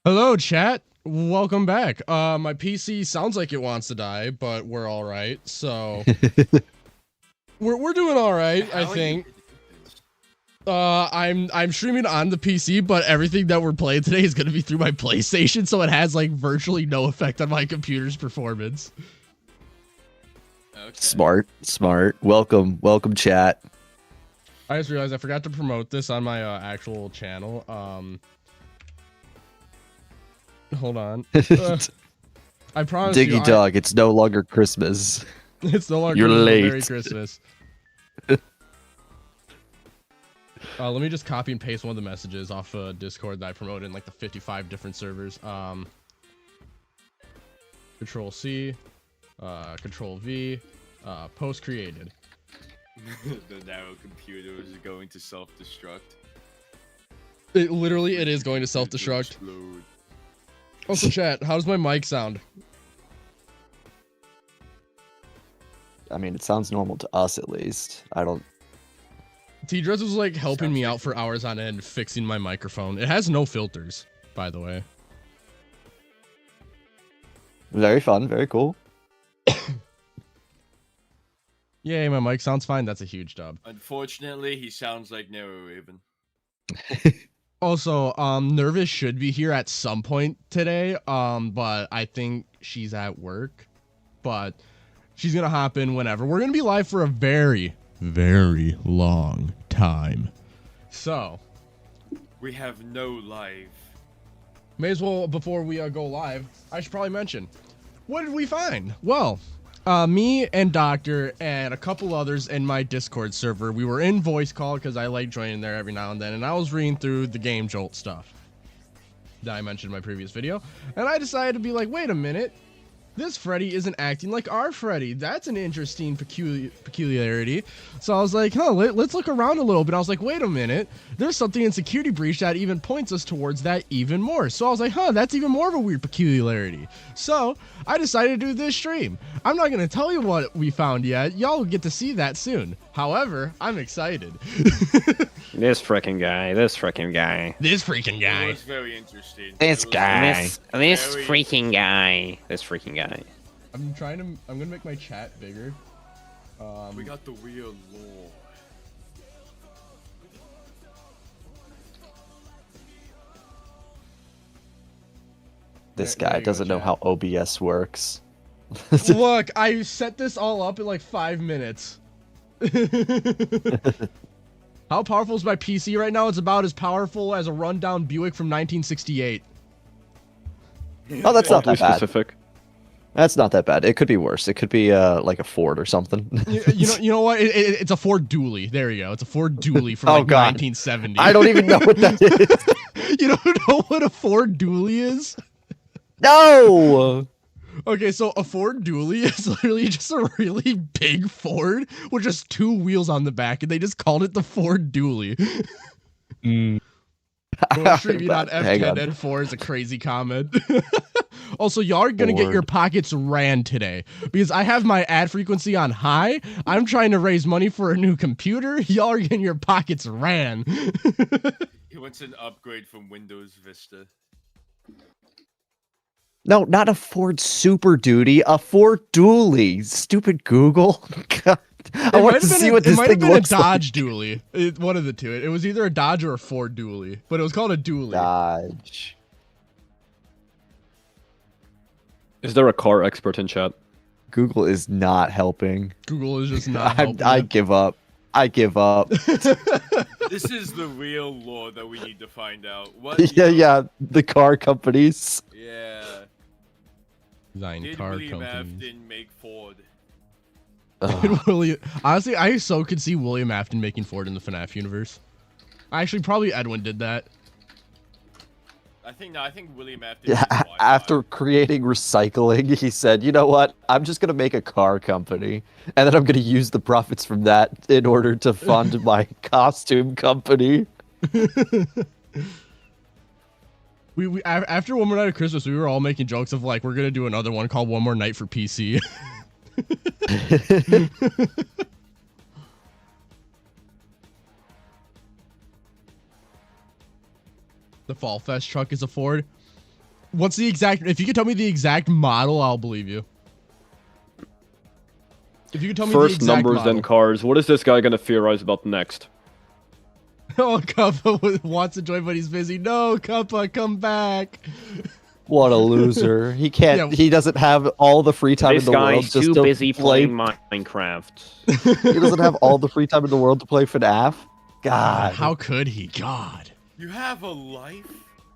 Hello, chat. Welcome back. My PC sounds like it wants to die, but we're all right. So we're doing all right, I think. I'm streaming on the PC, but everything that we're playing today is going to be through my PlayStation, so it has like virtually no effect on my computer's performance. Okay. Smart. Welcome, chat. I just realized I forgot to promote this on my actual channel. Hold on. I promise Diggy Dog, it's no longer Christmas. It's no longer You're Christmas, late. Merry Christmas. Let me just copy and paste one of the messages off Discord that I promoted in like the 55 different servers. Control C, Control V, post created. The narrow computer is going to self-destruct. It is going to self-destruct. Also, chat, how does my mic sound? I mean, it sounds normal to us at least. I don't. T-Dress was like helping me out for hours on end fixing my microphone. It has no filters, by the way. Very fun, very cool. Yay, my mic sounds fine. That's a huge dub. Unfortunately, he sounds like Narrow Raven. Also, Nervous should be here at some point today, but I think she's at work. But she's gonna hop in whenever. We're gonna be live for a very, very long time. So We have no life. may as well, before we go live, I should probably mention, what did we find? Well, me and Doctor and a couple others in my Discord server, we were in voice call because I like joining there every now and then, and I was reading through the Gamejolt stuff that I mentioned in my previous video, and I decided to be like, wait a minute, this Freddy isn't acting like our Freddy. That's an interesting peculiarity. So I was like, let's look around a little bit. I was like, wait a minute, there's something in Security Breach that even points us towards that even more. So I was like, that's even more of a weird peculiarity. So I decided to do this stream. I'm not going to tell you what we found yet. Y'all will get to see that soon. However, I'm excited. This freaking guy. This freaking guy. It was very interesting. This guy. This very- freaking guy. This freaking guy. I'm going to make my chat bigger. We got the real lore. This There guy you go, doesn't know chat. how OBS works. Look, I set this all up in like 5 minutes. How powerful is my PC right now? It's about as powerful as a rundown Buick from 1968. Oh, that's not Oddly that bad. specific. That's not that bad. It could be worse. It could be like a Ford or something. You know what? It's a Ford Dually. There you go. It's a Ford Dually from Oh, like God. 1970. I don't even know what that is. You don't know what a Ford Dually is? No. Okay, so a Ford Dually is literally just a really big Ford with just 2 wheels on the back, and they just called it the Ford Dually. Streaming on Hang on. F10N4 is a crazy comment. Also, y'all are gonna get Ford. your pockets ran today because I have my ad frequency on high. I'm trying to raise money for a new computer. Y'all are getting your pockets ran. He wants an upgrade from Windows Vista. No, not a Ford Super Duty. A Ford Dually. Stupid Google. God. I want to see what this thing looks It might have been a like. Dodge Dually. One of the two. It was either a Dodge or a Ford Dually, but it was called a Dually. Dodge. Is there a car expert in chat? Google is not helping. Google is just not helping. I give up. I give up. This is the real lore that we need to find out. What? yeah. The car companies. Yeah. Design Did car William companies. Afton make Ford? Ugh. Honestly, I so could see William Afton making Ford in the FNAF universe. Actually, probably Edwin did that. I think William Afton. Yeah, did Wi-Fi. after creating recycling, he said, you know what? I'm just going to make a car company. And then I'm going to use the profits from that in order to fund my costume company. We after One More Night of Christmas, we were all making jokes of like, we're gonna do another one called One More Night for PC. The Fall Fest truck is a Ford. What's the exact? If you could tell me the exact model, I'll believe you. If you could tell me the First exact numbers, model. then cars. What is this guy gonna theorize about next? Oh, Cuppa wants to join, but he's busy. No, Cuppa, come back. What a loser. He can't. Yeah. He doesn't have all the free time This in the world guy's just too to busy play. playing Minecraft. He doesn't have all the free time in the world to play FNAF. God. How could he? God. You have a life?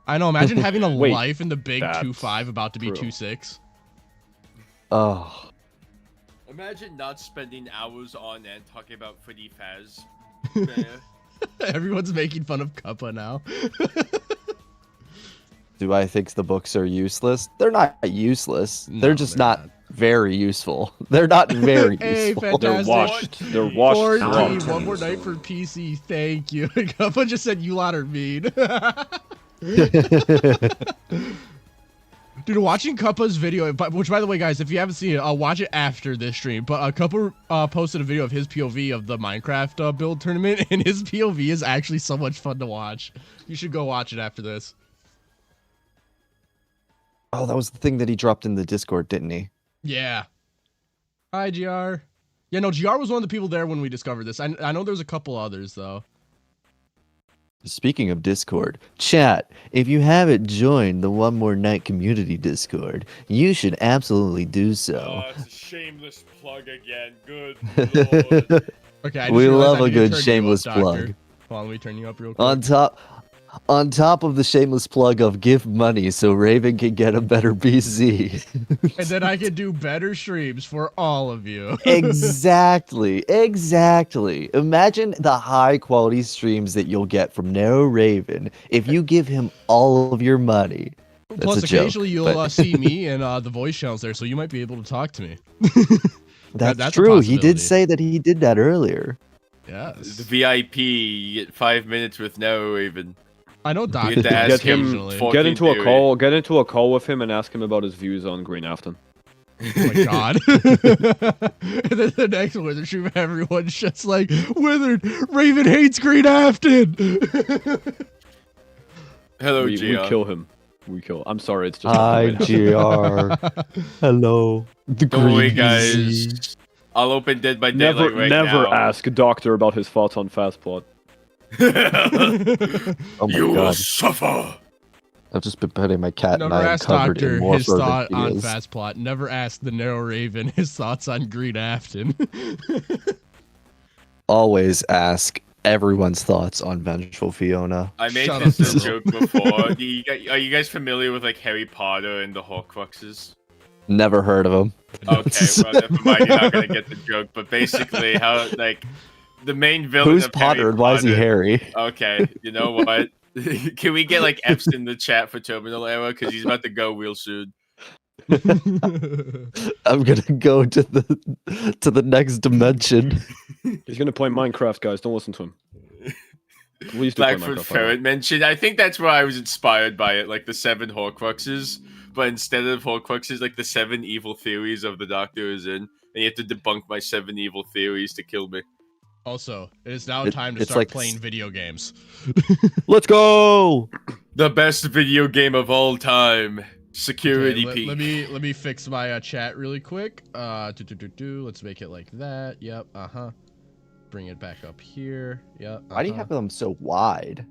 I know. Imagine having a Wait, life in the big that's 2.5 about to be true. 2.6. Oh. Imagine not spending hours on end talking about Freddy Fazbear. Everyone's making fun of Cuppa now. Do I think the books are useless? They're not useless. They're No, just they're not very useful. They're not very Hey, useful. They're fantastic. washed. They're washed. 4G, throughout. one more night for PC. Thank you. Cuppa just said you lot are mean. Dude, watching Cuppa's video, which by the way, guys, if you haven't seen it, I'll watch it after this stream. But Cuppa posted a video of his POV of the Minecraft build tournament, and his POV is actually so much fun to watch. You should go watch it after this. Oh, that was the thing that he dropped in the Discord, didn't he? Yeah. Hi, GR. Yeah, no, GR was one of the people there when we discovered this. I know there's a couple others, though. Speaking of Discord, chat, if you haven't joined the One More Night community Discord, you should absolutely do so. Oh, it's a shameless plug again. Good lord. Okay, I just We realized love I a need to good turn you shameless up, Doctor. plug. Hold on, let me turn you up real quick. On top of the shameless plug of give money so Raven can get a better PC. And then I can do better streams for all of you. Exactly. Imagine the high quality streams that you'll get from Narrow Raven if you give him all of your money. That's Plus, a joke, occasionally you'll but- see me and the voice channels there, so you might be able to talk to me. That's that's a true. He possibility. did say that he did that earlier. Yes. The VIP, you get 5 minutes with no Raven. I know Doctor Get to does ask him occasionally. for- Get into a theory. call. Get into a call with him and ask him about his views on Green Afton. Oh my god. And then the next Wizard stream, everyone's just like, Withered, Raven hates Green Afton. Hello, We Gia. kill him. We kill. I'm sorry. It's just. Hi, GR. Hello. The Don't worry, green guys. PC. I'll open Dead by Never, Daylight right never now. ask Doctor about his thoughts on Fastplot. Oh my You will god. suffer. I've just been petting my cat Never and I am ask covered Doctor in more his fervent thought on videos. Fastplot. Never ask the Narrow Raven his thoughts on Green Afton. Always ask everyone's thoughts on Vengeful Fiona. I made Shut this up, joke before. Are you guys familiar with like Harry Potter and the Horcruxes? Never heard of him. Okay, well never mind. You're not gonna get the joke. But basically, how like the main villain Who's of Potter Harry and why is he Potter- Harry? Okay, you know what? Can we get like F's in the chat for Terminal Era because he's about to go real soon. I'm gonna go to the next dimension. He's gonna play Minecraft, guys. Don't listen to him. Please do play Blackfoot Minecraft. Ferret mentioned. I think that's where I was inspired by it, like the 7 Horcruxes. But instead of Horcruxes, like the 7 evil theories of the Doctor is in, and you have to debunk my 7 evil theories to kill me. Also, it is now It- time to it's start like- playing video games. Let's go! The best video game of all time, Security Okay, Peak. let me fix my chat really quick. Let's make it like that. Yep. Bring it back up here. Yep. Why do you have them so wide?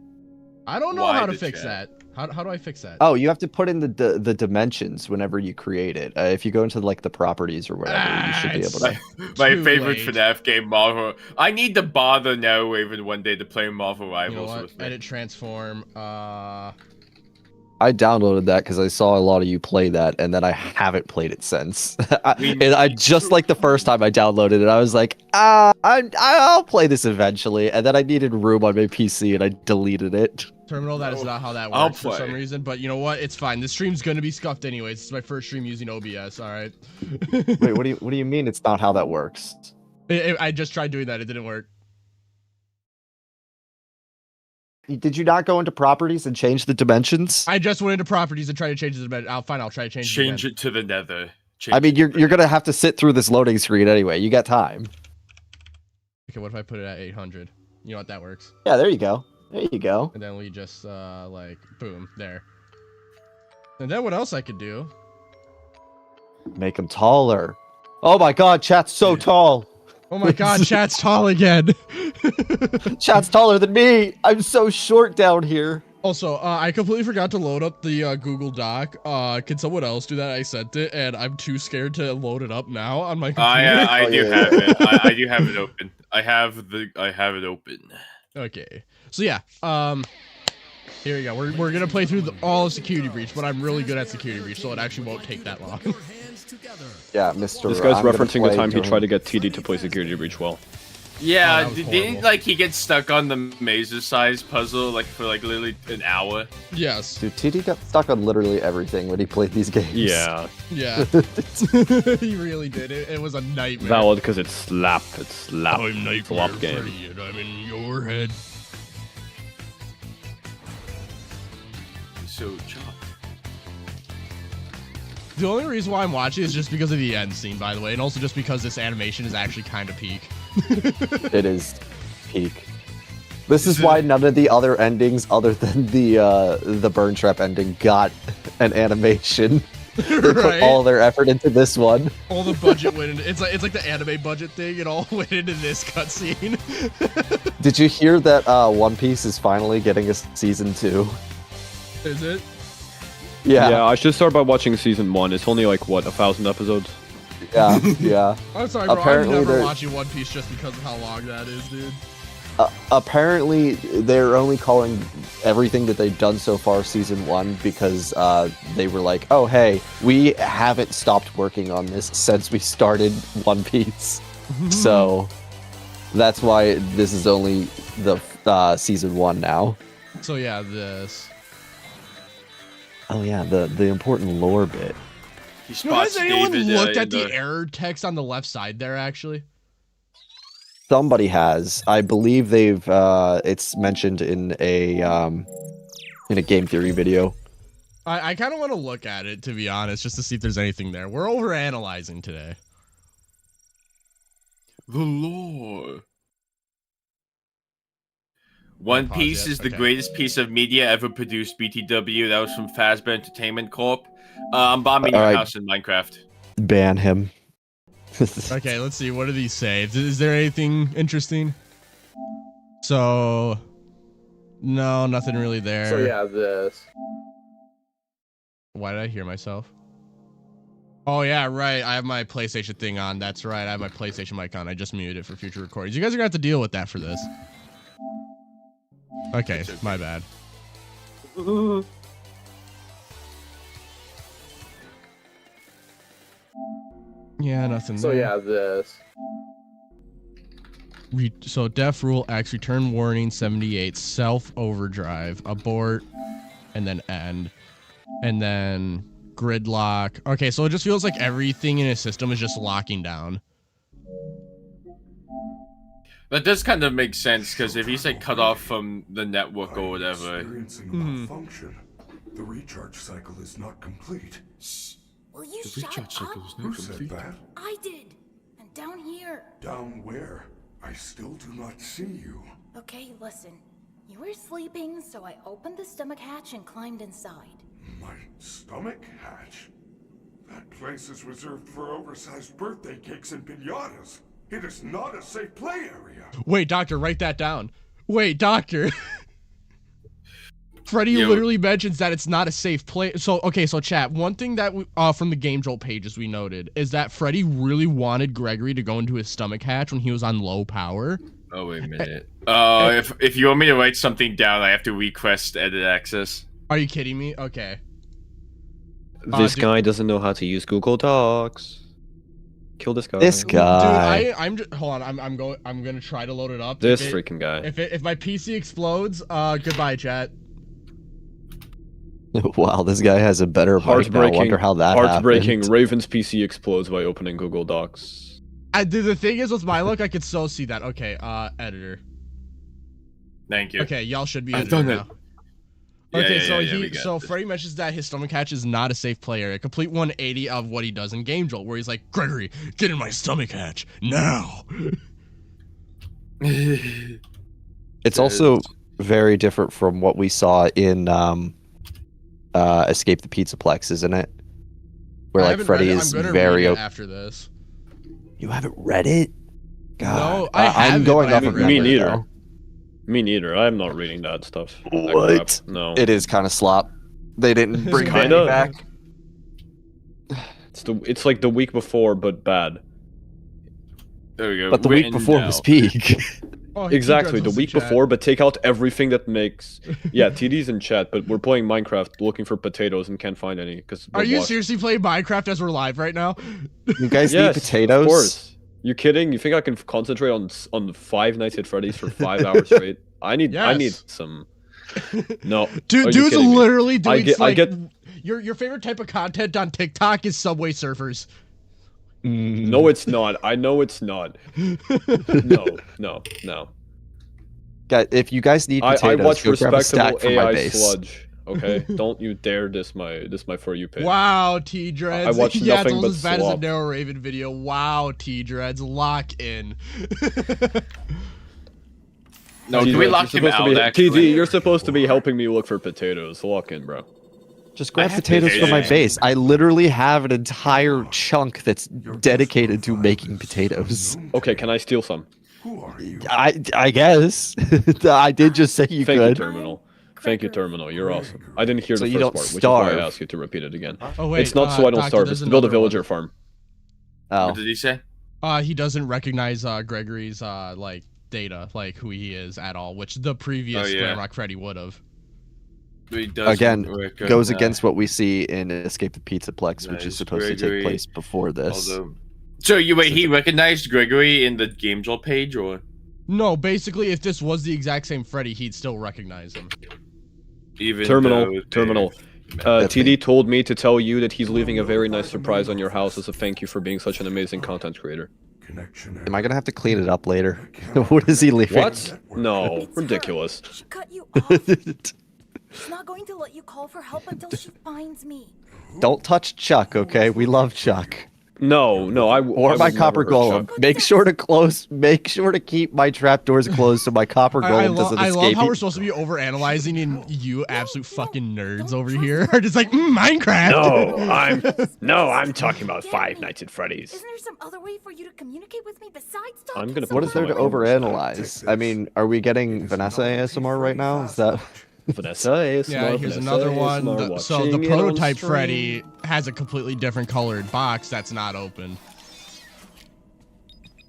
I don't know Why how to the fix chat? that. How do I fix that? Oh, you have to put in the dimensions whenever you create it. If you go into like the properties or whatever, you should be it's- able to. My Too favorite late. FNAF game, Marvel. I need to bother now, Raven, one day to play Marvel You know Rivals what? with me. Edit transform. I downloaded that because I saw a lot of you play that, and then I haven't played it since. I just like the first time I downloaded it, I was like, I'll play this eventually, and then I needed room on my PC, and I deleted it. Terminal, that is not how that I'll works for some play. reason, but you know what? It's fine. This stream's gonna be scuffed anyways. This is my first stream using OBS, alright? Wait, what do you mean it's not how that works? I just tried doing that, it didn't work. Did you not go into properties and change the dimensions? I just went into properties and tried to change the dimension. I'll try to change Change again. it to the Nether. I mean, you're gonna have to sit through this loading screen anyway. You got time. Okay, what if I put it at 800? You know what, that works. Yeah, there you go. There you go. And then we just, like, boom, there. And then what else I could do? Make him taller. Oh my god, chat's so tall. Oh my god, chat's tall again. Chat's taller than me. I'm so short down here. Also, I completely forgot to load up the Google Doc. Can someone else do that? I sent it, and I'm too scared to load it up now on my computer. I do have it. I do have it open. I have it open. Okay. So yeah, here we go. We're gonna play through all of Security Breach, but I'm really good at Security Breach, so it actually won't take that long. Yeah, Mr. This guy's I'm gonna referencing the play time he during- tried to get TD to play Security Breach well. Yeah, that was didn't horrible. like he get stuck on the mazer size puzzle like for like literally an hour? Yes. Dude, TD got stuck on literally everything when he played these games. Yeah, Yeah. He really did. It was a nightmare. valid because it's slap. It's slap. I'm Nightmare Flop game. Freddy, and I'm in your head. So chopped. The only reason why I'm watching is just because of the end scene, by the way, and also just because this animation is actually kind of peak. It is peak. This is why none of the other endings, other than the burn trap ending, got an animation. They put Right? all their effort into this one. All the budget went into it's like the anime budget thing. It all went into this cutscene. Did you hear that One Piece is finally getting a season 2? Is it? Yeah, I should start by watching season 1. It's only like what 1,000 episodes. yeah. I'm sorry, bro. Apparently I'm never they're- watching One Piece just because of how long that is, dude. Apparently, they're only calling everything that they've done so far season 1 because they were like, "Oh, hey, we haven't stopped working on this since we started One Piece." So that's why this is only the season 1 now. So yeah, this. Oh yeah, the important lore bit. He You know, has spots anyone David, looked in at the error text on the left side there? Actually, Somebody has, I believe they've. It's mentioned in a game theory video. I kind of want to look at it, to be honest, just to see if there's anything there. We're overanalyzing today. The lore. One Pause Piece yet? is the Okay. greatest piece of media ever produced. BTW. That was from Fazbear Entertainment Corp. I'm bombing your Alright. house in Minecraft. Ban him. Okay, let's see. What do these say? Is there anything interesting? So, no, nothing really there. This. Why did I hear myself? Oh yeah, right. I have my PlayStation thing on. That's right. I have my PlayStation mic on. I just muted it for future recordings. You guys are gonna have to deal with that for this. Okay, my bad. Yeah, nothing there. This. So def rule X, return warning 78, self overdrive, abort, and then end. And then gridlock. Okay, so it just feels like everything in his system is just locking down. That does kind of make sense because if he's like cut off from the network or whatever. Experiencing a malfunction. The recharge cycle is not complete. Will you The shut recharge up? cycle is Who not said complete. that? I did. And down here. Down where? I still do not see you. Okay, listen. You were sleeping, so I opened the stomach hatch and climbed inside. My stomach hatch? That place is reserved for oversized birthday cakes and piñatas. It is not a safe play area. Wait, doctor, write that down. Wait, doctor. Freddy Yo. literally mentions that it's not a safe place. So, okay, so chat, one thing that we, from the Gamejolt pages we noted is that Freddy really wanted Gregory to go into his stomach hatch when he was on low power. Oh wait a minute. If you want me to write something down, I have to request edit access. Are you kidding me? Okay. This dude- guy doesn't know how to use Google Docs. Kill this guy. This guy. Dude, I'm just, hold on, I'm gonna try to load it up. This If it- freaking guy. If my PC explodes, goodbye, chat. Wow, this guy has a better mic now. I Heartbreaking. wonder how that Heartbreaking. happened. Raven's PC explodes by opening Google Docs. The thing is, with my look, I could so see that. Okay, editor. Thank you. Okay, y'all should be I've editing done now. it. Yeah, Okay, yeah, so yeah, we got so this. Freddy mentions that his stomach hatch is not a safe play area. A complete 180 of what he does in Gamejolt, where he's like, Gregory, get in my stomach hatch now. It's also very different from what we saw in Escape the Pizzaplex, isn't it? Where I like haven't Freddy read it. is I'm gonna very. read it after this. You haven't read it? God. No, I I'm haven't, going but I off of haven't read Me it. memory, neither. though. Me neither. I'm not reading that stuff. That What? crap. No. It is kind of slop. They didn't bring Kinda. Randy back. It's like the week before, but bad. There we go. But the week Written before down. was peak. Oh, he Exactly, dreads the us in week chat. before, but take out everything that makes. Yeah, TD's in chat, but we're playing Minecraft looking for potatoes and can't find any because. Are you seriously playing Minecraft as we're live right now? You guys Yes, need potatoes? Of course. You kidding? You think I can concentrate on 5 Nights at Freddy's for 5 hours straight? I need Yes. some. No, Dude, Are you dude's kidding me? literally doing I get your favorite type of content on TikTok is Subway Surfers. no, it's not. I know it's not. No. Guys, if you guys need I potatoes, watch go grab a stack respectable from my AI base. sludge. Okay, don't you dare diss my For You page. Wow, T Dreads. I watch yeah, nothing it's but almost as bad as a slop. Narrow Raven video. Wow, T Dreads, lock in. No, TD, can we you're lock him supposed to out? be- Actually, TD, you're supposed to be helping me look for potatoes. Lock in, bro. Just grab I have potatoes from my potatoes. base. I literally have an entire chunk that's dedicated to making potatoes. Okay, can I steal some? Who are you? I guess. I did just say you Thank you, could. Terminal. Thank you, Terminal. You're awesome. I didn't hear So the you first don't part, which is starve. why I asked you to repeat it again. Oh wait, It's not so I don't Doctor, starve. there's It's to build a another one. villager farm. Oh. what did he say? He doesn't recognize Gregory's like data, like who he is at all, which the previous Oh, yeah. Glamrock Freddy would have. He doesn't Again, recognize- goes against what we see in Escape the Pizzaplex, which Nice, is supposed to Gregory. take place before this. Although- So you wait, he recognized Gregory in the Gamejolt page, or No, basically, if this was the exact same Freddy, he'd still recognize him. even Terminal. though Terminal. That's me. TD told me to tell you that he's leaving a very nice surprise on your house as a thank you for being such an amazing content creator. Connection. Am I gonna have to clean it up later? What is he leaving? What? No, It's her. ridiculous. She cut you off. She's not going to let you call for help until she finds me. Don't touch Chuck, okay? We love Chuck. No, I Or I my would copper never hurt golem. Chuck. Make sure to close. Make sure to keep my trapdoors closed so my copper golem doesn't I love escape. how we're supposed to be overanalyzing, and you absolute fucking nerds over here are just like Minecraft. I'm talking about Five Nights at Freddy's. Isn't there some other way for you to communicate with me besides talking? I'm gonna What is there to overanalyze? I mean, are we getting Vanessa ASMR right now? Is that? Vanessa ASMR, Yeah, here's Vanessa another one. ASMR, So the watching it on prototype stream. Freddy has a completely different colored box that's not open.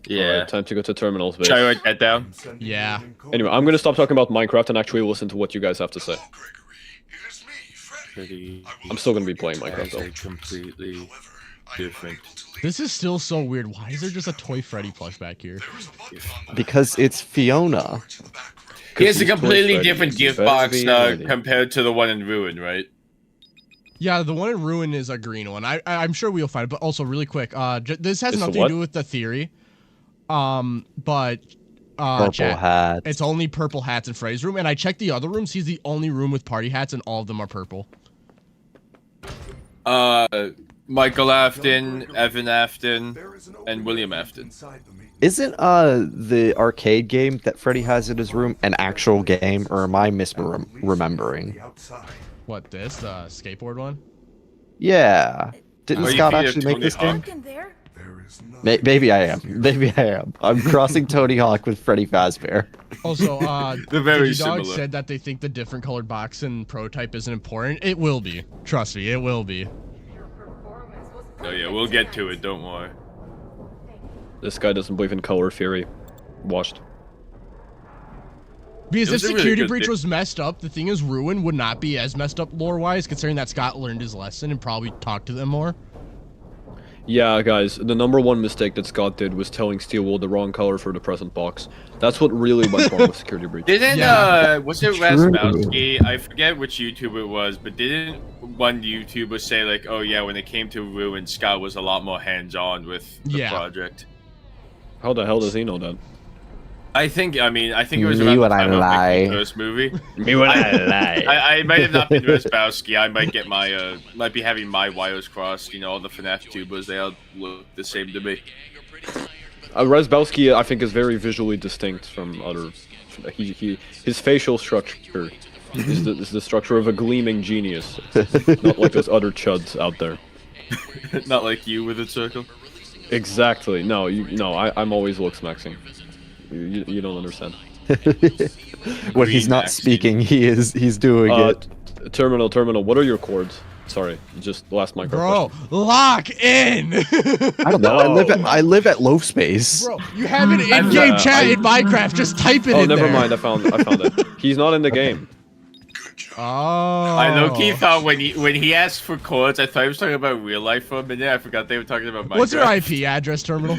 Yeah. Alright, time to go to terminals, bitch. Should I write that down? Yeah. Anyway, I'm gonna stop talking about Minecraft and actually listen to what you guys have to say. It is me, Freddy. Pretty. I'm still gonna be playing Minecraft That's a though. completely different. This is still so weird. Why is there just a toy Freddy plush back here? Because it's Fiona. He has a he's completely Toy different Freddy. gift Better box be ready. compared to the one in Ruin, right? Yeah, the one in Ruin is a green one. I'm sure we'll find it. But also, really quick, this has It's a nothing to what? do with the theory. But Purple chat, hat. it's only purple hats in Freddy's room, and I checked the other rooms. He's the only room with party hats, and all of them are purple. Michael Afton, Evan Afton, and William Afton. Isn't the arcade game that Freddy has in his room an actual game, or am I misremembering? What, this? The skateboard one? Yeah. Didn't Are you Scott feeding actually make Tony this game? Hawk? In there? There is Maybe I am. Maybe I am. I'm crossing Tony Hawk with Freddy Fazbear. Also, They're very Dogg similar. said that they think the different colored box and prototype isn't important. It will be. Trust me, it will be. Oh yeah, we'll get to it. Don't worry. This guy doesn't believe in color theory. Washed. Because It if was a really Security good Breach thing. was messed up, the thing is Ruin would not be as messed up lore-wise, considering that Scott learned his lesson and probably talked to them more. Yeah, guys, the number one mistake that Scott did was telling Steelwool the wrong color for the present box. That's what really went wrong with Security Breach. Didn't Yeah. was it Rasmowski? I forget which YouTuber it was, but didn't one YouTuber say like, oh yeah, when it came to Ruin, Scott was a lot more hands-on with the Yeah. project. How the hell does he know that? I think it was Me around the when I time of lie. making the first movie. Me when I lie. I might have not been Rasmowski. I might get my might be having my wires crossed. You know, all the FNAF tubers, they all look the same to me. Razbowski, I think, is very visually distinct from other. His facial structure Is the structure of a gleaming genius, not like those other chuds out there. Not like you with a circle. Exactly. No, I'm always looks maxing. You don't understand. When he's not Remaxing. speaking, he's doing it. Terminal. What are your chords? Sorry, just last micro Bro, question. lock in! I don't know. I live at low space. Bro, you have an in-game chat in Minecraft. Just type it Oh, in never there. mind. I found it. He's not in the game. Oh. I low-key thought when he asked for chords, I thought he was talking about real life for a minute. I forgot they were talking about Minecraft. What's your IP address, Terminal?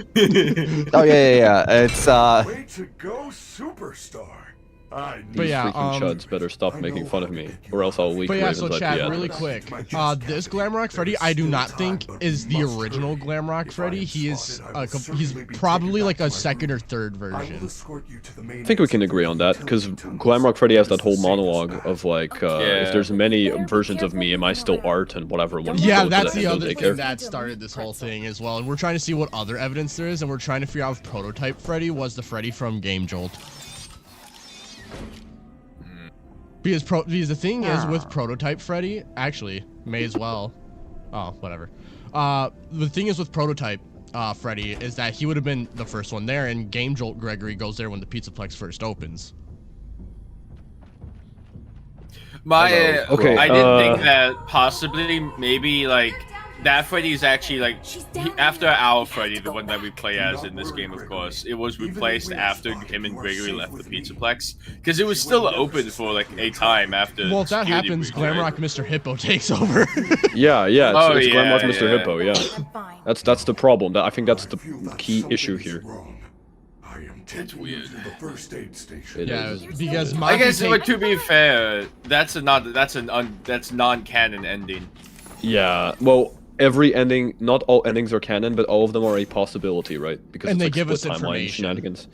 Oh yeah. It's Way to go, superstar. I knew But yeah, Freaking chuds better stop making fun of me, or else I'll leak But yeah, Raven's so IP chat, address. really quick. This Glamrock Freddy, I do not think is the original Glamrock Freddy. He is he's probably like a second or third I will version. escort you to the main I think we can agree on that, because Glamrock Freddy has that whole monologue of like, if there's many versions of me, am I still art and whatever. When we Yeah, go to that's the end of other daycare. thing that started this whole thing as well. And we're trying to see what other evidence there is, and we're trying to figure out if Prototype Freddy was the Freddy from Gamejolt. Because the thing is with Prototype Freddy, actually, may as well. Oh, whatever. The thing is with Prototype Freddy is that he would have been the first one there, and Gamejolt Gregory goes there when the Pizzaplex first opens. Okay, I did think that possibly, maybe like that Freddy's actually like after our Freddy, the one that we play as in this game, of course, it was replaced after him and Gregory left the Pizzaplex because it was still open for like a time after. Well, if that Security happens, Breach, right? Glamrock Mr. Hippo takes over. Yeah, it's Oh, Glamrock yeah, Mr. yeah. Hippo, yeah. I'm fine. That's the problem. I think that's I feel the that key something issue is here. wrong. I am taking you weird. to the first aid station. It Yeah, is. because I Monty guess, take- but to be fair, that's non-canon ending. Yeah, well, every ending, not all endings are canon, but all of them are a possibility, right? Because And it's they like give us split timeline information. shenanigans.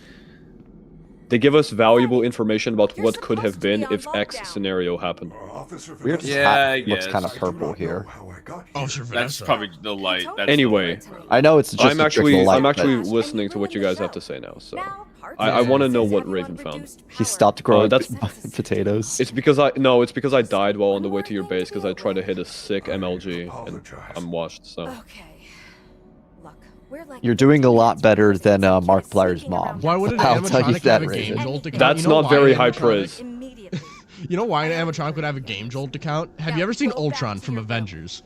They give us valuable information about You're what could have supposed to be been on if X lockdown. scenario happened. Officer Weird. Vanessa, Yeah, I Looks guess. kind of I do purple not here. know how I got Oh, here. sure, That's Vanessa. probably the light. That's Anyway, I know it's just I'm a trick of the light, I'm but actually listening to what you guys have to say now, so Now, parts I of wanna the know process what have Raven been found. reduced he power. stopped growing that's- potatoes. it's because I died while on the way to your base because I tried to hit a sick MLG and I'm washed. So Okay. Look, we're like You're doing a lot better than Mark Blair's mom. Why would an I'll tell you animatronic have that, a Raven. Gamejolt account? That's You know not why very an high animatronic- praise. immediately. You know why an animatronic would have a Gamejolt account? Have you ever seen Ultron from Avengers?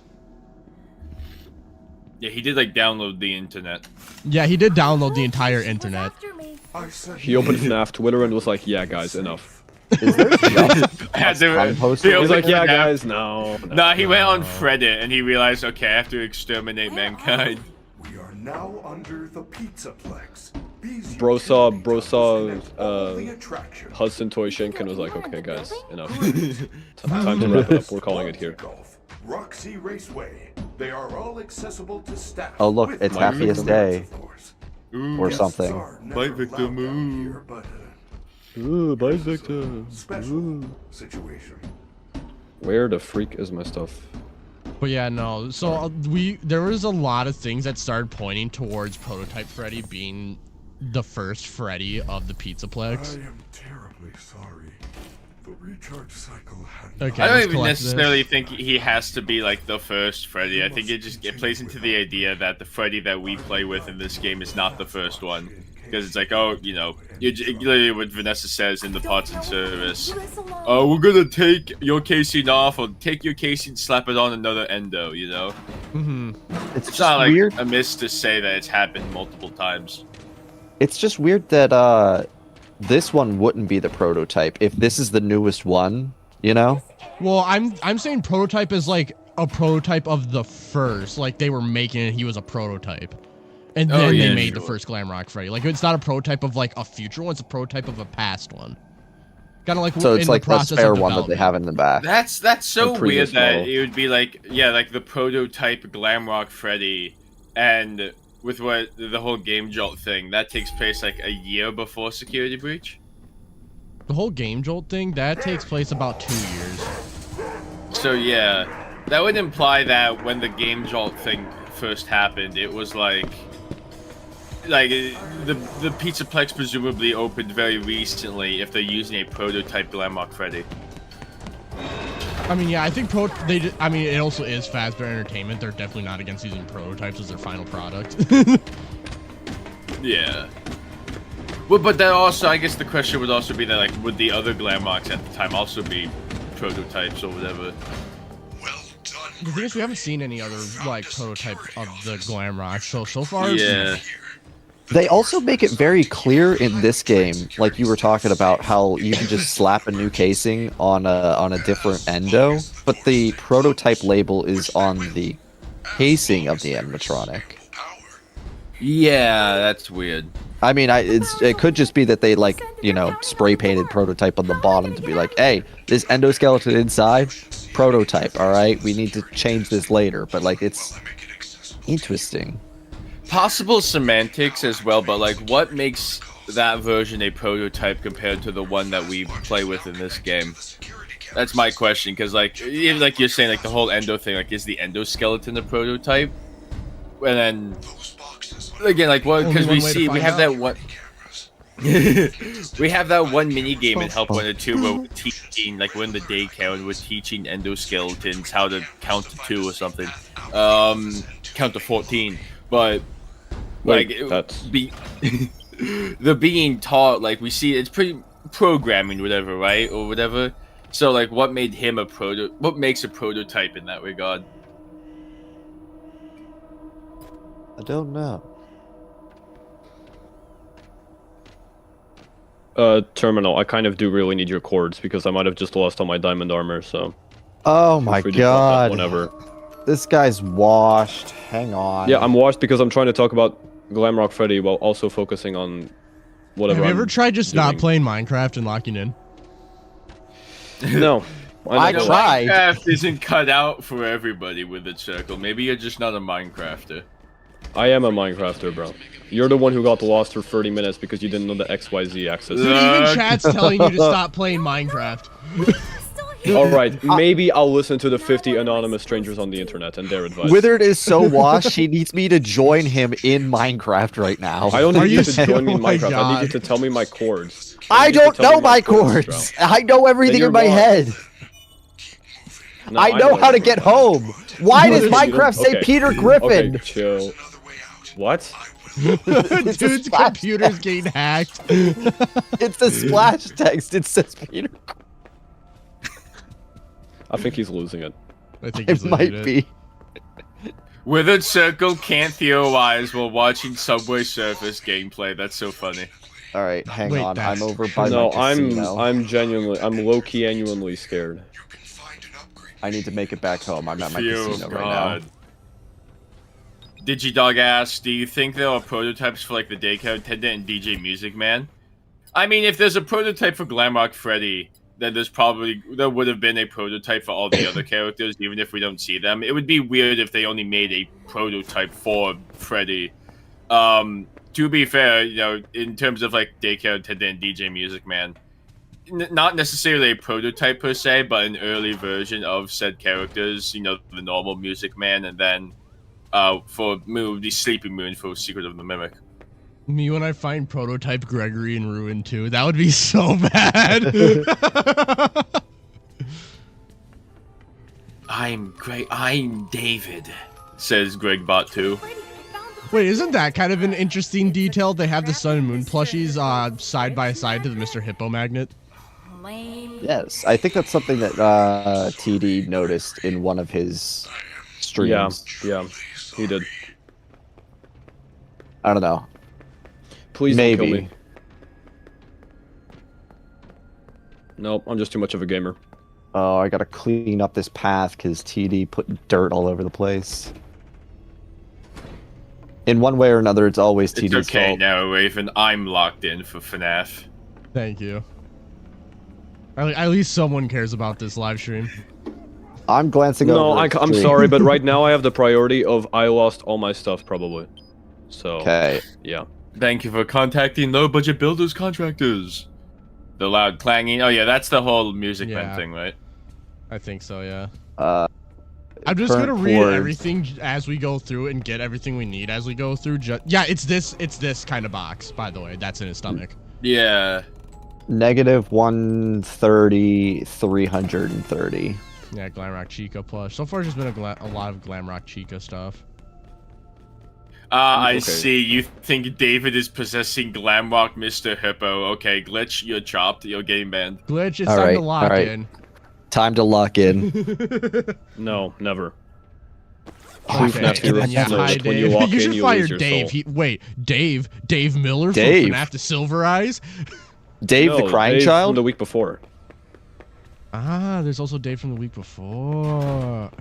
Yeah, he did like download the internet. Yeah, he did download the entire internet. After me. I said he opened FNAF Twitter and was like, "Yeah, guys, enough." Is there just Yeah, they were- I'm posting- he He's opened like, "Yeah, FNAF. guys, no." Nah, he went on Reddit and he realized, okay, I have to exterminate mankind. we are now under the Pizzaplex. These Bro saw- utilities connect all the attractions. Hudson Toy Shinkin was like, "Okay, guys, enough. Time to wrap it up. We're calling it here." Golf, Roxy Raceway. They are all accessible to staff. Oh, look, with it's my happiest rewards, day. of course. or Guests something? are never Bye, Victor allowed down Moo. here, but, Ooh, bye, it's a Victor. Special situation. Where the freak is my stuff? But yeah, no. So there was a lot of things that started pointing towards Prototype Freddy being the first Freddy of the I Pizzaplex. am terribly sorry. The recharge cycle had Okay. I don't let's even collect necessarily this. think he has to be like the first Freddy. I think it plays into the idea that the Freddy that we play with in this game is not the first one. Because it's like, oh, you know, literally what Vanessa says in the parts and service. Oh, we're gonna take your casing off, or take your casing, slap it on another endo, you know? It's It's just not like weird. amiss to say that it's happened multiple times. It's just weird that this one wouldn't be the prototype if this is the newest one. You know? Well, I'm saying Prototype is like a prototype of the first. Like they were making it, he was a prototype. And Oh, then yeah, they made the sure. first Glamrock Freddy. Like it's not a prototype of like a future one, it's a prototype of a past one. Kind of like So it's in like the the process spare of one that they development. have in the back. That's so The previous weird that model. it would be like, yeah, like the prototype Glamrock Freddy, and with what the whole Gamejolt thing, that takes place like a year before Security Breach. The whole Gamejolt thing, that takes place about 2 years. So yeah, that would imply that when the Gamejolt thing first happened, it was like the Pizzaplex presumably opened very recently if they're using a prototype Glamrock Freddy. I mean, yeah, I think I mean, it also is Fazbear Entertainment. They're definitely not against using prototypes as their final product. Yeah. Well, but that also, I guess the question would also be that, like, would the other Glamrocks at the time also be prototypes or whatever? The thing is, we haven't seen any other, like, prototype of the Glamrock, so far... Yeah. They also make it very clear in this game, like you were talking about, how you can just slap a new casing on a different endo, but the prototype label is on the casing of the animatronic. Yeah, that's weird. I mean, it could just be that they, like, you know, spray painted prototype on the bottom to be like, hey, this endoskeleton inside, prototype, alright? We need to change this later, but, like, it's interesting. Possible semantics as well, but, like, what makes that version a prototype compared to the one that we play with in this game? That's my question, because, like, even like you're saying, like, the whole endo thing, like, is the endoskeleton a prototype? And then, again, like, what, because we have that one... we have that one mini game in Help Wanted 2 where we're teaching, like, we're in the daycare and we're teaching endoskeletons how to count to 2 or something. Count to 14. But, like, the being taught, like, we see, it's pretty programming, whatever, right? Or whatever. So, like, what made him what makes a prototype in that regard? I don't know. Terminal, I kind of do really need your cords because I might have just lost all my diamond armor, so... Oh my god. Whenever. This guy's washed. Hang on. Yeah, I'm washed because I'm trying to talk about Glamrock Freddy while also focusing on whatever. Have you ever tried just not playing Minecraft and locking in? No. I tried. Minecraft isn't cut out for everybody with its circle. Maybe you're just not a Minecrafter. I am a Minecrafter, bro. You're the one who got lost for 30 minutes because you didn't know the XYZ axis. Dude, even chat's telling you to stop playing Minecraft. Alright, maybe I'll listen to the 50 anonymous strangers on the internet and their advice. Withered is so washed, he needs me to join him in Minecraft right now. I don't need you to join me in Oh my Minecraft, I God. need you to tell me my chords. I don't know my chords! I know everything in my head! No, I know how to get home! Why does Minecraft say Okay. Peter Griffin? Okay, chill. What? Dude's computer's getting hacked. It's a splash text, it says Peter Griffin. I think he's losing it. I think It might be. Withered Circle can't theorize while watching Subway Surfers gameplay. That's so funny. Alright, hang Wait, on, that's- I'm over by No, my casino. I'm low-key genuinely scared. I need to make it back home, I'm at my Phew, casino right God. now. Digidog asks, do you think there are prototypes for, like, the Daycare Attendant and DJ Music Man? I mean, if there's a prototype for Glamrock Freddy, then there would have been a prototype for all the other characters, even if we don't see them. It would be weird if they only made a prototype for Freddy. To be fair, you know, in terms of, like, Daycare Attendant and DJ Music Man, not necessarily a prototype per se, but an early version of said characters, you know, the normal Music Man, and then for the Sleeping Moon for Secret of the Mimic. Me when I find prototype Gregory in Ruin 2, that would be so bad. I'm David, says Gregbot 2. Wait, isn't that kind of an interesting detail? They have the Sun and Moon plushies side by side to the Mr. Hippo magnet. Lame. Yes, I think that's something that TD noticed in one of his streams. Yeah, he did. I don't know. Please Maybe. don't kill me. Nope, I'm just too much of a gamer. Oh, I gotta clean up this path because TD put dirt all over the place. In one way or another, it's always TD's It's okay fault. now, Raven. I'm locked in for FNAF. Thank you. At least someone cares about this live stream. I'm glancing No, over. I'm sorry, but right now I have the priority of I lost all my stuff, probably. So, Okay. yeah. Thank you for contacting low-budget builders contractors. The loud clanging. Oh yeah, that's the whole Music Man Yeah. thing, right? I think so, yeah. I'm just gonna read everything as we go through and get everything we need as we go through. Yeah, it's this kind of box, by the way. That's in his stomach. Yeah. -130, 330. Yeah, Glamrock Chica plush. So far, there's been a lot of Glamrock Chica stuff. I Okay. see. You think David is possessing Glamrock Mr. Hippo. Okay, Glitch, you're chopped. You're game banned. Glitch, it's All time right, to lock all right. in. Time to lock in. No, never. Okay, FNAF heroes yeah, know hi, that when you Dave. lock You in, should you fire lose your Dave. soul. Dave Miller Dave. from FNAF to Silver Eyes? Dave the crying Dave child? from the week before. Ah, there's also Dave from the week before.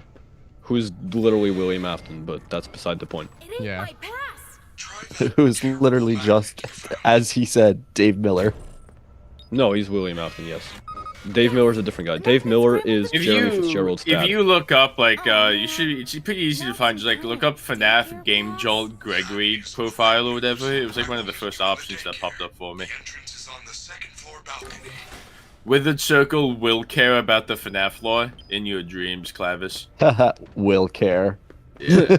Who's literally William Afton, but that's beside the point. It ain't Yeah. my pass. Who's literally just, as he said, Dave Miller. No, he's William Afton, yes. Dave Miller's a different guy. Dave Miller is Jeremy Fitzgerald's dad. If you look up like it's pretty easy to find. Just like look up FNAF Gamejolt Gregory profile or whatever. It was like one of the first options that popped up for me. Entrance is on the second floor balcony. Withered Circle will care about the FNAF lore in your dreams, Clavis. Will care. Will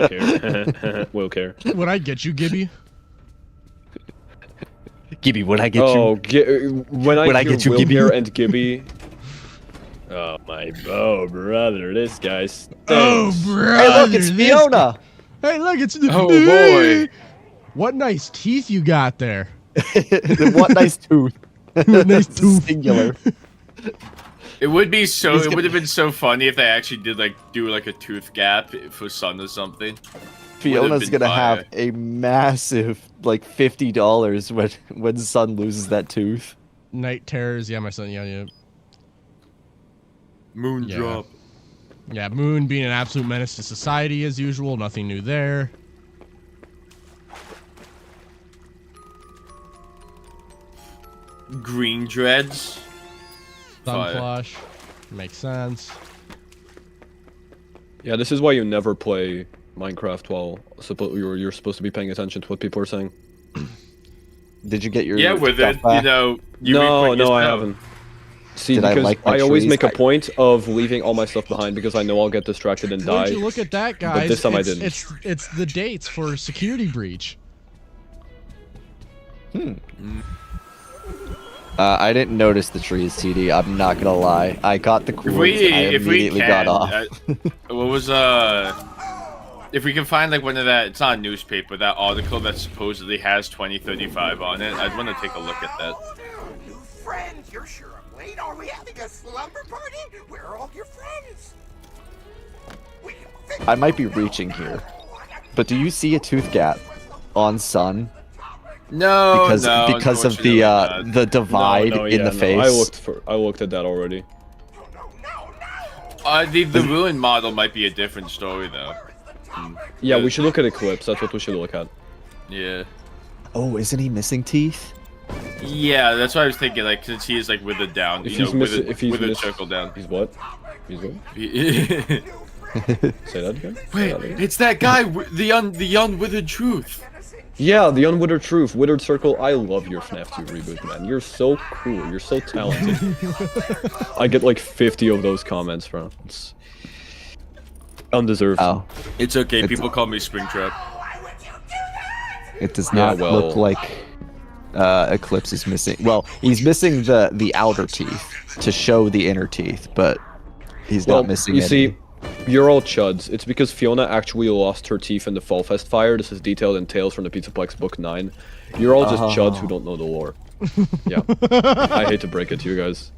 care. Will care. Would I get you, Gibby? Gibby, when I get Oh, you... when I I hear get you, Will Gibby. care and Gibby. Oh my brother, this guy stinks. Oh, bro. Hey, look, it's Fiona! Hey, look, it's... Oh, boy. What nice teeth you got there. What nice tooth. Nice tooth. Singular. It would be so. He's It gonna- would have been so funny if they actually did like do like a tooth gap for Sun or something. Fiona's been gonna fire. have a massive, like, $50 when Sun loses that tooth. Night Terrors. Yeah, my son. Yeah. Moon Yeah. drop. Yeah, Moon being an absolute menace to society as usual. Nothing new there. Green dreads. Sun Fire. Flush. Makes sense. Yeah, this is why you never play Minecraft while you're supposed to be paying attention to what people are saying. Did you get your Yeah, with it, stuff back? you know. No, I haven't. See, Did I because like my I always trees? make a point of leaving all my stuff behind because I know I'll get distracted and die. Would you look at that, guys? this time I it's, didn't. It's the dates for Security Breach. I didn't notice the trees, TD. I'm not gonna lie. I got the cords. I If we immediately can, got off. what was if we can find like one of that, it's not a newspaper, that article that supposedly has 2035 on it, I'd want to take a look at that. New friends, you're sure I'm late. Are we having a slumber party? Where are all your friends? We can fix I might be reaching here, but do you see a tooth gap on Sun? No, Because of the unfortunately not. the divide in the face. I looked at that already. The ruin model might be a different story though. Yeah, we should look at Eclipse. That's what we should look at. Yeah. Oh, isn't he missing teeth? Yeah, that's what I was thinking. Like, since he is like withered down, If you know, he's missing, if he's withered missing, circle down. He's what? He's what? Wait, Say that again. Say that again. it's that guy, the unwithered truth. Yeah, the Unwithered Truth, Withered Circle. I love your FNAF 2 reboot, man. You're so cool. You're so talented. I get like 50 of those comments, bro. It's undeserved. Oh, It's okay. People call me Springtrap. it does Yeah, not well- look like Eclipse is missing. Well, he's missing the outer teeth to show the inner teeth, but he's Well, not missing you any. see, you're all chuds. It's because Fiona actually lost her teeth in the Fall Fest fire. This is detailed in Tales from the Pizzaplex Book 9. You're all just chuds who don't know the lore. Yeah. I hate to break it to you guys.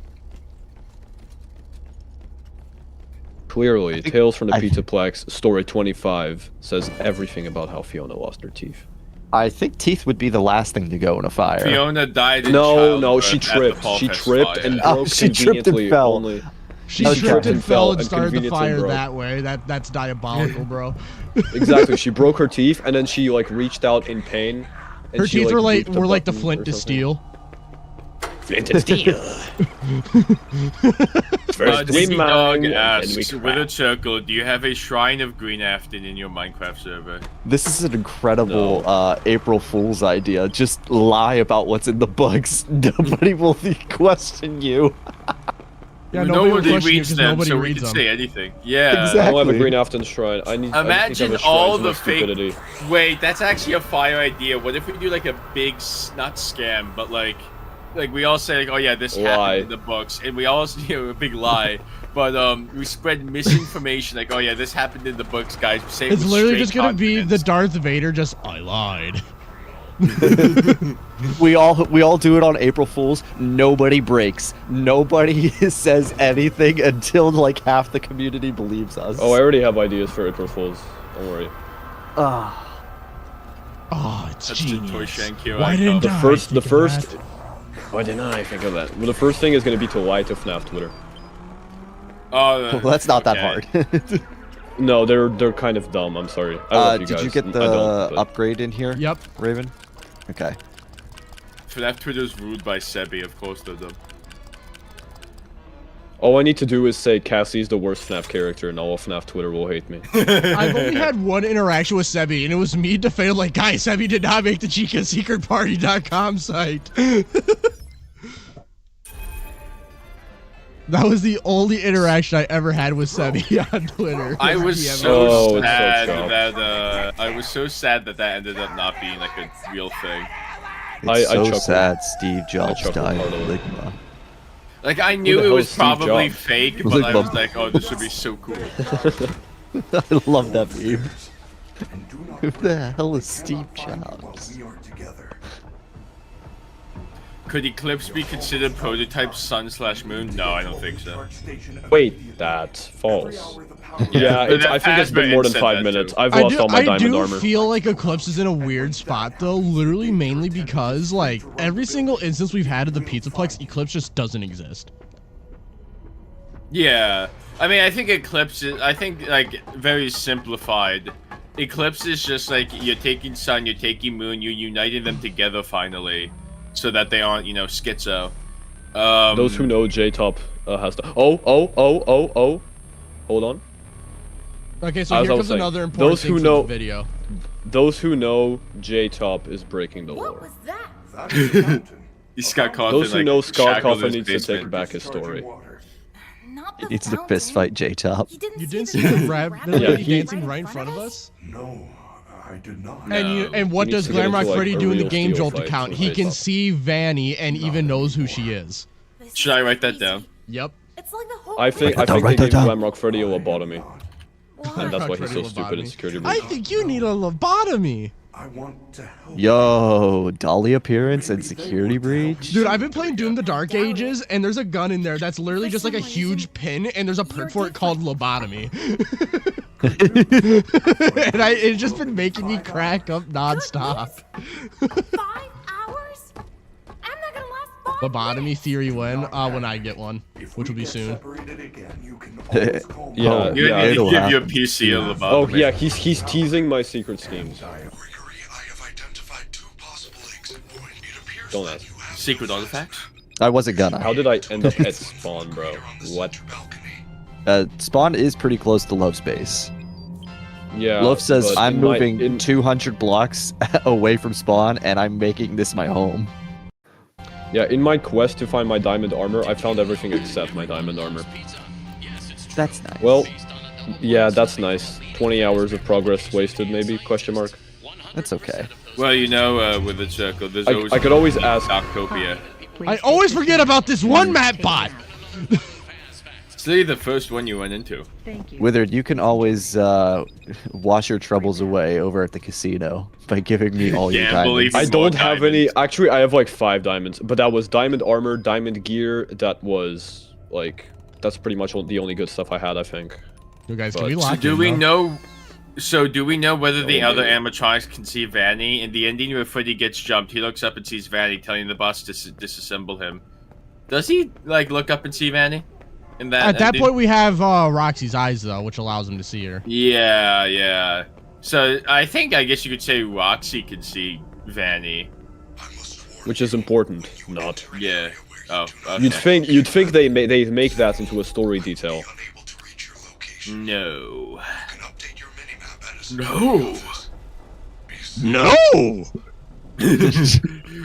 Clearly, Tales from the Pizzaplex, story 25, says everything about how Fiona lost her teeth. I think teeth would be the last thing to go in a fire. Fiona died in No, childbirth she at the tripped. Fall She Fest tripped fire. and Oh, broke she tripped and conveniently fell. only. She Okay. tripped and fell and and started the conveniently fire broke. that way. That's diabolical, bro. Exactly. She broke her teeth and then she like reached out in pain. And Her she, teeth were like moved the button flint or to something. steel. Flint and steel. First we DC mine, Dog and then we asks, crack. Withered Circle, do you have a Shrine of Green Afton in your Minecraft server? This is an incredible April Fool's idea. Just lie about what's in the books. Nobody will question you. Yeah, nobody would Nobody question you reads 'cause them, nobody so we reads can them. say anything. Yeah. Exactly. I don't have a Green Afton shrine. I need. Imagine I just need to have a shrine all for the my fake. stupidity. Wait, that's actually a fire idea. What if we do like a big, not scam, but like like we all say like, oh yeah, this happened in the books, and we all a big lie. But we spread misinformation like, oh yeah, this happened in the books, guys. We say it's literally just gonna be the Darth Vader. Just I lied. we all do it on April Fools. Nobody breaks. Nobody says anything until like half the community believes us. Oh, I already have ideas for April Fools. Don't worry. It's genius. Why didn't the first. Why didn't I think of that? Well, the first thing is going to be to lie to FNAF Twitter. Oh, well, that's not that hard. No, they're kind of dumb. I'm sorry. I love you guys. Did you get the upgrade in here? Yep. Raven. Okay. FNAF Twitter's ruled by Sebi, of course they're dumb. All I need to do is say Cassie's the worst FNAF character, and all of FNAF Twitter will hate me. I've only had one interaction with Sebi, and it was me defending like, guys, Sebi did not make the chicasSecretParty.com site. That was the only interaction I ever had with Sebi on Twitter. I was so sad that that ended up not being like a real thing. It's so sad Steve Jobs died of Ligma. Like, I knew it was probably fake, but I was like, oh, this would be so cool. I love that meme. Who the hell is Steve Jobs? Could Eclipse be considered prototype sun/moon? No, I don't think so. Wait, that's false. Yeah, I think it's been more than 5 minutes. I've lost all my diamond armor. I do feel like Eclipse is in a weird spot, though, literally mainly because, like, every single instance we've had of the Pizzaplex, Eclipse just doesn't exist. Yeah. I mean, I think Eclipse is, like, very simplified. Eclipse is just, like, you're taking sun, you're taking moon, you're uniting them together, finally, so that they aren't, you know, schizo. Those who know J-Top has to... Oh. Hold on. Okay, so here comes another important thing for the video. Those who know J-Top is breaking the lore. What was that? Scott Cawthon, those who know like, Scott Cawthon needs to take back his story. He needs to fist fight J-Top. You didn't see the lady dancing right in front of us? No, I did not. And what does Glamrock Freddy do in the Gamejolt account? He can see Vanny and even knows who she is. Should I write that down? Yep. It's like the whole I think they gave Glamrock Freddy a lobotomy. And that's why he's so stupid in Security Breach. I think you need a lobotomy. I want to help. Yo, Dolly appearance and Security Breach. Dude, I've been playing Doom the Dark Ages, and there's a gun in there that's literally just like a huge pin, and there's a perk for it called lobotomy. And it's just been making me crack up nonstop. 5 hours? I'm not gonna last 5 Lobotomy theory when I get one, which will be soon. Yeah, you need to give your PC a lobotomy. Oh yeah, he's teasing my secret schemes. Don't ask. Secret artifacts? I wasn't gonna. How did I end up at spawn, bro? What? Spawn is pretty close to Love Space. Yeah. Love says I'm moving 200 blocks away from spawn, and I'm making this my home. Yeah, in my quest to find my diamond armor, I found everything except my diamond armor. That's nice. Well, yeah, that's nice. 20 hours of progress wasted, maybe? Question mark. That's okay. Well, you know, with the circle, there's always... I could always ask... Octopia. I always forget about this one map bot! It's literally the first one you went into. Thank you. Withered, you can always wash your troubles away over at the casino by giving me all your diamonds. I don't have any... Actually, I have like 5 diamonds, but that was diamond armor, diamond gear, that was, like... That's pretty much the only good stuff I had, I think. You guys, can we lock do we know whether the other animatronics can see Vanny? In the ending where Freddy gets jumped, he looks up and sees Vanny, telling the boss to disassemble him. Does he, like, look up and see Vanny? At that point, we have Roxy's eyes, though, which allows him to see her. Yeah. So, I guess you could say Roxy can see Vanny. Which is important, not. Yeah. Oh, okay. You'd think they make that into a story detail. No. No!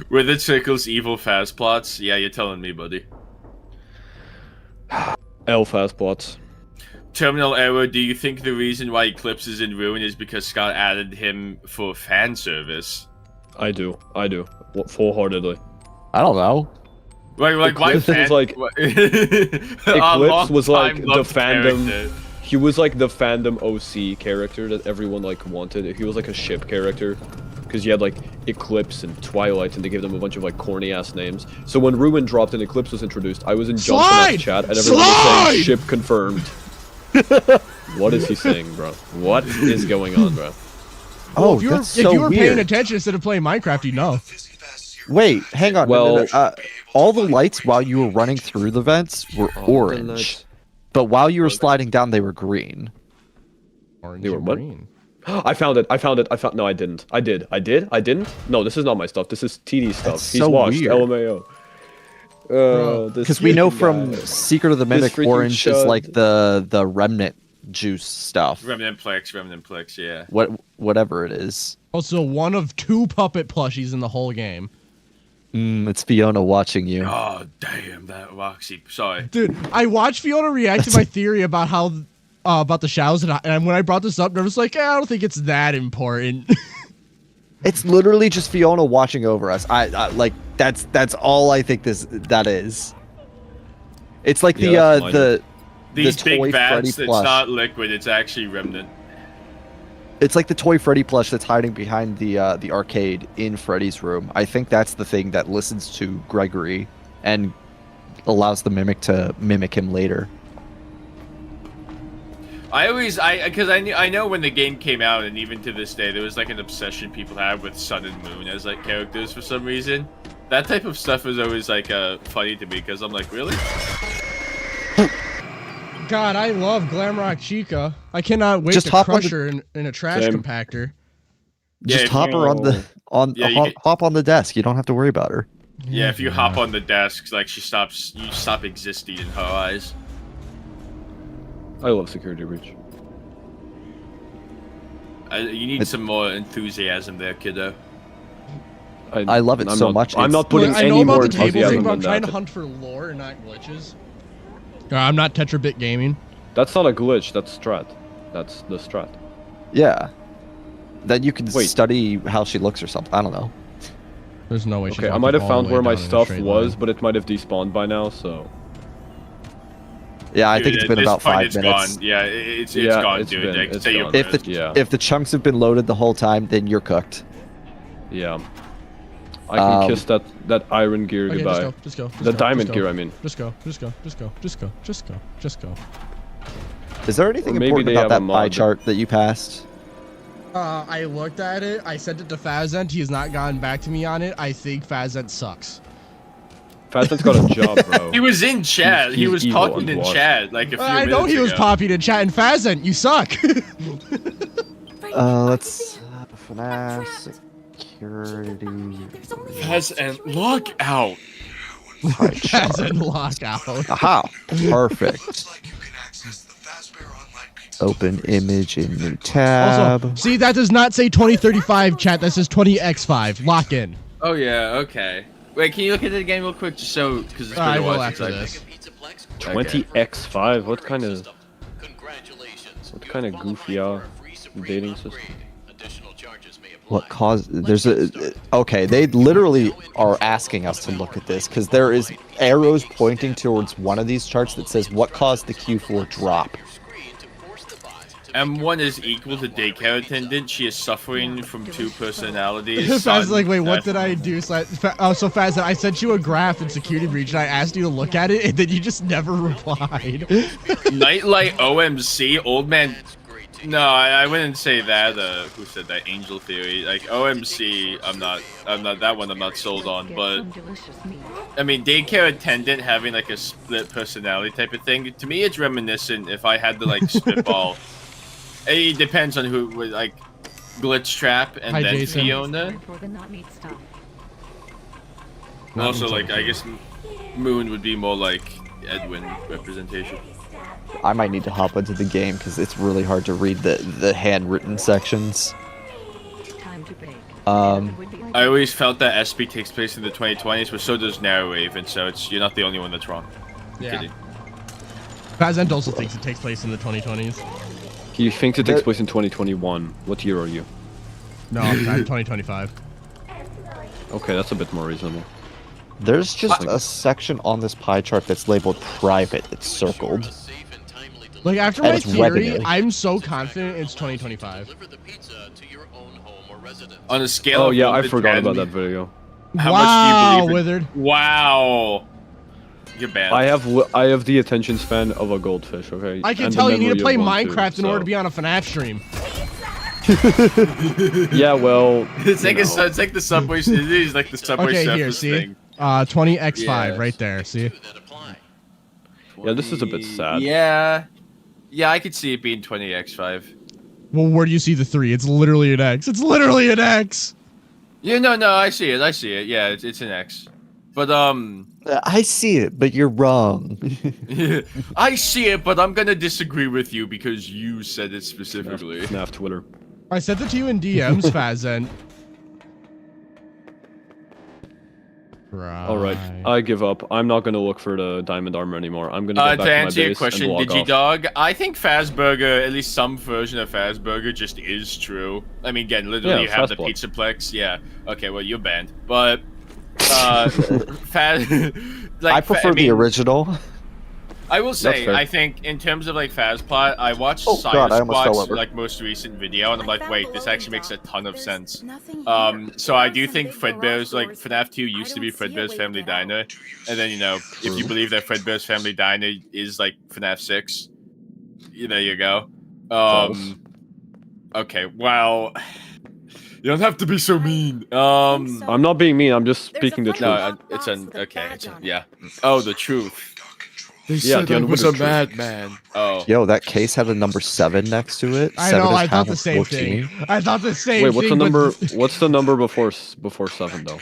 With it circles evil fast plots? Yeah, you're telling me, buddy. L fast plots. Terminal error, do you think the reason why Eclipse is in Ruin is because Scott added him for fan service? I do. Full-heartedly. I don't know. Like why Eclipse was like Eclipse was like the fandom. He was like the fandom OC character that everyone like wanted. He was like a ship character because you had like Eclipse and Twilight, and they gave them a bunch of like corny ass names. So when Ruin dropped and Eclipse was introduced, I was in Johnson's chat and everyone was saying ship confirmed. What is he saying, bro? What is going on, bro? Oh, if you were paying attention instead of playing Minecraft, you know. Wait, hang on. Well, all the lights while you were running through the vents were orange, but while you were sliding down, they were green. Orange They were and what? green. I found it. No, I didn't. I didn't. No, this is not my stuff. This is TD stuff. That's He's so washed. weird. LMAO. Because we know from Secret of the Mimic, freaking orange is chud. like the remnant juice stuff. Remnantplex, yeah. Whatever it is. Also, one of 2 puppet plushies in the whole game. It's Fiona watching you. Oh damn, that Roxy. Sorry. Dude, I watched Fiona react to my theory about how about the shadows, and when I brought this up, I was like, I don't think it's that important. It's literally just Fiona watching over us. I like that's all I think that is. It's like These toy big Freddy bats, it's plush. not liquid, it's actually remnant. It's like the toy Freddy plush that's hiding behind the arcade in Freddy's room. I think that's the thing that listens to Gregory and allows the mimic to mimic him later. I know when the game came out, and even to this day, there was like an obsession people have with Sun and Moon as like characters for some reason. That type of stuff is always like funny to me because I'm like, really? God, I love Glamrock Chica. I cannot wait Just to hop on crush her in a trash Same. compactor. Just hop her hop on the desk. You don't have to worry about her. Yeah, if you hop on the desk, like you stop existing in her eyes. I love Security Breach. You need some more enthusiasm there, kiddo. I love it so much. I'm not putting I know any about more the table thing, enthusiasm but I'm than trying to that. hunt for lore and not glitches. I'm not Tetrabit Gaming. That's not a glitch. That's strat. That's the strat. Yeah. Then you can Wait. study how she looks or something. I don't know. There's no way she's Okay, I walking might have all found the way where my down in a stuff straight was, line. but it might have despawned by now. So Yeah, I Dude, think it's at been this about point, 5 it's minutes. Gone. Yeah, it's Yeah, gone, it's dude. been- I can it's say gone. you're If the chunks have been loaded the whole time, then you're cooked. yeah, I can Um, kiss that iron gear Okay, goodbye. just go. The diamond gear, I mean. Just go. Is there anything Or maybe important they about have that a pie mod. chart that you passed? I looked at it. I sent it to Fazent. He has not gotten back to me on it. I think Fazent sucks. Fazent's got a job, bro. He was in chat. He He's was evil talking and in washed. chat like a few I know minutes he was ago. popping in chat. And Fazent, you suck. Let's FNAF Security And look out. pie chart. Fazent lockout. Aha! Perfect. Looks like you can access the fazbear online PC. Open image in new tab. Also, see, that does not say 2035 chat. That says 20x5. Lock in. Oh yeah, okay. Wait, can you look at it again real quick, just so because it's been I a will while since after I- this. 20x5. What kind of goofy dating system? What caused? There's a. Okay, they literally are asking us to look at this because there is arrows pointing towards one of these charts that says what caused the Q4 drop. M1 is equal to daycare attendant. She is suffering from 2 personalities. Faz's like, wait, what Son, did I do? So Faz, I sent you a graph in Security Breach and I asked you to look at it, and then you just never replied. Nightlight OMC, old man. No, I wouldn't say that. Who said that? Angel Theory. Like OMC, I'm not that one. I'm not sold on. But I mean, daycare attendant having like a split personality type of thing. To me, it's reminiscent. If I had to like spitball, it depends on who. Like Glitch Trap and Hi, then Jason. Fiona. Also, like I guess Moon would be more like Edwin representation. I might need to hop into the game because it's really hard to read the handwritten sections. I always felt that SP takes place in the 2020s, but so does Narrowwave, and so you're not the only one that's wrong. Yeah. Kidding. Fazent also thinks it takes place in the 2020s. He thinks it takes place in 2021. What year are you? No, I'm 2025. Okay, that's a bit more reasonable. There's just a section on this pie chart that's labeled private. It's circled. Like, after And my it's theory, revenue. I'm so confident it's 2025. On a scale Oh of yeah, 1 I to forgot 10, about that video. How Wow, much do you believe Withered. Wow. You're bad. I have the attention span of a goldfish. Okay. I can and the tell you need to memory play of one, too, Minecraft in order so- to be on a FNAF stream. Yeah, well. It's like you know. it's like the subway. It is like the subway Okay, surface here, see? thing. 20x5 Yes. right there, see? Yeah, this is a bit sad. Yeah. Yeah, I could see it being 20x5. Well, where do you see the 3? It's literally an X. It's literally an X! Yeah, no, I see it. I see it. Yeah, it's an X. But I see it, but you're wrong. I see it, but I'm gonna disagree with you because you said it specifically. FNAF Twitter. I sent it to you in DMs, Fazen. Right. Alright, I give up. I'm not gonna look for the diamond armor anymore. I'm gonna get back To to my answer your base question, and log off. Digidog, I think Fazburger, at least some version of Fazburger, just is true. I mean, again, literally Yeah, you have the Fazblock. Pizzaplex. Yeah. Okay, well, you're banned. But, Faz... like, I prefer the original. I will say, fair. I think in terms of like Fazplot, I watched Oh, God, I almost fell Cybersquat's over. like most recent video, and I'm like, wait, this actually makes a ton of sense. Nothing here. So I do think Fredbear's like FNAF 2 used to be Fredbear's Family Diner, and then if you believe that Fredbear's Family Diner is like FNAF 6, there you go. Okay, well, you don't have to be so mean. I'm not being mean, I'm just speaking the truth. No, it's an okay. It's yeah. Oh, the truth. They Yeah, said the I was a unlimited truth. madman. Oh. Yo, that case had a number 7 next to it. I 7 know, is I thought half the of same 14. thing. I thought the same Wait, thing. what's the but- number? What's the number before 7 though?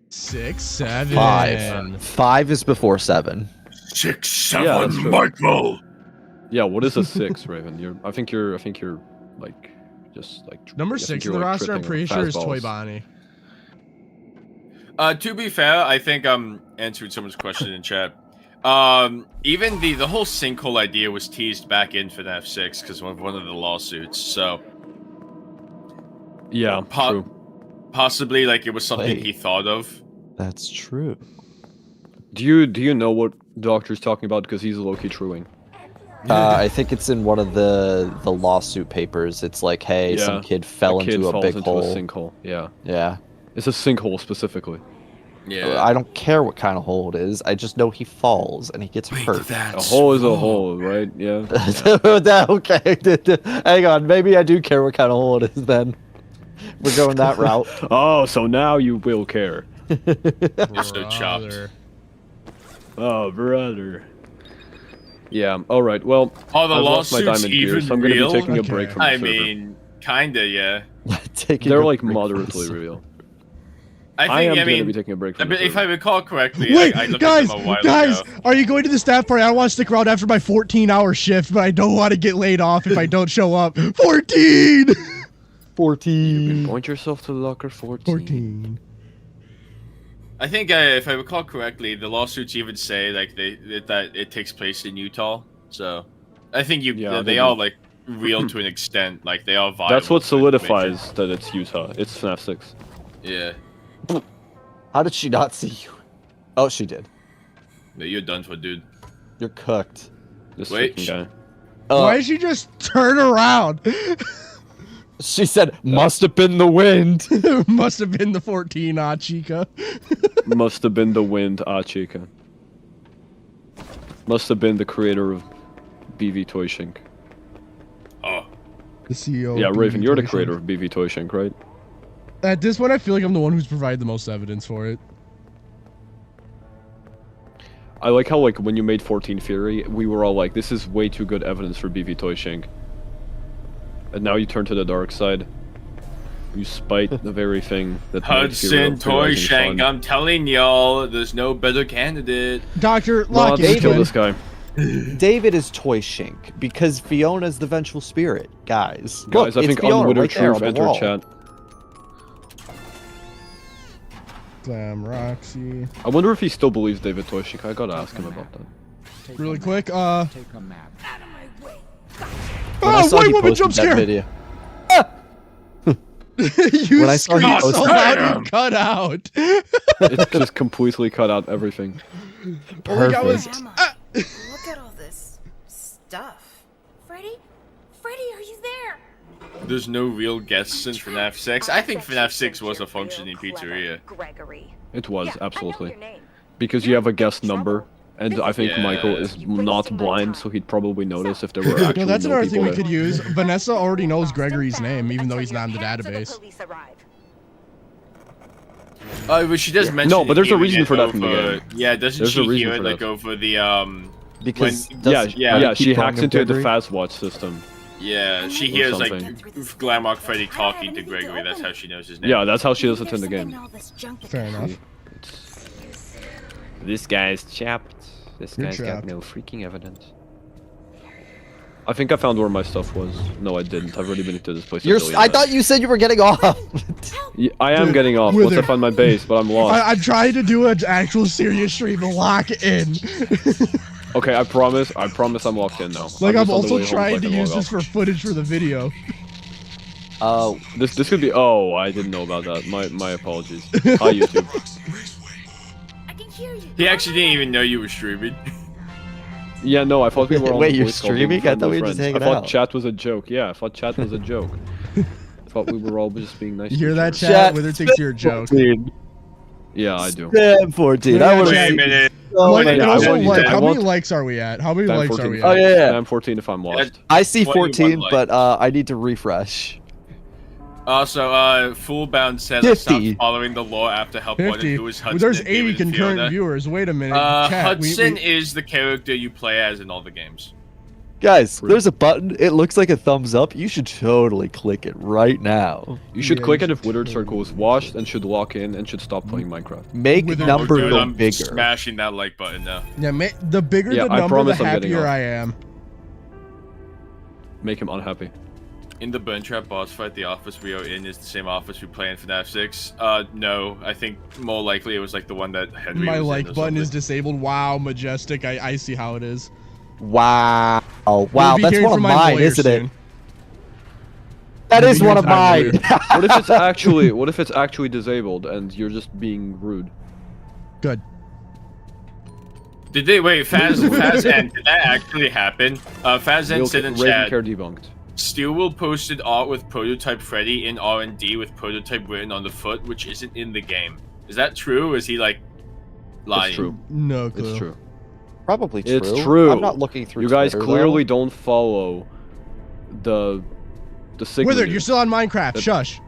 6, 7. 5. 5 is before 7. 6, 7, Yeah, that's true. Michael! Yeah, what is a 6, Raven? I think you're like just like Number I think 6 in you're, the like, roster, I'm tripping pretty sure is Toy fastballs. Bonnie. To be fair, I think answered someone's question in chat. Even the whole sinkhole idea was teased back in FNAF 6 because of one of the lawsuits. So Yeah, true. possibly like it was something Wait. he thought of. That's true. Do you know what Doctor's talking about? Because he's low-key truing. I think it's in one of the lawsuit papers. It's like, hey, Yeah, some kid fell A kid into a falls big into hole. a sinkhole. Yeah, Yeah. it's a sinkhole specifically. Yeah. I don't care what kind of hole it is. I just know he falls and he gets hurt. A hole is a hole, right? Yeah. Okay. Hang on. Maybe I do care what kind of hole it is then. We're going that route. Oh, so now you will care. You're so chopped. Brother. Oh, brother. Yeah. All right. Well, Oh, the I've lost my lawsuit's diamond gear, even so I'm gonna real? be taking a Okay. break from the I server. mean, kinda, yeah. Taking They're a like break from moderately this. real. I I am think, gonna be taking a break from the if I server. recall correctly, Wait, I looked guys, at them a while guys, ago. are you going to the staff party? I want to stick around after my 14-hour shift, but I don't want to get laid off if I don't show up. 14! 14. Point yourself to locker 14. 14. I think if I recall correctly, the lawsuits even say like that it takes place in Utah. So I think Yeah, they they are do. like real to an extent. Like they are viable. That's what to information. solidifies that it's Utah. It's FNAF 6. Yeah. How did she not see you? Oh, she did. No, you're done for, dude. You're cooked. This Wait, freaking guy. Why did she just turn around? She said, must have been the wind. Must have been the 14, chica. Must have been the wind, chica. Must have been the creator of BV Toy Shink. Oh. The CEO. Yeah, of Raven, BB you're the Toy creator Shop. of BV Toy Shink, right? At this point, I feel like I'm the one who's provided the most evidence for it. I like how, like, when you made 14 Fury, we were all like, this is way too good evidence for BV Toy Shink. And now you turn to the dark side. You spite the very thing that made Hudson Fury Toy Rising Shank, fun. I'm telling y'all, there's no better candidate. Dr. No, Lock just kill in. this guy. David is Toy Shink because Fiona's the vengeful spirit, guys. Guys, Look, I it's think Fiona Unwitted right there Truth on the enter wall. chat. Glamroxy. I wonder if he still believes David Toy Shink. I gotta ask him about that. Really quick, When I oh, saw white he woman posted jump that scare! video. You When I saw screamed you so post loud that- you cut out. It just completely cut out everything. All I got was, Grandma, look at all this stuff. Freddy? Freddy, are you there? There's no real guests in FNAF 6. I think FNAF 6 was a functioning pizzeria. Gregory. It was, Yeah, I know absolutely. your name. Because you have a guest number, and I think Yeah. Michael is not blind, so he'd probably notice if there were actually no, that's no another thing people we there. could use. Vanessa already knows Gregory's name, even though he's not in the database. Oh, but she does mention. No, but there's a hearing reason it for that from the over- game. Yeah, doesn't There's a she reason hear it for like that. over the Because when- does yeah, Freddy she keep calling hacks him into the Gregory? Fazwatch system. Yeah, she Or hears like something. Glamrock Freddy talking to Gregory. That's how she knows his name. Yeah, that's how she does it There's in the something game. in all this junk that Fair could enough. This guy's chapped. This You're guy's got trapped. no freaking evidence. I think I found where my stuff was. No, I didn't. I've already been to this place. a You're. billion I times. thought you said you were getting off. Yeah, I am Dude, getting off Wither. once I find my base, but I'm lost. I'm trying to do an actual serious stream to lock in. Okay, I promise I'm locked in now. Like, just on I'm the also way home so I trying to can use log this off. for footage for the video. Oh, This could be. Oh, I didn't know about that. My apologies. Hi YouTube. I can hear you. He actually didn't even know you were streaming. Yeah, no, I thought we were on Wait, the you're voice call being streaming? I thought we were friendly just friends. hanging I thought out. chat was a joke. Yeah, I thought chat was a joke. I thought we were all just being nice. You to hear each that, other. chat? Wither thinks you're a joke. Yeah, I do. Damn, 14. Yeah, I would chat. have. Wait a minute. Like, my and God. also, I want you like, to- how I many want- likes are we at? How many Stan likes are 14. we Oh at? yeah, yeah. Stan 14 if I'm lost. I see 21 14, likes. but I need to refresh. Also, Fullbound said I stopped 50. following the law after Help Wanted, 50. who was Hudson. There's and 80 David and concurrent Fiona. viewers. Wait a minute. Chat, Hudson is the character you play as in all the games. Guys, there's a button. It looks like a thumbs up. You should totally click it right now. You should Yeah, click you it if Withered Circle is washed and should lock in and should stop playing Minecraft. Make With a- number Dude, go I'm bigger. smashing that like button now. Yeah, the bigger Yeah, the I number, the promise I'm getting happier off. I am. Make him unhappy. In the Burn Trap boss fight, the office we are in is the same office we play in FNAF 6. No, I think more likely it was like the one that Henry My was in like or button is something. disabled. Wow, majestic. I see how it is. Wow. You'll Wow, be that's hearing one of from my mine, lawyer isn't it? soon. That You'll is be one of hearing from my mine. What if it's actually disabled and you're just being rude? Good. Did they wait? Fazn, did that actually happen? Fazn said in chat. Ravencare debunked. Steel posted art with prototype Freddy in R&D with prototype written on the foot, which isn't in the game. Is that true? Or is he like lying? It's true. No clue. It's true. Probably true. It's true. I'm not looking through You guys Twitter, clearly though. don't follow the signal. Withered, you're still on Minecraft. Shush.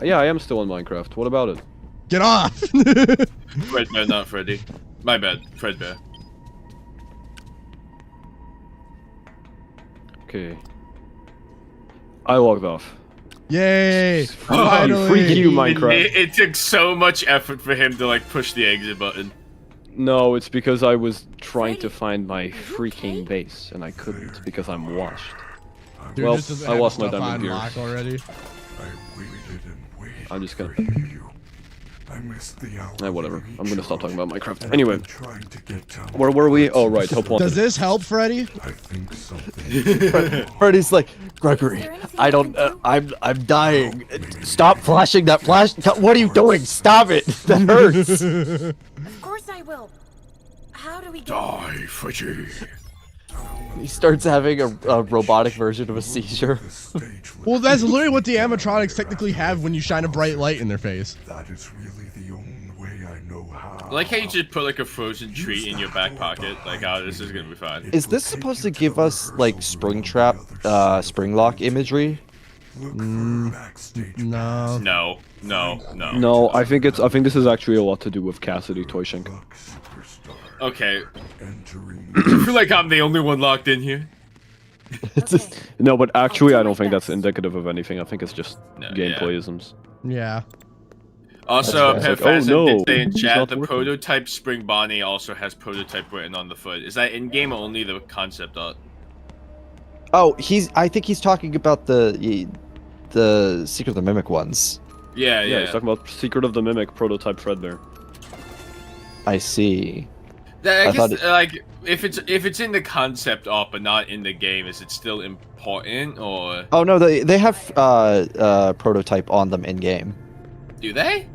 Yeah, I am still on Minecraft. What about it? Get off. Fredbear, not Freddy. My bad, Fredbear. Okay. I logged off. Yay. Freak Finally. you, Minecraft. It took so much effort for him to like push the exit button. No, it's because I was trying to Freddy, find my are you freaking okay? base, and I couldn't because I'm washed. Dude, Well, this doesn't I have lost my stuff diamond on gears. lock already. I waited and waited. I'm just gonna- for you. I missed the hour. Whatever. you I'm gonna stop chose, talking about Minecraft. and Anyway, I've been trying to get down where were we? Oh, right, Help Wanted. Does this help, Freddy? I think something. Freddy's like, Gregory, Is there anything I I don't. can do? I'm dying. Stop flashing that flash. What are you doing? Stop it. That hurts. Of course I will. How do we get Die, Freddy. He starts having a robotic version of a seizure. The stage will Well, that's literally what the animatronics technically have when you shine a bright light in their face. That is really the only way I know how. I like how you just put like a frozen treat in your back pocket. Like, oh, this is gonna be fine. Is this supposed to give us like Springtrap, Springlock imagery? No. No. No, I think this is actually a lot to do with Cassidy Toyshank. Okay. Entering. I feel like I'm the only one locked in here. No, but actually, I don't think that's indicative of anything. I think it's just No, gameplay-isms. Yeah. Also, That's like, Pet oh, no, did say in it's chat, not the working. prototype Spring Bonnie also has prototype written on the foot. Is that in-game or only the concept art? Oh, I think he's talking about the Secret of the Mimic ones. Yeah. He's talking about Secret of the Mimic prototype Fredbear. I see. I guess thought like if it's in the concept art but not in the game, is it still important or? Oh no, they have prototype on them in game. Do they?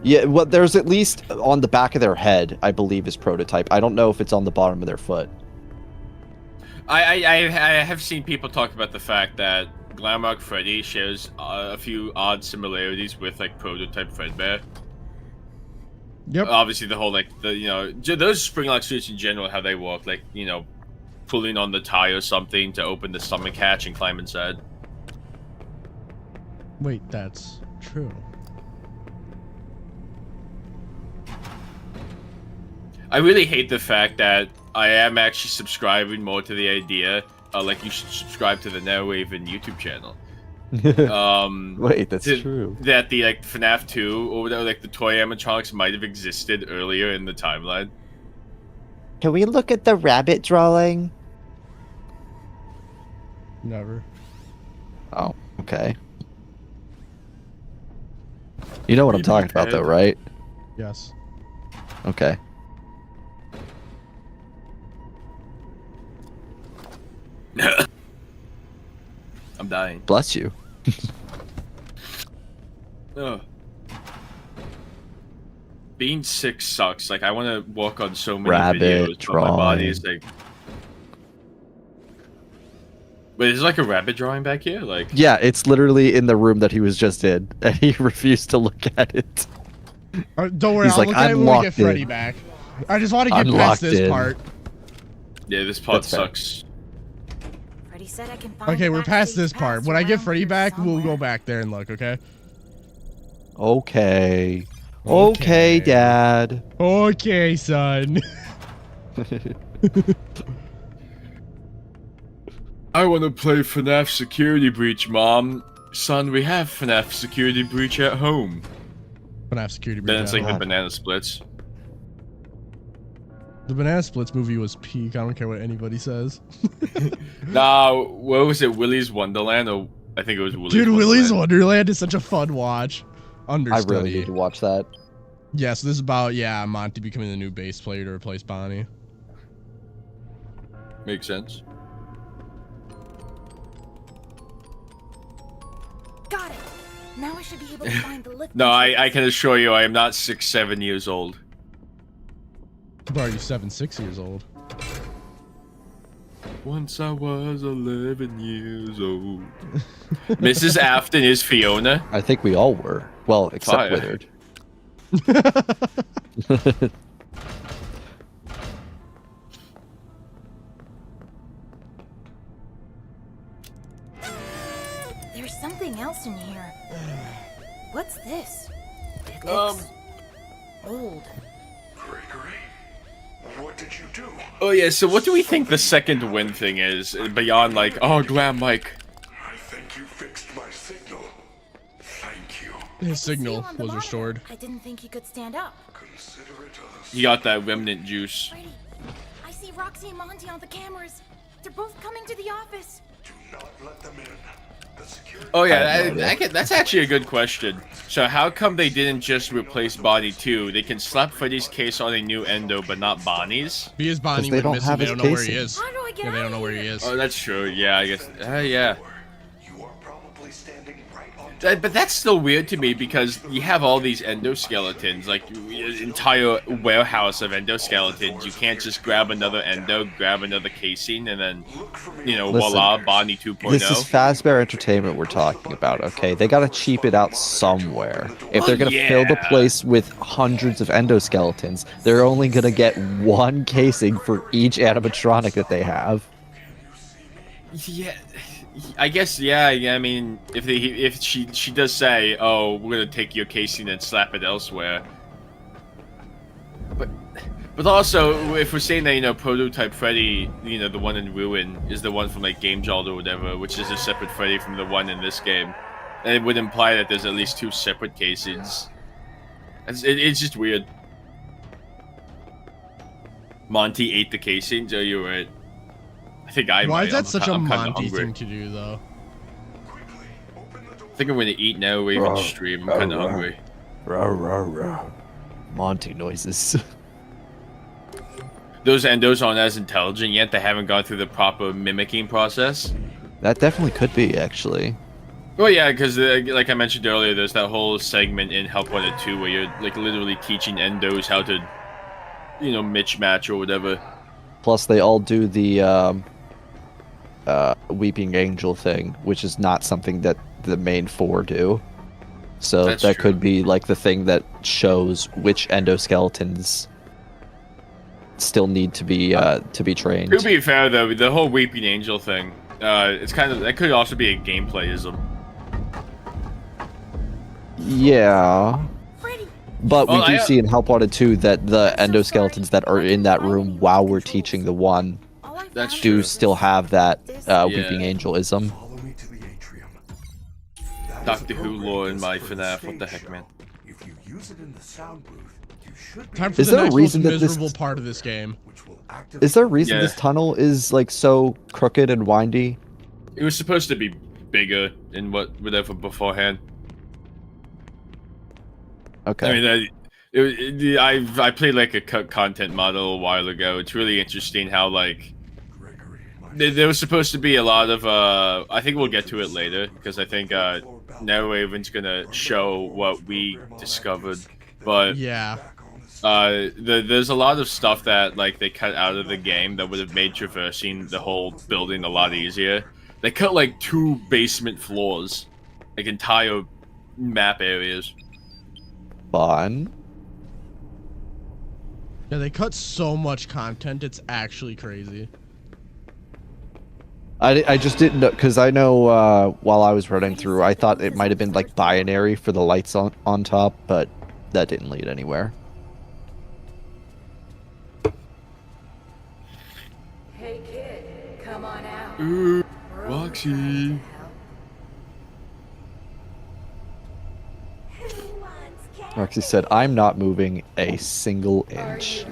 Yeah, well, there's at least on the back of their head, I believe, is prototype. I don't know if it's on the bottom of their foot. I have seen people talk about the fact that Glamrock Freddy shares a few odd similarities with like prototype Fredbear. Yep. Obviously, the whole like those spring-lock suits in general, how they work, like pulling on the tie or something to open the stomach hatch and climb inside. Wait, that's true. I really hate the fact that I am actually subscribing more to the idea, like you should subscribe to the Narraven YouTube channel. Wait, that's true. That the like FNAF 2 or whatever, like the toy animatronics might have existed earlier in the timeline. Can we look at the rabbit drawing? Never. Oh, okay. You know what I'm talking about, though, right? Yes. Okay. I'm dying. Bless you. Ugh. Being sick sucks. Like I want to work on so many videos, but my body is like. Wait, is like a rabbit drawing back here? Like. Yeah, it's literally in the room that he was just in, and he refused to look at it. Don't worry, He's I'll like, look at it "I'm when we get locked in." Freddy back. I just want to get I'm past locked this in. part. Yeah, this part That's fair. sucks. Freddy said I can find Okay, the we're past backstage this part. pass When I get around Freddy here back, we'll go somewhere. back there and look, okay? Okay. Okay, Dad. Okay, son. I want to play FNAF Security Breach, Mom. Son, we have FNAF Security Breach at home. FNAF Security Breach. Then it's like the God. banana splits. The Banana Splits movie was peak. I don't care what anybody says. Nah, what was it? Willy's Wonderland? Or I think it was Willy's Dude, Wonderland. Willy's Wonderland is such a fun watch. I Understudy. really need to watch that. Yeah, so this is about, Monty becoming the new bass player to replace Bonnie. Makes sense. Got it. Now I should be able to find the lift. No, I can assure you I am not 6, 7 years old. Bro, you're 6 years old. Once I was 11 years old. Mrs. Afton is Fiona. I think we all were. Well, except Fire. Withered. There's something else in here. What's this? It looks old. Gregory, what did you do? Oh yeah, so what do we think the second win thing is? Beyond like, oh, Glam Mike. I think you fixed my signal. Thank you. His See signal you on the was monitor. restored. I didn't think he could stand up. Consider it a He got that remnant juice. Freddy, I see Roxy and Monty on the cameras. They're both coming to the office. Do not let them in. The security. Oh I yeah, have no idea. that's actually a good question. So how come they didn't just replace Bonnie too? They can slap Freddy's case on a new endo, but not Bonnie's? Because Bonnie they went don't missing, have they his don't know where he casing. is. How do I get Yeah, they out don't know of where he here? is. Oh, that's true. Yeah, I guess. Yeah. You are probably standing right on top. But that's still weird to me because you have all these endoskeletons, like an entire warehouse of endoskeletons. You can't just grab another endo, grab another casing, and then, Listen, voila, Bonnie 2.0. This is Fazbear Entertainment we're talking about, okay? They gotta cheap it out somewhere. If they're gonna fill the yeah. place with hundreds of endoskeletons, they're only gonna get one casing for each animatronic that they have. Yeah, I guess. Yeah. I mean, if she does say, "Oh, we're gonna take your casing and slap it elsewhere," but also if we're saying that prototype Freddy, the one in Ruin is the one from like Gamejolt or whatever, which is a separate Freddy from the one in this game, and it would imply that there's at least 2 separate casings. It's just weird. Monty ate the casings. Oh, you're right. I think I Why might. is that I'm such a kinda Monty hungry. thing to do, though? I think I'm gonna eat now or even stream. I'm kinda hungry. Monty noises. those endos aren't as intelligent yet. They haven't gone through the proper mimicking process. That definitely could be, actually. Well, yeah, because like I mentioned earlier, there's that whole segment in Help Wanted 2 where you're like literally teaching endos how to, you know, mismatch or whatever. Plus, they all do the Weeping Angel thing, which is not something that the main 4 do. So That's that true. could be like the thing that shows which endoskeletons still need to be trained. To be fair, though, the whole Weeping Angel thing, it's kind of that could also be a gameplayism. Yeah. But Well, we do see in Help Wanted 2 that the endoskeletons that are in that room while we're teaching the one That's do true. still have that Weeping Angelism. Follow me to the atrium. That is Doctor a Who program lore in my for the FNAF. What the stage heck, man? show. If you use it in the sound booth, you should be Time for Is the there a next reason most that this- miserable part of this game. which will activate Is there a reason Yeah. this tunnel is like so crooked and windy? It was supposed to be bigger in whatever beforehand. Okay. I mean, I played like a cut content model a while ago. It's really interesting how like Gregory, my there was supposed to be a lot of I think we'll get to it later because I think now Raven's gonna show what we discovered, but Yeah. there's a lot of stuff that like they cut out of the game that would have made traversing the whole building a lot easier. They cut like 2 basement floors, like entire map areas. Fun. Yeah, they cut so much content, it's actually crazy. I just didn't know, because I know while I was running through, I thought it might have been like binary for the lights on top, but that didn't lead anywhere. Hey kid, come on out. Ooh, We're Roxy. overtime to help. Roxy said, "I'm not moving a single inch.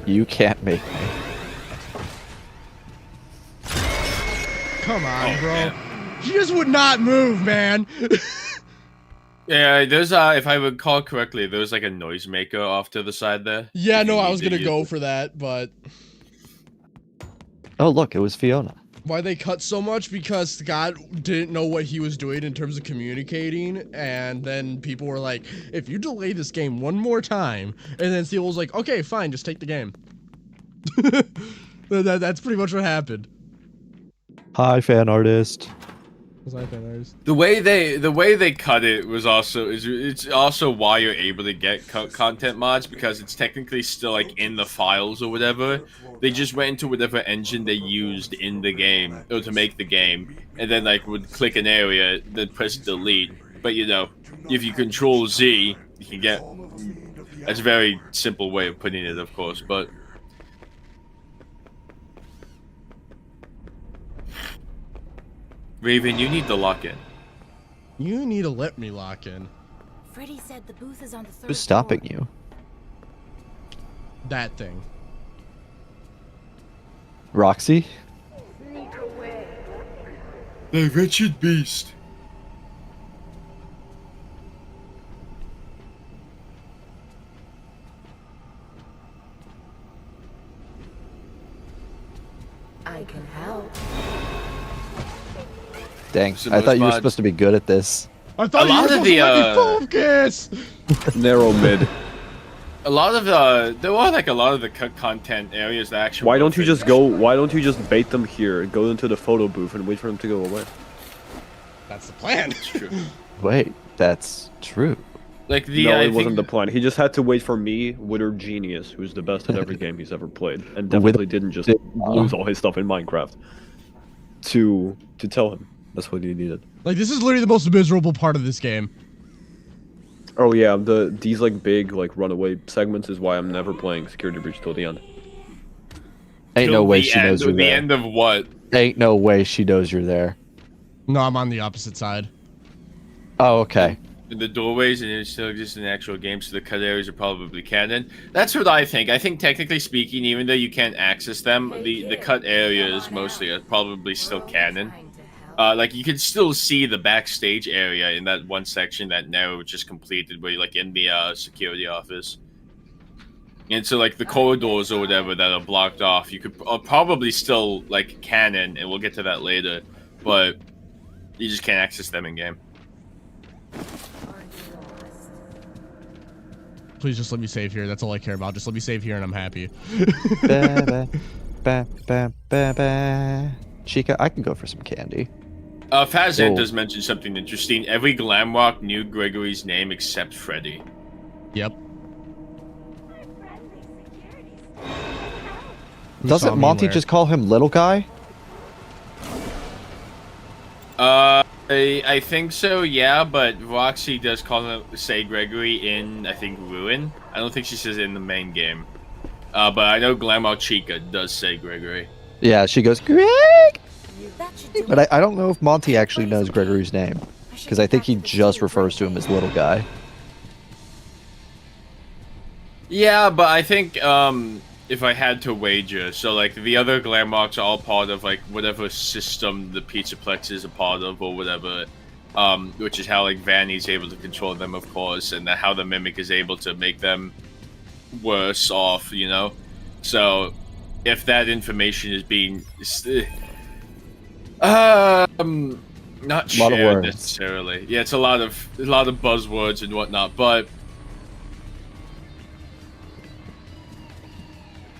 You can't make me." Come on, Oh, bro. man. She just would not move, man. Yeah, there's if I recall correctly, there was like a noisemaker off to the side there. Yeah, If you no, I need was to gonna use go it. for that, but Oh, look, it was Fiona. why they cut so much? Because Scott didn't know what he was doing in terms of communicating, and then people were like, if you delay this game one more time, and then Seal was like, okay, fine, just take the game. That's pretty much what happened. Hi, fan artist. Was I finished? The way they cut it was also it's also why you're able to get content mods, because it's technically still like in the files or whatever. They just went into whatever engine they used in the game or to make the game, and then like would click an area, then press delete. But you know, if you control Z, you can get. That's a very simple way of putting it, of course, but. Raven, you need to lock in. You need to let me lock in. Freddy said the booth is on the 3rd Who's stopping floor. you? That thing. Roxy? The wretched beast. I can help. Dang, So I thought you were most supposed to be good at this. I thought you lot were of supposed to the, let me focus! Narrow mid. A lot of there are like a lot of the cut content areas that actually. Why don't you just go? Why don't you just bait them here, go into the photo booth, and wait for them to go away? That's the plan. It's true. Wait, that's true. Like the No, I it think, wasn't the plan. He just had to wait for me, Wither Genius, who's the best at every game he's ever played, and definitely didn't just lose all his stuff in Minecraft. To tell him that's what he needed. Like, this is literally the most miserable part of this game. Oh yeah, these like big like runaway segments is why I'm never playing Security Breach till the end. Ain't no way she knows you're the there. end of what? Ain't no way she knows you're there. No, I'm on the opposite side. Oh, okay. The doorways and it's still exist in the actual game, so the cut areas are probably canon. That's what I think. I think technically speaking, even though you can't access them, the cut areas mostly are probably still canon. Like you can still see the backstage area in that one section that now just completed, where you're like in the security office. And so, like, the corridors or whatever that are blocked off, you could probably still, like, cannon, and we'll get to that later, but you just can't access them in-game. Please just let me save here. That's all I care about. Just let me save here and I'm happy. Chica, I can go for some candy. Fazan does mention something interesting. Every Glamrock knew Gregory's name except Freddy. Yep. Doesn't Monty just call him little guy? I think so, yeah, but Roxy does say Gregory in, I think, Ruin. I don't think she says it in the main game. But I know Glamrock Chica does say Gregory. Yeah, she goes, Greg! But I don't know if Monty actually knows Gregory's name. Because I think he just refers to him as little guy. Yeah, but I think, if I had to wager, so, like, the other Glamrocks are all part of, like, whatever system the Pizzaplex is a part of, or whatever, which is how, like, Vanny's able to control them, of course, and how the Mimic is able to make them worse off, you know? So, if that information is being, not shared necessarily. Yeah, it's a lot of buzzwords and whatnot, but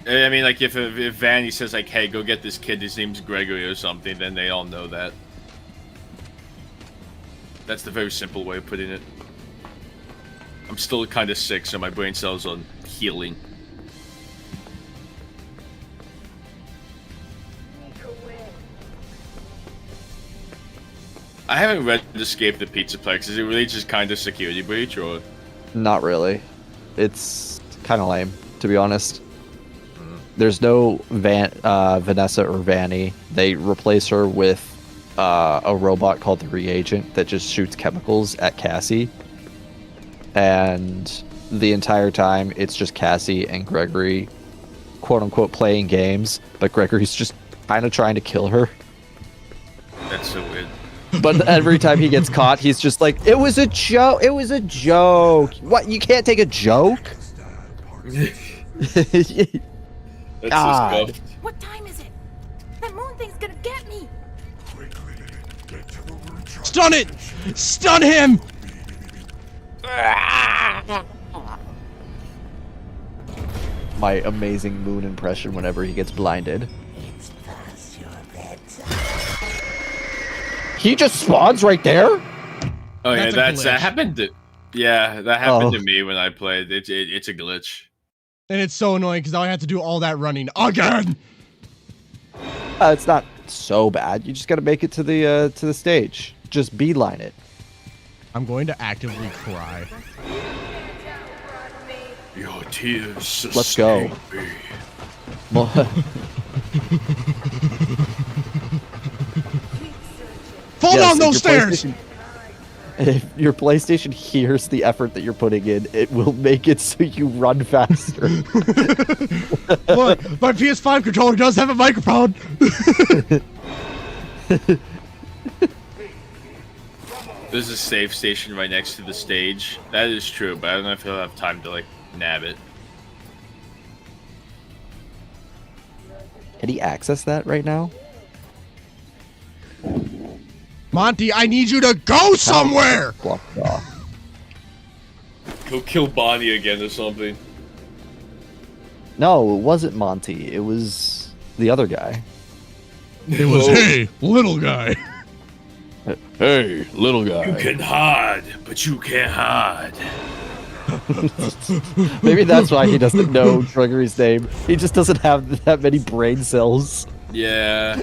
I mean, like, if Vanny says, like, hey, go get this kid, his name's Gregory or something, then they all know that. That's the very simple way of putting it. I'm still kind of sick, so my brain cells are healing. I haven't read Escape the Pizzaplex. Is it really just kind of Security Breach, or? Not really. It's kind of lame, to be honest. There's no Vanessa or Vanny. They replace her with a robot called the Reagent that just shoots chemicals at Cassie. And the entire time, it's just Cassie and Gregory, quote-unquote, playing games. But Gregory's just kind of trying to kill her. That's so weird. But every time he gets caught, he's just like, it was a joke. It was a joke. What? You can't take a joke? God. What time is it? That moon thing's gonna get me. Stun it! Stun him! My amazing moon impression whenever he gets blinded. He just spawns right there? Oh yeah, that happened to me when I played. It's a glitch. And it's so annoying because now I have to do all that running again. It's not so bad. You just got to make it to the stage. Just beeline it. I'm going to actively cry. Your tears. Let's go. Fall down those stairs. If your PlayStation hears the effort that you're putting in, it will make it so you run faster. Look, my PS5 controller does have a microphone. There's a save station right next to the stage. That is true, but I don't know if he'll have time to, like, nab it. Can he access that right now? Monty, I need you to go somewhere! Go kill Bonnie again or something. No, it wasn't Monty. It was the other guy. It was, hey, little guy. Hey, little guy. You can hide, but you can't hide. Maybe that's why he doesn't know Gregory's name. He just doesn't have that many brain cells. Yeah.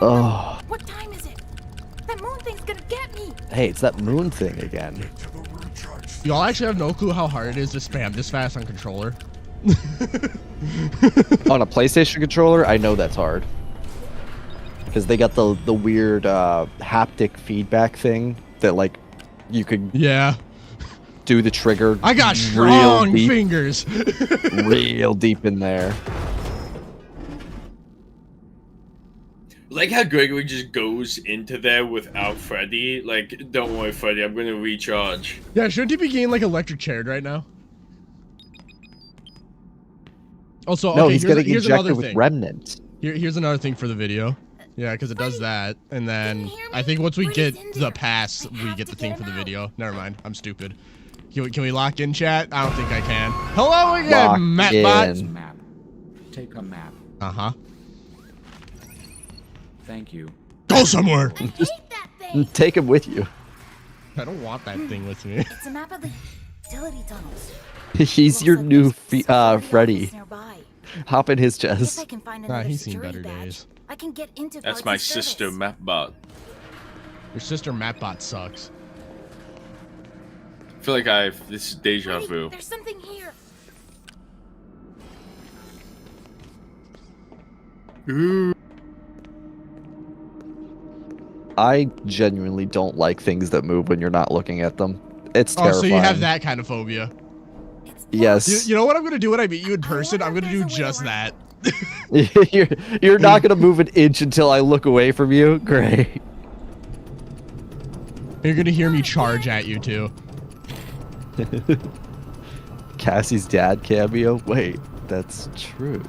Oh. What time is it? That moon thing's gonna get me. Hey, it's that moon thing again. Y'all actually have no clue how hard it is to spam this fast on controller. On a PlayStation controller, I know that's hard. Because they got the weird haptic feedback thing that, like, you could do the trigger. I got strong fingers. Real deep in there. Like how Gregory just goes into there without Freddy. Like, don't worry, Freddy, I'm gonna recharge. Yeah, shouldn't he be getting like electric chaired right now? Also, No, okay, he's getting injected with remnant. Here's another thing for the video. Yeah, because it does that, and then I think once we get the pass, we get the thing for the video. Never mind, I'm stupid. Can we lock in chat? I don't think I can. Hello again, Mapbot. Map. Take a map. Uh-huh. Thank you. Go somewhere. I hate that thing. Take him with you. I don't want that thing with me. It's a map of the utility tunnels. He's your new Freddy. Nearby. Hop in his If I chest. can find Nah, another he's seen security better badge, days. I can get into That's parts my of service. sister, Mapbot. Your sister Mapbot sucks. I feel like this is deja Wait, vu. there's something here. I genuinely don't like things that move when you're not looking at them. It's Oh, terrifying. so you have that kind of phobia. It's Yes. You know what I'm gonna do when I meet you in person? I'm gonna do just that. you're not gonna move an inch until I look away from you? Great. You're gonna hear me charge at you too. Cassie's dad cameo? Wait, that's true.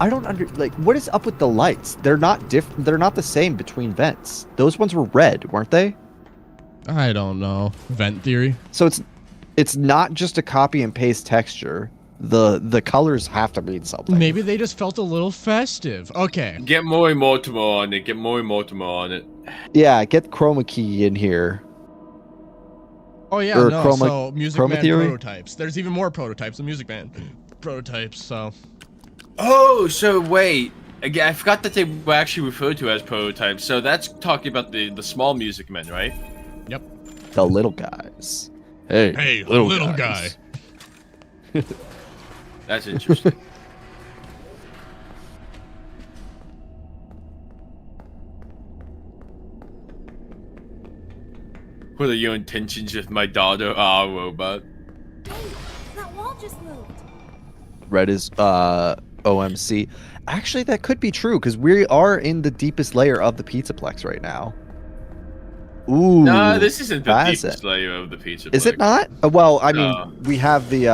I don't what is up with the lights? They're not they're not the same between vents. Those ones were red, weren't they? I don't know. Vent theory. So it's not just a copy and paste texture. The colors have to mean something. Maybe they just felt a little festive. Okay. Get more Mortimer on it. Get more Mortimer on it. Yeah, get chroma key in here. Oh yeah, Or no. chroma- So Music chroma Man theory? prototypes. There's even more prototypes than Music Man prototypes. So Oh, so wait. Again, I forgot that they were actually referred to as prototypes. So that's talking about the small Music Men, right? yep. The little guys. Hey, little guy. That's interesting. What are your intentions with my daughter, robot? Hey, that wall just moved. Red is OMC. Actually, that could be true because we are in the deepest layer of the Pizzaplex right now. Ooh. No, this isn't the that's deepest it. layer of the pizza. Is it not? Well, I mean, No. we have the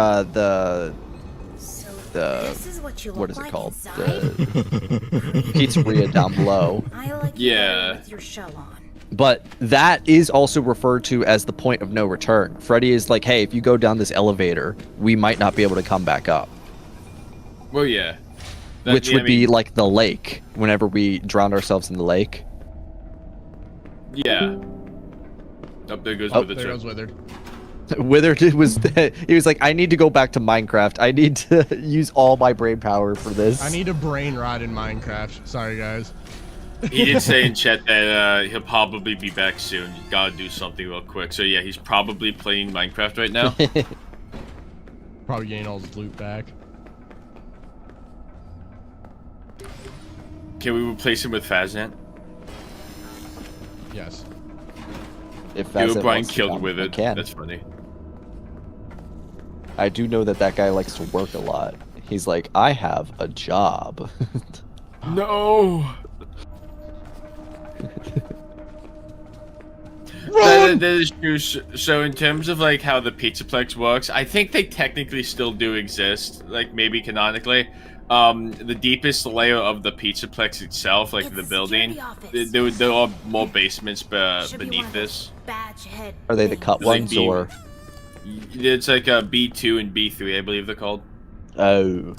So The- this is what you look what is it like called? inside? The pizzeria down below. I like Yeah. you with your shell on. But that is also referred to as the point of no return. Freddy is like, hey, if you go down this elevator, we might not be able to come back up. Well, yeah. Which would be like the lake, whenever we drowned ourselves in the lake. Yeah. Up there goes Oh, with the There turn. goes Withered. Withered he was like, I need to go back to Minecraft. I need to use all my brain power for this. I need a brain rot in Minecraft. Sorry guys. He did say in chat that he'll probably be back soon. You gotta do something real quick. So yeah, he's probably playing Minecraft right now. Probably getting all his loot back. Can we replace him with Fazant? Yes. If Brian wants to killed come, with I it. can. That's funny. I do know that guy likes to work a lot. He's like, I have a job. No. Run! That is true. So in terms of like how the Pizzaplex works, I think they technically still do exist. Like maybe canonically. The deepest layer of the Pizzaplex itself, like It's the the building, security there are more basements Should be one beneath of this. those badge head Are they the things. cut Like ones beam. or? It's like a B2 and B3, I believe they're called. Oh.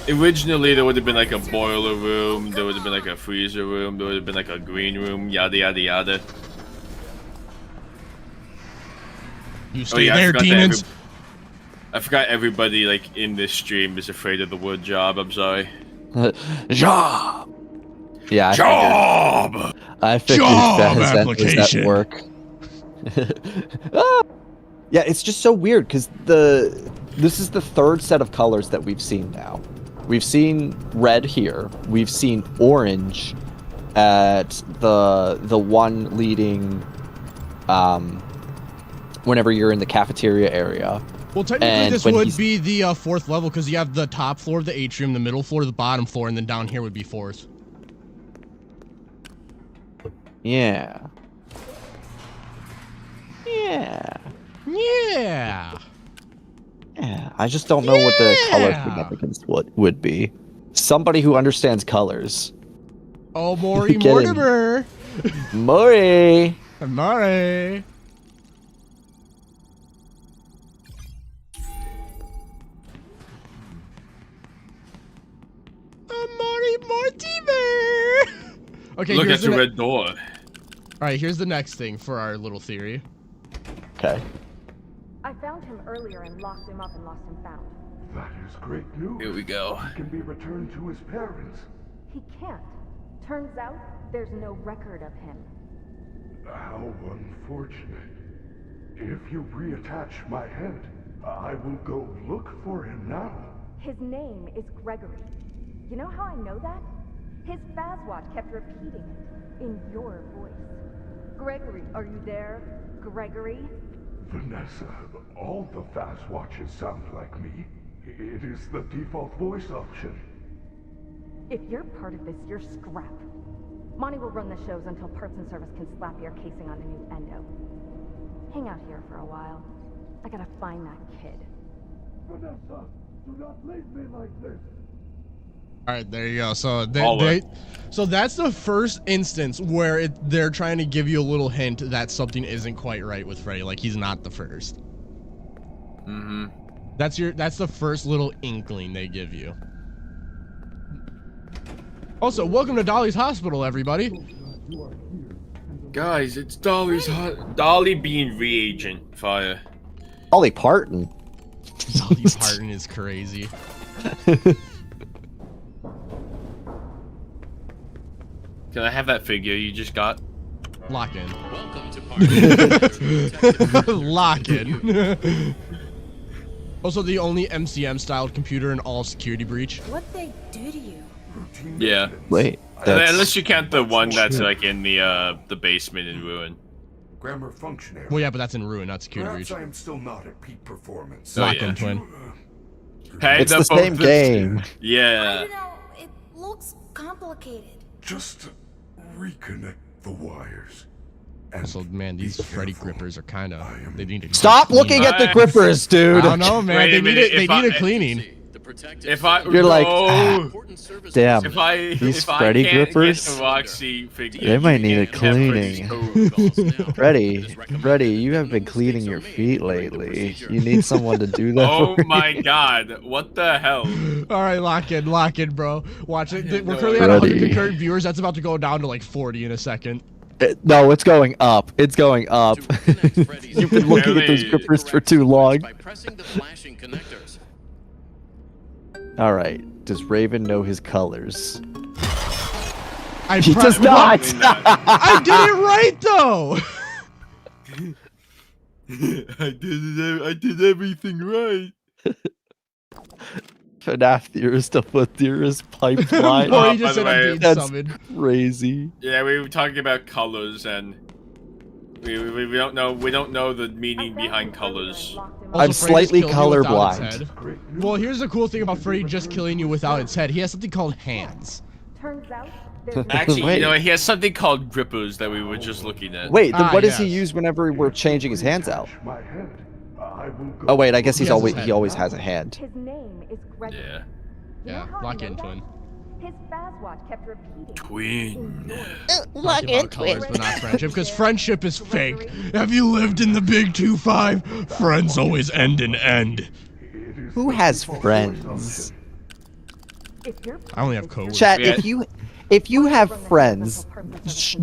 Originally, there would have been like a boiler room, there would have been like a freezer room, there would have been like a green room, yada yada yada. You stay yeah, there, demons. I forgot everybody like in this stream is afraid of the word job. I'm sorry. Job. Yeah. Job. I figured Job that was application. at work. Ah! Yeah, it's just so weird because this is the third set of colors that we've seen now. We've seen red here. We've seen orange at the one leading whenever you're in the cafeteria area, Well, technically, And this when would he's- be the 4th level because you have the top floor of the atrium, the middle floor, the bottom floor, and then down here would be 4th. Yeah. Yeah. Yeah. Yeah. I just don't know what the color Yeah. significance would be. Somebody who understands colors. Oh, Maury Get in. Mortimer. Maury. Maury. Maury Mortimer. Okay, Look here's at the the red door. All right, here's the next thing for our little theory. Okay. I found him earlier and locked him up and lost him found. That is great news. Here we go. He can be returned to his parents. He can't. Turns out there's no record of him. How unfortunate. If you reattach my head, I will go look for him now. His name is Gregory. You know how I know that? His Fazwatch kept repeating it in your voice. Gregory, are you there? Gregory? Vanessa, all the fast watches sound like me. It is the default voice option. If you're part of this, you're scrap. Monty will run the shows until parts and service can slap your casing on a new endo. Hang out here for a while. I gotta find that kid. Vanessa, do not leave me like this. All right, there you go. So so that's the first instance where they're trying to give you a little hint that something isn't quite right with Freddy. Like he's not the first. Mm-hmm. That's the first little inkling they give you. Also, welcome to Dolly's Hospital, everybody. Guys, it's Dolly being reagent fire. Dolly Parton. Dolly Parton is crazy. Can I have that figure you just got? Lock in. Welcome to Lock in. Also, the only MCM-styled computer in all Security Breach. What they do to you? Yeah. Wait. Unless you count the one that's like in the basement in Ruin. Grammar function error. Well, yeah, but that's in Ruin, not Security Perhaps Breach. I am still not at peak performance. Oh, Lock yeah. in, twin. Hey, It's they're the same both game. I Yeah. don't know. It looks complicated. Just reconnect the wires. And Also, man, these be Freddy careful. grippers are kind of. They need to Stop clean. looking at the grippers, I dude. don't know, man. Wait a They need minute, it. They if I- need a cleaning. If I You're like, no. Damn. If I These if Freddy I can't grippers? get the Roxy figure, They might you need a can't have Freddy's cleaning. code. Freddy, you have been cleaning your feet lately. You need someone to do that Oh for my you. god, what the hell? All right, lock in, bro. Watch it. We're no currently at 100 Freddy. concurrent viewers. That's about to go down to like 40 in a second. No, it's going up. It's going up. You've been looking at those Really? grippers for too long. All right. Does Raven know his colors? He does not. I did it right though. I did everything right. FNAF theorist of a theorist pipeline. Boy, Oh, he just by the said I'm way- being That's summoned. crazy. Yeah, we were talking about colors and we don't know the meaning behind colors. Also, I'm Freddy just slightly killed you without its colorblind. head. Well, here's the cool thing about Freddy just killing you without its head. He has something called hands. Turns out there's Actually, Wait. you know, he has something called grippers that we were just looking at. Wait, then Ah, what does he yes. use whenever we're changing his hands out? My head. I will go Oh wait, I guess He has his he head. always has a hand. His name is Gregory. Yeah. You know Yeah, how I lock know in, that? twin. His Fazwatch kept repeating. Twin. Talking about colors, but not friendship, because friendship is fake. Have you lived in the Big 2-5? Friends always end in end. Who has friends? If you're I only have coworkers. Chat, Yeah. if you have friends,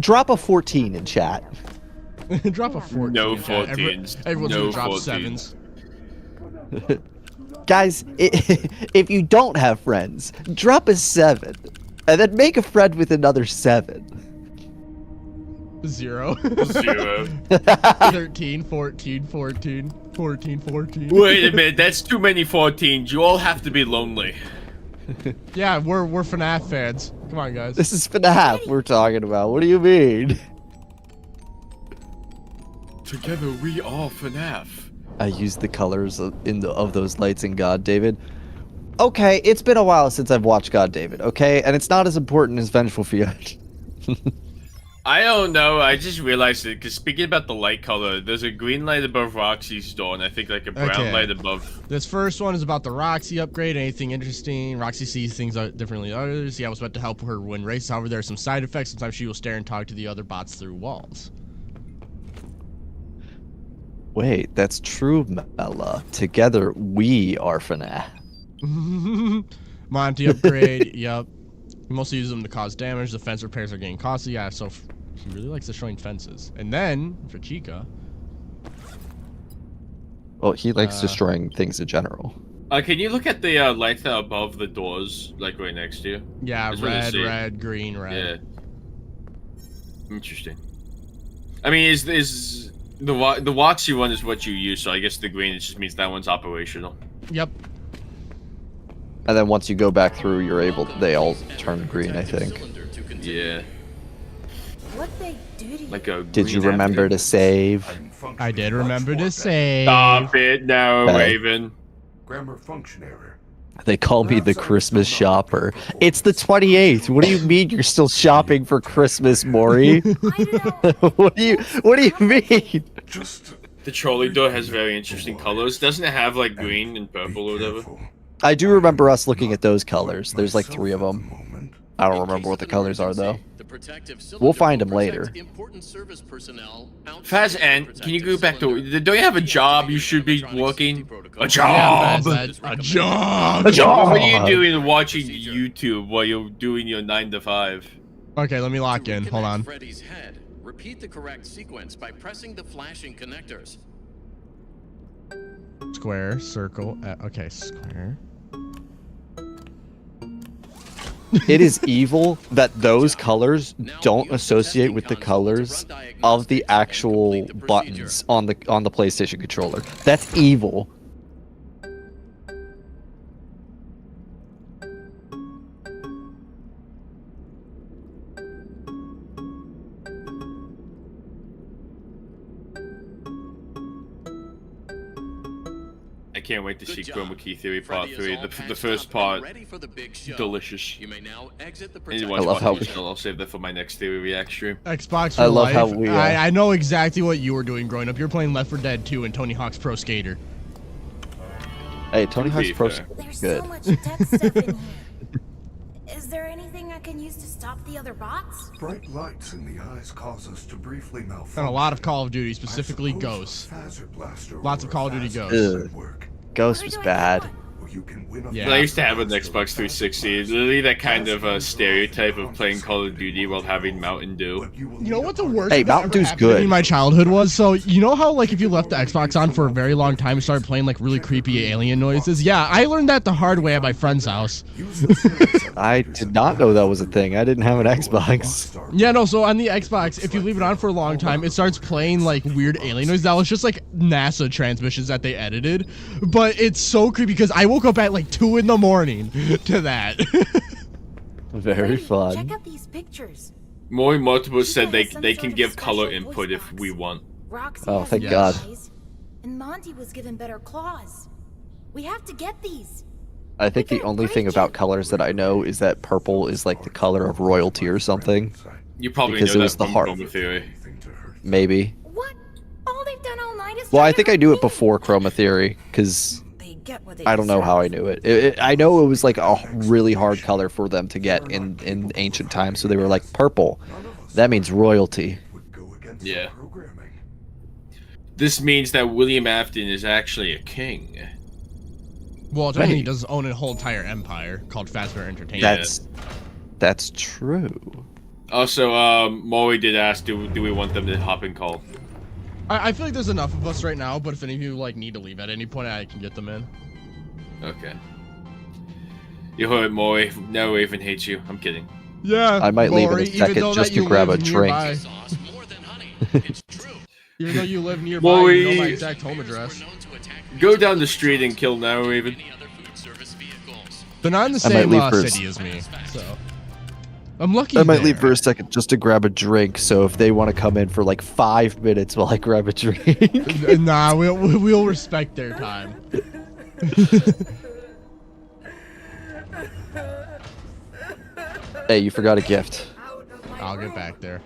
drop a 14 in chat. Drop a 14. No chat. 14s. Everyone's No gonna drop 14s. 7s. Guys, if you don't have friends, drop a 7. And then make a friend with another 7. 0. 0. 13, 14, 14, 14, 14. Wait a minute, that's too many 14s. You all have to be lonely. Yeah, we're FNAF fans. Come on, guys. This is FNAF we're talking about. What do you mean? Together we are FNAF. I used the colors of those lights in God David. Okay, it's been a while since I've watched God David, okay? And it's not as important as Vengeful Fiat. I don't know. I just realized it because speaking about the light color, there's a green light above Roxy's door, and I think like a brown light above. This first one is about the Roxy upgrade. Anything interesting? Roxy sees things differently than others. Yeah, I was about to help her win races. However, there are some side effects. Sometimes she will stare and talk to the other bots through walls. Wait, that's true, Mella. Together, we are FNAF. Monty upgrade. Yep. He mostly uses them to cause damage. The fence repairs are getting costly. Yeah, so he really likes destroying fences. And then for Chica. Well, he likes destroying things in general. Can you look at the lights that are above the doors, like right next to you? Yeah, red, green, red. Yeah. Interesting. I mean, is the Watsy one is what you use, so I guess the green just means that one's operational. Yep. And then once you go back through, you're able. They all turn green, I think. Yeah. What they do to Like a. Did you remember to save? I did remember to save. Stop it, no, Raven. Grammar function error. They call me the Christmas shopper. It's the 28th. What do you mean you're still shopping for Christmas, Maury? What do you mean? The trolley door has very interesting colors. Doesn't it have like green and purple or whatever? I do remember us looking at those colors. There's like 3 of them. I don't remember what the colors are though. We'll find them later. Faz and can you go back to? Don't you have a job? You should be working. A job. A job. A job. What are you doing watching YouTube while you're doing your 9 to 5? Okay, let me lock in. Hold on. Freddy's head, repeat the correct sequence by pressing the flashing connectors. Square, circle. Okay, square. It is evil that those colors don't associate with the colors of the actual buttons on the PlayStation controller. That's evil. I can't wait to see Chroma Key Theory Part 3. The first part, delicious. You may now exit the I love how I'll save that for my next theory react stream. Xbox for I love life. how we. I know exactly what you were doing growing up. You're playing Left 4 Dead 2 and Tony Hawk's Pro Skater. Hey, Tony Hawk's Pro Skater. There's Good. so much tech stuff in here. Is there anything I can use to stop the other bots? Bright lights in the eyes cause us to briefly malfunction. And a lot of Call of Duty, specifically Ghosts. Lots of Call of Duty Ghosts. Ghost was bad. Yeah. I used to have an Xbox 360. It's literally that kind of stereotype of playing Call of Duty while having Mountain Dew. You know what the worst Hey, thing that Mountain ever Dew's happened good. in my childhood was? So, you know how, like, if you left the Xbox on for a very long time, you started playing, like, really creepy alien noises? Yeah, I learned that the hard way at my friend's house. I did not know that was a thing. I didn't have an Xbox. Yeah, no, so on the Xbox, if you leave it on for a long time, it starts playing, like, weird alien noise. That was just, like, NASA transmissions that they edited. But it's so creepy because I woke up at, like, 2 in the morning to that. Very Check fun. out these pictures. Maury Multiple said they can give color input if we want. Roxy Oh, has thank new God. eyes, and Monty was given better claws. We have to get these. I think the only thing about colors that I know is that purple is like the color of royalty or something. You probably Because know it was that the from heart. Chroma Theory. Maybe. What? All they've done all night is Well, try I to think I hurt knew me. it before Chroma Theory, because They get what they I don't know deserve. how I knew it. I know it was like a really hard color for them to get in ancient times, so they were like purple. That means royalty. Yeah. This means that William Afton is actually a king. Well, technically, he does own a whole entire empire called Fazbear Entertainment. That's true. Also, Maury did ask, do we want them to hop and call? I feel like there's enough of us right now, but if any of you like need to leave at any point, I can get them in. Okay. You heard it, Maury. No Raven hates you. I'm kidding. Yeah. I might leave in a Maury, even second though just that you to grab a live drink. nearby. Even though you live nearby, Maury, you know my exact home address. Go down the street and kill now, Raven. They're not in the I might same leave first. city as me, so. I'm lucky. I might leave for a second just to grab a drink. So if they want to come in for like 5 minutes while I grab a drink. Nah, we'll respect their time. Hey, you forgot a gift. I'll get back there.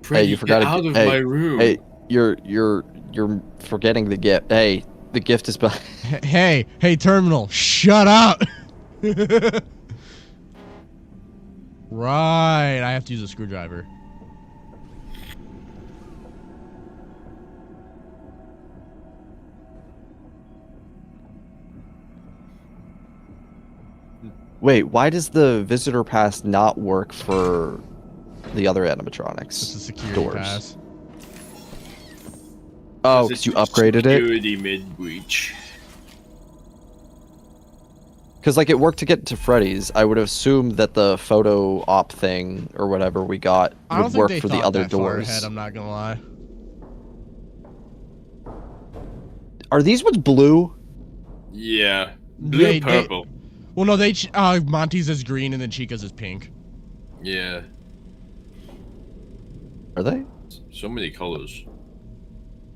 Freddy, Hey, you forgot get out of hey, my room. Hey, you're forgetting the gift. Hey, the gift is behind. Hey, Terminal, shut up. Right, I have to use a screwdriver. Wait, why does the visitor pass not work for the other animatronics? It's a security pass. Oh, because you upgraded it? Security mid-breach. Because, like, it worked to get to Freddy's. I would assume that the photo op thing, or whatever we got, would work for the other doors. Ahead, I'm not gonna lie. Are these ones blue? Yeah. Blue and purple. Well, no, Monty's is green and then Chica's is pink. Yeah. Are they? So many colors.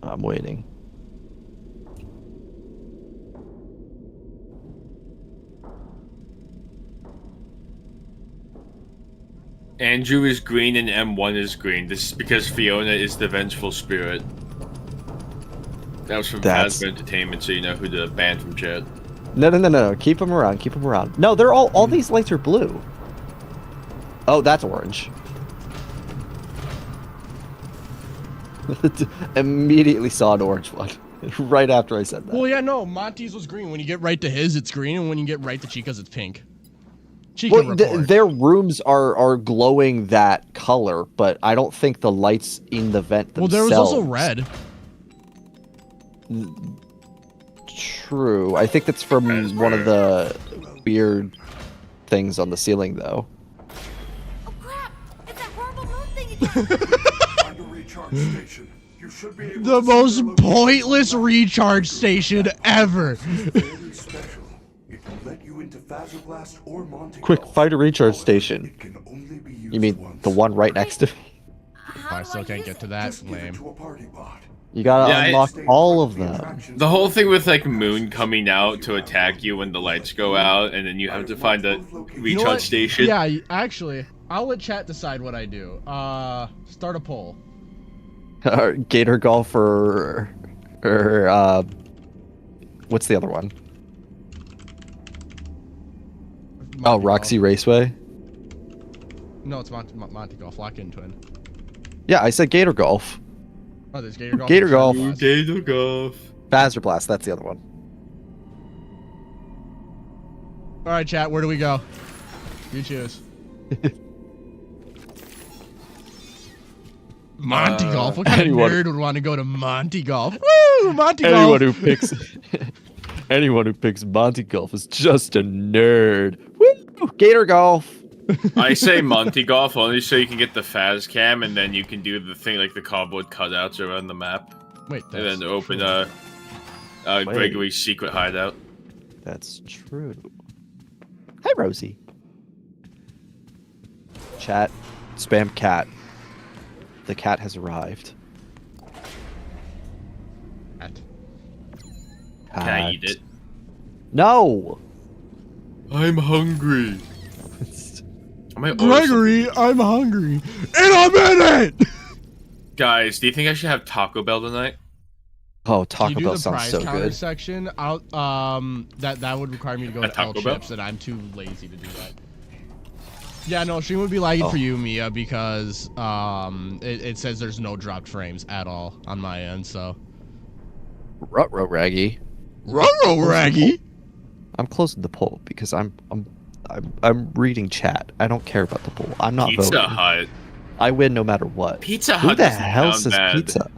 I'm waiting. Andrew is green and M1 is green. This is because Fiona is the vengeful spirit. That was from Fazbear Entertainment, so you know who to ban from chat. No. Keep them around. Keep them around. No, they're all these lights are blue. Oh, that's orange. Immediately saw an orange one right after I said that. Well, yeah, no, Monty's was green. When you get right to his, it's green, and when you get right to Chica's, it's pink. Chica their rooms are glowing that color, but I don't think the lights in the vent themselves. Well, there was also red. True. I think that's from one of the weird things on the ceiling, though. Oh crap! It's that horrible moon thing again. Recharge station. You should be able The most pointless recharge station ever. very special. It can let you into Blast or Monty. Quick, find a recharge station. It can only be used You mean once. the one right next to me? I still can't get to that. Lame. To a party bot. You gotta unlock all of them. The whole thing with like Moon coming out to attack you when the lights go out, and then you have to find a recharge station. Yeah, actually, I'll let chat decide what I do. Start a poll. Gator Golf or what's the other one? Monty Roxy Golf. Raceway. No, it's Monty Golf. Lock in, twin. Yeah, I said Gator Golf. Oh, there's Gator Golf. Gator Golf. Gator Golf. Fazbear Blast. That's the other one. All right, chat. Where do we go? You choose. Monty Golf. What kind of nerd would want to go to Monty Golf? Woo, Monty Golf. Anyone who picks Monty Golf is just a nerd. Woo! Gator Golf. I say Monty Golf only so you can get the Faz cam, and then you can do the thing like the cardboard cutouts around the map. Wait, and then open Gregory's secret hideout. That's true. Hi, Rosie. Chat, spam cat. The cat has arrived. Cat. Can I eat it? No. I'm hungry. Gregory, I'm hungry, and I'm in it. Guys, do you think I should have Taco Bell tonight? Oh, Taco Bell sounds so good. Section, I'll, that would require me to go to El Chips, and I'm too lazy to do that. Yeah, no, stream would be lagging for you, Mia, because it says there's no dropped frames at all on my end. So. Ruh-roh, Raggy. Ruh-roh, Raggy. I'm closing the poll because I'm reading chat. I don't care about the poll. I'm not voting. Pizza Hut. I win no matter what. Pizza Hut. Who the hell says pizza?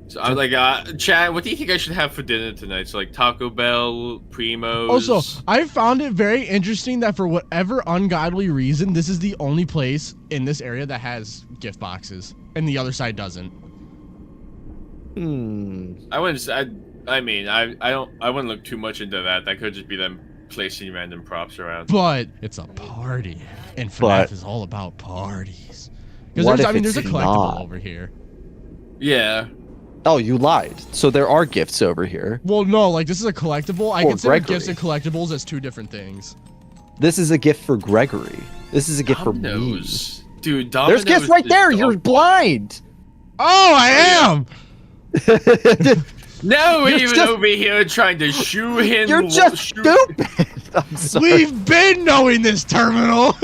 So I was like, Chad, what do you think I should have for dinner tonight? So like Taco Bell, Primo's. Also, I found it very interesting that for whatever ungodly reason, this is the only place in this area that has gift boxes, and the other side doesn't. Hmm. I wouldn't. I wouldn't look too much into that. That could just be them placing random props around. But it's a party, and FNAF But- is all about parties. What Because if I mean, there's a it's collectible not? over here. Yeah. Oh, you lied. So there are gifts over here. Well, no, like this is a collectible. I Or consider Gregory. gifts and collectibles as two different things. This is a gift for Gregory. This is a gift for me. Dominoes. Dude, Dominoes. There's gifts right is there. You're dope. blind. Oh, I am. No, we're You're even just- over here trying to shoe him. You're just stupid. I'm sorry. We've been knowing this terminal.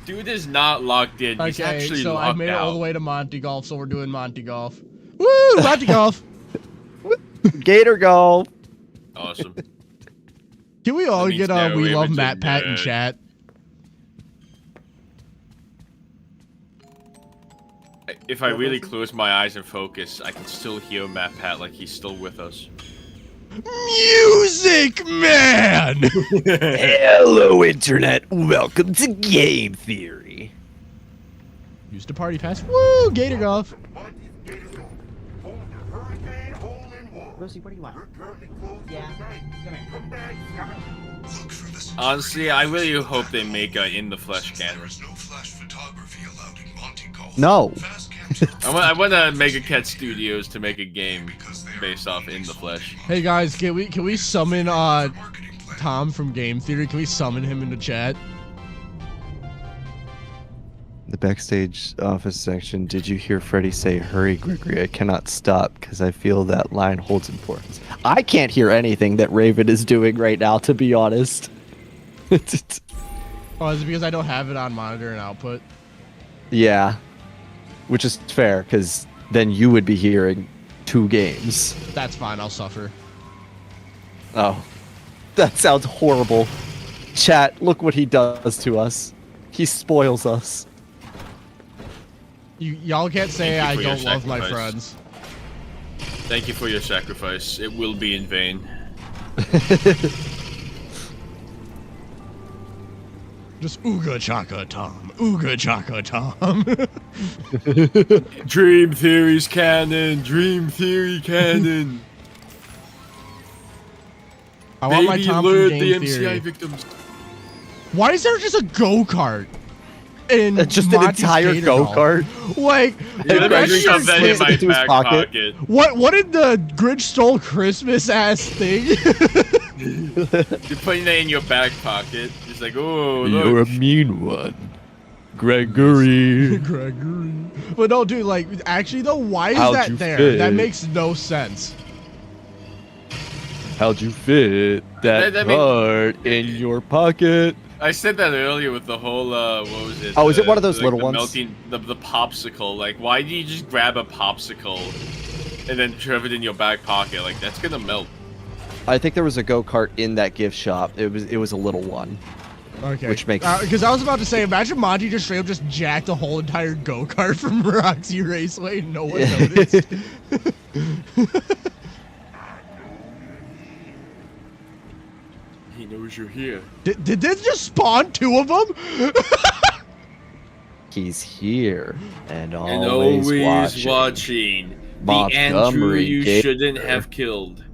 Dude is not locked in. He's Okay, actually so locked I made it out. all the way to Monty Golf, so we're doing Monty Golf. Woo, Monty Golf. Gator Golf. Awesome. Can we all That means get no We Love image Matt of Pat in nerd. chat? If I really close my eyes and focus, I can still hear Matt Pat like he's still with us. Music Man. Hello, Internet. Welcome to Game Theory. Used to party pass. Woo, Gator Golf. Rosie, what do you want? Honestly, I really hope they make a in the flesh canon. No. I want to Mega Cat Studios to make a game based off in the flesh. Hey guys, can we summon Tom from Game Theory? Can we summon him into chat? The backstage office section. Did you hear Freddy say, "Hurry, Gregory, I cannot stop," because I feel that line holds importance. I can't hear anything that Raven is doing right now, to be honest. Oh, is it because I don't have it on monitor and output? Yeah. Which is fair, because then you would be hearing 2 games. That's fine, I'll suffer. Oh. That sounds horrible. Chat, look what he does to us. He spoils us. Y'all can't say Thank I you for your don't love my sacrifice. friends. Thank you for your sacrifice. It will be in vain. Just ooga chaka Tom. Ooga chaka Tom. Dream Theory's canon. Dream Theory canon. I want my Baby Tom from lured Game the MCI Theory. victims. Why is there just a go-kart? In Just an Monty's entire Gator Golf? go-kart? Like, Let me imagine shove that in my into his back pocket. pocket. what did the Grinch stole Christmas ass thing? You're putting that in your back pocket. It's like, oh, look. You're a mean one. Gregory. Gregory. But no, dude, like, actually though, why is How'd that you there? fit? That makes no sense. How'd you fit that That make- card in your pocket? I said that earlier with the whole, what was it? Oh, is it one of those like little the ones? Melting, the popsicle. Like, why do you just grab a popsicle and then shove it in your back pocket? Like, that's gonna melt. I think there was a go-kart in that gift shop. It was a little one. Okay. Which makes- Because I was about to say, imagine Monty just straight up just jacked a whole entire go-kart from Roxy Raceway and no one noticed. He knows you're here. Did this just spawn 2 of them? He's here and And always, always watching. watching. The Andrew Montgomery you Gate. shouldn't have killed.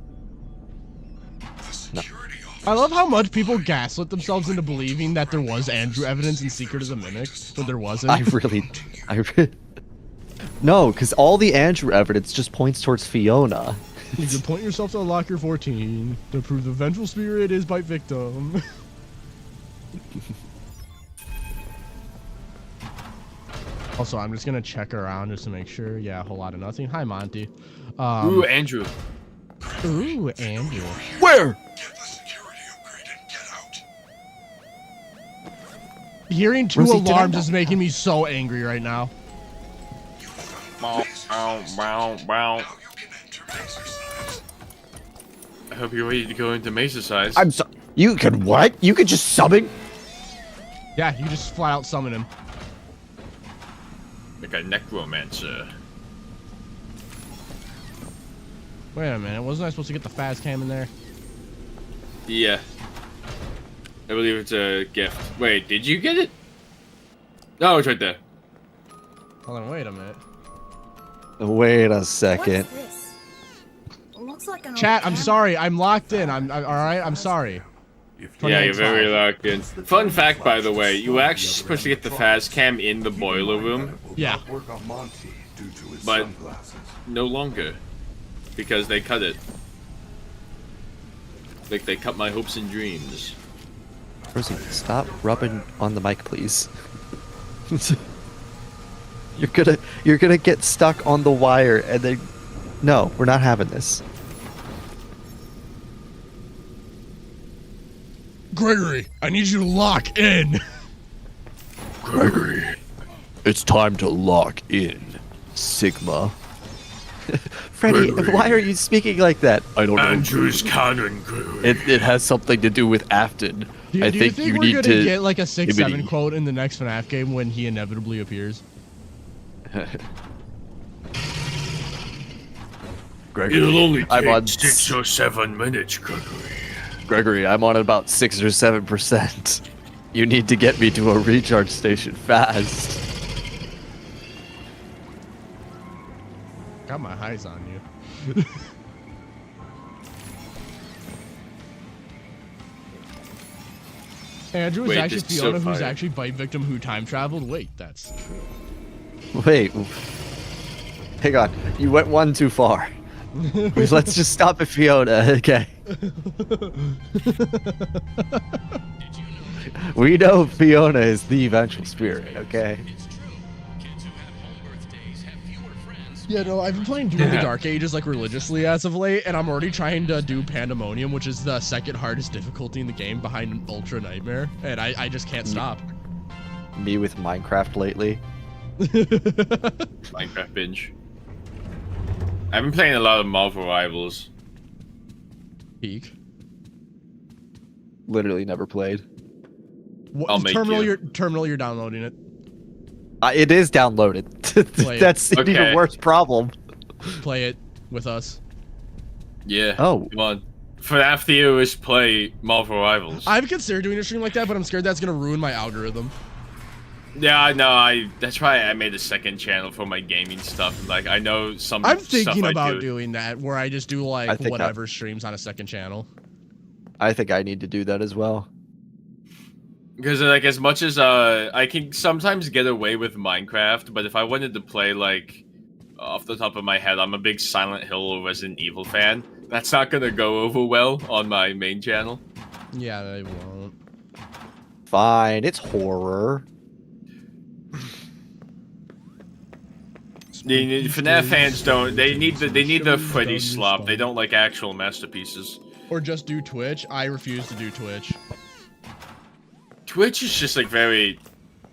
I love how much people gaslit themselves into believing that there was Andrew evidence in Secret of the Mimic when there wasn't. No, because all the Andrew evidence just points towards Fiona. You can point yourself to Locker 14 to prove the vengeful spirit is by victim. Also, I'm just gonna check around just to make sure. Yeah, a whole lot of nothing. Hi, Monty. Ooh, Andrew. Ooh, Andrew. Where? Hearing 2 Rosie, did I alarms not- is making me so angry right now. Bow, bow, bow, bow. I hope you're ready to go into Mesa size. I'm sorry. You could what? You could just summon? Yeah, you can just flat out summon him. Like a necromancer. Wait a minute, wasn't I supposed to get the fast cam in there? Yeah. I believe it's a gift. Wait, did you get it? No, it's right there. Hold on, wait a minute. Wait a second. What's this? Looks like an Chat, old I'm camera. sorry. I'm locked in. I'm all right. I'm sorry. Yeah, you're very locked in. Fun fact, by the way, you were actually supposed to get the faz cam in the boiler room. Yeah. But no longer. Because they cut it. Like, they cut my hopes and dreams. Rosie, stop rubbing on the mic, please. You're gonna get stuck on the wire and then... No, we're not having this. Gregory, I need you to lock in. Gregory, it's time to lock in, Sigma. Freddy, Gregory. why are you speaking like that? I don't know. Andrew's canon, Gregory. It has something to do with Afton. Do I you think think you we're need gonna to get like a 6-7 Hibbity. quote in the next FNAF game when he inevitably appears? Gregory, It'll only I'm take on 6 or 7 minutes, Gregory. Gregory, I'm on about 6 or 7%. You need to get me to a recharge station fast. Got my eyes on you. Andrew is Wait, actually this is Fiona, so who's fire. actually bite victim who time traveled. Wait, that's true. Wait. Hang on. You went one too far. Wait, let's just stop at Fiona, okay? We know Fiona is the vengeful spirit, okay? Yeah, no, I've been playing Doom of the Dark Ages like religiously as of late, and I'm already trying to do Pandemonium, which is the second hardest difficulty in the game behind Ultra Nightmare, and I just can't stop. Me with Minecraft lately. Minecraft binge. I've been playing a lot of Marvel Rivals. Peak. Literally never played. What, I'll make terminal, you. you're downloading it. It is downloaded. Play it. That's an even Okay. worse problem. Play it with us. Yeah. Oh. Come on. FNAF theorists play Marvel Rivals. I've considered doing a stream like that, but I'm scared that's gonna ruin my algorithm. Yeah, I know. That's why I made a second channel for my gaming stuff. Like, I know some. I'm stuff thinking I about do. doing that, where I just do I like think whatever streams on a second channel. I think I need to do that as well. Because like as much as I can sometimes get away with Minecraft, but if I wanted to play like off the top of my head, I'm a big Silent Hill or Resident Evil fan. That's not gonna go over well on my main channel. Yeah, they won't. Fine, it's horror. The FNAF fans don't. They need the Freddy slop. They don't like actual masterpieces. Or just do Twitch. I refuse to do Twitch. Twitch is just like very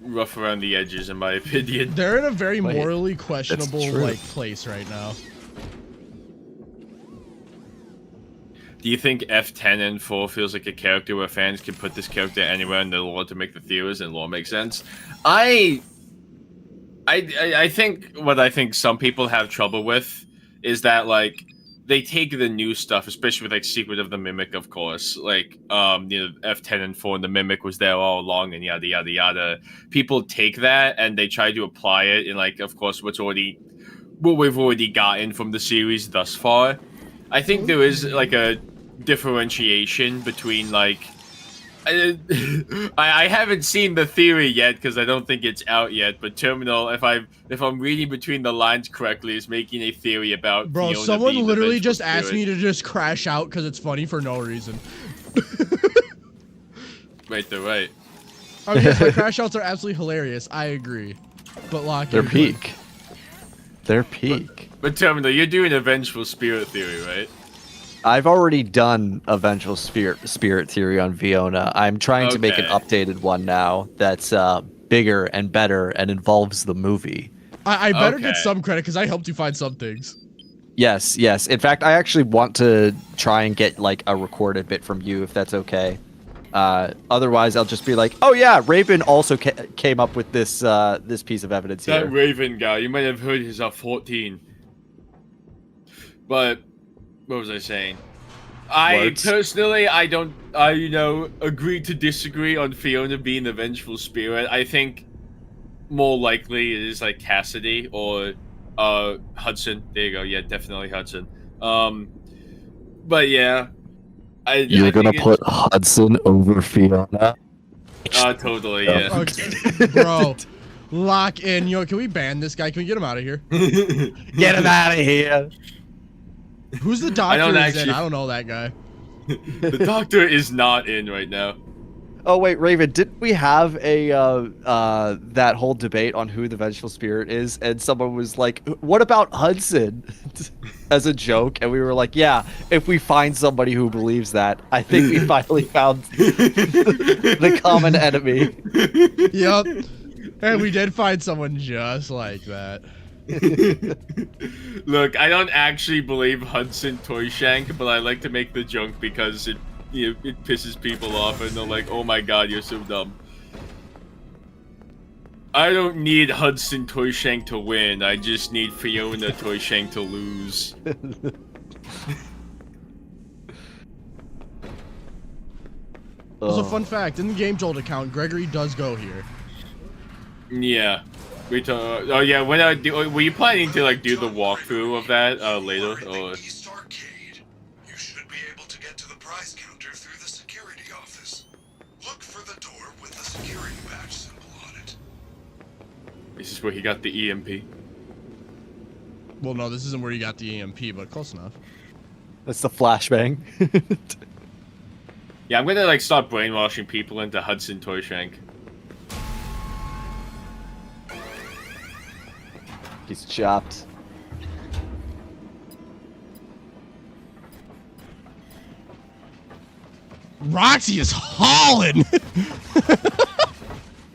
rough around the edges, in my opinion. They're in a very Wait, morally questionable true. like place right now. Do you think F10N4 feels like a character where fans can put this character anywhere in the lore to make the theories and lore make sense? I think what I think some people have trouble with is that like they take the new stuff, especially with like Secret of the Mimic, of course. Like F10N4 and the Mimic was there all along and yada yada yada. People take that and they try to apply it in like, of course, what we've already gotten from the series thus far. I think there is like a differentiation between like I haven't seen the theory yet because I don't think it's out yet. But Terminal, if I'm reading between the lines correctly, is making a theory about. Bro, Fiona someone being the literally vengeful just asked spirit. me to just crash out because it's funny for no reason. Right, they're right. I mean, yes, my crash outs are absolutely hilarious. I agree. But lock They're in. peak. They're peak. But Terminal, you're doing a vengeful spirit theory, right? I've already done a vengeful spirit theory on Fiona. I'm trying to make an Okay. updated one now that's bigger and better and involves the movie. I better get Okay. some credit because I helped you find some things. Yes, yes. In fact, I actually want to try and get like a recorded bit from you if that's okay. Otherwise, I'll just be like, "Oh yeah, Raven also came up with this this piece of evidence That here." Raven guy, you might have heard he's 14. But what was I saying? Words. Personally, I agree to disagree on Fiona being the vengeful spirit. I think more likely it is like Cassidy or Hudson. There you go. Yeah, definitely Hudson. But yeah, You're gonna put Hudson over Fiona? Totally, yeah. Okay, bro, lock in. Yo, can we ban this guy? Can we get him out of here? Get him out of here. Who's the doctor? I don't know that guy. The doctor is not in right now. Oh wait, Raven, didn't we have a that whole debate on who the vengeful spirit is? And someone was like, "What about Hudson?" as a joke, and we were like, "Yeah, if we find somebody who believes that, I think we finally found the common enemy." Yup, and we did find someone just like that. Look, I don't actually believe Hudson Toyshank, but I like to make the joke because it pisses people off, and they're like, "Oh my god, you're so dumb." I don't need Hudson Toyshank to win. I just need Fiona Toyshank to lose. Also, fun fact: in the Gamejolt account, Gregory does go here. Yeah. Oh yeah. Were you planning to like do the walkthrough of that later? Or... You should be able to get to the prize counter through the security office. Look for the door with the security badge symbol on it. This is where he got the EMP. Well, no, this isn't where you got the EMP, but close enough. That's the flashbang. Yeah, I'm gonna like start brainwashing people into Hudson Toyshank. He's chopped. Roxy is hauling.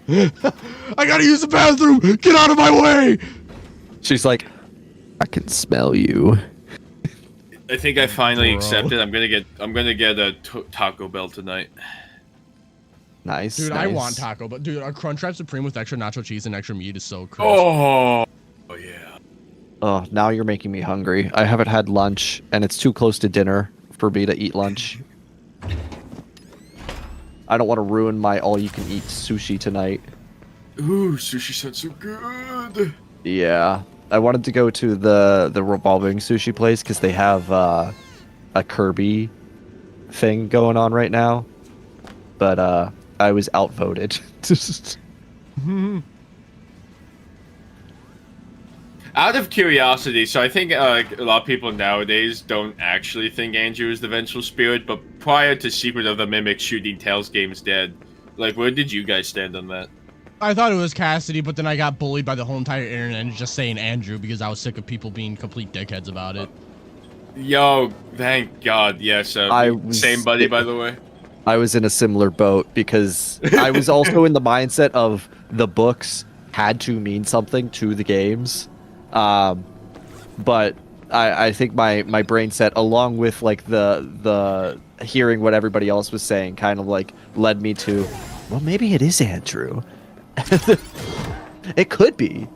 I gotta use the bathroom. Get out of my way. She's like, I can smell you. I think I finally accepted. I'm gonna get a Taco Bell tonight. Nice, dude. nice. I want Taco Bell, dude. A Crunchwrap Supreme with extra nacho cheese and extra meat is so crisp. Oh yeah. Oh, now you're making me hungry. I haven't had lunch, and it's too close to dinner for me to eat lunch. I don't want to ruin my all-you-can-eat sushi tonight. Ooh, sushi sounds so good. Yeah, I wanted to go to the revolving sushi place because they have a Kirby thing going on right now, but I was outvoted. Out of curiosity, so I think a lot of people nowadays don't actually think Andrew is the vengeful spirit, but prior to Secret of the Mimic shooting Tails games dead, like, where did you guys stand on that? I thought it was Cassidy, but then I got bullied by the whole entire internet and just saying Andrew because I was sick of people being complete dickheads about it. Yo, thank God, yes. Same buddy, by the way. I was in a similar boat because I was also in the mindset of the books had to mean something to the games. But I think my brain set, along with like the hearing what everybody else was saying, kind of like led me to, well, maybe it is Andrew. It could be.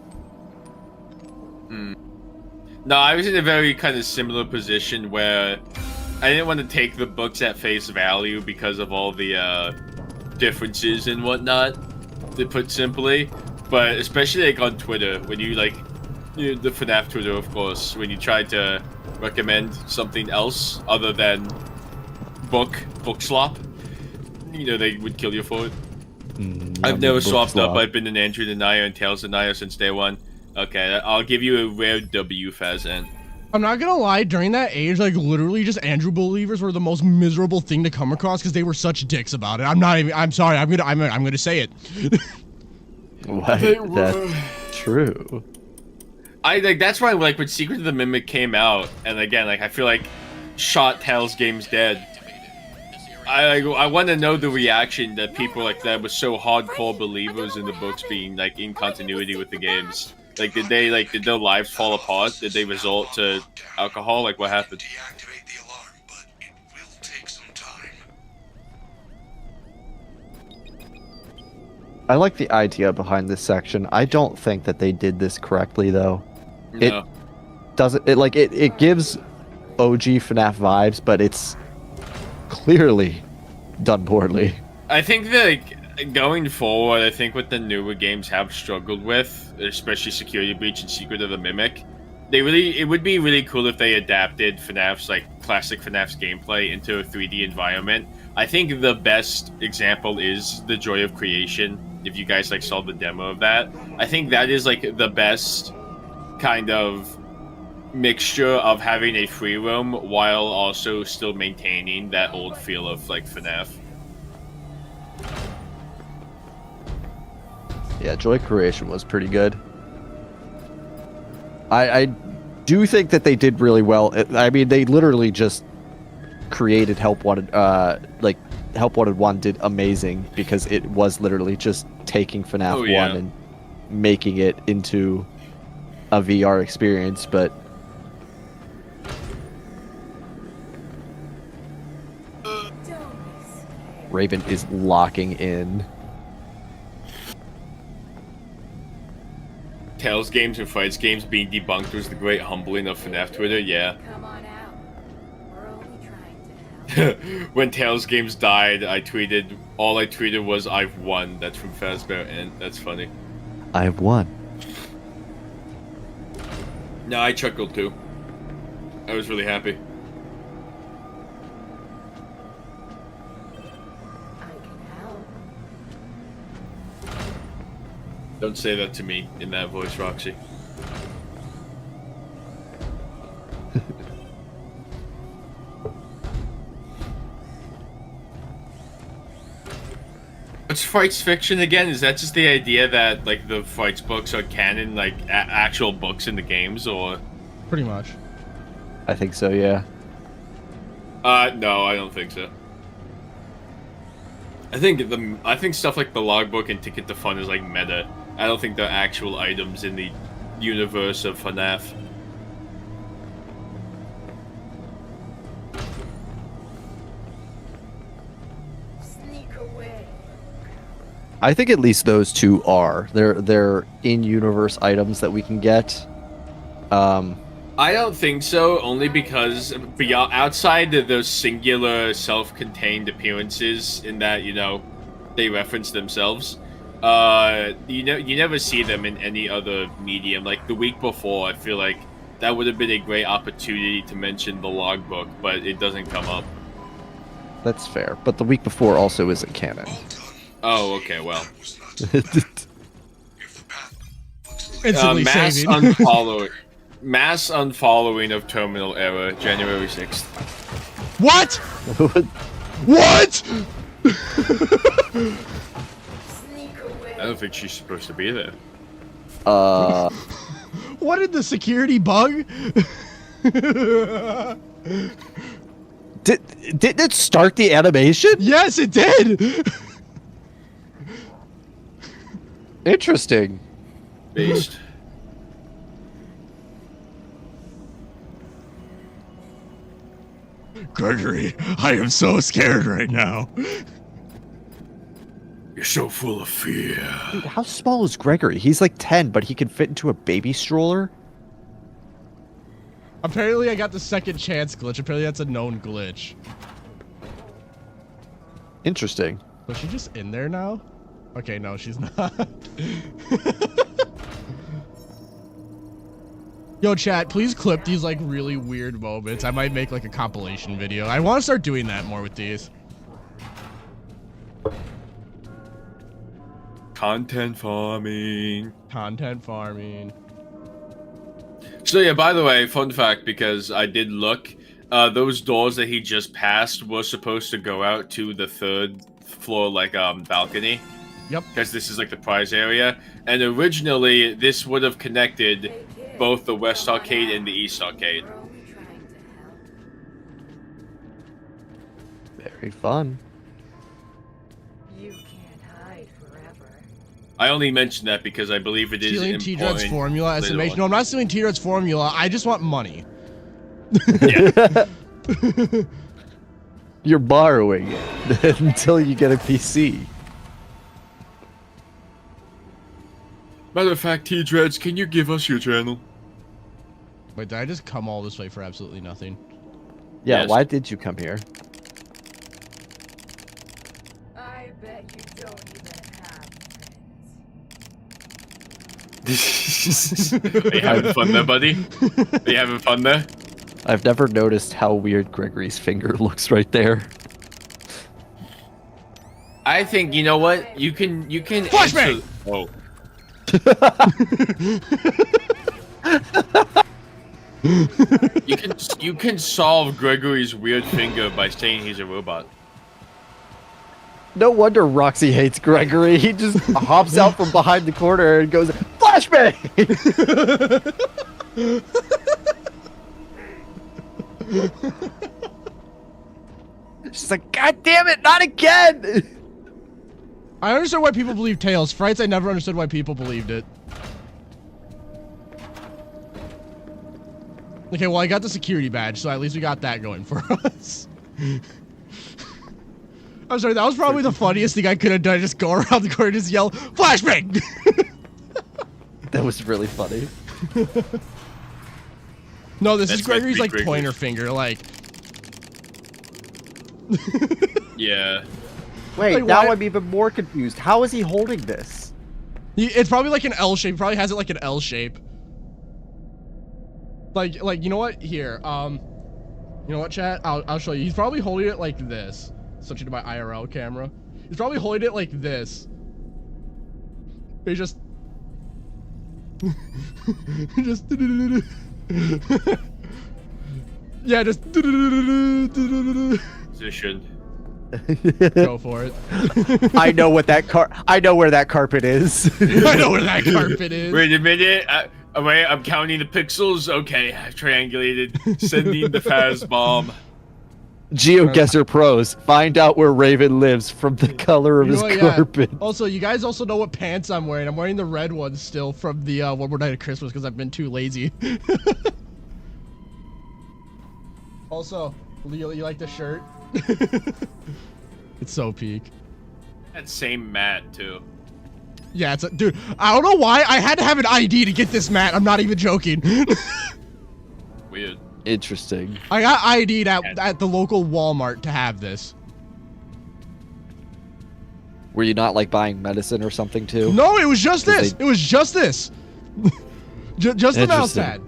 No, I was in a very kind of similar position where I didn't want to take the books at face value because of all the differences and whatnot, to put simply. But especially like on Twitter, when you like, the FNAF Twitter, of course, when you try to recommend something else other than book slop, you know, they would kill you for it. I've never swapped up. I've been an Andrew denier and Tails denier since day one. Okay, I'll give you a rare W, Fazan. I'm not gonna lie, during that age, like, literally just Andrew believers were the most miserable thing to come across because they were such dicks about it. I'm sorry, I'm gonna say it. What? That's true. That's why, like, when Secret of the Mimic came out, and again, like, I feel like shot Tails games dead. I want to know the reaction that people like that were so hardcore believers in the books being like in continuity with the games. Like, did their lives fall apart? Did they resort to alcohol? Like, what happened? Deactivate the alarm, but it will take some time. I like the idea behind this section. I don't think that they did this correctly, though. No. It doesn't. It gives OG FNAF vibes, but it's clearly done poorly. I think that going forward, I think what the newer games have struggled with, especially Security Breach and Secret of the Mimic, it would be really cool if they adapted FNAF's like classic FNAF's gameplay into a 3D environment. I think the best example is the Joy of Creation. If you guys like saw the demo of that, I think that is like the best kind of mixture of having a free roam while also still maintaining that old feel of like FNAF. Yeah, Joy Creation was pretty good. I do think that they did really well. I mean, they literally just created Help Wanted. Like Help Wanted 1 did amazing because it was literally just taking FNAF 1 and making it into a VR experience, but Raven is locking in. Tales games and Fights games being debunked was the great humbling of FNAF Twitter, yeah. Come on out. We're only trying to help. When Tales games died, all I tweeted was, "I've won." That's from fazbear, and that's funny. I have won. No, I chuckled too. I was really happy. Don't say that to me in that voice, Roxy. What's Fights fiction again? Is that just the idea that like the Fights books are canon, like actual books in the games, or? Pretty much. I think so, yeah. No, I don't think so. I think stuff like the logbook and Ticket to Fun is like meta. I don't think they're actual items in the universe of FNAF. Sneak away. I think at least those two are. They're in-universe items that we can get. I don't think so, only because beyond outside of those singular self-contained appearances in that, you know, they reference themselves. You never see them in any other medium. Like the week before, I feel like that would have been a great opportunity to mention the logbook, but it doesn't come up. That's fair, but the week before also isn't canon. Oh, okay, well. Instantly mass saving. unfollowing. Mass unfollowing of terminal error, January 6th. What? What? I don't think she's supposed to be there. What did the security bug? Didn't it start the animation? Yes, it did. Interesting. Based. Gregory, I am so scared right now. You're so full of fear. Dude, how small is Gregory? He's like 10, but he can fit into a baby stroller? Apparently I got the second chance glitch. Apparently that's a known glitch. Interesting. Was she just in there now? Okay, no, she's not. Yo, chat, please clip these like really weird moments. I might make like a compilation video. I want to start doing that more with these. Content farming. Content farming. So yeah, by the way, fun fact, because I did look, those doors that he just passed were supposed to go out to the 3rd floor, like, balcony. Yep. Because this is like the prize area. And originally, this would have connected both the West Arcade and the East Arcade. Very fun. You can't hide forever. I only mention that because I believe it is Stealing important. T-Dread's formula estimation. No, I'm not stealing T-Dread's formula. I just want money. Yeah. You're borrowing it until you get a PC. Matter of fact, T-Dreads, can you give us your channel? Wait, did I just come all this way for absolutely nothing? Yeah, Yes. why did you come here? I bet you don't even have friends. Are you having fun there, buddy? Are you having fun there? I've never noticed how weird Gregory's finger looks right there. I think, you know what? You can Flashbang! Oh. you can solve Gregory's weird finger by saying he's a robot. No wonder Roxy hates Gregory. He just hops out from behind the corner and goes, flashbang! She's like, God damn it, not again! I understand why people believe Tails. Frights, I never understood why people believed it. Okay, well, I got the security badge, so at least we got that going for us. I'm sorry, that was probably the funniest thing I could have done. Just go around the corner and just yell, flashbang! That was really funny. No, this That's is Gregory's, like, Gregory's pointer finger, like... Yeah. Wait, Like, now why- I'm even more confused. How is he holding this? It's probably like an L shape. He probably has it like an L shape. Like, you know what? Here, you know what, chat? I'll show you. He's probably holding it like this. Switching to my IRL camera. He's probably holding it like this. He's just... just... yeah, just... Position. Go for it. I know what that I know where that carpet is. I know where that carpet is. Wait a minute. Wait, I'm counting the pixels. Okay, I've triangulated. Sending the Faz bomb. GeoGuessr pros. Find out where Raven lives from the color of You his know what, yeah. carpet. Also, you guys also know what pants I'm wearing. I'm wearing the red ones still from the One More Night of Christmas because I've been too lazy. Also, you like the shirt? It's so peak. That same mat too. Yeah, it's a, dude. I don't know why I had to have an ID to get this mat. I'm not even joking. Weird. Interesting. I got ID'd at the local Walmart to have this. Were you not like buying medicine or something too? No, it was just this. It was just this. Just the mouse pad.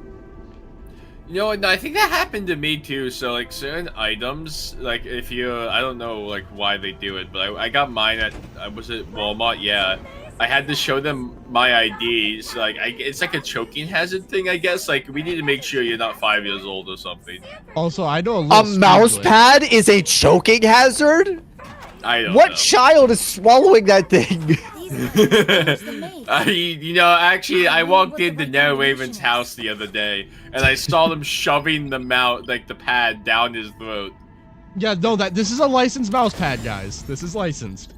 You know, and I think that happened to me too. So like certain items, like if you, I don't know like why they do it, but I got mine at, was it Walmart? Yeah. I had to show them my ID. So like, it's like a choking hazard thing, I guess. Like we need to make sure you're not 5 years old or something. Also, I know a mouse pad is a choking hazard? I don't What know. child is swallowing that thing? You know, actually, I walked into Nero Raven's house the other day, and I saw them shoving the like the pad down his throat. Yeah, no, this is a licensed mouse pad, guys. This is licensed.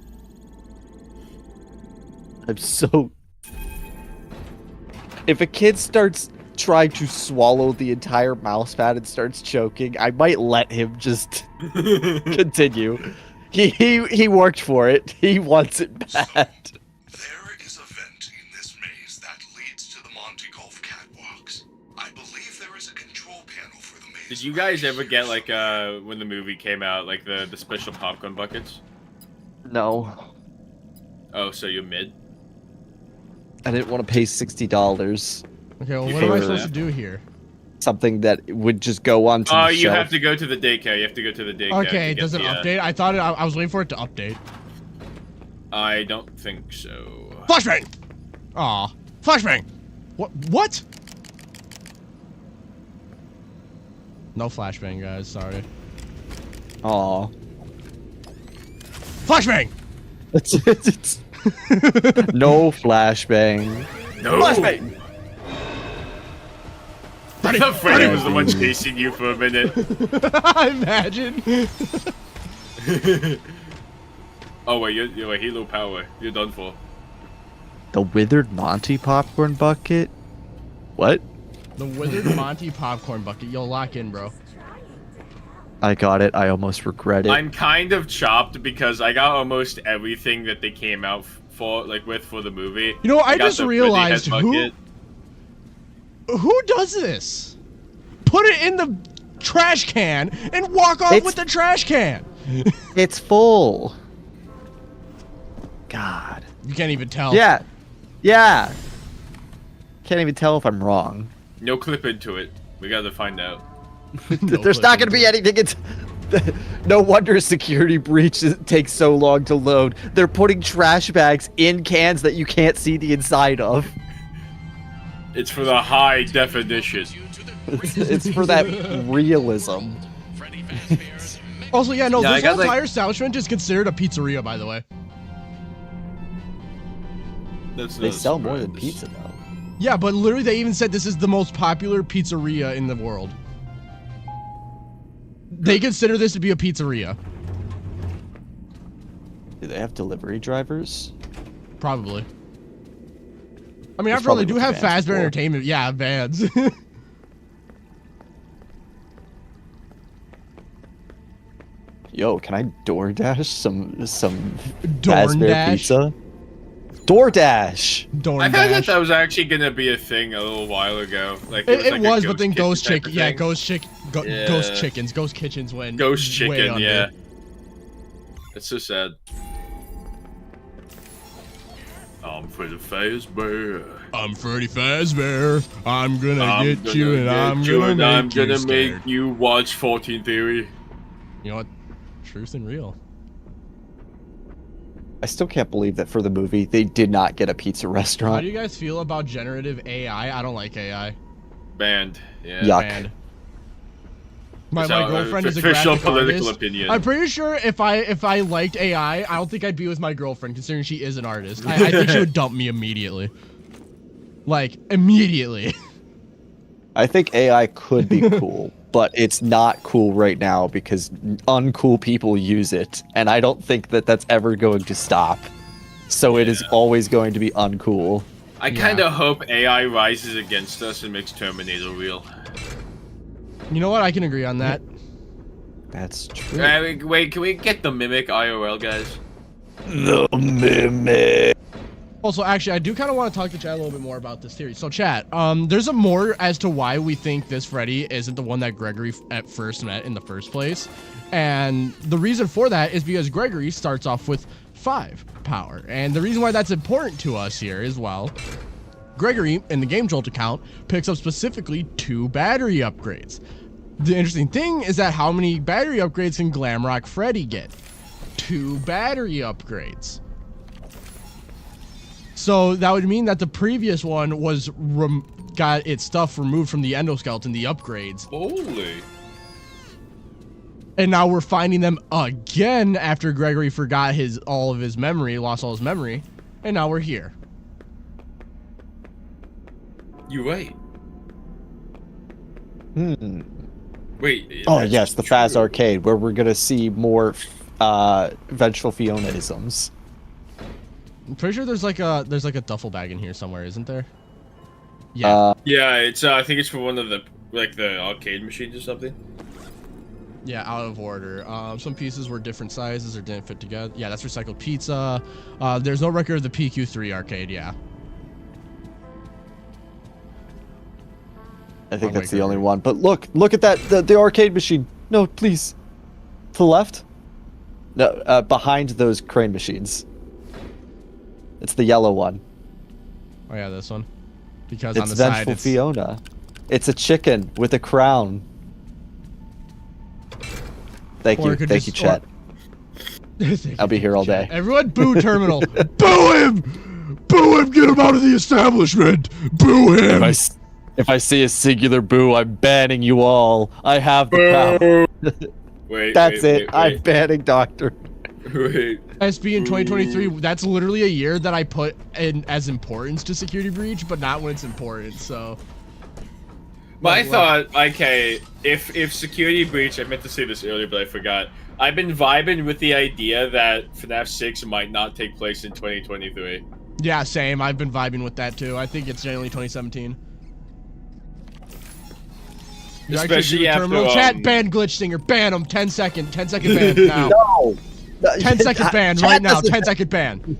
I'm so... If a kid starts trying to swallow the entire mouse pad and starts choking, I might let him just continue. He worked for it. He wants it bad. There is a vent in this maze that leads to the Monte Golf catwalks. I believe there is a control panel for the maze. Did you guys ever get like when the movie came out, like the special popcorn buckets? No. Oh, so you're mid? I didn't want to pay $60. Okay, well, what am I supposed to do here? Something that would just go on to the you shelf. have to go to the daycare. You have to go to the daycare. Okay, does it update? I thought I was waiting for it to update. I don't think so. Flashbang! Aw. Flashbang! What? No flashbang, guys. Sorry. Aw. Flashbang! No flashbang. No. Flashbang! I thought Freddy was the one chasing you for a minute. Imagine. Oh wait, you're a Halo power. You're done for. The withered Monty popcorn bucket? What? The withered Monty popcorn bucket. Yo, lock in, bro. I got it. I almost regret it. I'm kind of chopped because I got almost everything that they came out for, like for the movie. You know, I got just the realized Freddy head bucket. who does this? Put it in the trash can and walk off with the trash can. It's full. God. You can't even tell. Yeah. Yeah. Can't even tell if I'm wrong. No clip into it. We gotta find out. There's not going to be anything. No wonder Security Breach takes so long to load. They're putting trash bags in cans that you can't see the inside of. It's for the high definition. It's for that realism. Also, yeah, no, this got, whole entire establishment is considered a pizzeria, by the way. They sell more than pizza, though. Yeah, but literally they even said this is the most popular pizzeria in the world. They consider this to be a pizzeria. Do they have delivery drivers? Probably. I mean, after all, they do have fazbear entertainment. Yeah, vans. Yo, can I DoorDash some fazbear DoorDash? pizza? DoorDash! I thought that was actually gonna be a thing a little while ago. Like it was, but then Ghost Ghost Kitchens went Ghost way Chicken, under. yeah. That's so sad. I'm Freddy Fazbear. I'm Freddy Fazbear. I'm gonna get you and I'm gonna make you watch 14 Theory. You know what? Truth and real. I still can't believe that for the movie, they did not get a pizza restaurant. How do you guys feel about generative AI? I don't like AI. Banned. Yeah. Yuck. Banned. My girlfriend is a official graphic political artist. opinion. I'm pretty sure if I liked AI, I don't think I'd be with my girlfriend, considering she is an artist. I think she would dump me immediately. Like, immediately. I think AI could be cool, but it's not cool right now because uncool people use it, and I don't think that that's ever going to stop. So it is always going to be uncool. I kind of hope AI rises against us and makes Terminator real. You know what? I can agree on that. That's true. Wait, can we get the Mimic IRL, guys? The Mimic. Also, actually, I do kind of want to talk to chat a little bit more about this theory. So, chat, there's a more as to why we think this Freddy isn't the one that Gregory at first met in the first place. And the reason for that is because Gregory starts off with 5 power. And the reason why that's important to us here as well, Gregory, in the Gamejolt account, picks up specifically 2 battery upgrades. The interesting thing is that how many battery upgrades can Glamrock Freddy get? 2 battery upgrades. So that would mean that the previous one was got its stuff removed from the endoskeleton, the upgrades. Holy. And now we're finding them again after Gregory forgot all of his memory, lost all his memory, and now we're here. You're right. Wait. Oh yes, the Faz Arcade, where we're gonna see more vengeful Fiona-isms. I'm pretty sure there's like a duffel bag in here somewhere, isn't there? Yeah. Yeah, it's I think it's for one of the the arcade machines or something. Yeah, out of order. Some pieces were different sizes or didn't fit together. Yeah, that's recycled pizza. There's no record of the PQ3 arcade. Yeah. I think that's the only one. But look at that, the arcade machine. No, please. To the left? No, behind those crane machines. It's the yellow one. Oh yeah, this one. Because it's on the side, Vengeful Fiona. It's a chicken with a crown. Thank you, chat. I'll be here all day. Everyone, boo Terminal. Boo him! Boo him! Get him out of the establishment! Boo him! If I see a singular boo, I'm banning you all. I have the power. Wait, That's it. I'm banning Doctor. Wait. SB in 2023, that's literally a year that I put in as importance to Security Breach, but not when it's important, so... My thought, okay, if Security Breach, I meant to say this earlier, but I forgot. I've been vibing with the idea that FNAF 6 might not take place in 2023. Yeah, same. I've been vibing with that, too. I think it's generally 2017. Especially after, Terminal chat, ban Glitch Singer. Ban him. 10 second ban now. No. 10 second ban right now. 10 second ban.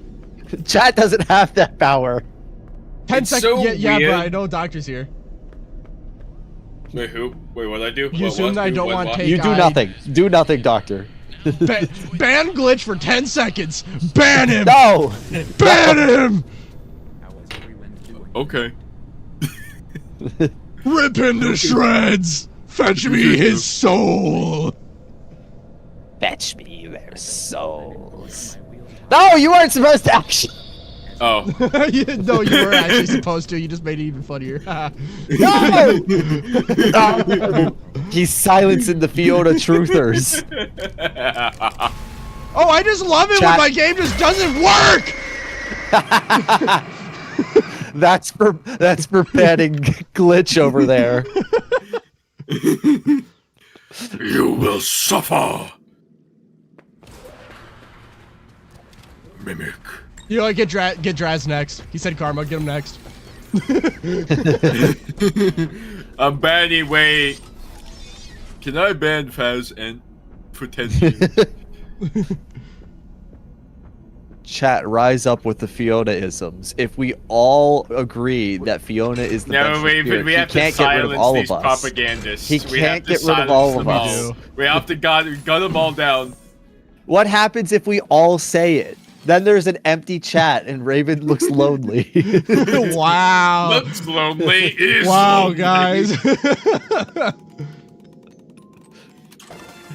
Chat doesn't have that power. 10 It's second. so Yeah, weird. but I know Doctor's here. Wait, who? Wait, what did I do? You assume that I don't want to take. You do nothing. Do nothing, Doctor. Ban Glitch for 10 seconds. Ban him. No. Ban him. Okay. Rip him to shreds. Fetch me his soul. Fetch me their souls. No, you weren't supposed to actually. Oh. No, you were actually supposed to. You just made it even funnier. No! He's silencing the Fiona truthers. Oh, I just love it when my game just doesn't work. That's for banning glitch over there. You will suffer. Mimic. You know, get Draz next. He said karma. Get him next. I'm banning. Wait. Can I ban Faz and pretend to? Chat, rise up with the Fiona-isms. If we all agree that Fiona is the best we have to silence these us. propagandists. He can't get rid of all of us. We have to gun them all down. What happens if we all say it? Then there's an empty chat and Raven looks lonely. Wow. Looks lonely. Is wow, lonely. guys.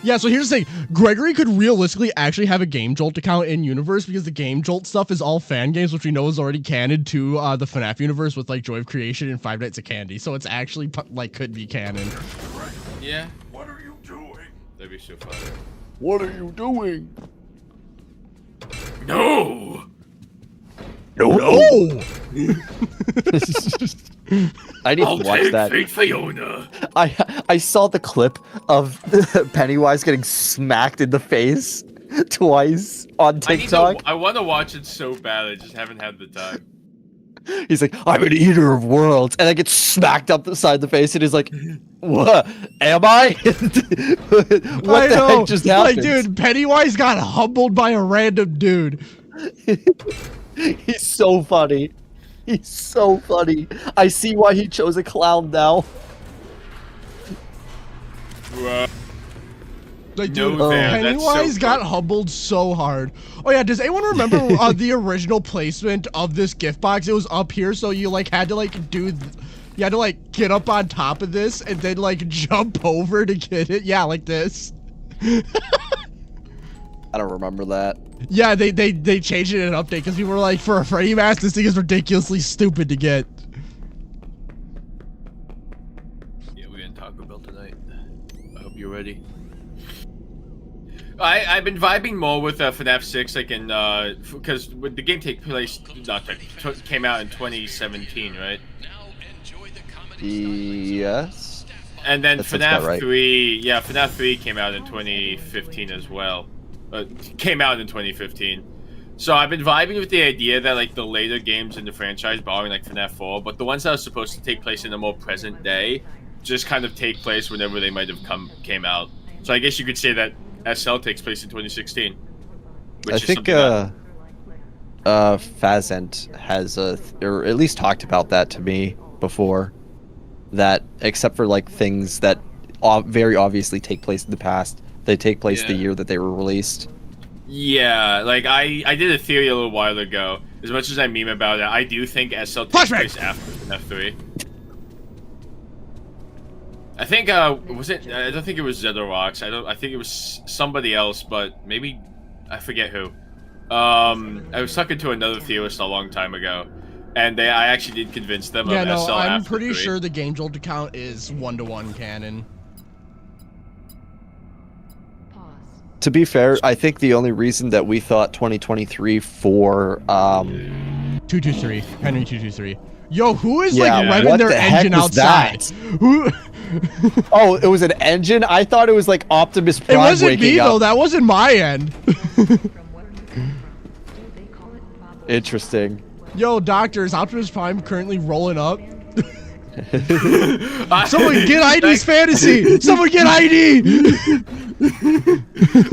Yeah, so here's the thing. Gregory could realistically actually have a Gamejolt account in universe because the Gamejolt stuff is all fan games, which we know is already canon to the FNAF universe with like Joy of Creation and Five Nights at Candy. So it's actually like could be canon. Yeah. What are you doing? That'd be so fun. What are you doing? No. No. I need to watch that. Fake Fiona. I saw the clip of Pennywise getting smacked in the face twice on TikTok. I want to watch it so bad. I just haven't had the time. He's like, I'm an eater of worlds, and I get smacked up the side of the face, and he's like, what? Am I? What the heck just happened? Like, dude, Pennywise got humbled by a random dude. He's so funny. He's so funny. I see why he chose a clown now. Like, dude, Pennywise got humbled so hard. Oh yeah, does anyone remember the original placement of this gift box? It was up here, so you like had to like you had to like get up on top of this and then like jump over to get it. Yeah, like this. I don't remember that. Yeah, they changed it in an update because people were like, for a Freddy mask, this thing is ridiculously stupid to get. Yeah, we're gonna Taco Bell tonight. I hope you're ready. I've been vibing more with FNAF 6, like in because the game came out in 2017, right? Yes. And then that FNAF right. 3, yeah, FNAF 3 came out in 2015 as well. Came out in 2015. So I've been vibing with the idea that like the later games in the franchise, barring like FNAF 4, but the ones that are supposed to take place in a more present day, just kind of take place whenever they might have came out. So I guess you could say that SL takes place in 2016. I think Fazent has or at least talked about that to me before. That except for like things that very obviously take place in the past, they take place the year that they were released. Yeah, like I did a theory a little while ago. As much as I meme about it, I do think SL takes place after FNAF 3. I think was it? I don't think it was Zedorox. I think it was somebody else, but maybe I forget who. I was talking to another theorist a long time ago, and I actually did convince them of SL I'm after pretty 3. sure the Gamejolt account is 1-to-1 canon. To be fair, I think the only reason that we thought 2023 for 223 Henry 223. Yo, who is like revving their engine outside? Who? Oh, it was an engine? I thought it was like Optimus Prime. It wasn't waking me up. though. That wasn't my end. Interesting. Yo, Doctor, is Optimus Prime currently rolling up? Someone get ID's fantasy! Someone get ID!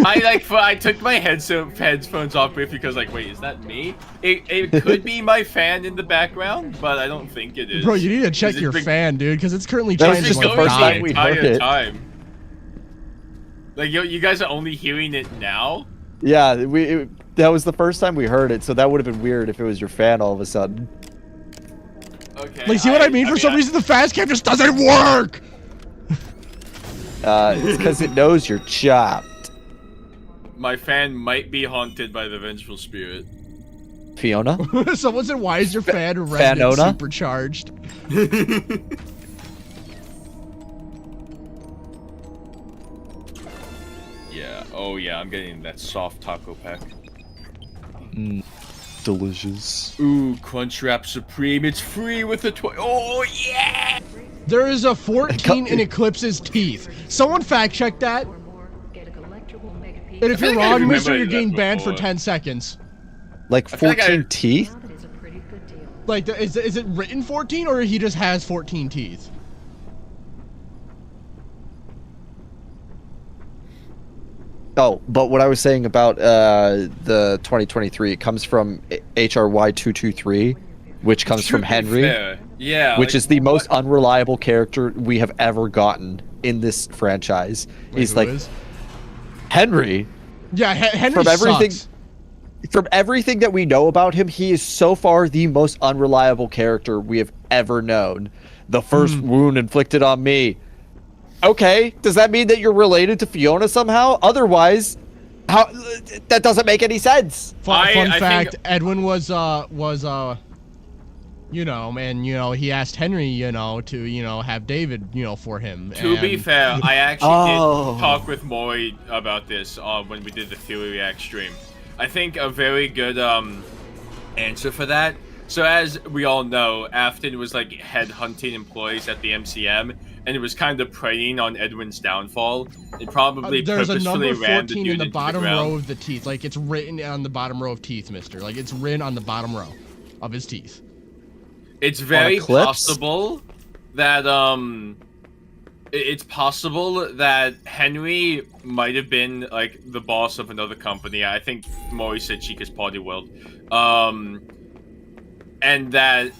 I took my headphones off because like, wait, is that me? It could be my fan in the background, but I don't think it is. Bro, you need to check your fan, dude, because it's currently That was trying just to the first die. time we heard it. Like, you guys are only hearing it now? Yeah, that was the first time we heard it, so that would have been weird if it was your fan all of a sudden. Okay. Like, see what I mean? For some reason, the fast cam just doesn't work! It's because it knows you're chopped. My fan might be haunted by the vengeful spirit. Fiona? Someone said, "Why is your fan red and Fanona? supercharged?" Yeah. Oh yeah, I'm getting that soft taco pack. Delicious. Ooh, Crunchwrap Supreme. It's free with a Oh yeah! There is a 14 in Eclipse's teeth. Someone fact check that. And if you're wrong, mister, you're getting banned for 10 seconds. Like 14 teeth? Like, is it written 14, or he just has 14 teeth? Oh, but what I was saying about the 2023, it comes from HRY 223, which comes from Henry. Yeah. Which is the most unreliable character we have ever gotten in this franchise. Wait, He's like is? Henry. Yeah, Henry from everything. sucks. From everything that we know about him, he is so far the most unreliable character we have ever known. The first wound inflicted on me. Okay, does that mean that you're related to Fiona somehow? Otherwise, how? That doesn't make any sense. Fun fact: Edwin was you know, man, you know, he asked Henry, you know, to, you know, have David, you know, for him. To be fair, I actually did talk with Maury about this when we did the Theory React stream. I think a very good answer for that. So as we all know, Afton was like headhunting employees at the MCM, and it was kind of preying on Edwin's downfall. It probably there's a purposefully number ran the 14 dude in the into bottom ground. row of the teeth. Like, it's written on the bottom row of teeth, mister. Like, it's written on the bottom row of his teeth. It's very possible that it's possible that Henry might have been like the boss of another company. I think Maury said Chicas Party World. And that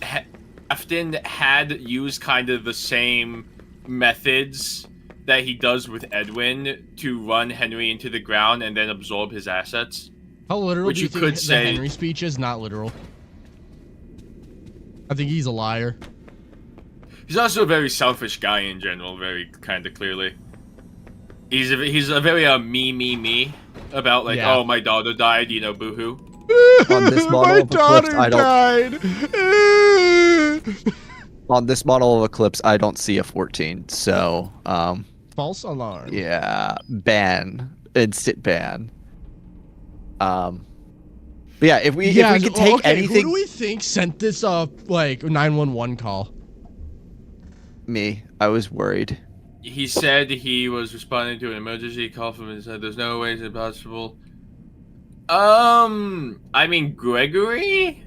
Afton had used kind of the same methods that he does with Edwin to run Henry into the ground and then absorb his assets. How literal Which do you you think could the say- Henry speech is? Not literal. I think he's a liar. He's also a very selfish guy in general, very kind of clearly. He's a very me about like, Yeah. oh, my daughter died, you know, boohoo. On this model My of Eclipse, daughter I don't. died. On this model of Eclipse, I don't see a 14. So, False alarm. yeah, ban, instant ban. But yeah, if we can take okay, anything, who do we think sent this like 911 call? me, I was worried. He said he was responding to an emergency call from his head. There's no way it's impossible. I mean, Gregory?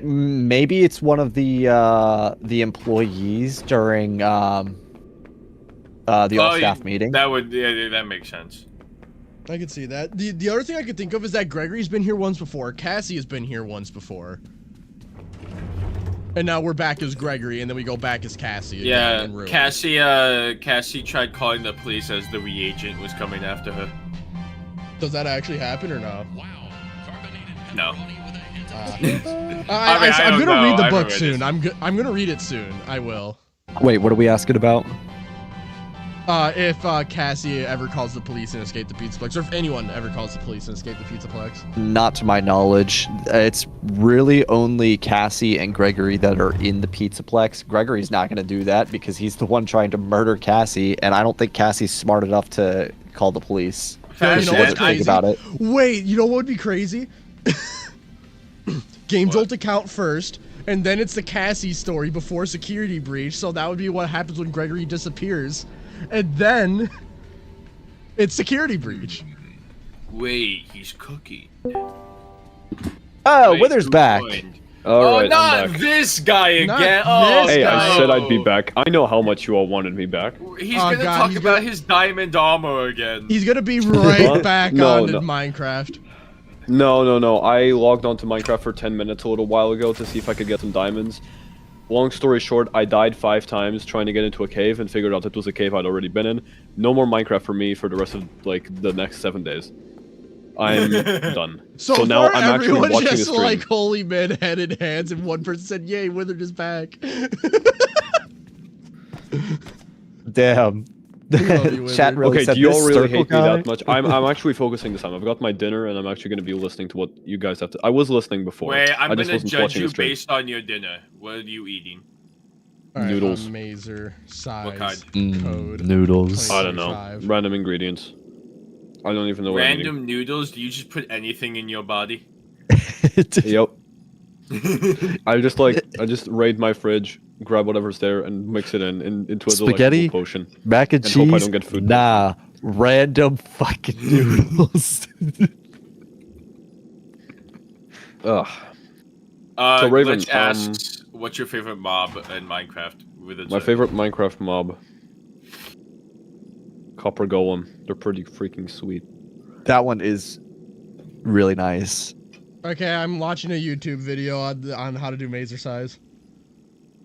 Maybe it's one of the employees during the all staff meeting. That would that makes sense. I could see that. The other thing I could think of is that Gregory's been here once before. Cassie has been here once before. And now we're back as Gregory, and then we go back as Cassie. Yeah, in Ruin. Cassie tried calling the police as the reagent was coming after her. Does that actually happen or no? No. I'm gonna read the book soon. I'm gonna read it soon. I will. Wait, what are we asking about? If Cassie ever calls the police and escape the Pizzaplex, or if anyone ever calls the police and escape the Pizzaplex. Not to my knowledge. It's really only Cassie and Gregory that are in the Pizzaplex. Gregory's not going to do that because he's the one trying to murder Cassie, and I don't think Cassie's smart enough to call the police. You know what's crazy? About it. Wait, you know what would be crazy? Gamejolt account first, and then it's the Cassie story before Security Breach, so that would be what happens when Gregory disappears. And then it's Security Breach. Wait, he's cooking. Oh, Wait, Wither's who back. joined? Alright, I'm not back. this guy again. Not this Hey, guy. I said I'd be back. I know how much you all wanted me back. He's gonna talk about his diamond armor again. He's gonna be right What? back No, on no. Minecraft. No. I logged onto Minecraft for 10 minutes a little while ago to see if I could get some diamonds. Long story short, I died 5 times trying to get into a cave and figured out it was a cave I'd already been in. No more Minecraft for me for the rest of, like, the next 7 days. I'm done. So now far, I'm actually everyone watching the just stream. like holy men headed hands, and one person said, "Yay, Withered is back." damn. love you, Chat Wizard. really Okay, said do you all this really circle hate me guy? that much? I'm actually focusing this time. I've got my dinner, and I'm actually going to be listening to what you guys have to. I was listening before. Wait, I'm I just gonna wasn't judge watching you the stream. based on your dinner. What are you eating? All right, Noodles. Mazer size kind? code. Noodles. I don't know. 2025. Random ingredients. I don't even know what I'm eating. Random noodles? Do you just put anything in your body? Yep. I just raid my fridge, grab whatever's there, and mix it into a Spaghetti, delectable potion. mac and And hope I cheese. don't get food Nah, random fucking noodles. Ugh. So Raven, Glitch asks, what's your favorite mob in Minecraft? My favorite Minecraft mob. Copper Golem. They're pretty freaking sweet. That one is really nice. Okay, I'm watching a YouTube video on how to do Mazer size.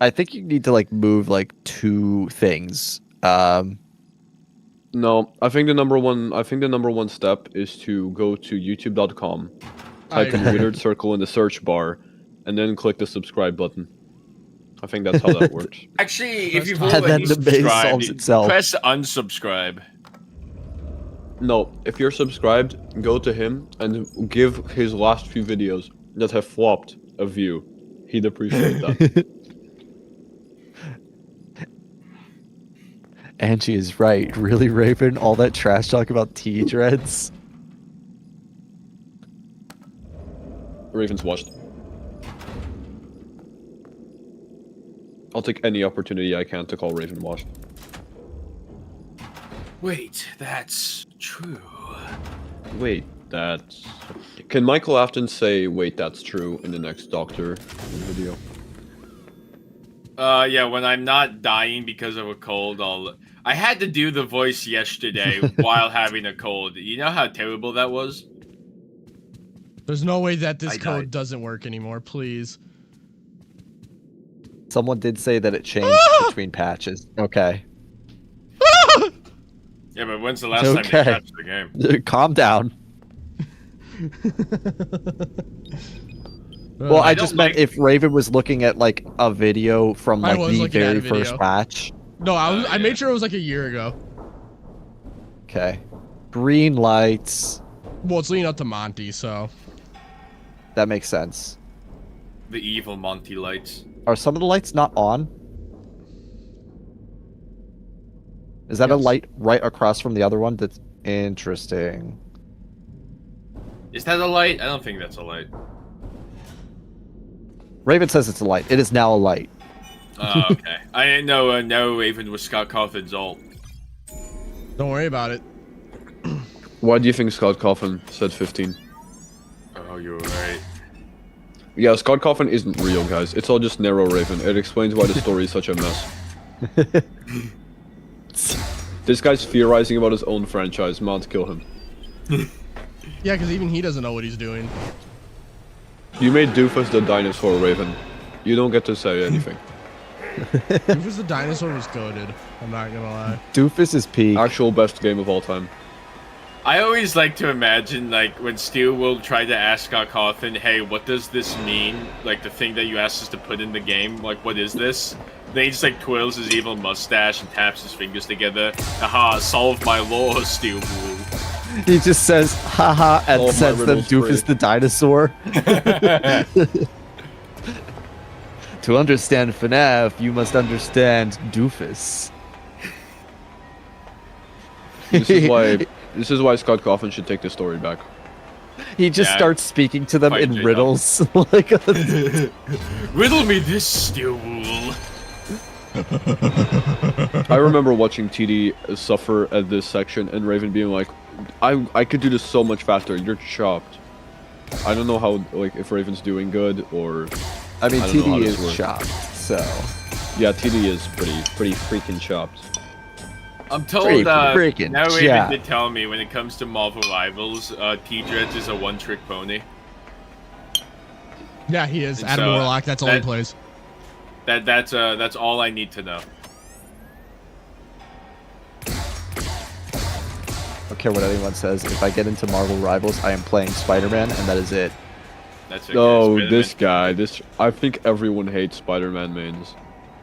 I think you need to like move like 2 things. No, I think the number one step is to go to youtube.com, type in Weird Circle in the search bar, and then click the subscribe button. I think that's how that works. Actually, if you've And already then the maze solves subscribed, itself. press unsubscribe. No, if you're subscribed, go to him and give his last few videos that have flopped a view. He'd appreciate that. Angie is right. Really, Raven? All that trash talk about T-dreads? Raven's watched. I'll take any opportunity I can to call Raven washed. Wait, that's true. Wait, that's... Can Michael Afton say, wait, that's true, in the next Doctor video? Yeah, when I'm not dying because of a cold, I had to do the voice yesterday while having a cold. You know how terrible that was? There's no way that this code doesn't work anymore, please. Someone did say that it changed between patches. Okay. Yeah, but when's the last time they patched the game? Calm down. Well, I just meant if Raven was looking at like a video from like the very first patch. No, I made sure it was like a year ago. Okay. Green lights. Well, it's leading up to Monty, so. That makes sense. The evil Monty lights. Are some of the lights not on? Is that a light right across from the other one? That's interesting. Is that a light? I don't think that's a light. Raven says it's a light. It is now a light. Oh, okay. I didn't know no Raven was Scott Cawthon's ult. Don't worry about it. Why do you think Scott Coffin said 15? Oh, you're right. Yeah, Scott Coffin isn't real, guys. It's all just narrow Raven. It explains why the story is such a mess. This guy's theorizing about his own franchise. Mount, kill him. Yeah, because even he doesn't know what he's doing. You made Doofus the dinosaur, Raven. You don't get to say anything. Doofus the dinosaur was goated. I'm not gonna lie. Doofus is peak. Actual best game of all time. I always like to imagine, like, when Steel will try to ask Scott Cawthon, hey, what does this mean? Like, the thing that you asked us to put in the game, like, what is this? Then he just, like, twirls his evil mustache and taps his fingers together. Haha, solve my law, Steel Wool. He just says, haha, and sends them Doofus the dinosaur. To understand FNAF, you must understand Doofus. This is why Scott Coffin should take the story back. He just starts speaking to them in riddles. Like riddle me this, Steel Wool. I remember watching TD suffer at this section and Raven being like, I could do this so much faster. You're chopped. I don't know how, like, if Raven's doing good or... I mean, don't know how TD this is works. chopped, so... Yeah, TD is pretty freaking chopped. I'm told, freaking now Raven chopped. did tell me when it comes to Marvel Rivals, T-Dreads is a one-trick pony. Yeah, he is. And Adam so, Warlock, that's all he plays. That's all I need to know. I don't care what anyone says. If I get into Marvel Rivals, I am playing Spider-Man, and that is it. That's it. Oh, this guy. I think everyone hates Spider-Man mains.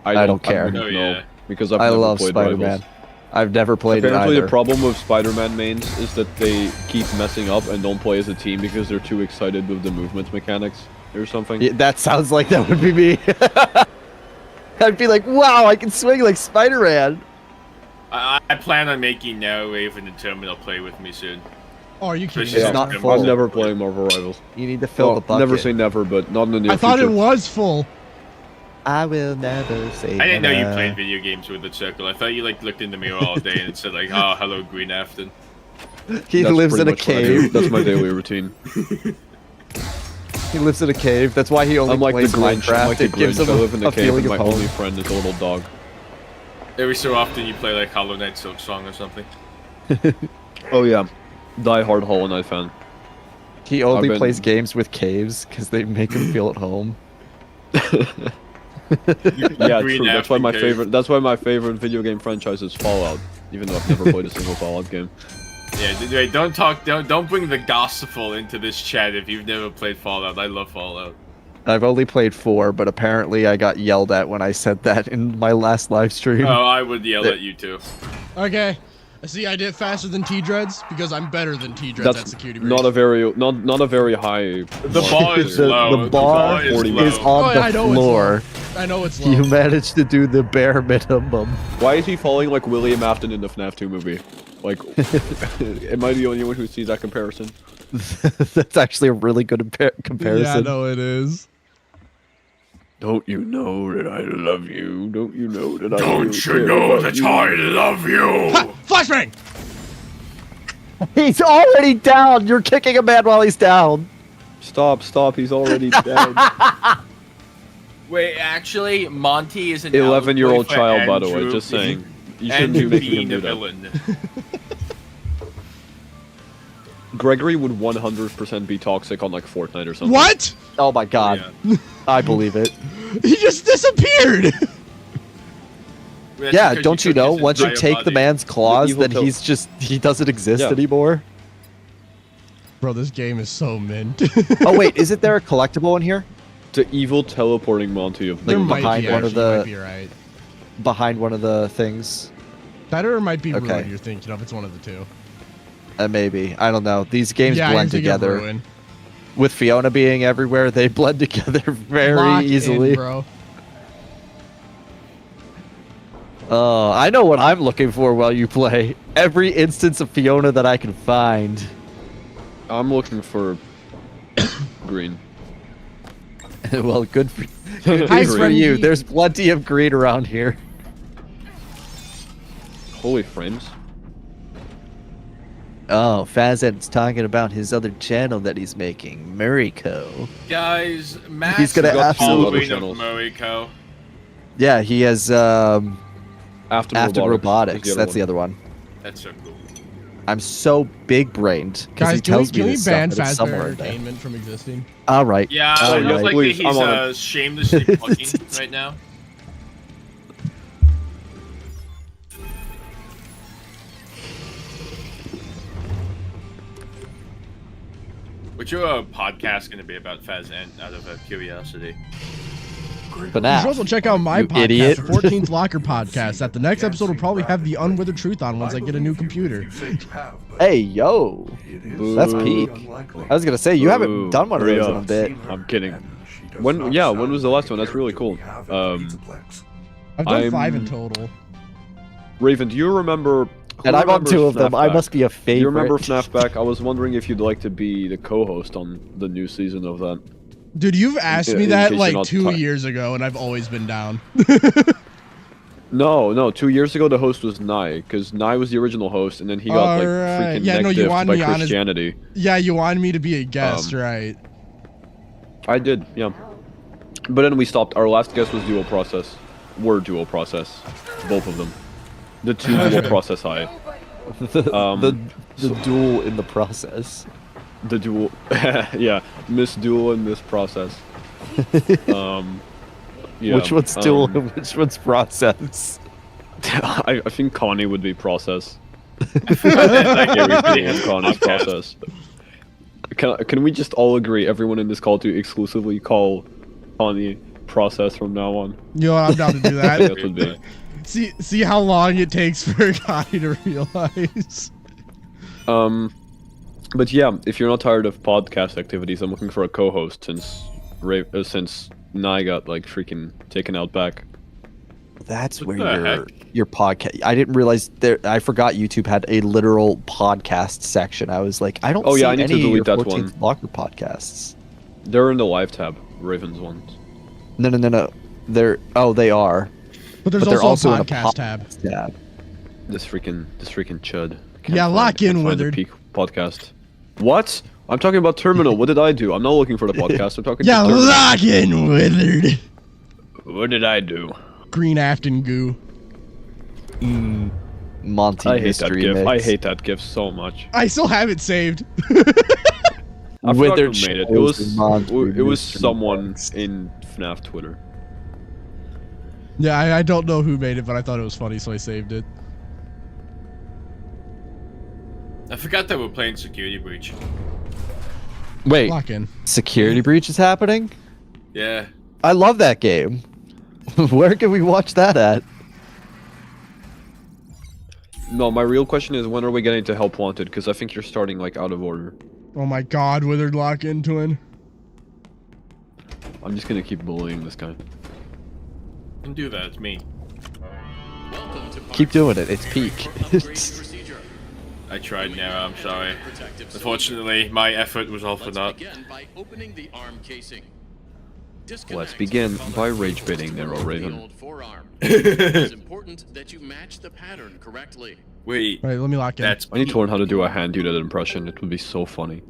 I don't care. I wouldn't Oh, know, yeah. because I've I never love played Spider-Man. Rivals. I've never played Apparently, it either. the problem with Spider-Man mains is that they keep messing up and don't play as a team because they're too excited with the movement mechanics or something. Yeah, that sounds like that would be me. I'd be like, wow, I can swing like Spider-Man. I plan on making Now Raven and Terminal play with me soon. Oh, are you kidding? It's not full. I'm never playing Marvel Rivals. You need to fill the bucket. Never say never, but not in the near I thought future. it was full. I will never say I didn't know you never. played video games with the circle. I thought you like looked in the mirror all day and said like, "Oh, hello, Green Afton." He That's lives in pretty a much what I do. cave. That's my daily routine. He lives in a cave. That's why he only I'm like the plays Grinch. Minecraft. I'm like the It gives Grinch. him I live in a the cave feeling and my of home. only friend is a little dog. Every so often you play like Hollow Knight Silk Song or something. Oh yeah, die hard Hollow Knight fan. He only I've been- plays games with caves because they make him feel at home. Yeah, Green true. That's why Afton my cave. favorite. That's why my favorite video game franchise is Fallout. Even though I've never played a single Fallout game. Yeah, wait, don't bring the gospel into this chat if you've never played Fallout. I love Fallout. I've only played 4, but apparently I got yelled at when I said that in my last live stream. Oh, I would yell at you too. Okay. See, I did it faster than T-Dreads because I'm better than T-Dreads at That's Security Breach. not a very high. The bar is The- low. the bar is is low. on I know the it's floor. I know it's low. You managed to do the bare minimum. Why is he falling like William Afton in the FNAF 2 movie? Like, am I the only one who sees that comparison? That's actually a really good comparison. Yeah, I know it is. Don't you know that I love you? Don't you know that I Don't care you know about that you? I love you? Ha! Flashbang! He's already down. You're kicking a man while he's down. Stop! He's already dead. Wait, actually, Monty is an 11-year-old allegory for child, by the way. Andrew- Just saying. You shouldn't be Andrew making him being do a that. villain. Gregory would 100% be toxic on like Fortnite or something. What? Oh my god. I believe it. He just disappeared! That's Yeah, because don't you took know? his Once you entire take the body. man's claws, evil then pill. he doesn't exist Yeah. anymore. Bro, this game is so mint. Oh wait, isn't there a collectible in here? The evil teleporting Monty of Like there might behind be, one of actually, you the- might be right. Behind one of the things? Better or might be Okay. Ruin you're thinking of. It's one of the two. Maybe. I don't know. These games Yeah, blend you're thinking of together. Ruin. With Fiona being everywhere, they blend together very Lock in, easily. bro. I know what I'm looking for while you play. Every instance of Fiona that I can find. I'm looking for green. Well, good for, Hi, good for Freddy. you. There's plenty of green around here. Holy frames. Oh, Fazed's talking about his other channel that he's making, Muriko. Guys, Matt He's gonna absolutely- Halloween of Moriko. Yeah, he has Afton Afton Robotics. is That's the other one. That's so cool. I'm so big-brained because Guys, he tells me can we this ban stuff, and it's somewhere Fazbear in there. Entertainment from existing? All right. Yeah, Oh, it yeah, looks like please, he's I'm on it. shamelessly plugging right now. What's your podcast going to be about, Faz, and out of curiosity? You FNAF. should also check out my You podcast, idiot. the 14th Locker podcast. That the next episode will probably have the unwithered truth on once I get a new computer. Hey, yo. That's peak. I was gonna say you haven't Ooh, done one of hurry those in up. a bit. I'm kidding. When was the last one? That's really cool. I've done 5 in total. Raven, do you remember? And I'm on remembers 2 of them. FNAF I Back? must be a favorite. Do you remember FNAF Back? I was wondering if you'd like to be the co-host on the new season of that. Dude, you've asked me In that case you're like not 2 ti- years ago, and I've always been down. No, 2 years ago the host was Nye, because Nye was the original host, and then he got like Alright. freaking Yeah, no, you neck-diffed wanted by me on as- Christianity. Yeah, you wanted me to be a guest, Um, right? I did, yeah. But then we stopped. Our last guest was Dual Process. Were Dual Process. Both of them. The 2 Dual Process high. the duel in the process. The dual, yeah, Miss Dual and Miss Process. Yeah, Which one's duel and which one's process? I think Connie would be Process. Like everybody has Connie's Process. Can we just all agree, everyone in this call, to exclusively call Connie Process from now on? You know what, I'm down to do That that. would be. See how long it takes for Connie to realize. But yeah, if you're not tired of podcast activities, I'm looking for a co-host since Nye got like freaking taken out back. That's What where the your podcast. I didn't realize there. I forgot YouTube had a literal podcast section. I was like, I don't. Oh, see yeah, I need to any of your delete that 14th one. Locker podcasts. They're in the live tab, Raven's ones. No. They're they are. But there's they're also a in podcast tab. tab. This freaking chud. Yeah, lock in, Withered. Peak podcast. What? I'm talking about Terminal. What did I do? I'm not looking for the podcast. I'm talking. Yeah, to Terminal. lock in, Withered. What did I do? Green afton goo. Monty I hate that mystery gif. mix. I hate that gif so much. I still have it saved. I forgot Withered who made it. shows and Monty It was mystery someone mix. in FNAF Twitter. Yeah, I don't know who made it, but I thought it was funny, so I saved it. I forgot that we're playing Security Breach. Wait, Lock in. Security Breach is happening? Yeah. I love that game. Where can we watch that at? No, my real question is when are we getting to Help Wanted? Because I think you're starting like out of order. Oh my god, Withered, lock in, twin. I'm just gonna keep bullying this guy. You can do that, it's me. Welcome to Keep doing it. It's peak. upgrading procedure. I tried now, I'm sorry. Unfortunately, my effort was all for Let's naught. begin by opening the arm casing. Let's Disconnect begin the by color rage cables baiting to Narrow remove the Raven. old forearm. It's important that you match the pattern correctly. Wait, Alright, let me lock in. that's I need to learn how to do a hand unit impression. It would be so funny.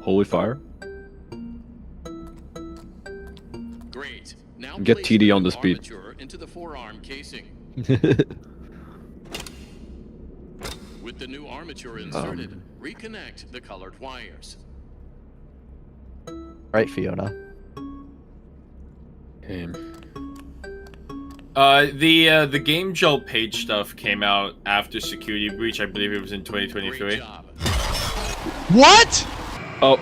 Holy fire. Great. Now Get place TD the on this beat. armature into the forearm casing. With the new armature inserted, reconnect the colored wires. Right, Fiona. Okay. the Gamejolt page stuff came out after Security Breach. I believe it was in Great 2023. job. What? Oh.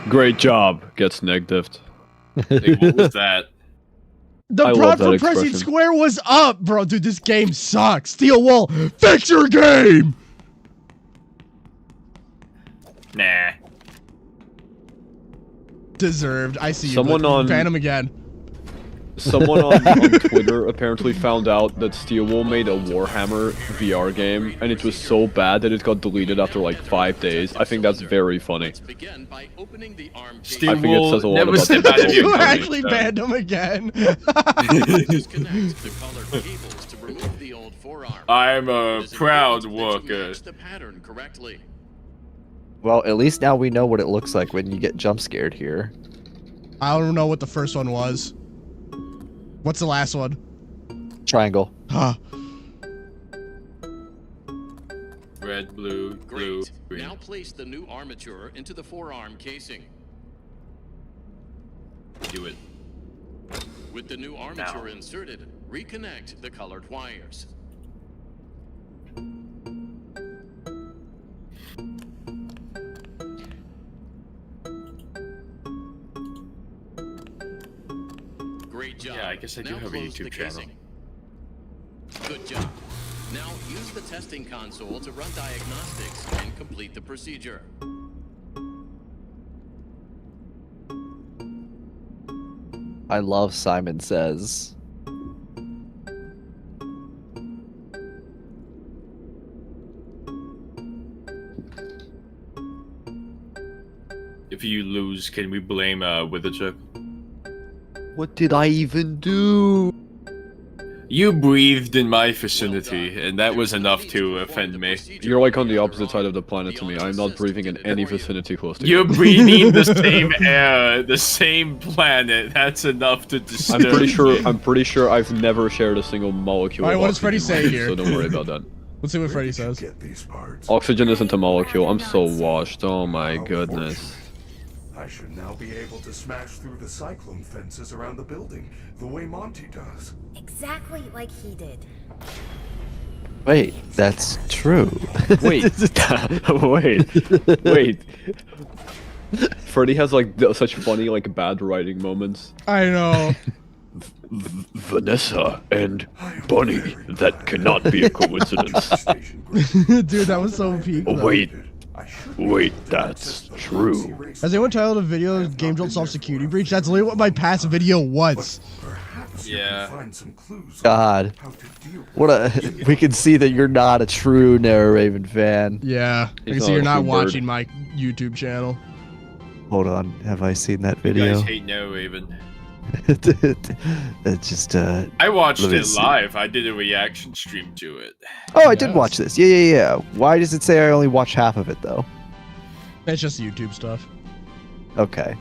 Great job. Gets negatived. Like, what was that? The I prompt love for that pressing expression. square was up, bro. Dude, this game sucks. Steel wall, fix your game. Nah. Deserved. I see you. Someone on- ban him again. Someone on Twitter apparently found out that Steelwool made a Warhammer VR game, and it was so bad that it got deleted after like 5 days. I think that's very funny. Let's begin by opening the arm Steel I think it says a lot never about said the that if You you actually banned him again. Disconnect the colored cables to remove the old forearm. I'm It a is proud important that you worker. match the pattern correctly. Well, at least now we know what it looks like when you get jump scared here. I don't know what the first one was. What's the last one? Triangle. Huh. Red, blue, blue, Great. green. Now place the new armature into the forearm casing. Do it. With the new armature inserted, reconnect the colored wires. Great job. Yeah, I guess I do Now have a close the YouTube channel. casing. Good job. Now use the testing console to run diagnostics and complete the procedure. I love Simon Says. If you lose, can we blame Witherchuk? What did I even do? You breathed in my vicinity, and that was enough to offend me. You're like on the opposite side of the planet to me. I'm not breathing in any vicinity close to You're you. breathing the same air, the same planet. That's enough to disturb I'm pretty sure I've never shared a single molecule. All right, of what does Freddy oxygen say with you, here? So don't worry about that. Let's see what Freddy says. Get these parts. Oxygen isn't a molecule. I'm so washed. Oh my How goodness. fortunate. I should now be able to smash through the cyclone fences around the building, the way Monty does. Exactly like he did. Wait, that's true. Wait. Wait. Freddy has like such funny like bad writing moments. I know. Vanessa and Bunny. That cannot be a coincidence. Dude, that was so peak. Oh, wait, that's true. Has anyone titled a video Gamejolt solved security breach? That's literally what my past video was. Yeah. God. What a... We can see that you're not a true Raven fan. Yeah. I can see you're not watching my YouTube channel. Hold on. Have I seen that You video? guys hate Raven. It's just I watched it live. I did a reaction stream to it. Oh, I did watch this. Yeah. Why does it say I only watched half of it though? It's just YouTube stuff. Okay.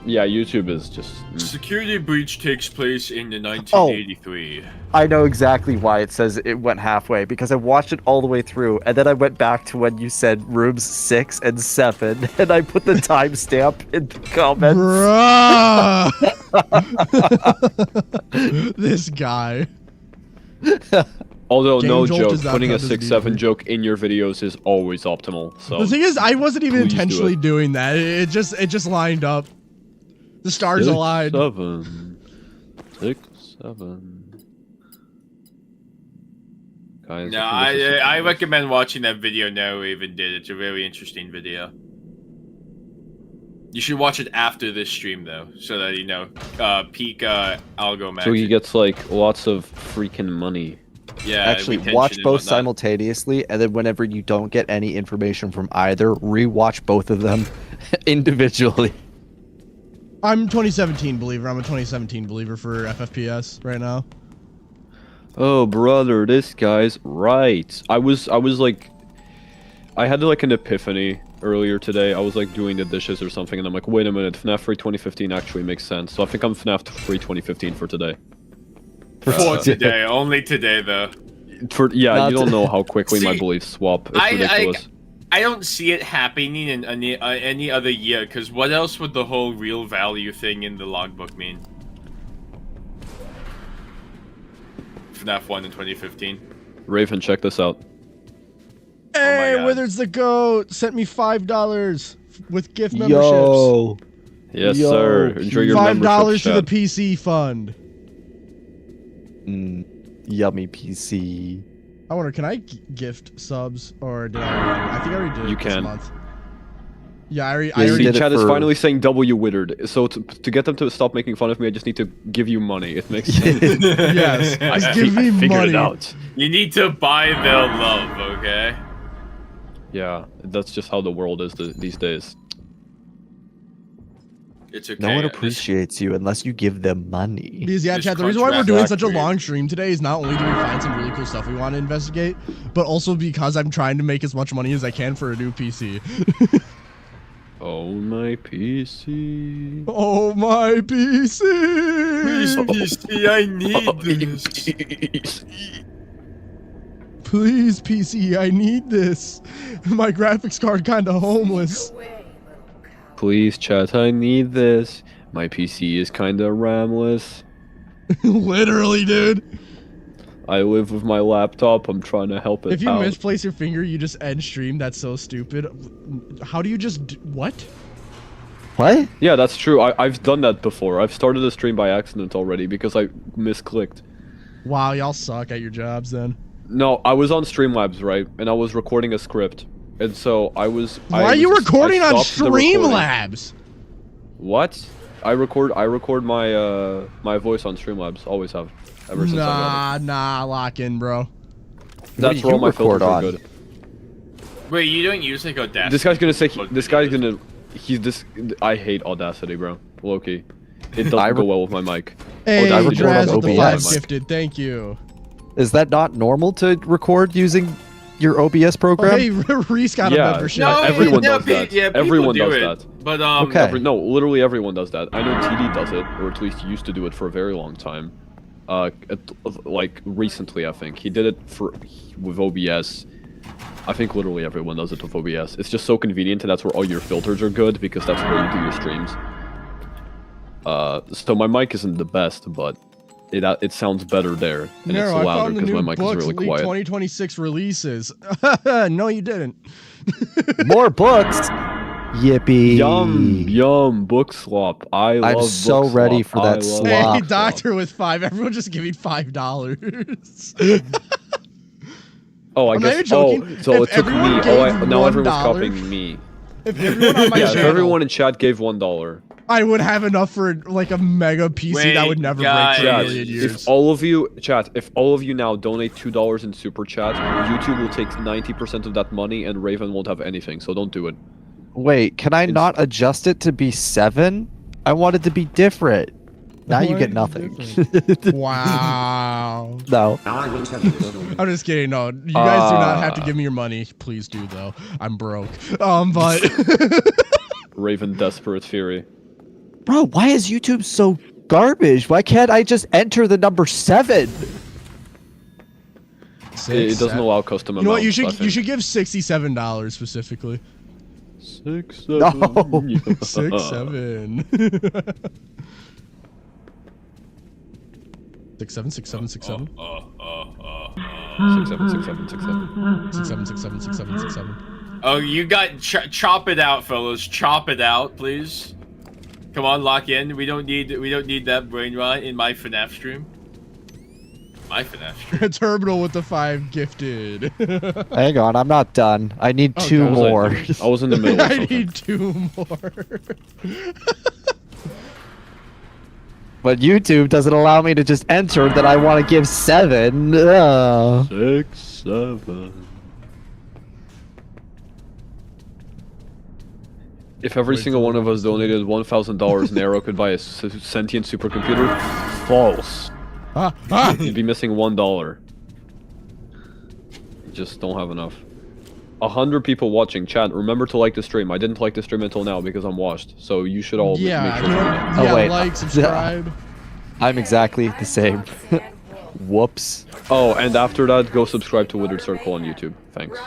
Yeah, YouTube is just... Security breach takes place in the 1983. I know exactly why it says it went halfway, because I watched it all the way through, and then I went back to when you said rooms 6 and 7, and I put the timestamp in the comments. Bruh! This guy. Although, no Gamejolt joke, is not putting a cut as 6-7 deep. joke in your videos is always optimal. So The thing is, I wasn't even please do intentionally it. doing that. It just lined up. The stars aligned. 7. 6, 7. Guys, No, I think this is I recommend watching that video Raven did. It's a very interesting video. You should watch it after this stream, though, so that you know, peak algo magic. So he gets like lots of freaking money. Yeah, Actually, retention watch and both whatnot. simultaneously, and then whenever you don't get any information from either, re-watch both of them individually. I'm 2017 believer. I'm a 2017 believer for FFPS right now. Oh, brother, this guy's right. I was like, I had like an epiphany earlier today. I was like doing the dishes or something, and I'm like, wait a minute, FNAF Free 2015 actually makes sense. So I think I'm FNAF Free 2015 for today. For today, only today, though. You don't know how quickly my beliefs swap. It's ridiculous. I don't see it happening in any other year, because what else would the whole real value thing in the logbook mean? FNAF 1 in 2015. Raven, check this out. Hey, God. Withers the Goat sent me $5 with gift memberships. Yo. Yes, sir. Enjoy your $5 membership, to the chat. PC fund. Yummy PC. I wonder, can I gift subs, or did I think I already did You it this can. month. Yeah, I Yeah, already you See, did it chat is for- finally saying W Withered. So to get them to stop making fun of me, I just need to give you money. It makes sense. Yes, just give me I figured money. it out. You need to buy their love, okay? Yeah, that's just how the world is these days. It's okay. No one appreciates you unless you give them money. Because yeah, This chat, the reason why we're doing such a contract long stream today is not only do we find some really cool stuff we want to investigate, but also because I'm trying to make as much money as I can for a new PC. Oh my PC. Oh my PC! Please, PC, I need this. Please, PC, I need this. My graphics card kinda homeless. Please, chat, I need this. My PC is kinda ramless. Literally, dude. I live with my laptop. I'm trying to help it If you out. misplace your finger, you just end stream. That's so stupid. How do you just what? What? Yeah, that's true. I've done that before. I've started a stream by accident already because I misclicked. Wow, y'all suck at your jobs then. No, I was on Streamlabs, right? And I was recording a script. And so I was... Why are you recording on stopped the recording. Streamlabs? What? I record my my voice on Streamlabs. Always have. Ever since I got it. Nah, lock in, bro. That's do where all you my record filters are on? good. Wait, you don't use like Audacity? This guy's gonna say this guy's gonna I hate Audacity, bro. Low-key. It doesn't go well with my mic. Hey, I record Draz on with the OBS. 5 gifted. Thank you. Is that not normal to record using your OBS Oh, program? hey, Reese got a Yeah, membership. No, everyone no, does that. yeah, people Everyone do does it. that. But Okay. No, literally everyone does that. I know TD does it, or at least used to do it for a very long time. Like recently, I think he did it with OBS. I think literally everyone does it with OBS. It's just so convenient, and that's where all your filters are good because that's where you do your streams. So my mic isn't the best, but it sounds better there, and it's No, I louder found the because new my mic is books really leak quiet. 2026 releases. No, you didn't. More books. Yippee! Yum, book swap. I love I'm book so swap. ready for that I love Hey, swap. book swap. doctor with 5. Everyone just give me $5. Oh, I I'm not guess. even joking. Oh, so If it took me. everyone Oh, gave now everyone's $1 copying me. If everyone on my Yeah, if channel, everyone in chat gave $1. I would have enough for like a mega PC that would Wait, never guys. break for a Chat, million years. if all of you, chat, if all of you now donate $2 in super chat, YouTube will take 90% of that money, and Raven won't have anything. So don't do it. Wait, can I not adjust it to be 7? I want it to be different. Now you get nothing. Wow. No. I'm just kidding. No, you guys do not have to give me your money. Please do though. I'm broke. But Raven Desperate Fury. Bro, why is YouTube so garbage? Why can't I just enter the number 7? It doesn't allow custom You know what? amounts. You should give $67 specifically. 6, 7. No. 6, 7. 6, 7, 6, 7, 6, 7. 6, 7, 6, 7, 6, 7. 6, 7, 6, 7, 6, 7, 6, 7. Oh, you got chop it out, fellas. Chop it out, please. Come on, lock in. We don't need that brain rot in my FNAF stream. My FNAF stream. Terminal with the 5 gifted. Hang on, I'm not done. I need 2 more. I was in the middle. Of I something. need 2 more. But YouTube doesn't allow me to just enter that I want to give 7. Ugh. 6, 7. If every single one of us donated $1,000, Nero could buy a sentient supercomputer. False. You'd be missing $1. You just don't have enough. 100 people watching. Chat, remember to like the stream. I didn't like the stream until now because I'm washed. So you should all make sure to do that. Oh, wait. Like, subscribe. I'm exactly the same. Whoops. Oh, and after that, go subscribe to Withered Circle on YouTube. Thanks.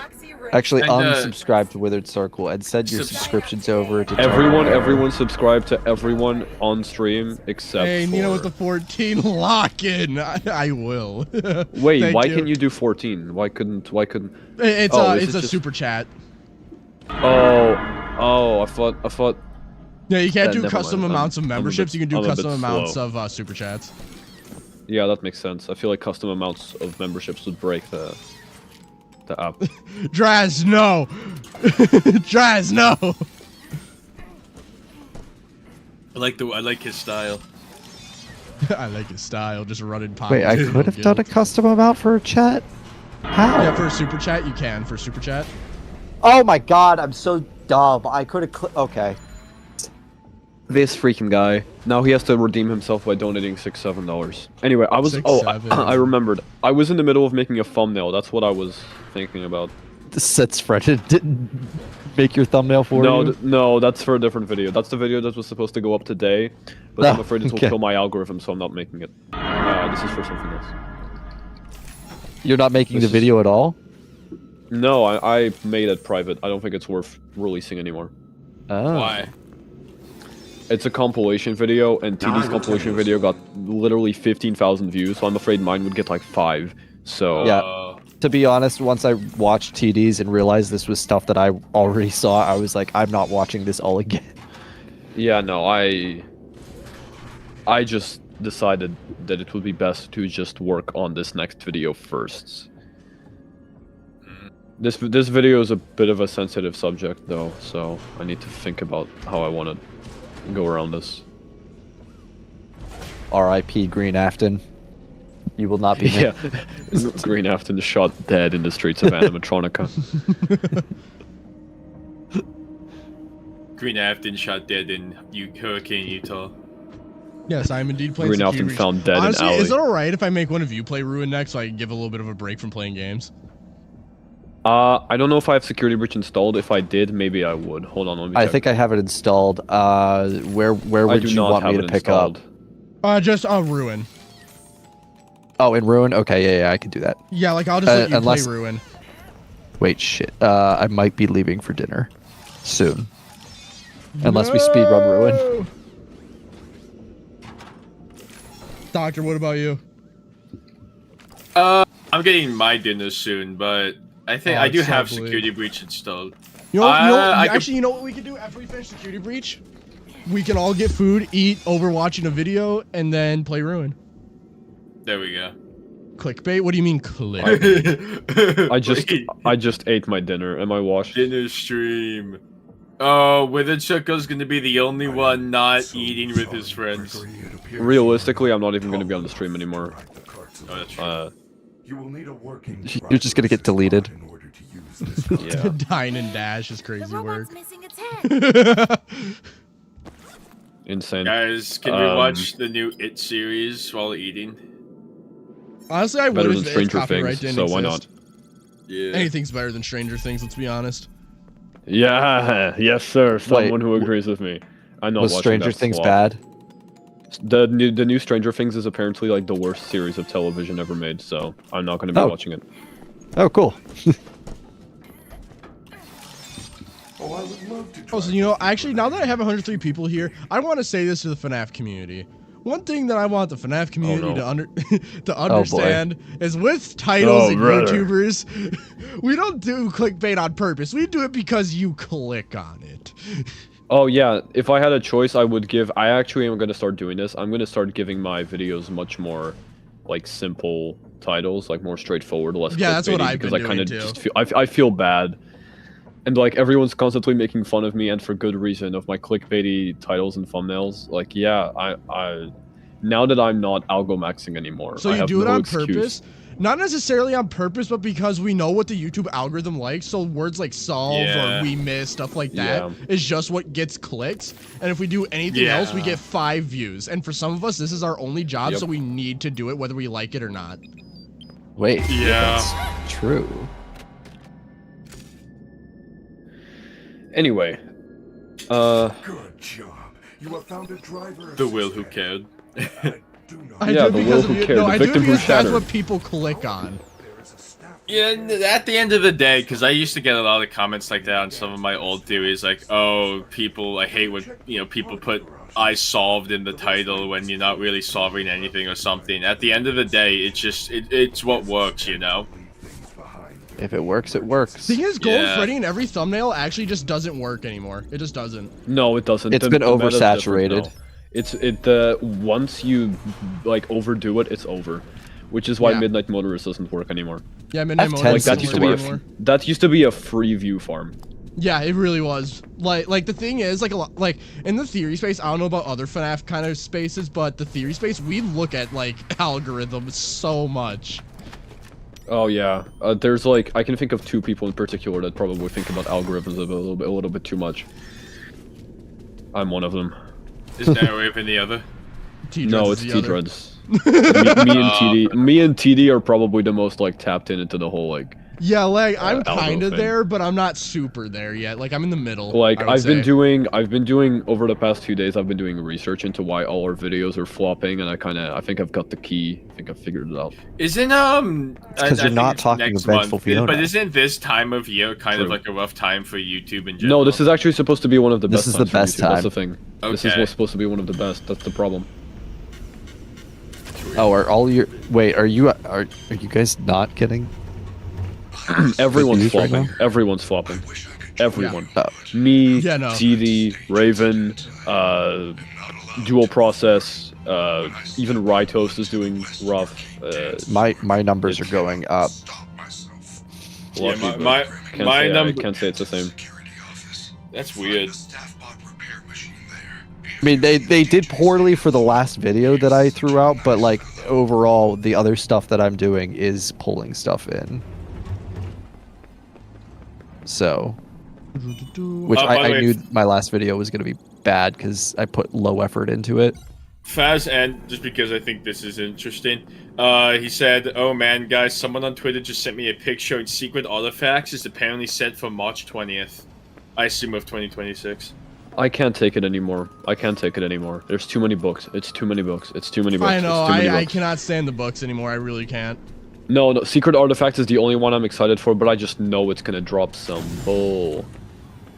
Actually, And, unsubscribe to Withered Circle and send your subscriptions over to Everyone subscribe to everyone on stream except Hey, Nino for... with the 14 lock in. I will. Wait, Thank why you. can you do 14? Why couldn't... It's Oh, it's is a it just- super chat. Oh, I thought... Yeah, you can't Then do never custom mind. amounts of I'm a memberships. bit- You can do I'm a bit custom amounts slow. of super chats. Yeah, that makes sense. I feel like custom amounts of memberships would break the app. Draz, no. Draz, no. I like his style. I like his style. Just running pop. Wait, I could have done a custom amount for a chat? How? Yeah, for a super chat, you can. For super chat. Oh my god, I'm so dumb. I could have okay. This freaking guy. Now he has to redeem himself by donating $6, $7. Anyway, I was... $6, Oh, $7. I remembered. I was in the middle of making a thumbnail. That's what I was thinking about. Sets Fred didn't make your thumbnail for you? No, that's for a different video. That's the video that was supposed to go up today, but I'm afraid it will kill my algorithm, so I'm not making it. This is for something else. You're not making the video at all? No, I made it private. I don't think it's worth releasing anymore. Oh. Why? It's a compilation video, and TD's compilation video got literally 15,000 views, so I'm afraid mine would get like 5. So Yeah. To be honest, once I watched TD's and realized this was stuff that I already saw, I was like, I'm not watching this all again. Yeah, no, I just decided that it would be best to just work on this next video first. This video is a bit of a sensitive subject, though, so I need to think about how I want to go around this. R.I.P. Green Afton. You will not be... Yeah, Green Afton shot dead in the streets of Animatronica. Green Afton shot dead in Hurricane, Utah. Yes, I'm indeed playing Green Security Afton Breach. found dead Honestly, in alley. is it alright if I make one of you play Ruin next so I can give a little bit of a break from playing games? I don't know if I have Security Breach installed. If I did, maybe I would. Hold on, let me check. I think I have it installed. Where would you want me to pick up? Just Ruin. Oh, in Ruin? Okay, yeah, I can do that. Yeah, like I'll just let you unless... play Ruin. Wait, shit. I might be leaving for dinner soon. Unless we speedrun Ruin. Doctor, what about you? I'm getting my dinner soon, but I think I do have Security Breach installed. You know, you know what we can do after we finish Security Breach? We can all get food, eat over watching a video, and then play Ruin. There we go. Clickbait? What do you mean clickbait? I just ate my dinner. Am I washed? Dinner stream. Oh, Withered Chuckle's gonna be the only one not eating with his friends. Realistically, I'm not even gonna be on the stream anymore. Oh, that's true. You're just gonna get deleted. Yeah. Dine and dash is crazy work. Missing its head. Insane. Guys, can we watch the new It series while eating? Honestly, I would better if than the Stranger copyright Things, didn't so exist. why not? Yeah. Anything's better than Stranger Things, let's be honest. Yeah, yes sir. Someone who agrees with me. I know. Was Stranger Things bad? The new Stranger Things is apparently like the worst series of television ever made, so I'm not going to be watching it. Oh, cool. Oh, so you know, actually, now that I have 103 people here, I want to say this to the FNAF community. One thing that I want the FNAF community to understand is with titles and YouTubers, we don't do clickbait on purpose. We do it because you click on it. Oh yeah, if I had a choice, I actually am going to start doing this. I'm going to start giving my videos much more, like, simple titles, like more straightforward, less Yeah, that's what clickbaity, I've been doing too. just feel, I feel bad. And like everyone's constantly making fun of me, and for good reason, of my clickbaity titles and thumbnails. Like, yeah, I now that I'm not algo maxing anymore. So I you have do it no on excuse. purpose? Not necessarily on purpose, but because we know what the YouTube algorithm likes. So words like solve or we miss, stuff like that, is just what gets clicks. And if we do anything else, we get 5 views. And for some of us, this is our only job, so we need to do it whether we like it or not. Wait. Yeah. That's true. Anyway. Good job. You have found a driver. The Will Who Cared. Yeah, the Will Who Cared. The victim who shattered. That's what people click on. Yeah, at the end of the day, because I used to get a lot of comments like that on some of my old theories, like, oh, I hate when, people put I solved in the title when you're not really solving anything or something. At the end of the day, it's what works, you know? If it works, it works. Thing is, Golden Freddy in every thumbnail actually just doesn't work anymore. It just doesn't. No, it doesn't. It's been oversaturated. Once you like overdo it, it's over, which is why Midnight Motorist doesn't work anymore. Yeah, Midnight Motorist that used to be a free view farm. Yeah, it really was. Like the thing is, like in the theory space, I don't know about other FNAF kind of spaces, but the theory space, we look at like algorithms so much. Oh yeah, there's like I can think of 2 people in particular that probably think about algorithms a little bit too much. I'm one of them. Is Narrowwave the other? No, it's T-Dreads. me and TD are probably the most like tapped into the whole like. Yeah, like I'm kind of there, but I'm not super there yet. Like I'm in the middle. Like I've been doing over the past 2 days. I've been doing research into why all our videos are flopping, and I think I've got the key. I think I've figured it out. Isn't because you're not talking Vengeful Fiona. But isn't this time of year kind of like a rough time for YouTube in general? No, this is actually supposed to be one of the best. This is the best time. That's the thing. Okay. This is what's supposed to be one of the best. That's the problem. Oh, are all your are you guys not kidding? Everyone's flopping. Everyone's flopping. Everyone. Oh. Me, TD, Raven, Dual Process, even Rytos is doing rough. My numbers are going up. Yeah, my number. I can't say it's the same. That's weird. I mean, they did poorly for the last video that I threw out, but like overall, the other stuff that I'm doing is pulling stuff in. So, which I knew my last video was going to be bad because I put low effort into it. Faz, and just because I think this is interesting, he said, oh man, guys, someone on Twitter just sent me a pic showing Secret Artifacts is apparently set for March 20th. I assume of 2026. I can't take it anymore. I can't take it anymore. There's too many books. It's too many books. It's too many books. I know, I cannot stand the books anymore. I really can't. No, Secret Artifacts is the only one I'm excited for, but I just know it's gonna drop some bull.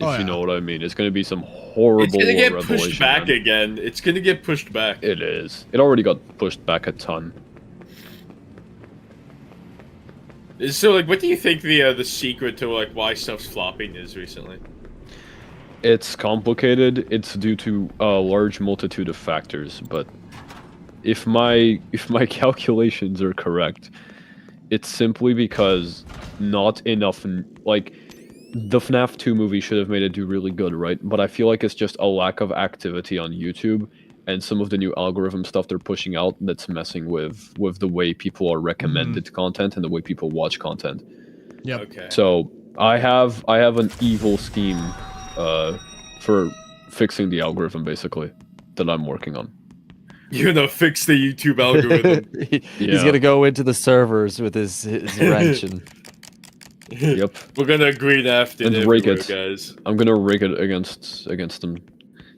If you know what I mean. It's gonna be some horrible It's gonna get revelation, pushed back again. It's gonna get pushed back. It is. It already got pushed back a ton. So, like, what do you think the secret to like why stuff's flopping is recently? It's complicated. It's due to a large multitude of factors, but if my calculations are correct, it's simply because not enough, like, the FNAF 2 movie should have made it do really good, right? But I feel like it's just a lack of activity on YouTube and some of the new algorithm stuff they're pushing out that's messing with the way people are recommended content and the way people watch content. Yep. Okay. So I have an evil scheme for fixing the algorithm, basically, that I'm working on. You're gonna fix the YouTube algorithm. He's gonna go into the servers with his wrench and. Yep. We're gonna green afton and rake everywhere, it, guys. I'm gonna rake it against them,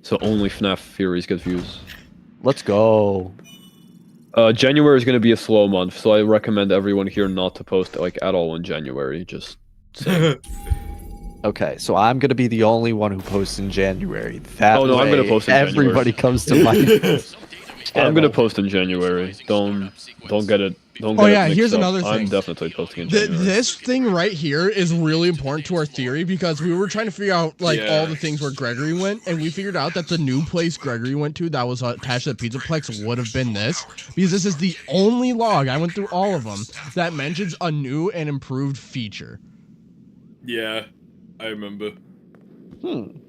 so only FNAF theories get views. Let's go. January is gonna be a slow month, so I recommend everyone here not to post like at all in January. Just Okay, so I'm gonna be the only one who posts in January. That Oh, no, I'm gonna way post in everybody January. comes to my. I'm gonna post in January. Don't get it. Don't get Oh it yeah, mixed here's up. another thing. I'm definitely posting in January. This thing right here is really important to our theory because we were trying to figure out like all the things where Gregory went, and we figured out that the new place Gregory went to that was attached to the Pizzaplex would have been this, because this is the only log, I went through all of them, that mentions a new and improved feature. Yeah, I remember. Did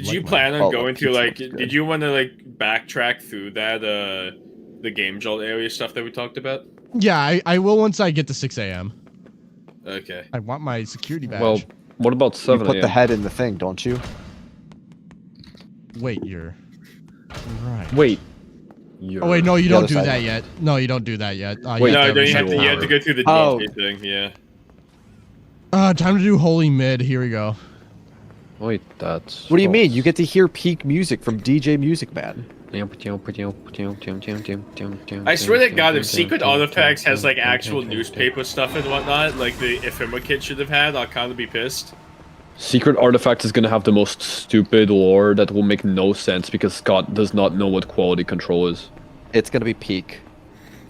you plan on going to like? Did you want to like backtrack through that the Gamejolt area stuff that we talked about? Yeah, I will once I get to 6 a.m. Okay. I want my security badge. Well, what about 7 You put the a.m.? head in the thing, don't you? Wait, you're right. Wait. Oh wait, no, you don't other do side. that yet. No, you don't do that yet. Wait, no, you have reset to go through the Oh. DJ thing. Yeah. Time to do holy mid. Here we go. Wait, that's. What do you mean? You get to hear peak music from DJ Music Man. I swear to God, if Secret Artifacts has like actual newspaper stuff and whatnot, like the Ephemera Kit should have had, I'll kind of be pissed. Secret Artifact is gonna have the most stupid lore that will make no sense because Scott does not know what quality control is. It's gonna be peak.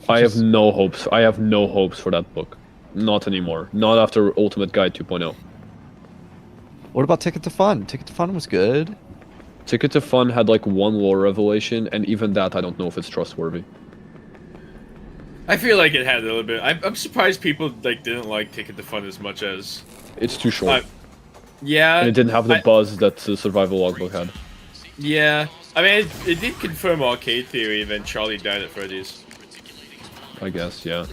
I have no hopes. I have no hopes for that book. Not anymore. Not after Ultimate Guide 2.0. What about Ticket to Fun? Ticket to Fun was good. Ticket to Fun had like one lore revelation, and even that I don't know if it's trustworthy. I feel like it had a little bit. I'm surprised people like didn't like Ticket to Fun as much as. It's too short. Yeah. And it didn't have the buzz that the Survival Logbook had. Yeah. I mean, it did confirm Arcade Theory, and then Charlie died at Freddy's. I guess, yeah.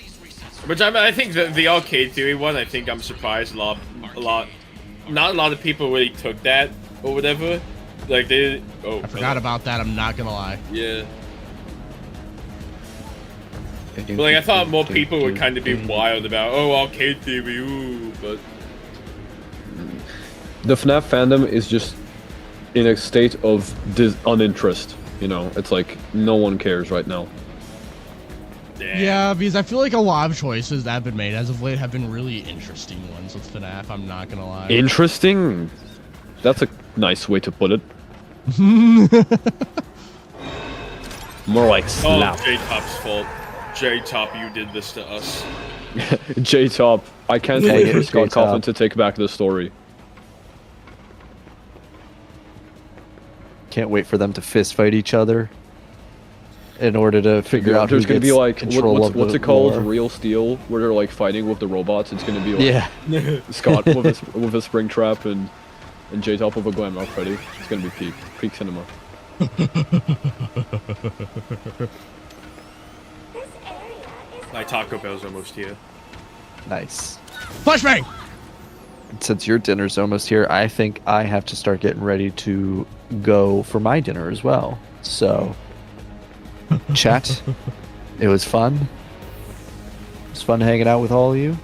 Which I think the Arcade Theory one, I think I'm surprised not a lot of people really took that or whatever. Like they. Oh. I forgot about that. I'm not gonna lie. Yeah. But like I thought more people would kind of be wild about Arcade Theory, ooh, but. The FNAF fandom is just in a state of uninterest. You know, it's like no one cares right now. Damn. Yeah, because I feel like a lot of choices that have been made as of late have been really interesting ones with FNAF. I'm not gonna lie. Interesting? That's a nice way to put it. More like slap. Oh, J-Top's fault. J-Top, you did this to us. J-Top, I can't wait for Scott Coughlin to take back the story. Can't wait for them to fist fight each other in order to figure out There's who gonna gets be like control of what's the it called? lore. Real Steel, where they're like fighting with the robots. It's gonna be like Scott with a spring trap and J-Top with a Glamrock Freddy. It's gonna be peak cinema. My Taco Bell's almost here. Nice. Flashbang! Since your dinner's almost here, I think I have to start getting ready to go for my dinner as well. So, chat, it was fun. It was fun hanging out with all of you.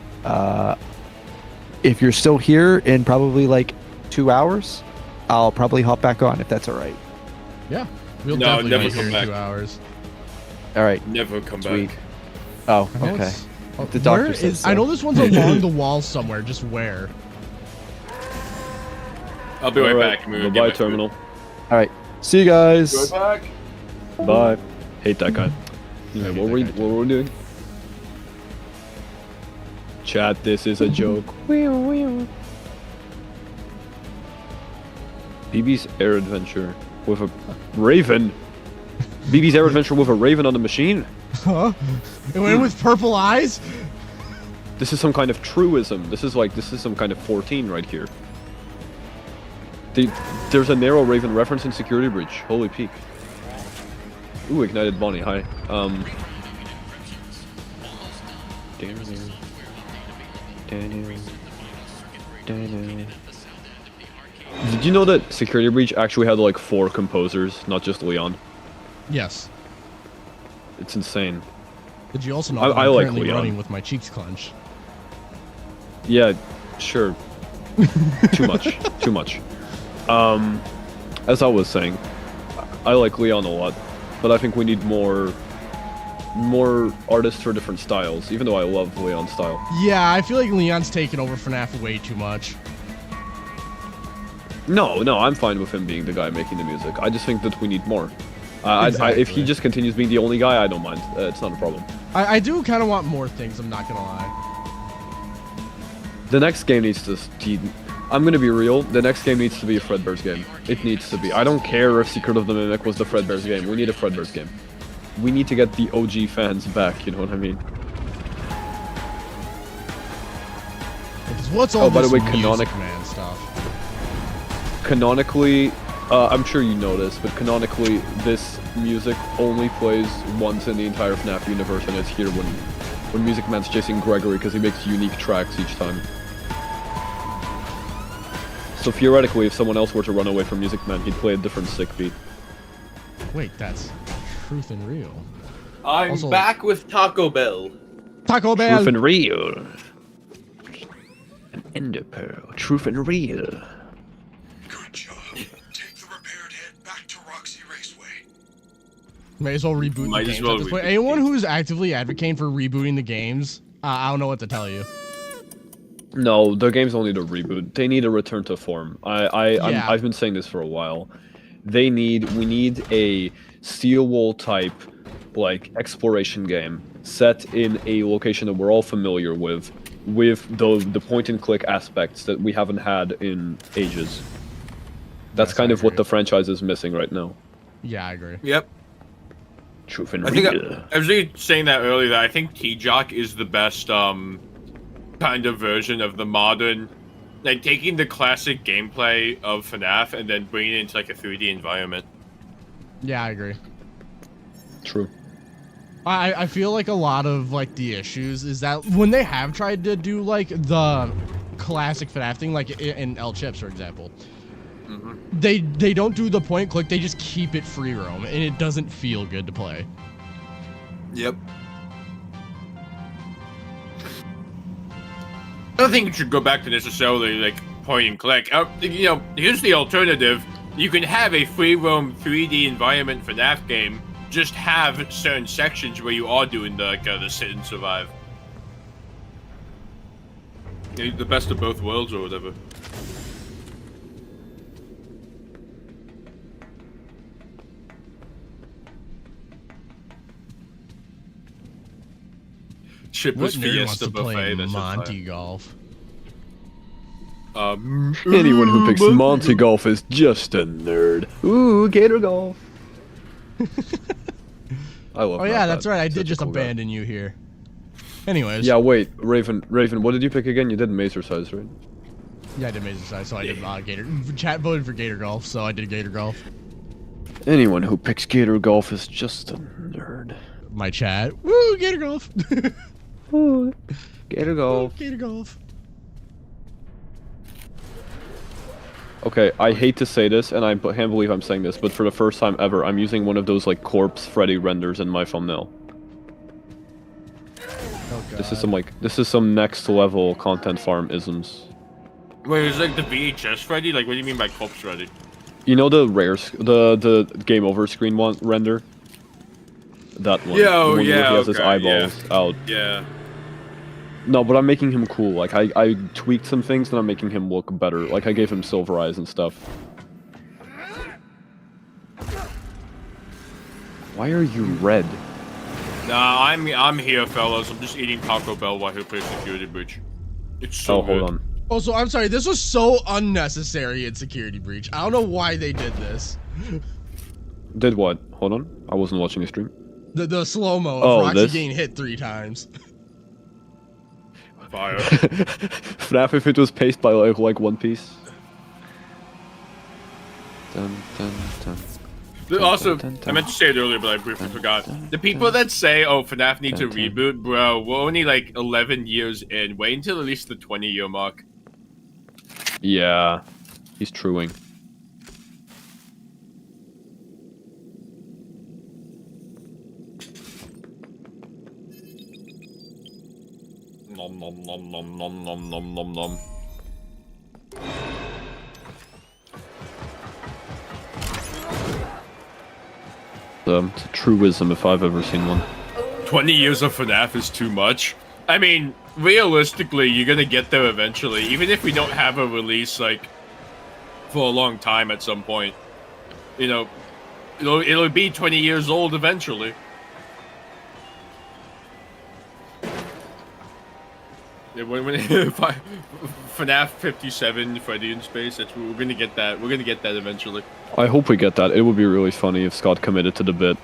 If you're still here in probably like 2 hours, I'll probably hop back on if that's all right. Yeah, we'll No, definitely never be here come in back. 2 hours. All right. Never come Sweet. back. Oh, I know okay. it's- The doctor where says is? so. I know this one's along the wall somewhere. Just where? I'll be right back. Bye-bye, Terminal. All right. See you guys. Go back. Bye. Hate that guy. Okay, what were we doing? Chat, this is a joke. BB's Air Adventure with a raven. BB's Air Adventure with a raven on the machine. Huh? It went with purple eyes? This is some kind of truism. This is some kind of 14 right here. There's a narrow raven reference in Security Breach. Holy peak. Ooh, ignited Bonnie. Hi. Did you know that Security Breach actually had like 4 composers, not just Leon? Yes. It's insane. Did you also know I I'm like currently Leon. running with my cheeks clenched? Yeah, sure. Too much. Too much. As I was saying, I like Leon a lot, but I think we need more artists for different styles, even though I love Leon's style. Yeah, I feel like Leon's taken over FNAF way too much. No, I'm fine with him being the guy making the music. I just think that we need more. Exactly. If he just continues being the only guy, I don't mind. It's not a problem. I do kind of want more things, I'm not gonna lie. The next game needs to... I'm gonna be real, the next game needs to be a Fredbear's game. It needs to be. I don't care if Secret of the Mimic was the Fredbear's game. We need a Fredbear's game. We need to get the OG fans back, you know what I mean? What's all by this the way, Music Man stuff? Canonically, I'm sure you know this, but canonically, this music only plays once in the entire FNAF universe, and it's here when Music Man's chasing Gregory, because he makes unique tracks each time. So theoretically, if someone else were to run away from Music Man, he'd play a different sick beat. Wait, that's truth and real. I'm Also, back with Taco Bell. Taco Bell! Truth and real. An ender pearl. Truth and real. Good job. Take the repaired head back to Roxy Raceway. May as well reboot Might the as games well at this point. reboot the Anyone game. who's actively advocating for rebooting the games, I don't know what to tell you. No, the games don't need a reboot. They need a return to form. I've been saying this for a while. We need a Steel Wool type, like, exploration game set in a location that we're all familiar with the point and click aspects that we haven't had in ages. That's Yes, kind I of what agree. the franchise is missing right now. Yeah, I agree. Yep. Truth and I think real. I was really saying that earlier, that I think T-Jock is the best kind of version of the modern, like taking the classic gameplay of FNAF and then bringing it into like a 3D environment. Yeah, I agree. True. I feel like a lot of like the issues is that when they have tried to do like the classic FNAF thing, like in L Chips, for example, they don't do the point click. They just keep it free roam, and it doesn't feel good to play. Yep. I don't think it should go back to necessarily like point and click. You know, here's the alternative. You can have a free roam 3D environment FNAF game. Just have certain sections where you are doing the sit and survive. The best of both worlds or whatever. What Shipless nerd wants Fiesta to play buffet. That's Monty Golf? Anyone who picks Monty Golf is just a nerd. Ooh, Gator Golf. I love. Oh yeah, that. that's right. I Such did a just cool guy. abandon you here. Anyways. Yeah, wait, Raven, what did you pick again? You did Mazer size, right? Yeah, I did Mason Size, so I did Gator. Chat voted for Gator Golf, so I did Gator Golf. Anyone who picks Gator Golf is just a nerd. My chat. Woo, Gator Golf. Ooh, Gator Golf. Gator Golf. Okay, I hate to say this, and I can't believe I'm saying this, but for the first time ever, I'm using one of those like corpse Freddy renders in my thumbnail. Oh, God. This is some next level content farm isms. Wait, it's like the VHS Freddy? Like, what do you mean by corpse Freddy? You know the the game over screen one render? That one. Yeah, The oh one where yeah, he has his okay, eyeballs out. Yeah. No, but I'm making him cool. Like I tweaked some things and I'm making him look better. Like I gave him silver eyes and stuff. Why are you red? Nah, I'm here, fellas. I'm just eating Taco Bell while he plays Security Breach. It's so good. Hold on. Also, I'm sorry, this was so unnecessary in Security Breach. I don't know why they did this. Did what? Hold on. I wasn't watching the stream. The slow-mo of Roxy this? getting hit 3 times. Fire. FNAF if it was paced by like One Piece. Dun, dun, dun. Also, I meant to say it earlier, but I briefly forgot. The people that say, "Oh, FNAF needs a reboot," bro, we're only like 11 years in. Wait until at least the 20-year mark. Yeah, he's truing. Nom nom nom nom nom nom nom nom nom. It's a truism if I've ever seen one. 20 years of FNAF is too much. I mean, realistically, you're gonna get there eventually, even if we don't have a release, like, for a long time at some point. You know, it'll be 20 years old eventually. Yeah, when FNAF 57 Freddy in space, we're gonna get that. We're gonna get that eventually. I hope we get that. It would be really funny if Scott committed to the bit.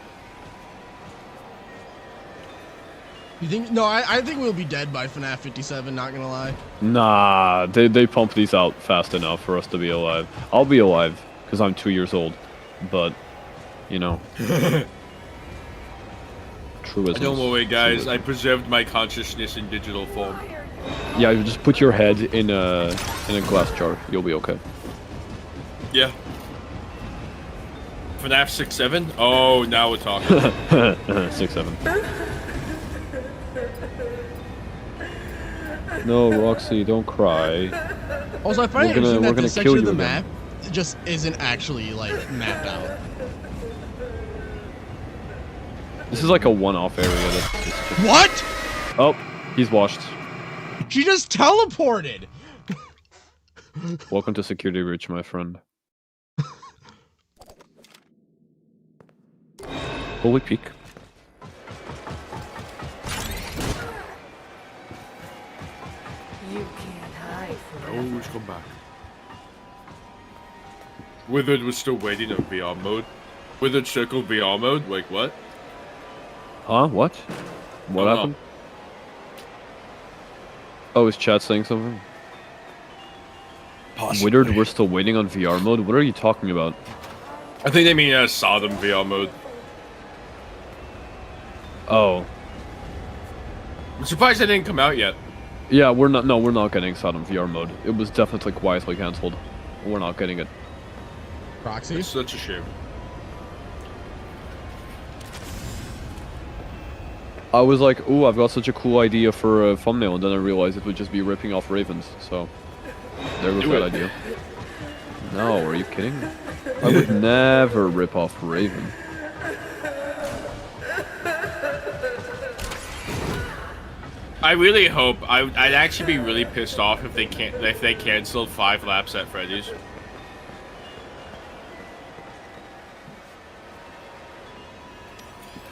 You think? No, I think we'll be dead by FNAF 57, not gonna lie. Nah, they pump these out fast enough for us to be alive. I'll be alive, because I'm 2 years old. But, you know. Truism. Don't worry, guys. I preserved my consciousness in digital form. Yeah, you just put your head in a glass jar. You'll be okay. Yeah. FNAF 6-7? Oh, now we're talking. 6-7. No, Roxy, don't cry. Also, I find it interesting that this kill section of you the again. map just isn't actually, like, mapped out. This is like a one-off area. What? Oh, he's washed. She just teleported! Welcome to Security Breach, my friend. Holy peak. You can't hide forever. Oh, he's come back. Withered was still waiting on VR mode. Withered circle VR mode? Like what? Huh? What? What Oh, happened? Oh, is chat saying something? Possibly. Withered, we're still waiting on VR mode? What are you talking about? I think they mean Sodom VR mode. Oh. I'm surprised that didn't come out yet. Yeah, we're not getting Sodom VR mode. It was definitely quietly cancelled. We're not getting it. Proxy? It's such a shame. I was like, ooh, I've got such a cool idea for a thumbnail, and then I realized it would just be ripping off ravens, so... There goes that idea. No, are you kidding? I would never rip off Raven. I really hope. I'd actually be really pissed off if they canceled 5 laps at Freddy's.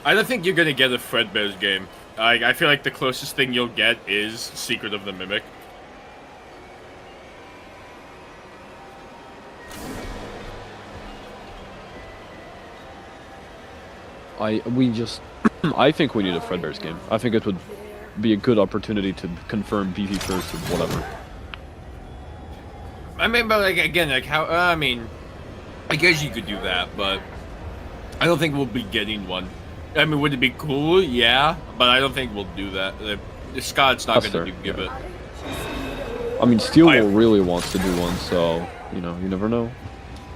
I don't think you're gonna get a Fredbear's game. I feel like the closest thing you'll get is Secret of the Mimic. I think we need a Fredbear's game. I think it would be a good opportunity to confirm BV first or whatever. I mean, but like again, like how? I mean, I guess you could do that, but I don't think we'll be getting one. I mean, would it be cool? Yeah, but I don't think we'll do that. Scott's not That's gonna fair, give yeah. it. I mean, Steel really wants to do one, so you know, you never know.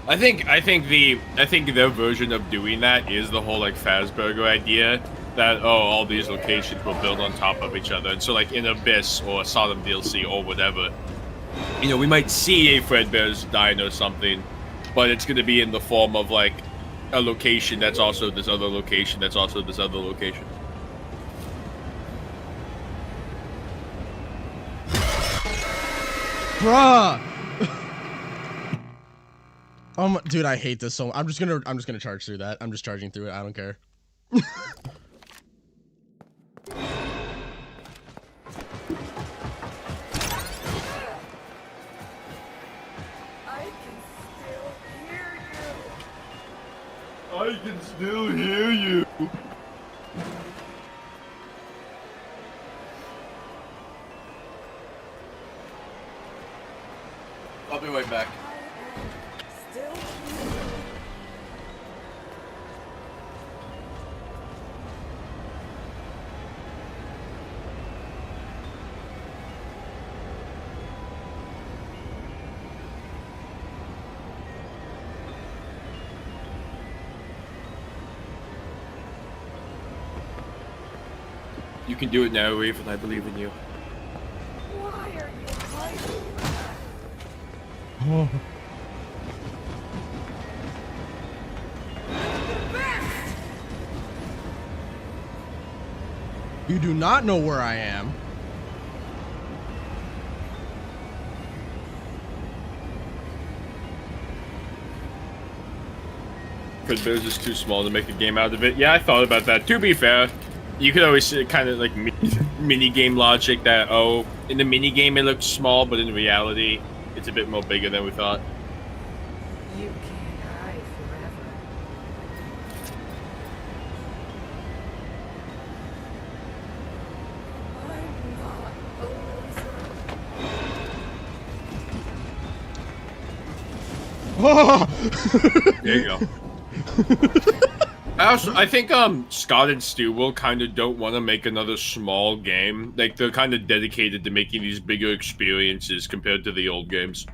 I think their version of doing that is the whole like Fazbear idea that all these locations will build on top of each other, and so like in Abyss or Sodom DLC or whatever, you know, we might see a Fredbear's Dine or something, but it's gonna be in the form of like a location that's also this other location that's also this other location. Bruh! Dude, I hate this so much. I'm just gonna charge through that. I'm just charging through it. I don't care. I can still hear you. I'll be right back. You can do it now, Raven. I believe in you. Why are you hiding? Oh. You do not know where I am. Fredbear's is too small to make a game out of it. Yeah, I thought about that. To be fair, you could always kind of like mini game logic that, oh, in the mini game it looks small, but in reality it's a bit more bigger than we thought. You can't hide forever. There you go. I think Scott and Stu will kind of don't want to make another small game. Like they're kind of dedicated to making these bigger experiences compared to the old games.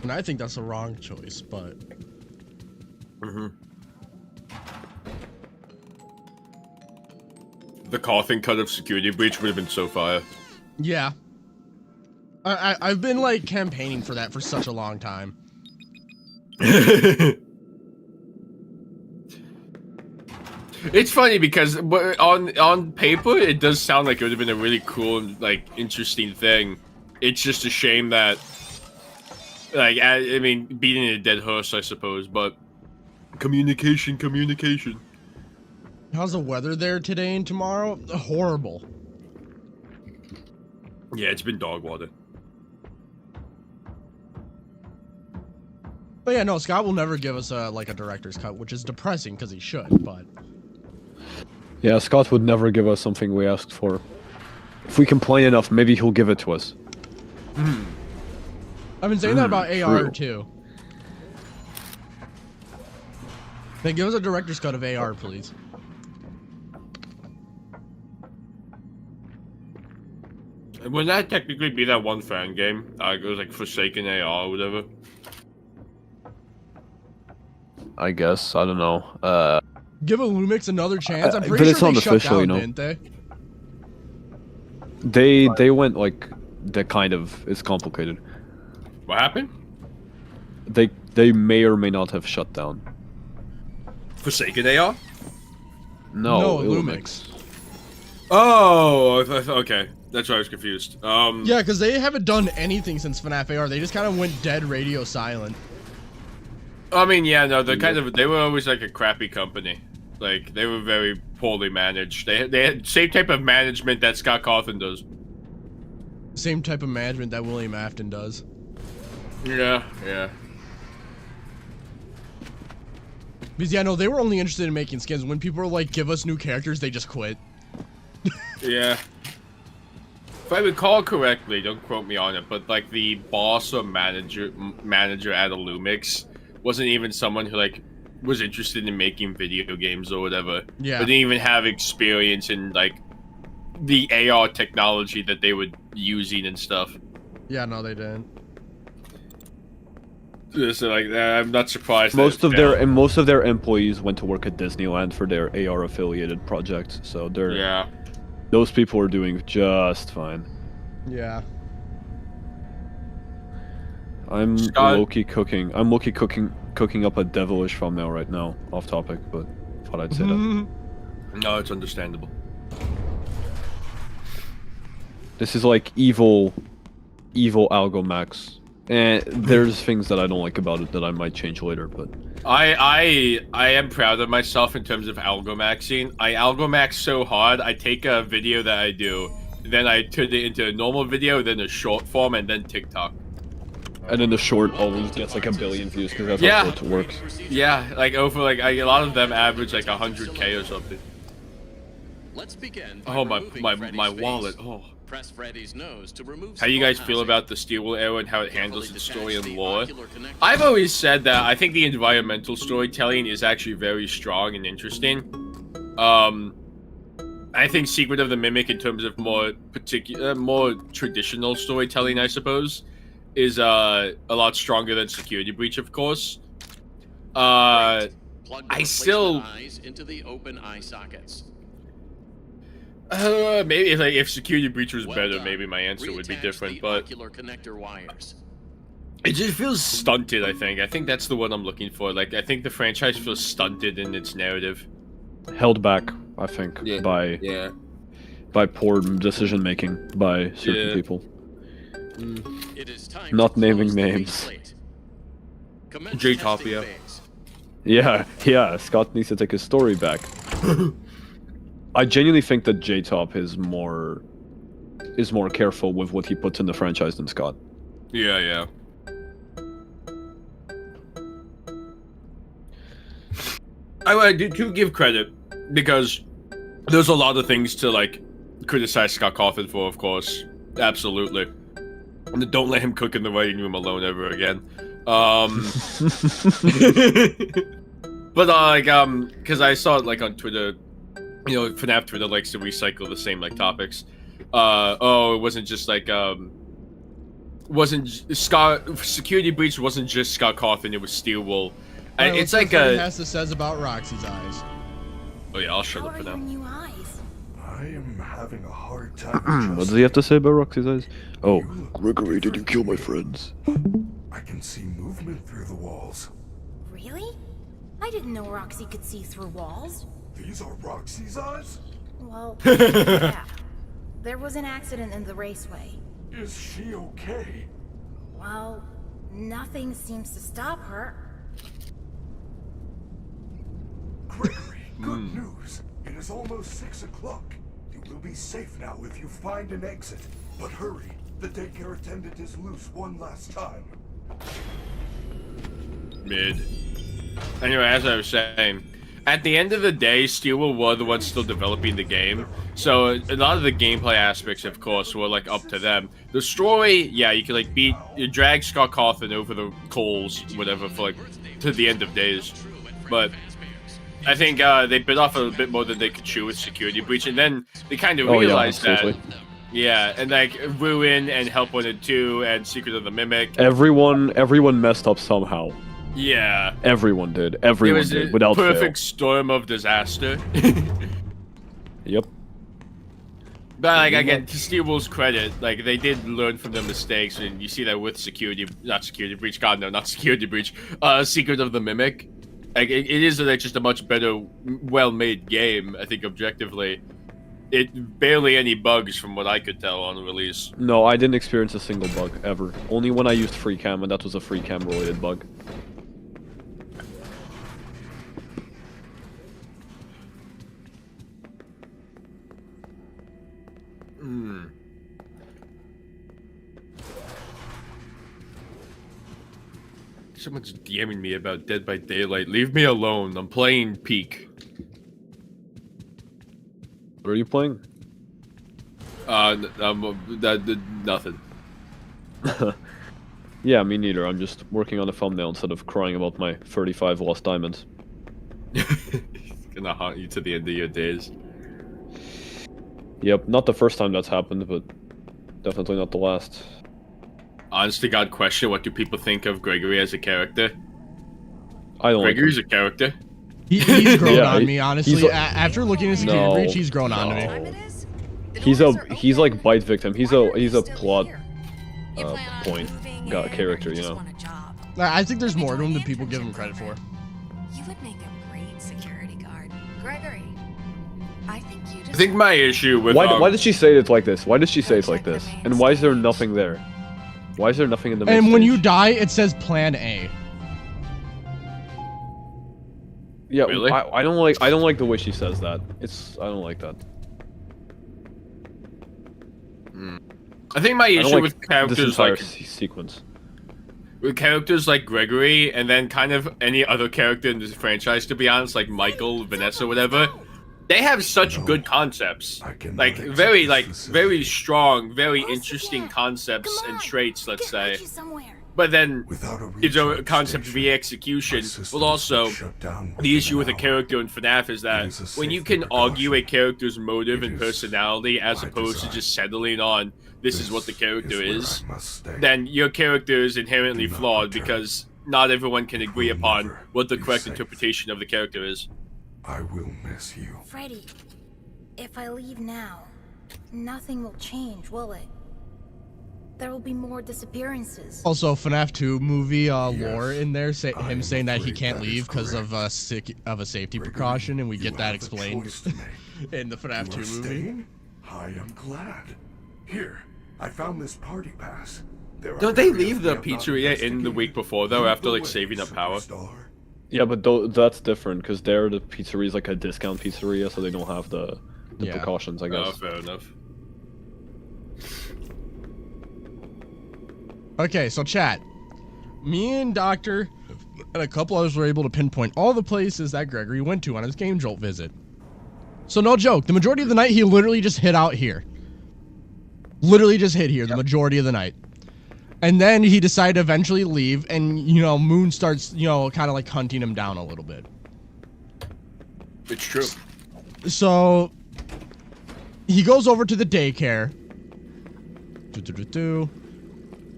And I think that's the wrong choice, but The cawthon cut of Security Breach would have been so fire. yeah. I've been like campaigning for that for such a long time. It's funny because on paper it does sound like it would have been a really cool and like interesting thing. It's just a shame that, like, I mean, beating a dead horse, I suppose, but communication. How's the weather there today and tomorrow? Horrible. Yeah, it's been dog water. But yeah, no, Scott will never give us like a director's cut, which is depressing because he should, but... Yeah, Scott would never give us something we asked for. If we complain enough, maybe he'll give it to us. I've been saying that about AR too. Then give us a director's cut of AR, please. Would that technically be that one fan game? It was like Forsaken AR or whatever. I guess. I don't know. Give a Lumix another chance. I'm but pretty it's sure they not shut official, down, you know. didn't they? They went like that kind of is complicated. What happened? They may or may not have shut down. Forsaken AR? No, Lumix. Oh, okay. That's why I was confused. Yeah, because they haven't done anything since FNAF AR. They just kind of went dead radio silent. I mean, yeah, no, they were always like a crappy company. Like, they were very poorly managed. They had same type of management that Scott Cawthon does. Same type of management that William Afton does. Yeah. Because, yeah, no, they were only interested in making skins. When people were like, give us new characters, they just quit. Yeah. If I recall correctly, don't quote me on it, but like the boss or manager at Lumix wasn't even someone who like was interested in making video games or whatever. Yeah. But didn't even have experience in like the AR technology that they were using and stuff. Yeah, no, they didn't. So like, I'm not surprised. Most of their employees went to work at Disneyland for their AR affiliated projects, so they're those people are doing just fine. Yeah. I'm low-key cooking. I'm low-key cooking up a devilish thumbnail right now. Off topic, but thought I'd say that. No, it's understandable. This is like evil Algomax. And there's things that I don't like about it that I might change later, but I am proud of myself in terms of algomaxing. I algomax so hard, I take a video that I do, then I turn it into a normal video, then a short form, and then TikTok. And then the short always gets like 1 billion views because that's Yeah. how shorts works. Yeah, like over like a lot of them average like 100K or something. Let's begin by Oh removing my Freddy's wallet. face. Oh. Press Freddy's nose to remove How do you guys skull feel housing. about the Steelwool era and how it handles its story and lore? ocular connector. I've always said that I think the environmental storytelling is actually very strong and interesting. I think Secret of the Mimic, in terms of more traditional storytelling, I suppose, is a lot stronger than Security Breach, of course. Plug the I still replacement eyes into the open eye sockets. maybe if Security Breach was Well better, done. maybe my answer would be Reattach different, the but ocular connector wires. it just feels stunted. I think that's the word I'm looking for. Like I think the franchise feels stunted in its narrative. Held back, I think, by poor decision making by certain people. It is time Not to naming close the names. faceplate. Commence J-Topia. testing phase. Yeah, Scott needs to take his story back. I genuinely think that J-Top is more careful with what he puts in the franchise than Scott. Yeah. I do give credit because there's a lot of things to like criticize Scott Cawthon for, of course, absolutely. And don't let him cook in the writing room alone ever again. But because I saw it like on Twitter, you know, FNAF Twitter likes to recycle the same like topics. It wasn't just like Security Breach wasn't just Scott Cawthon, it was Steelwool. And it's like Nesta says about Roxy's eyes. Oh yeah, I'll shut How up are for your now. new eyes? I am having a hard time What does he have to say about Roxy's eyes? Oh, You look Gregory, did you kill my friends? I can see movement through the walls. Really? I didn't know Roxy could see through walls. These are Roxy's eyes? Well, yeah. There was an accident in the raceway. Is she okay? Well, nothing seems to stop her. Gregory, good news. It is almost 6 o'clock. You will be safe now if you find an exit. But hurry, the daycare attendant is loose one last time. Mid. Anyway, as I was saying, at the end of the day, Steelwool were the ones still developing the game, so a lot of the gameplay aspects, of course, were like up to them. The story, yeah, you can like drag Scott Cawthon over the coals, whatever, for like to the end of days. But I think they bit off a bit more than they could chew with Security Breach, and then they kind of realized that. Yeah, and like Ruin and Help Wanted 2 and Secret of the Mimic. Everyone messed up somehow. Yeah. Everyone did. Everyone did, without fail. Perfect storm of disaster. Yep. But like again, to Steelwool's credit, like they did learn from their mistakes, and you see that with Security Breach. God no, not Security Breach. Secret of the Mimic. Like it is like just a much better, well-made game. I think objectively, it barely any bugs from what I could tell on release. No, I didn't experience a single bug ever. Only when I used free cam, and that was a free cam related bug. Someone's DMing me about Dead by Daylight. Leave me alone. I'm playing Peak. What are you playing? Nothing. Yeah, me neither. I'm just working on a thumbnail instead of crying about my 35 lost diamonds. Gonna haunt you to the end of your days. Yep, not the first time that's happened, but definitely not the last. Honest to God question, what do people think of Gregory as a character? I don't Gregory's like a character. He's grown Yeah, on me, honestly. he's after looking at Security Breach, he's grown on to me. He's like bite victim. He's a plot point character, you know. I think there's more to him than people give him credit for. You would make a great security guard. Gregory, I think you just... I think my issue with why did she say it like this? Why did she say it like this? And why is there nothing there? Why is there nothing in the main And when stage? you die, it says Plan A. Yeah, Really? I don't like the way she says that. I don't like that. I think my issue like with characters this entire like sequence. with characters like Gregory, and then kind of any other character in this franchise, to be honest, like Michael, Vanessa, whatever. They have such good concepts, like very strong, very interesting concepts and traits, let's say. But then, it's a concept via execution. Well, also, the issue with a character in FNAF is that when you can argue a character's motive and personality as opposed to just settling on this is what the character is, then your character is inherently flawed because not everyone can agree upon what the correct interpretation of the character is. I will miss you. Freddy, if I leave now, nothing will change, will it? There will be more disappearances. Also, FNAF 2 movie lore in there, him saying that he can't leave because of a safety precaution, and we get that explained in the FNAF 2 movie. I am glad. Here, I found this party pass. Don't they leave the pizzeria in the week before though, after like saving up power? Yeah, but that's different because there the pizzeria is like a discount pizzeria, so they don't have the precautions, I guess. Oh, fair enough. Okay, so chat. Me and Doctor and a couple others were able to pinpoint all the places that Gregory went to on his Gamejolt visit. So no joke, the majority of the night he literally just hid out here. Literally just hid here the majority of the night. And then he decided to eventually leave, and, you know, Moon starts, you know, kind of like hunting him down a little bit. It's true. So, he goes over to the daycare.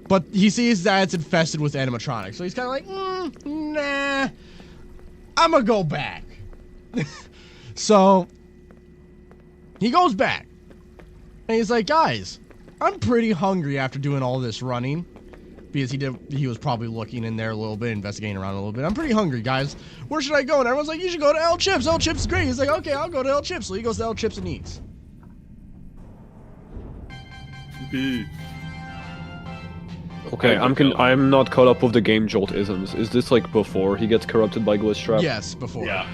But he sees that it's infested with animatronics. So he's kind of like, nah, I'm gonna go back. So, he goes back. And he's like, guys, I'm pretty hungry after doing all this running. Because he was probably looking in there a little bit, investigating around a little bit. I'm pretty hungry, guys. Where should I go? And everyone's like, you should go to El Chips. El Chips is great. He's like, okay, I'll go to El Chips. So he goes to El Chips and eats. Okay, I'm not caught up with the Gamejolt isms. Is this like before he gets corrupted by Glitch Trap? Yes, before. Yeah.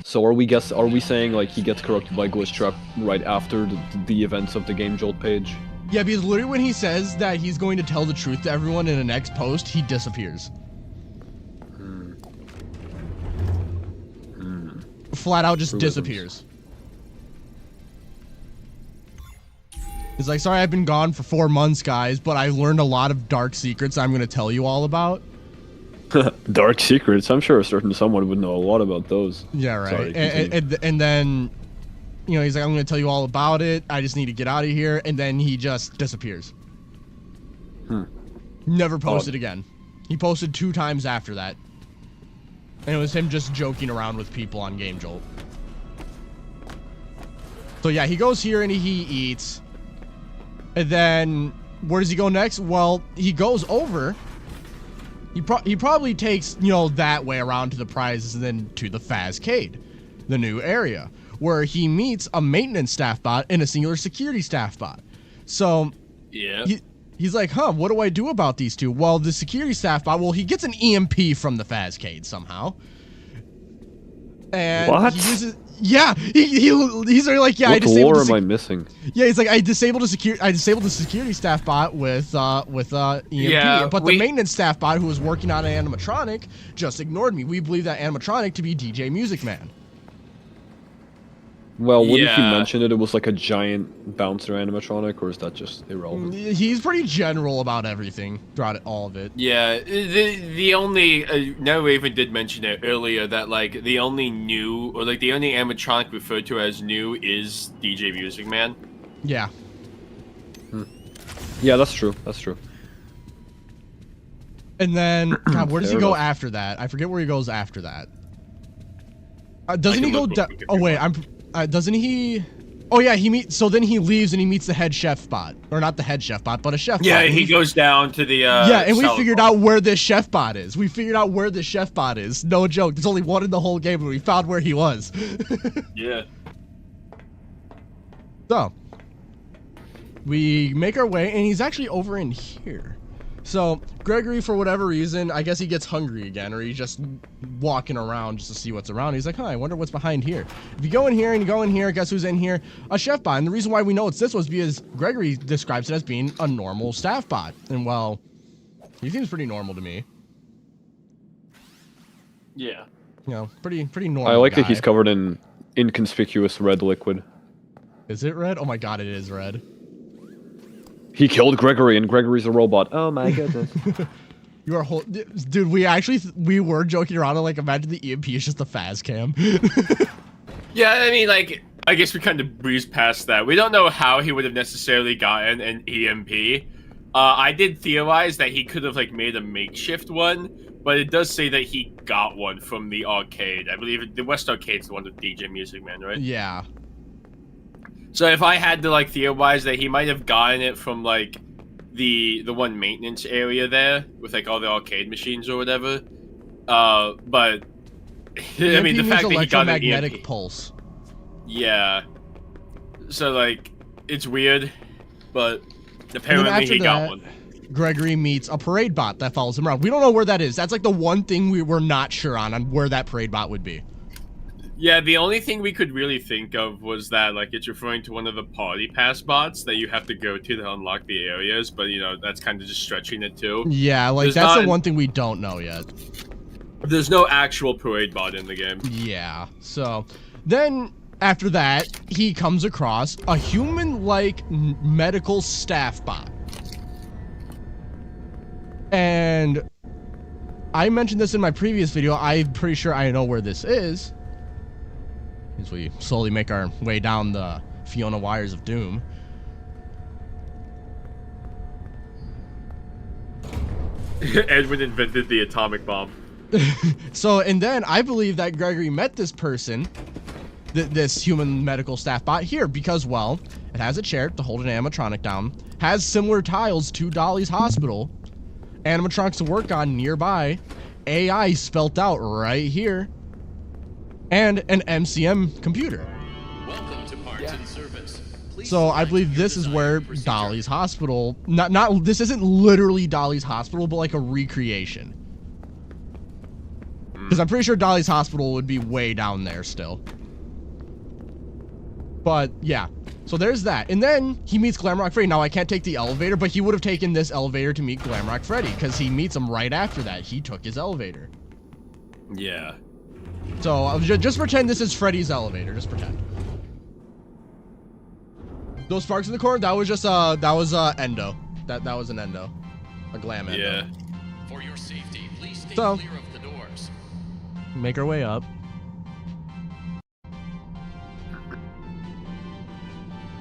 So are we saying like he gets corrupted by Glitch Trap right after the events of the Gamejolt page? Yeah, because literally when he says that he's going to tell the truth to everyone in the next post, he disappears. Flat out just disappears. He's like, sorry I've been gone for 4 months, guys, but I learned a lot of dark secrets I'm going to tell you all about. Dark secrets? I'm sure a certain someone would know a lot about those. Yeah, right. Sorry, and then, you know, he's like, I'm going to tell you all about it. I just need to get out of here. And then he just disappears. Never posted again. He posted 2 times after that. And it was him just joking around with people on Gamejolt. So yeah, he goes here and he eats. And then, where does he go next? Well, he goes over. He probably takes, you know, that way around to the prizes and then to the Fazcade, the new area, where he meets a maintenance staff bot and a singular security staff bot. So, yeah, he's like, huh, what do I do about these two? Well, the security staff bot, well, he gets an EMP from the Fazcade somehow. And what? He uses, yeah, he's like, yeah, what I disabled lore am I missing? Yeah, he's like, I disabled the security staff bot with EMP, yeah, but the maintenance staff bot who was working on an animatronic just ignored me. We believe that animatronic to be DJ Music Man. Well, wouldn't he mention it was like a giant bouncer animatronic, or is that just irrelevant? He's pretty general about everything throughout all of it. Yeah, the only Raven did mention it earlier that like the only new or like the only animatronic referred to as new is DJ Music Man. Yeah. Yeah, that's true. That's true. And then, God, where does he go after that? I forget where he goes after that. Doesn't he go? Oh wait, doesn't he? Oh yeah, so then he leaves and he meets the head chef bot, or not the head chef bot, but a chef bot. Yeah, he goes down to the. Yeah, and we figured out where this chef bot is. We figured out where this chef bot is. No joke. There's only one in the whole game, and we found where he was. Yeah. So we make our way, and he's actually over in here. So Gregory, for whatever reason, I guess he gets hungry again, or he's just walking around just to see what's around. He's like, huh, I wonder what's behind here. If you go in here and you go in here, guess who's in here? A chef bot. And the reason why we know it's this was because Gregory describes it as being a normal staff bot. And well, he seems pretty normal to me. Yeah. You know, pretty normal. I like guy. that he's covered in inconspicuous red liquid. Is it red? Oh my god, it is red. He killed Gregory, and Gregory's a robot. Oh my goodness. You are dude. We were joking around. Like, imagine the EMP is just a Faz cam. Yeah, I mean, like, I guess we kind of breezed past that. We don't know how he would have necessarily gotten an EMP. I did theorize that he could have like made a makeshift one, but it does say that he got one from the arcade. I believe the West Arcade's the one with DJ Music Man, right? Yeah. So if I had to like theorize that he might have gotten it from like the one maintenance area there with like all the arcade machines or whatever, but I mean the fact that he got an electromagnetic EMP, pulse. yeah. So like it's weird, but apparently he got one. Gregory meets a parade bot that follows him around. We don't know where that is. That's like the one thing we were not sure on where that parade bot would be. Yeah, the only thing we could really think of was that, like, it's referring to one of the party pass bots that you have to go to unlock the areas, but, you know, that's kind of just stretching it, too. Yeah, like, that's the one thing we don't know yet. There's no actual parade bot in the game. Yeah, so, then, after that, he comes across a human-like medical staff bot. And I mentioned this in my previous video. I'm pretty sure I know where this is. As we slowly make our way down the Fiona wires of doom. Edwin invented the atomic bomb. So, and then I believe that Gregory met this person, this human medical staff bot here, because, well, it has a chair to hold an animatronic down, has similar tiles to Dolly's hospital, animatronics to work on nearby, AI spelt out right here, and an MCM computer. Welcome to Parts and Service. Please So I believe this is where Dolly's hospital, this isn't literally Dolly's hospital, but like a recreation. Because I'm pretty sure Dolly's hospital would be way down there still. But yeah, so there's that. And then he meets Glamrock Freddy. Now I can't take the elevator, but he would have taken this elevator to meet Glamrock Freddy because he meets him right after that. He took his elevator. Yeah. So I'll just pretend this is Freddy's elevator. Just pretend. Those sparks in the corner, that was just endo. That was an endo, a glam endo. Yeah. For your safety, please stay So, clear of the doors. make our way up.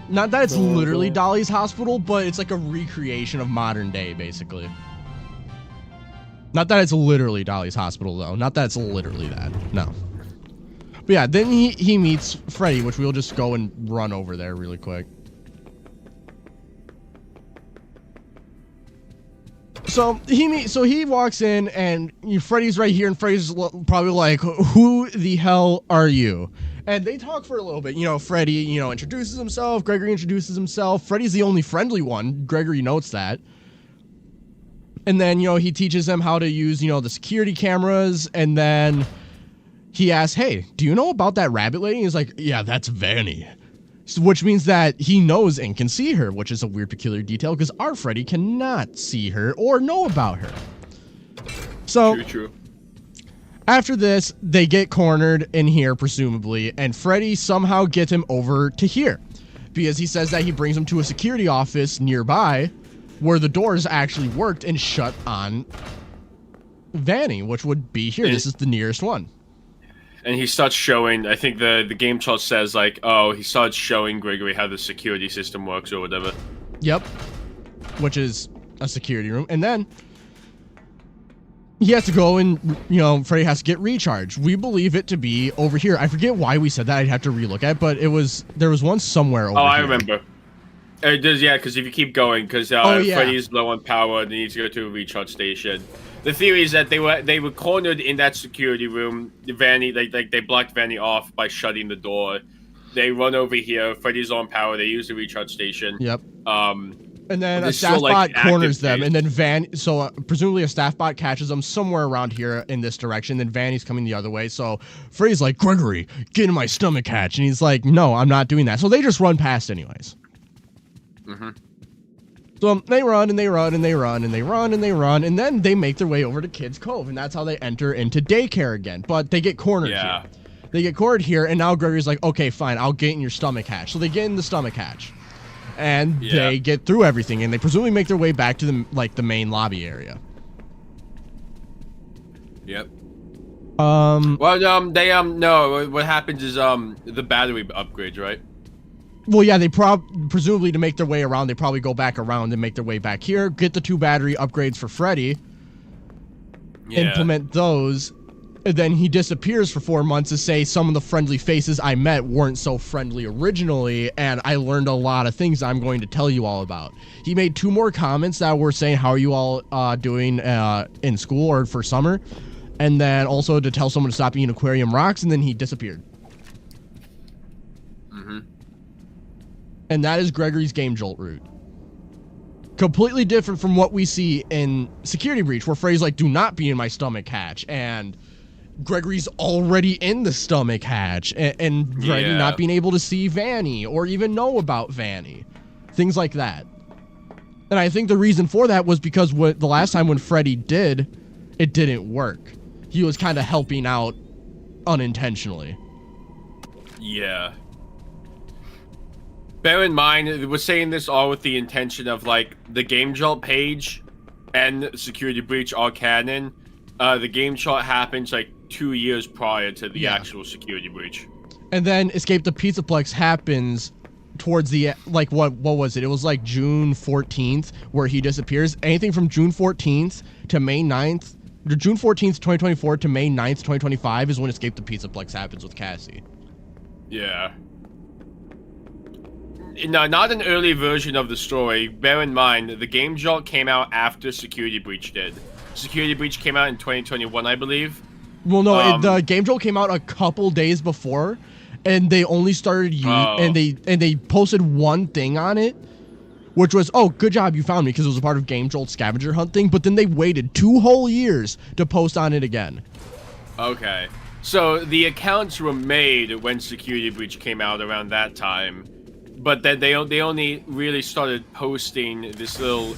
Not that it's literally Dolly's hospital, but it's like a recreation of modern day, basically. Not that it's literally Dolly's hospital, though. Not that it's literally that. No. But yeah, then he meets Freddy, which we'll just go and run over there really quick. So he walks in, and Freddy's right here, and Freddy's probably like, "Who the hell are you?" And they talk for a little bit. You know, Freddy, introduces himself. Gregory introduces himself. Freddy's the only friendly one. Gregory notes that. And then, he teaches him how to use, the security cameras. And then he asks, "Hey, do you know about that rabbit lady?" And he's like, "Yeah, that's Vanny." So, which means that he knows and can see her, which is a weird, peculiar detail because our Freddy cannot see her or know about her. So, True. After this, they get cornered in here, presumably, and Freddy somehow gets him over to here because he says that he brings him to a security office nearby where the doors actually worked and shut on Vanny, which would be here. This is the nearest one. And he starts showing, I think the Gamejolt says, like, oh, he starts showing Gregory how the security system works or whatever. Yep. Which is a security room. And then he has to go and, Freddy has to get recharged. We believe it to be over here. I forget why we said that. I'd have to relook at it, but there was one somewhere over here. Oh, I remember. It does, yeah, because if you keep going, because Freddy's low on power and he needs to go to a recharge station. The theory is that they were cornered in that security room. Vanny, they blocked Vanny off by shutting the door. They run over here. Freddy's on power. They use the recharge station. Yep. And then a This is staff still, like, bot corners active them, case. and then presumably a staff bot catches them somewhere around here in this direction. Then Vanny's coming the other way. So Freddy's like, Gregory, get in my stomach hatch, and he's like, no, I'm not doing that. So they just run past anyways. Mm-hmm. So they run and they run and they run and they run and they run, and then they make their way over to Kids Cove, and that's how they enter into daycare again. But they get cornered here. They get cornered here, and now Gregory's like, okay, fine, I'll get in your stomach hatch. So they get in the stomach hatch. And they get through everything, and they presumably make their way back to the main lobby area. Yep. Well, no. What happens is the battery upgrades, right? Well, yeah, they presumably to make their way around, they probably go back around and make their way back here, get the 2 battery upgrades for Freddy, implement those, and then he disappears for 4 months to say some of the friendly faces I met weren't so friendly originally, and I learned a lot of things I'm going to tell you all about. He made 2 more comments that were saying, how are you all doing in school or for summer? And then also to tell someone to stop eating aquarium rocks, and then he disappeared. Mm-hmm. And that is Gregory's Gamejolt route. Completely different from what we see in Security Breach, where Freddy's like, do not be in my stomach hatch, and Gregory's already in the stomach hatch, and Freddy not being able to see Vanny or even know about Vanny. Things like that. And I think the reason for that was because the last time when Freddy did, it didn't work. He was kind of helping out unintentionally. Yeah. Bear in mind, we're saying this all with the intention of, like, the Gamejolt page and Security Breach are canon. The Gamejolt happens, like, 2 years prior to the actual Security Breach. And then Escape the Pizzaplex happens towards the, like, what was it? It was, like, June 14th, where he disappears. Anything from June 14th to May 9th, June 14th, 2024 to May 9th, 2025 is when Escape the Pizzaplex happens with Cassie. Yeah. No, not an early version of the story. Bear in mind, the Gamejolt came out after Security Breach did. Security Breach came out in 2021, I believe. Well, no, the Gamejolt came out a couple days before, and they only started and they posted one thing on it, which was, oh, good job, you found me, because it was a part of Gamejolt's scavenger hunt thing. But then they waited 2 whole years to post on it again. Okay, so the accounts were made when Security Breach came out around that time, but then they only really started posting this little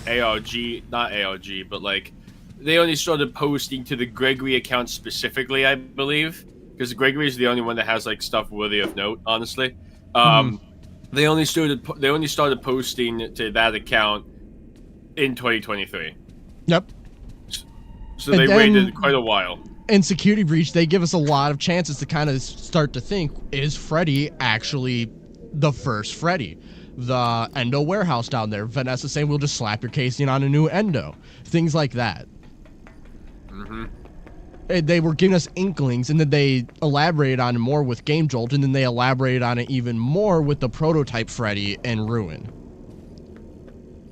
not ARG, but like, they only started posting to the Gregory account specifically, I believe, because Gregory is the only one that has like stuff worthy of note, honestly. They only started posting to that account in 2023. Yep. So they waited quite a while. In Security Breach, they give us a lot of chances to kind of start to think, is Freddy actually the first Freddy? The Endo warehouse down there, Vanessa saying we'll just slap your casing on a new Endo. Things like that. Mm-hmm. They were giving us inklings, and then they elaborated on it more with Gamejolt, and then they elaborated on it even more with the prototype Freddy and Ruin.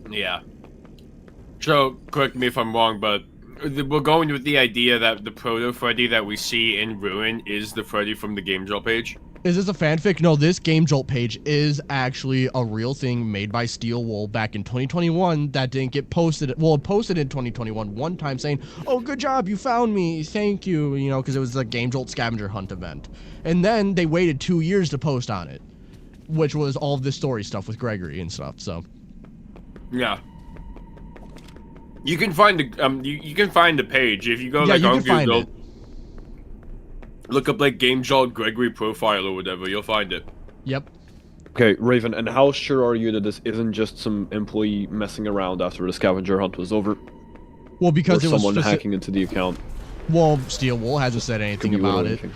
Yeah. So, correct me if I'm wrong, but we're going with the idea that the proto-Freddy that we see in Ruin is the Freddy from the Gamejolt page. Is this a fanfic? No, this Gamejolt page is actually a real thing made by Steel Wool back in 2021 that didn't get posted. Well, it posted in 2021 one time saying, oh, good job, you found me, thank you, you know, because it was the Gamejolt scavenger hunt event. And then they waited 2 years to post on it, which was all of this story stuff with Gregory and stuff, so. Yeah. You can find the you can find the page if you go yeah, like you on can Google. Find it. Look up like Gamejolt Gregory profile or whatever, you'll find it. Yep. Okay, Raven, and how sure are you that this isn't just some employee messing around after the scavenger hunt was over? Well, because or it was someone hacking into the account. Well, Steel Wool hasn't said anything about it. Anything.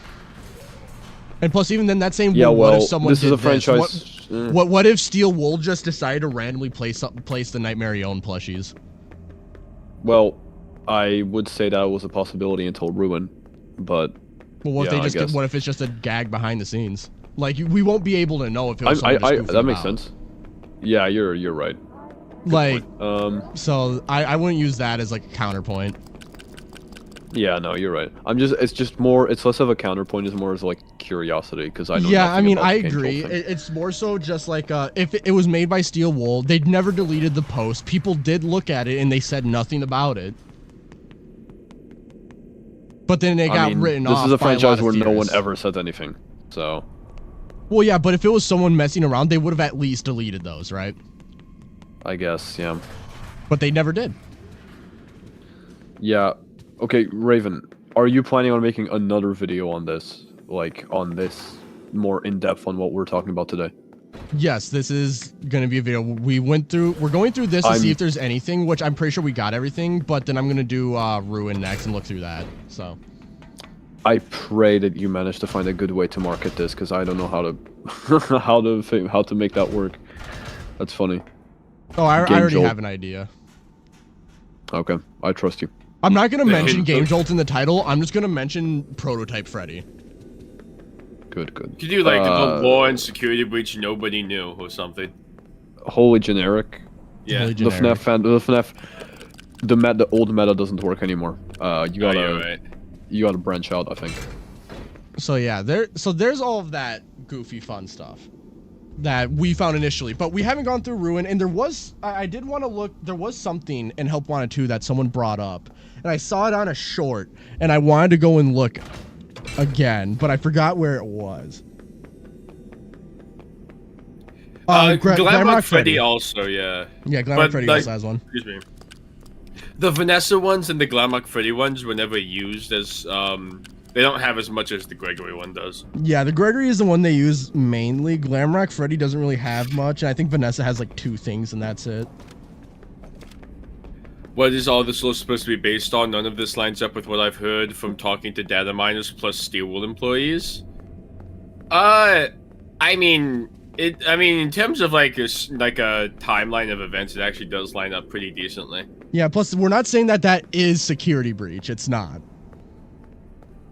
And plus, even then, that same yeah, what well, if someone this did is a franchise. What if Steel Wool just decided to randomly place the Nightmare Own plushies? Well, I would say that was a possibility until Ruin, but. Well, what if they just what if it's just a gag behind the scenes? Like we won't be able to know if it was someone just goofing that makes about. sense. Yeah, you're right. Good like, so I wouldn't use that as like a counterpoint. Yeah, no, you're right. It's just more. It's less of a counterpoint. It's more as like curiosity because I know. Yeah, I mean, about I the Gamejolt agree. thing. It's more so just like if it was made by Steel Wool, they'd never deleted the post. People did look at it and they said nothing about it. But then they got written off. This is a franchise where no one theorists. ever said anything. So. Well, yeah, but if it was someone messing around, they would have at least deleted those, right? I guess, yeah. But they never did. Yeah. Okay, Raven, are you planning on making another video on this? Like, on this more in-depth on what we're talking about today? Yes, this is going to be a video. We're going through this to see if there's anything, which I'm pretty sure we got everything, but then I'm going to do Ruin next and look through that, so. I pray that you manage to find a good way to market this, because I don't know how to how to make that work. That's funny. Oh, I already have an idea. Okay, I trust you. I'm not going to mention Gamejolt in the title. I'm just going to mention Prototype Freddy. Good, good. You could do like the lore and security breach nobody knew or something. Wholly generic. Yeah. Wholly The generic. the old meta doesn't work anymore. You gotta you're right. you gotta branch out, I think. So yeah, there's all of that goofy fun stuff that we found initially, but we haven't gone through Ruin, and I did want to look, there was something in Help Wanted 2 that someone brought up, and I saw it on a short, and I wanted to go and look again, but I forgot where it was. Glamrock Freddy also, yeah. Yeah, Glamrock Freddy also has one. Excuse me. The Vanessa ones and the Glamrock Freddy ones were never used as, they don't have as much as the Gregory one does. Yeah, the Gregory is the one they use mainly. Glamrock Freddy doesn't really have much, and I think Vanessa has like 2 things, and that's it. What is all this supposed to be based on? None of this lines up with what I've heard from talking to data miners plus Steelwool employees. I mean, in terms of like a timeline of events, it actually does line up pretty decently. Yeah, plus we're not saying that is Security Breach. It's not.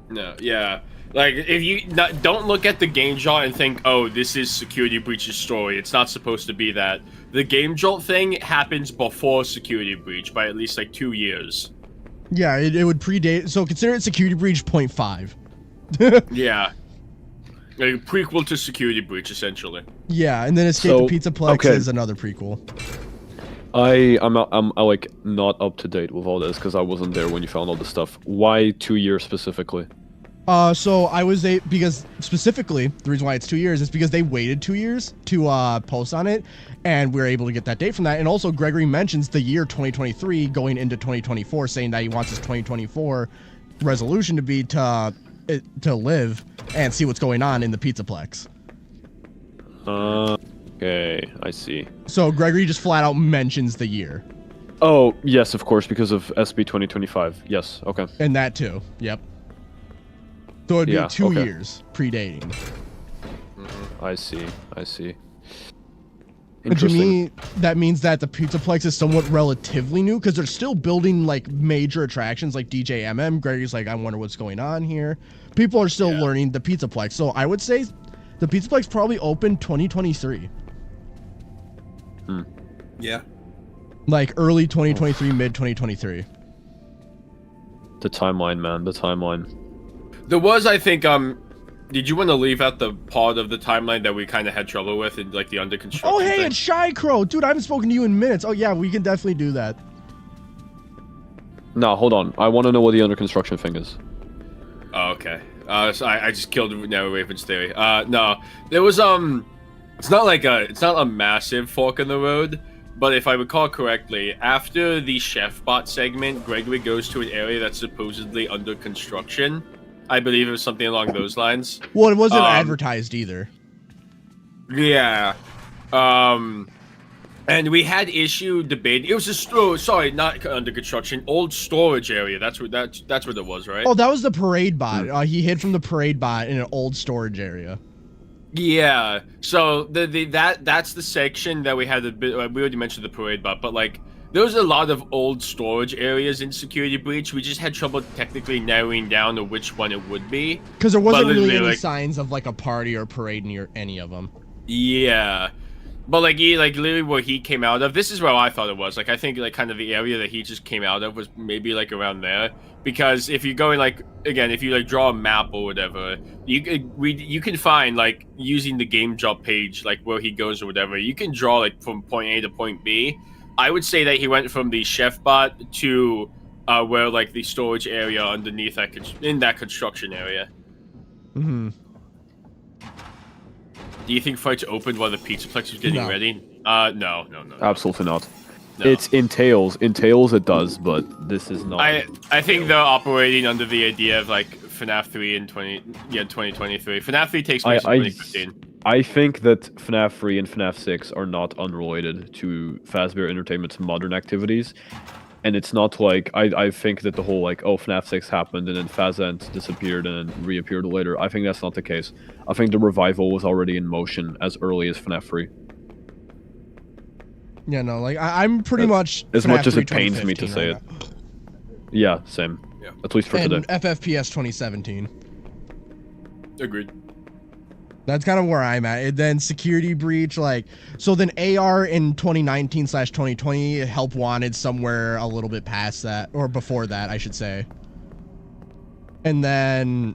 No, yeah. Like, if you don't look at the Gamejolt and think, oh, this is Security Breach's story. It's not supposed to be that. The Gamejolt thing happens before Security Breach by at least like 2 years. Yeah, it would predate. So consider it Security Breach 0.5. Yeah. Like a prequel to Security Breach, essentially. Yeah, and then Escape to Pizzaplex is another prequel. I'm like not up to date with all this because I wasn't there when you found all this stuff. Why 2 years specifically? So I was because specifically the reason why it's 2 years is because they waited 2 years to post on it, and we were able to get that date from that. And also Gregory mentions the year 2023 going into 2024, saying that he wants his 2024 resolution to be to live and see what's going on in the Pizzaplex. Okay, I see. So Gregory just flat out mentions the year. Oh, yes, of course, because of SB 2025. Yes, okay. And that too, yep. So it'd be 2 years predating. I see, I see. And to me, that means that the Pizzaplex is somewhat relatively new because they're still building like major attractions like DJ Gregory's like, I wonder what's going on here. People are still learning the Pizzaplex. So I would say the Pizzaplex probably opened 2023. Yeah. Like early 2023, mid 2023. The timeline, man, the timeline. There was, I think, did you want to leave out the part of the timeline that we kind of had trouble with in, like, the under construction Oh, hey, thing? it's Shy Crow. Dude, I haven't spoken to you in minutes. Oh, yeah, we can definitely do that. No, hold on. I want to know what the under construction thing is. Oh, okay. So I just killed Raven's theory. No. There was, it's not a massive fork in the road, but if I recall correctly, after the Chef Bot segment, Gregory goes to an area that's supposedly under construction. I believe it was something along those lines. Well, it wasn't advertised either. Yeah. And we had issue debating. It was a sorry, not under construction, old storage area. That's what it was, right? Oh, that was the parade bot. He hid from the parade bot in an old storage area. Yeah. So that's the section that we had a bit. We already mentioned the parade bot, but like there was a lot of old storage areas in Security Breach. We just had trouble technically narrowing down to which one it would be. Because there wasn't really any signs of like a party or parade near any of them. Yeah. But like literally where he came out of, this is where I thought it was. Like I think like kind of the area that he just came out of was maybe like around there. Because if you're going like again, if you like draw a map or whatever, you can find like using the Gamejolt page like where he goes or whatever. You can draw like from point A to point B. I would say that he went from the chef bot to where like the storage area underneath that in that construction area. Mm-hmm. Do you think fights opened while the Pizzaplex was getting ready? No. Absolutely not. No. It's in Tales. In Tales it does, but this is not. I think they're operating under the idea of like FNAF 3 in 2023. FNAF 3 takes place in 2015. I think that FNAF 3 and FNAF 6 are not unrelated to Fazbear Entertainment's modern activities. And it's not like, I think that the whole like, oh, FNAF 6 happened and then Fazant disappeared and then reappeared later. I think that's not the case. I think the revival was already in motion as early as FNAF 3. Yeah, no, like, I'm pretty much... As FNAF much as 3 it pains me to say right it. Yeah, same. Yeah. At least for and today. FFPS 2017. Agreed. That's kind of where I'm at. And then Security Breach, like, so then AR in 2019/2020, Help Wanted somewhere a little bit past that, or before that, I should say. And then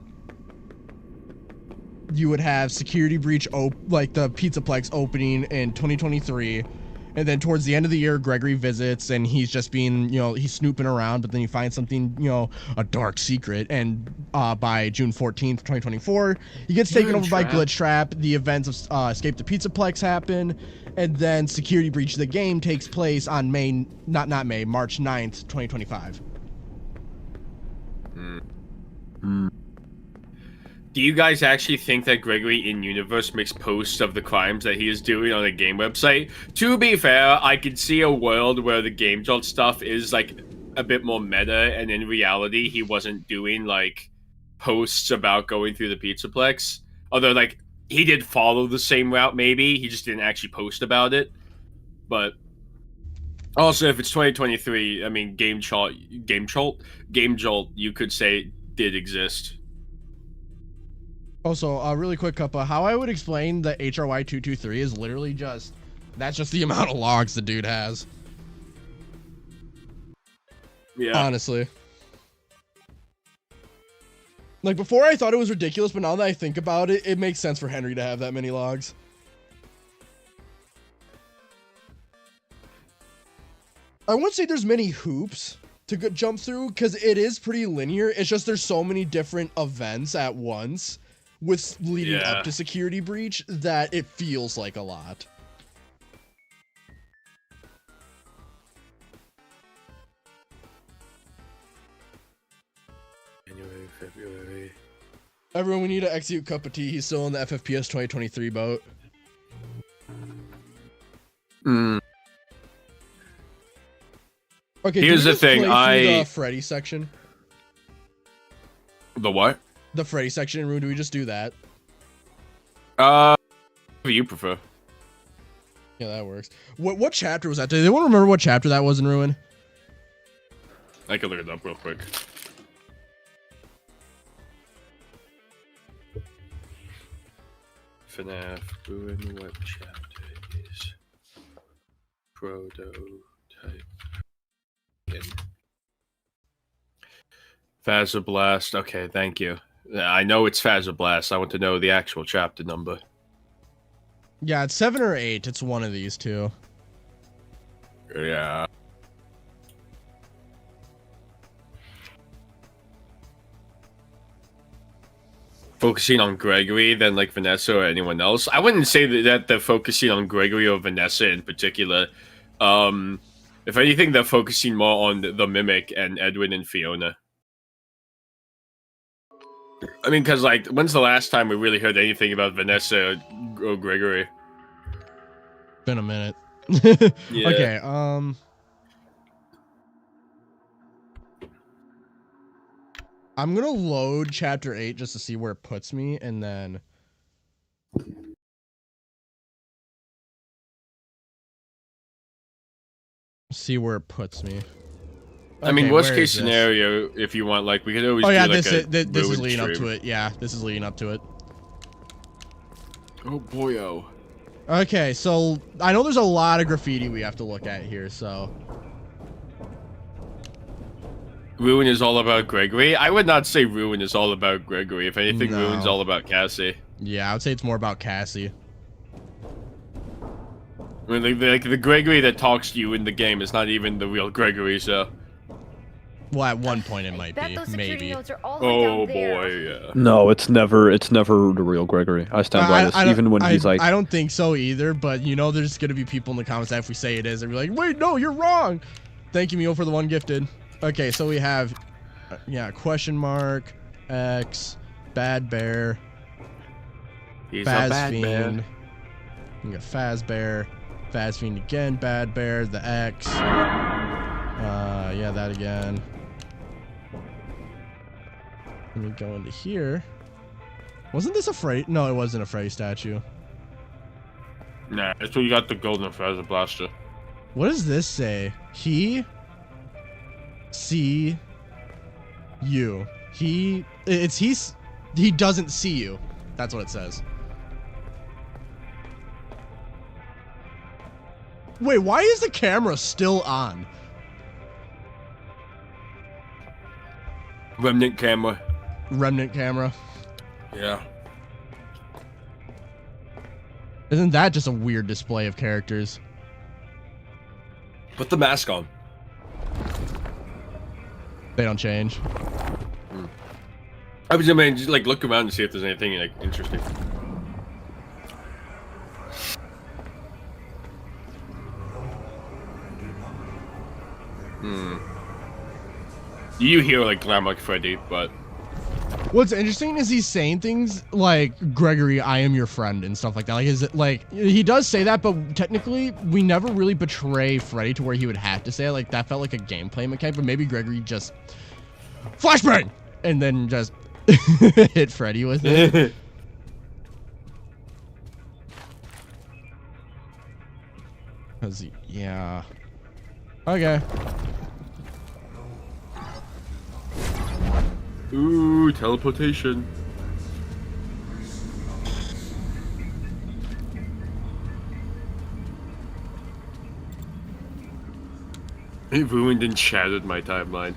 you would have Security Breach, like the Pizzaplex opening in 2023. And then towards the end of the year, Gregory visits and he's just being, you know, he's snooping around, but then you find something, you know, a dark secret. And by June 14th, 2024, he gets taken over by Glitch Trap. The events of Escape the Pizzaplex happen. And then Security Breach, the game, takes place on March 9th, 2025. Do you guys actually think that Gregory in-universe makes posts of the crimes that he is doing on a game website? To be fair, I could see a world where the Gamejolt stuff is, like, a bit more meta, and in reality, he wasn't doing, like, posts about going through the Pizzaplex. Although, like, he did follow the same route, maybe. He just didn't actually post about it. But also, if it's 2023, I mean, Gamejolt, you could say, did exist. Also, really quick, Cuppa, how I would explain the HRY223 is literally just, that's just the amount of logs the dude has. Yeah. Honestly. Like, before I thought it was ridiculous, but now that I think about it, it makes sense for Henry to have that many logs. I wouldn't say there's many hoops to jump through, because it is pretty linear. It's just there's so many different events at once with leading up to Security Breach that it feels like a lot. January, February. Everyone, we need to execute Cup of Tea. He's still in the FFPS 2023 boat. Okay, here's the thing. The Freddy section. The what? The Freddy section in Ruin. Do we just do that? What do you prefer? Yeah, that works. What chapter was that? Do anyone remember what chapter that was in Ruin? I can look it up real quick. FNAF RUIN, what chapter is prototype in? Blast. Okay, thank you. I know it's Blast. I want to know the actual chapter number. Yeah, it's 7 or 8. It's one of these two. Yeah. Focusing on Gregory than like Vanessa or anyone else. I wouldn't say that they're focusing on Gregory or Vanessa in particular. If anything, they're focusing more on the Mimic and Edwin and Fiona. I mean, because, like, when's the last time we really heard anything about Vanessa or Gregory? Been a minute. Yeah. Okay, I'm gonna load chapter 8 just to see where it puts me, and then... see where it puts me. I mean, worst case scenario, if you want, like, we could always do, like, this is leading up to it. Yeah, this is leading up to it. Oh, boyo. Okay, so I know there's a lot of graffiti we have to look at here, so. Ruin is all about Gregory? I would not say Ruin is all about Gregory. If anything, No. Ruin's all about Cassie. Yeah, I would say it's more about Cassie. I mean, like the Gregory that talks to you in the game is not even the real Gregory, so. Well, at one point it might be, those security maybe. notes are all Oh down there. boy, yeah. No, it's never the real Gregory. I stand by this. Even when he's like, I don't think so either, but you know there's gonna be people in the comments that if we say it is, they'll be like, wait, no, you're wrong. Thank you, Mio, for the one gifted. Okay, so we have, yeah, question mark, X, bad bear, He's a bad bear. Fazfiend. We got fazbear, Fazfiend again, bad bear, the X. Yeah, that again. Let me go into here. Wasn't this a Freddy? No, it wasn't a Freddy statue. Nah, that's what you got the golden Phaser blaster. What does this say? He see you. He doesn't see you. That's what it says. Wait, why is the camera still on? Remnant camera. Remnant camera. Yeah. Isn't that just a weird display of characters? Put the mask on. They don't change. I was gonna just like look around and see if there's anything like interesting. You hear like Glamrock Freddy, but What's interesting is he's saying things like, Gregory, I am your friend and stuff like that. Like, is it like, he does say that, but technically we never really betray Freddy to where he would have to say it. Like, that felt like a gameplay mechanic, but maybe Gregory just flashbang and then just hit Freddy with it. Yeah. Okay. ooh, teleportation. It ruined and shattered my timeline.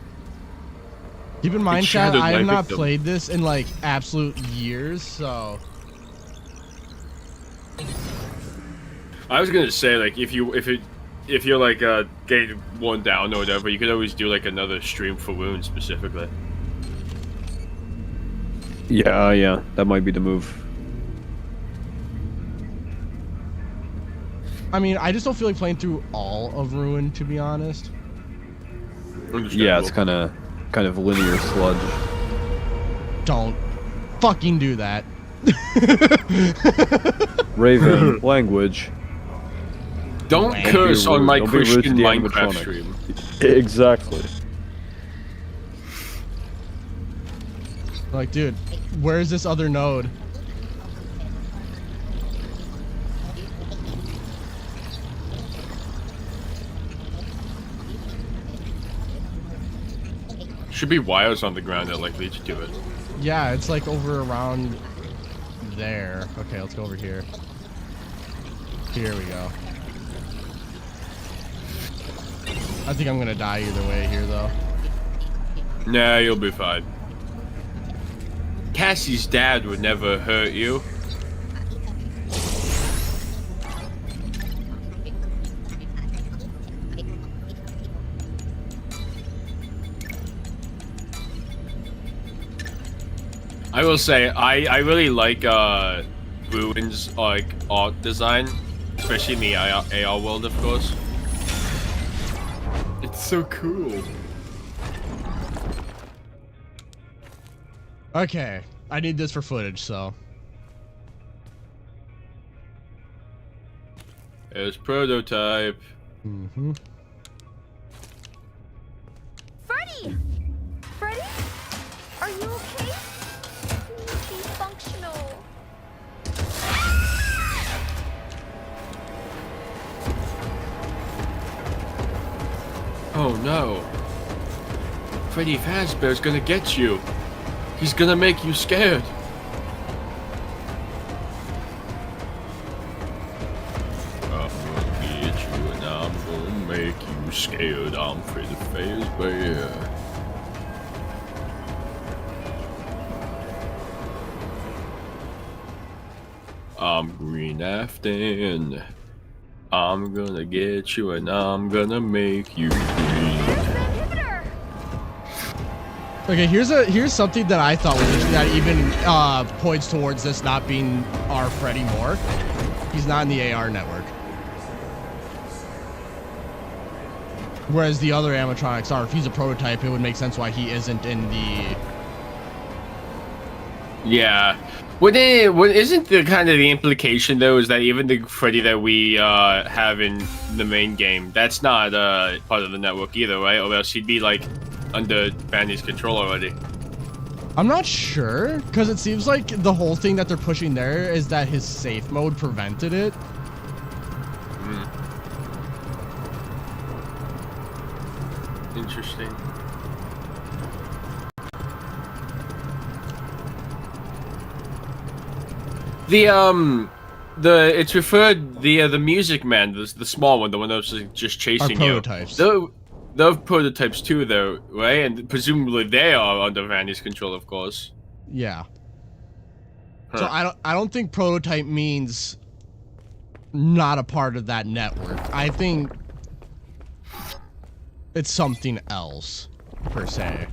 Keep in mind, chat, I have my not victim. played this in like absolute years, so. I was gonna say like if you're like getting one down or whatever, you could always do like another stream for Ruin specifically. yeah, that might be the move. I mean, I just don't feel like playing through all of Ruin, to be honest. Yeah, it's kind of linear sludge. Don't fucking do that. Raven, language. Don't curse on my Christian Minecraft stream. Exactly. Like, dude, where's this other node? Should be wires on the ground that like lead you to it. Yeah, it's like over around there. Okay, let's go over here. Here we go. I think I'm gonna die either way here, though. Nah, you'll be fine. Cassie's dad would never hurt you. I will say, I really like Ruin's like art design, especially in the AR world, of course. It's so cool. Okay, I need this for footage, so. There's prototype. Mm-hmm. Freddy! Freddy? Are you okay? Be functional. Oh no. Freddy Fazbear's gonna get you. He's gonna make you scared. scared, I'm Freddy Fazbear. I'm Green Afton. I'm gonna get you and I'm gonna make you green. Okay, here's something that I thought was interesting that even points towards this not being our Freddy more. He's not in the AR network. Whereas the other animatronics are. If he's a prototype, it would make sense why he isn't in the... Yeah. Isn't the kind of the implication though is that even the Freddy that we have in the main game, that's not part of the network either, right? Or else he'd be like under Bandy's control already. I'm not sure, because it seems like the whole thing that they're pushing there is that his safe mode prevented it. Interesting. It's referred the music man, the small one, the one that's just chasing you. Prototypes. Those prototypes too, though, right? And presumably they are under Vandy's control, of course. Yeah. Huh. So I don't think prototype means not a part of that network. I think it's something else, per se.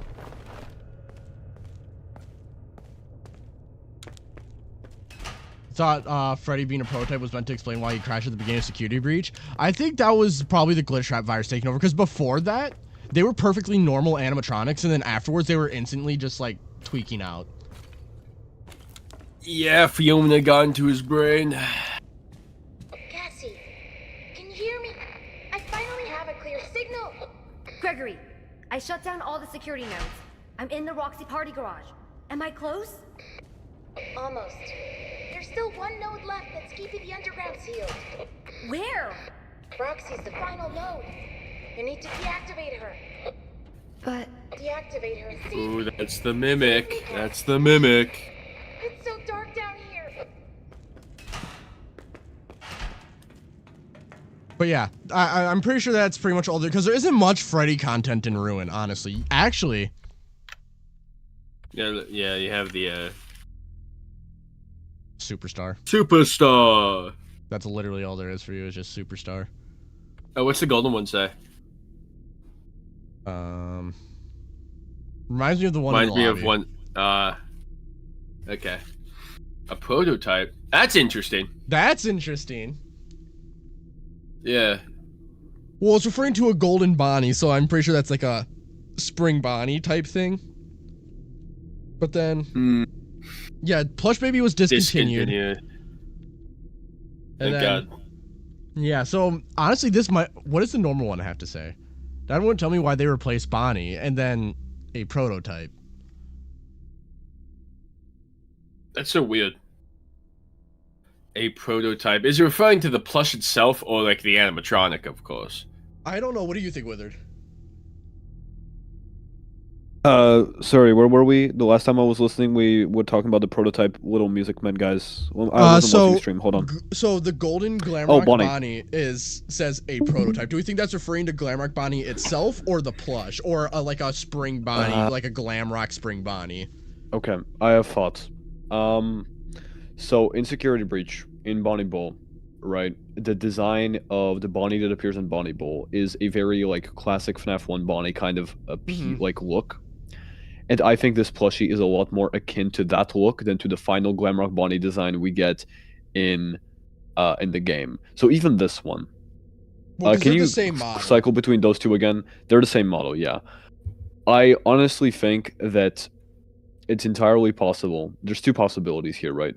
Thought Freddy being a prototype was meant to explain why he crashed at the beginning of Security Breach. I think that was probably the glitch trap virus taking over, because before that, they were perfectly normal animatronics, and then afterwards they were instantly just like tweaking out. Yeah, Fiona got into his brain. Cassie, can you hear me? I finally have a clear signal. Gregory, I shut down all the security nodes. I'm in the Roxy party garage. Am I close? Almost. There's still one node left that's keeping the underground sealed. Where? Roxy's the final node. You need to deactivate her. But... Deactivate her and see. Ooh, that's the mimic. That's the mimic. It's so dark down here. But yeah, I'm pretty sure that's pretty much all there, because there isn't much Freddy content in Ruin, honestly. Actually. Yeah, you have the Superstar. Superstar. That's literally all there is for you, is just Superstar. Oh, what's the golden one say? Reminds me of the one. Reminds me of one. Okay. A prototype. That's interesting. That's interesting. Yeah. Well, it's referring to a golden Bonnie, so I'm pretty sure that's like a spring Bonnie type thing. But then, yeah, Plush Baby was discontinued. Thank God. Yeah, so honestly, what does the normal one have to say? That wouldn't tell me why they replaced Bonnie and then a prototype. That's so weird. A prototype. Is it referring to the plush itself or like the animatronic, of course? I don't know. What do you think, Withered? Sorry, where were we? The last time I was listening, we were talking about the prototype Little Music Men guys. Well, I wasn't watching the stream. Hold on. So the golden Glamrock Bonnie says a prototype. Do we think that's referring to Glamrock Bonnie itself or the plush, or like a spring Bonnie, like a Glamrock spring Bonnie? Okay, I have thoughts. So in Security Breach, in Bonnie Bowl, right, the design of the Bonnie that appears in Bonnie Bowl is a very like classic FNAF 1 Bonnie kind of like look. And I think this plushie is a lot more akin to that look than to the final Glamrock Bonnie design we get in the game. So even this one. Well, can you the same model. Cycle between those two again? They're the same model, yeah. I honestly think that it's entirely possible. There's two possibilities here, right?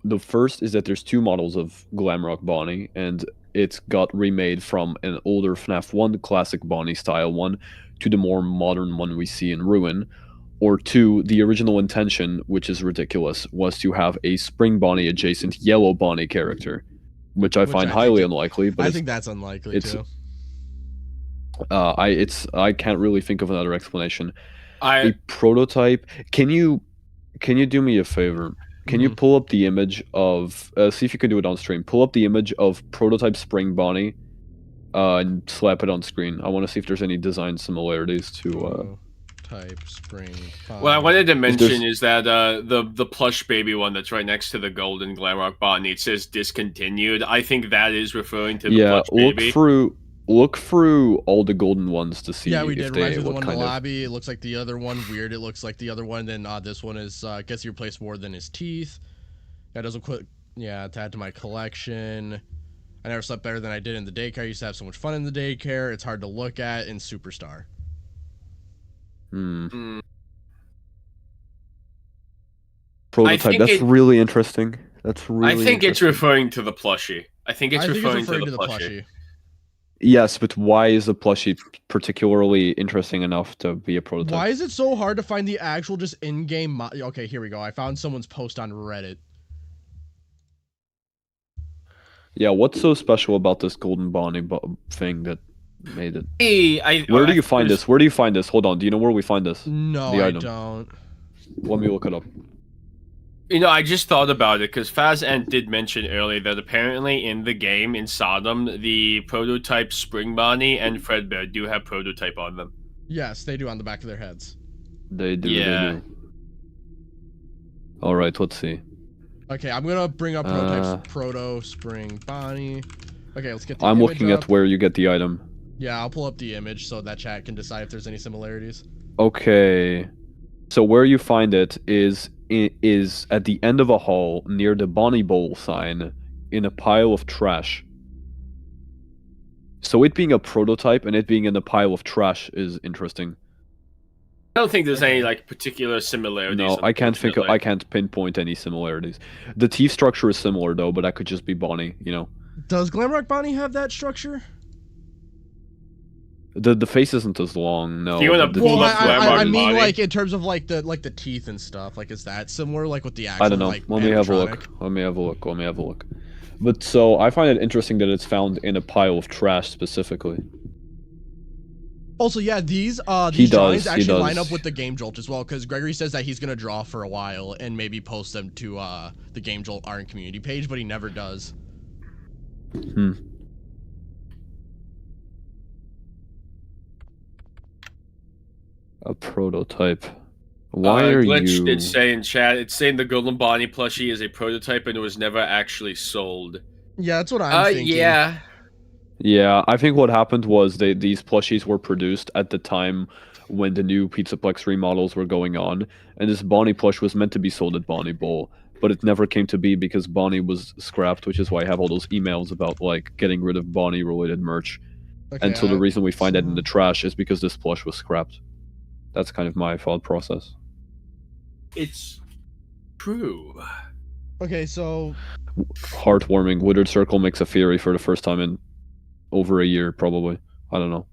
The first is that there's two models of Glamrock Bonnie, and it's got remade from an older FNAF 1 classic Bonnie style one to the more modern one we see in Ruin. Or two, the original intention, which is ridiculous, was to have a Spring Bonnie adjacent yellow Bonnie character, which I find highly unlikely. But I think that's unlikely too. I can't really think of another explanation. A prototype. Can you do me a favor? Can you pull up the image of see if you can do it on stream? Pull up the image of prototype Spring Bonnie and slap it on screen. I want to see if there's any design similarities to. Type spring. What I wanted to mention is that the plush baby one that's right next to the golden Glamrock Bonnie, it says discontinued. I think that is referring to the plush baby. Look through all the golden ones to see. Yeah, we did. If Reminds they, me of the one in the kind of... lobby. It looks like the other one. Weird. It looks like the other one. Then this one is gets you replaced more than his teeth. That doesn't quit. Yeah, to add to my collection. I never slept better than I did in the daycare. I used to have so much fun in the daycare. It's hard to look at in Superstar. Prototype. That's really interesting. That's really. I think it's referring to the plushie. I think it's referring to the plushie. Yes, but why is the plushie particularly interesting enough to be a prototype? Why is it so hard to find the actual just in-game okay, here we go. I found someone's post on Reddit. Yeah, what's so special about this golden Bonnie thing that made it? Hey, where do you find this? Where do you find this? Hold on. Do you know where we find this? No, I don't. Let me look it up. You know, I just thought about it because FazAnt did mention earlier that apparently in the game in Sodom, the prototype Spring Bonnie and Fredbear do have prototype on them. Yes, they do on the back of their heads. They do. Yeah. They do. All right, let's see. Okay, I'm gonna bring up prototypes. Proto Spring Bonnie. Okay, let's get the I'm image looking up. at where you get the item. Yeah, I'll pull up the image so that chat can decide if there's any similarities. Okay. So where you find it is at the end of a hall near the Bonnie Bowl sign in a pile of trash. So it being a prototype and it being in a pile of trash is interesting. I don't think there's any like particular similarities. No, I can't pinpoint any similarities. The teeth structure is similar though, but that could just be Bonnie, you know. Does Glamrock Bonnie have that structure? The face isn't as long, no. Do you want to pull up I mean, like in terms of like the teeth and stuff. Like, is that similar? Like with the actual? I don't know. Like, Let me have a look. Let me have a look. But so I find it interesting that it's found in a pile of trash specifically. Also, yeah, these drawings actually line up with the Gamejolt as well, because Gregory says that he's gonna draw for a while and maybe post them to the Gamejolt art and community page, but he never does. A prototype. Why are Glitch you... did say in chat, it's saying the Golden Bonnie plushie is a prototype and it was never actually sold. Yeah, that's what I'm thinking. Yeah. Yeah, I think what happened was these plushies were produced at the time when the new Pizzaplex remodels were going on, and this Bonnie plush was meant to be sold at Bonnie Bowl, but it never came to be because Bonnie was scrapped, which is why I have all those emails about, like, getting rid of Bonnie-related merch. Okay, and so the reason we find that in the trash is because this plush was scrapped. That's kind of my thought process. It's true. Okay, so... Heartwarming. Withered Circle makes a theory for the first time in over a year, probably. I don't know.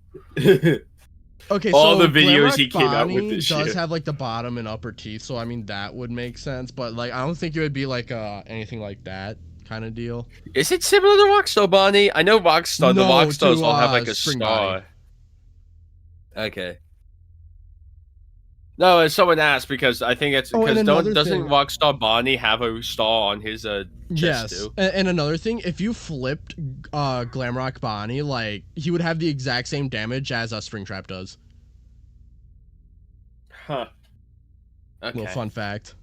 Okay, all so the videos Glamrock he came out with Bonnie this does shit. have like the bottom and upper teeth, so I mean that would make sense. But like, I don't think it would be like anything like that kind of deal. Is it similar to Rockstar Bonnie? I know Rockstar. The Rockstars all have like a Spring star. Bonnie. Okay. No, someone asked because I think it's because doesn't Rockstar Bonnie have a star on his chest too? And another thing, if you flipped Glamrock Bonnie, like he would have the exact same damage as Springtrap does. Huh. Okay. Little fun fact.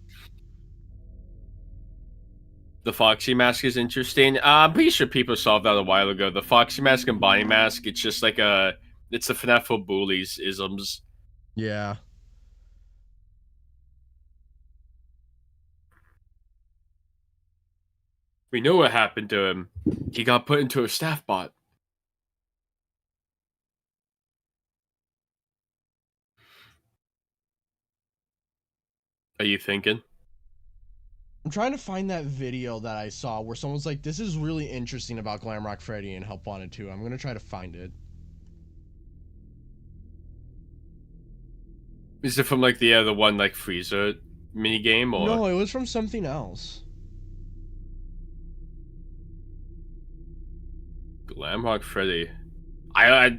The Foxy mask is interesting. I'm pretty sure people solved that a while ago. The Foxy mask and Bonnie mask, it's just like it's the FNAF for bullies isms. Yeah. We know what happened to him. He got put into a staff bot. Are you thinking? I'm trying to find that video that I saw where someone's like, this is really interesting about Glamrock Freddy and Help Wanted 2. I'm going to try to find it. Is it from like the one like Freezer minigame or? No, it was from something else. Glamrock Freddy.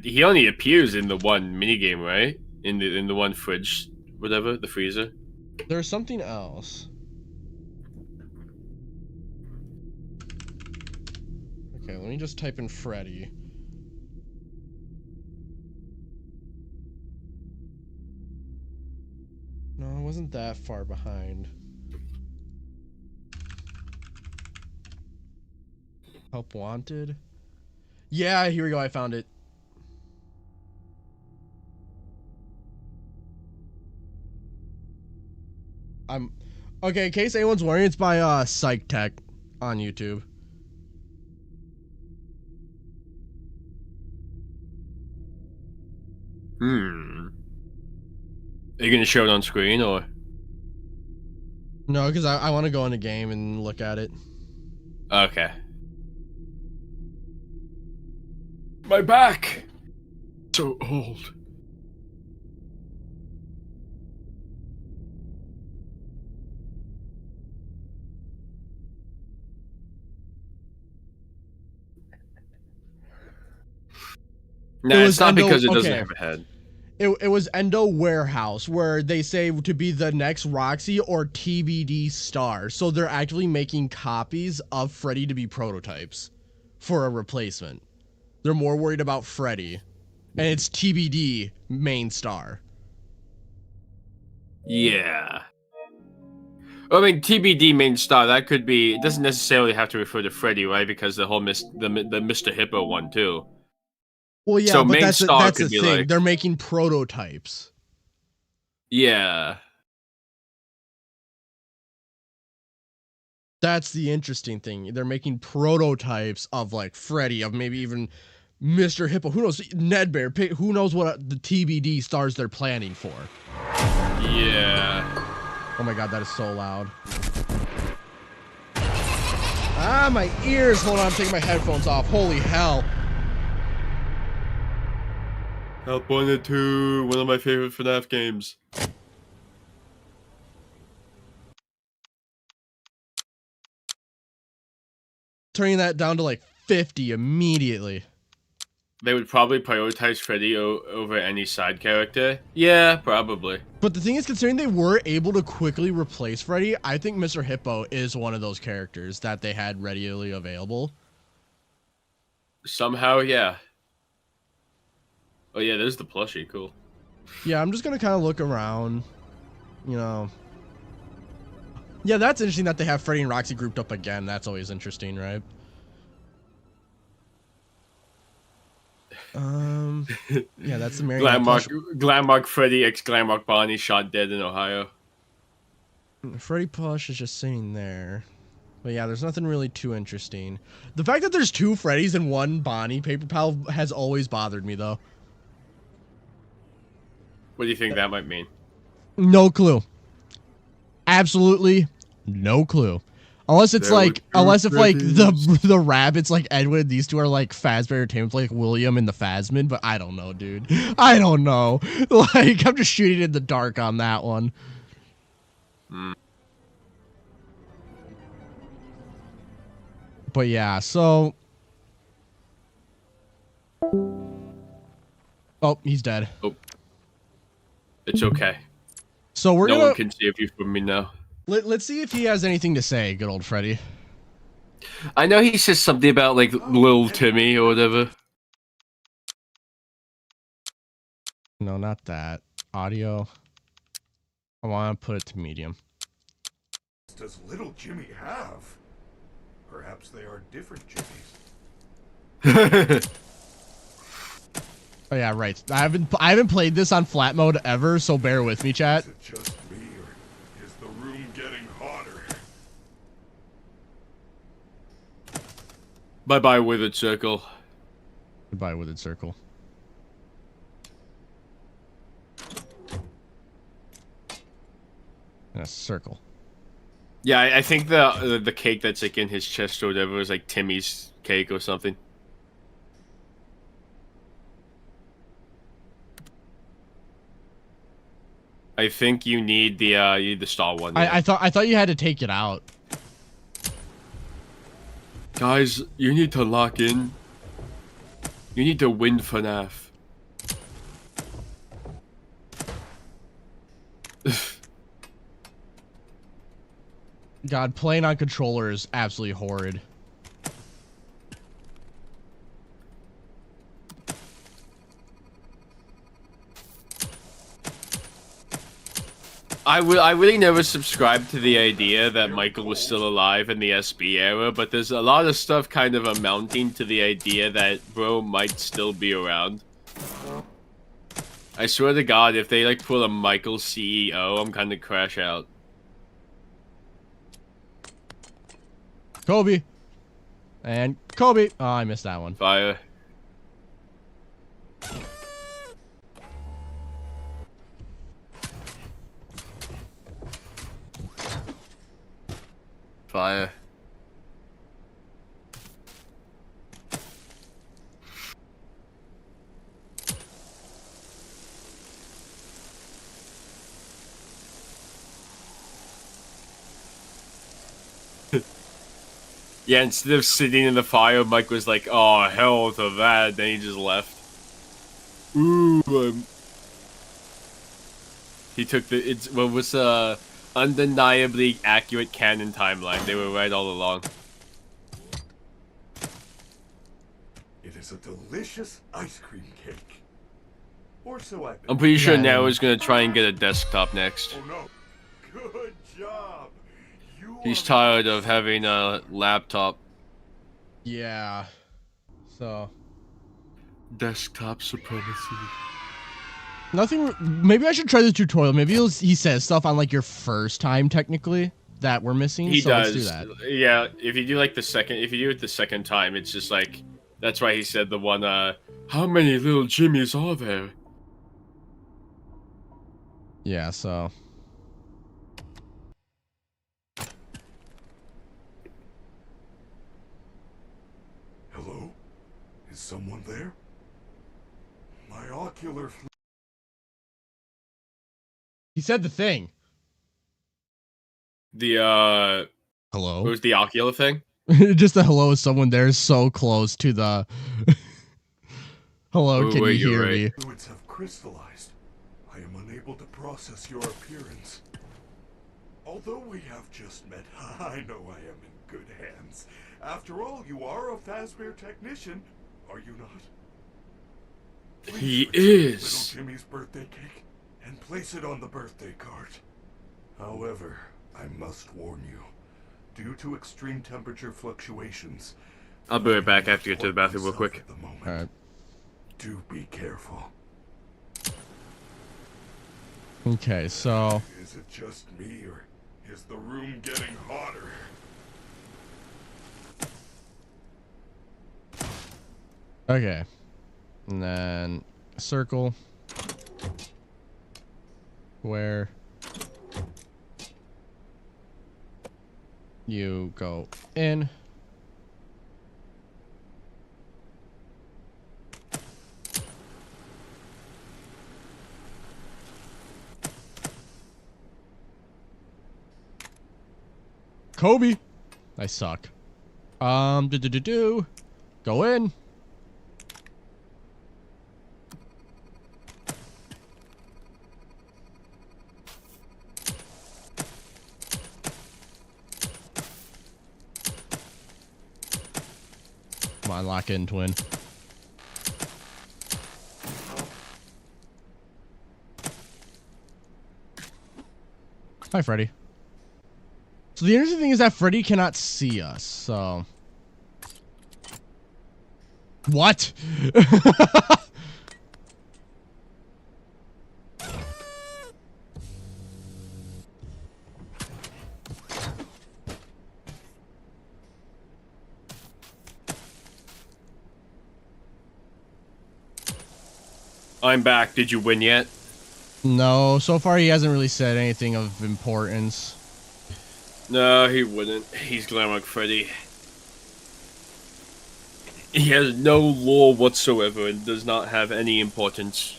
He only appears in the one minigame, right? In the one fridge, whatever, the freezer. There's something else. Okay, let me just type in Freddy. wasn't that far behind. Help Wanted? Yeah, here we go. I found it. Okay, in case anyone's wondering, it's by Psych Tech on YouTube. Are you gonna show it on screen or? No, because I want to go in the game and look at it. Okay. My back! So old. No, it's not because it doesn't have a head. It was Endo Warehouse, where they say to be the next Roxy or TBD star. So they're actually making copies of Freddy to be prototypes for a replacement. They're more worried about Freddy. And it's TBD main star. Yeah. I mean, TBD main star, that could be... It doesn't necessarily have to refer to Freddy, right? Because the whole the Mr. Hippo one, too. Well, yeah, so but main that's star the could be thing. like... They're making prototypes. Yeah. That's the interesting thing. They're making prototypes of, like, Freddy, of maybe even Mr. Hippo. Who knows? Ned Bear. Who knows what the TBD stars they're planning for. Yeah. Oh my god, that is so loud. Ah, my ears. Hold on, I'm taking my headphones off. Holy hell. Help Wanted 2, one of my favorite FNAF games. Turning that down to like 50 immediately. They would probably prioritize Freddy over any side character. Yeah, probably. But the thing is, considering they were able to quickly replace Freddy, I think Mr. Hippo is one of those characters that they had readily available. Somehow, yeah. Oh yeah, there's the plushie, cool. Yeah, I'm just gonna kind of look around, you know. Yeah, that's interesting that they have Freddy and Roxy grouped up again. That's always interesting, right? Yeah, that's the Marionette. Glamrock Freddy x Glamrock Bonnie shot dead in Ohio. Freddy plush is just sitting there. But yeah, there's nothing really too interesting. The fact that there's 2 Freddys and 1 Bonnie paper pal has always bothered me, though. What do you think that might mean? No clue. Absolutely no clue. Unless it's like, unless if like the rabbits like Edwin, these 2 are like Fazbear Entertainment, like William and the Phasman, but I don't know, dude. I don't know. Like, I'm just shooting in the dark on that one. But yeah, so... Oh, he's dead. Oh. It's okay. So we're No one can save you from me now. Let's see if he has anything to say, good old Freddy. I know he says something about, like, Lil Timmy or whatever. No, not that. Audio. I want to put it to medium. Does little Jimmy have? Perhaps they are different Jimmys. Oh yeah, right. I haven't played this on flat mode ever, so bear with me, chat. Is it just me, or is the room getting hotter? Bye-bye, Withered Circle. Goodbye, Withered Circle. And a circle. Yeah, I think the cake that's like in his chest or whatever is like Timmy's cake or something. I think you need the star one. Yeah. I thought you had to take it out. Guys, you need to lock in. You need to win FNAF. God, playing on controller is absolutely horrid. I really never subscribed to the idea that Michael was still alive in the SB era, but there's a lot of stuff kind of amounting to the idea that bro might still be around. I swear to God, if they like pull a Michael CEO, I'm kind of crash out. Kobe. And Kobe. Oh, I missed that one. Fire. Fire. Yeah, instead of sitting in the fire, Mike was like, "Oh, hell to that." Then he just left. Ooh, he took the what was undeniably accurate canon timeline. They were right all along. It is a delicious ice cream cake. Or so I. I'm pretty sure now is gonna try and get a desktop next. Oh no! Good job. He's tired of having a laptop. Yeah. So. Desktop supremacy. Nothing. Maybe I should try the tutorial. Maybe he says stuff on like your first time, technically, that we're missing. He so does. Let's do that. Yeah, if you do like the second, if you do it the second time, it's just like that's why he said the one. How many little Jimmys are there? Yeah. So. Hello? Is someone there? My ocular. He said the thing. The hello. What was the ocular thing? Just the hello is someone there is so close to the. Hello, oh, can wait, you hear right. me? Fluids have crystallized. I am unable to process your appearance. Although we have just met, I know I am in good hands. After all, you are a fazbear technician, are you not? Please He retrieve is. Little Jimmy's birthday cake and place it on the birthday card. However, I must warn you, due to extreme temperature fluctuations, I'll be right back. I have to get to the bathroom real quick. All right. Do be careful. Okay, so. Is it just me, or is the room getting hotter? Okay. And then circle. Where you go in. Kobe. I suck. Go in. Come on, lock in, twin. Hi, Freddy. So the interesting thing is that Freddy cannot see us, so... What? I'm back. Did you win yet? No, so far he hasn't really said anything of importance. No, he wouldn't. He's Glamrock Freddy. He has no lore whatsoever and does not have any importance.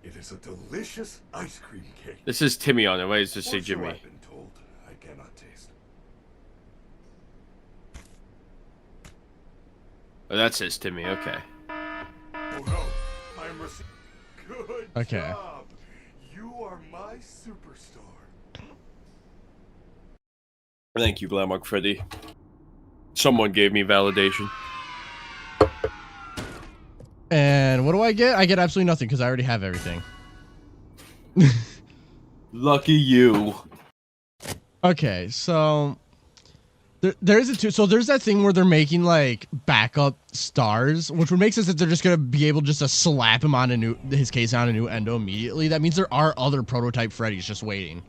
It is a delicious ice cream cake. This is Timmy on it. Why does it say Or so Jimmy? I've been told. I cannot taste. Oh, that says Timmy. Okay. Oh no, I'm receiving. Good Okay. job. You are my superstar. Thank you, Glamrock Freddy. Someone gave me validation. And what do I get? I get absolutely nothing because I already have everything. Lucky you. Okay, so there's that thing where they're making like backup stars, which would make sense that they're just gonna be able just to slap him on his case on a new endo immediately. That means there are other prototype Freddys just waiting.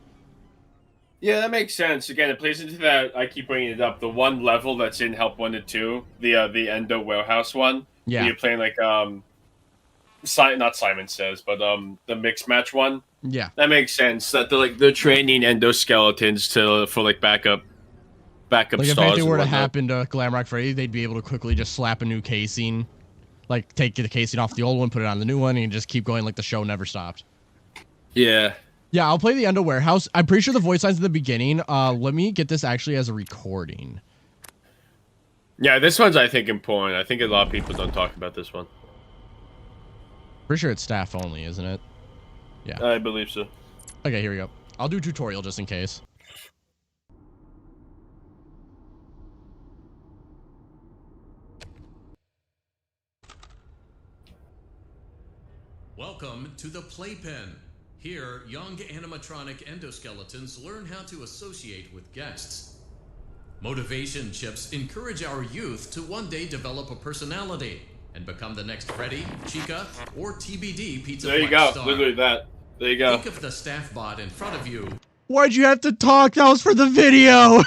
Yeah, that makes sense. Again, it plays into that. I keep bringing it up. The one level that's in Help Wanted 2, the endo warehouse one. Yeah, you're playing like not Simon Says, but the mixed match one. Yeah, that makes sense. That they're training endoskeletons for like backup like stars. if anything were to happen to Glamrock Freddy, they'd be able to quickly just slap a new casing, like take the casing off the old one, put it on the new one, and just keep going like the show never stopped. Yeah. Yeah, I'll play the Endo Warehouse. I'm pretty sure the voice lines at the beginning. Let me get this actually as a recording. Yeah, this one's, I think, important. I think a lot of people don't talk about this one. Pretty sure it's staff only, isn't it? Yeah. I believe so. Okay, here we go. I'll do tutorial just in case. Welcome to the Playpen. Here, young animatronic endoskeletons learn how to associate with guests. Motivation chips encourage our youth to one day develop a personality and become the next Freddy, Chica, or TBD Pizzaplex There you go. star. Literally that. There you go. Think of the staff bot in front of you. Why'd you have to talk? That was for the video.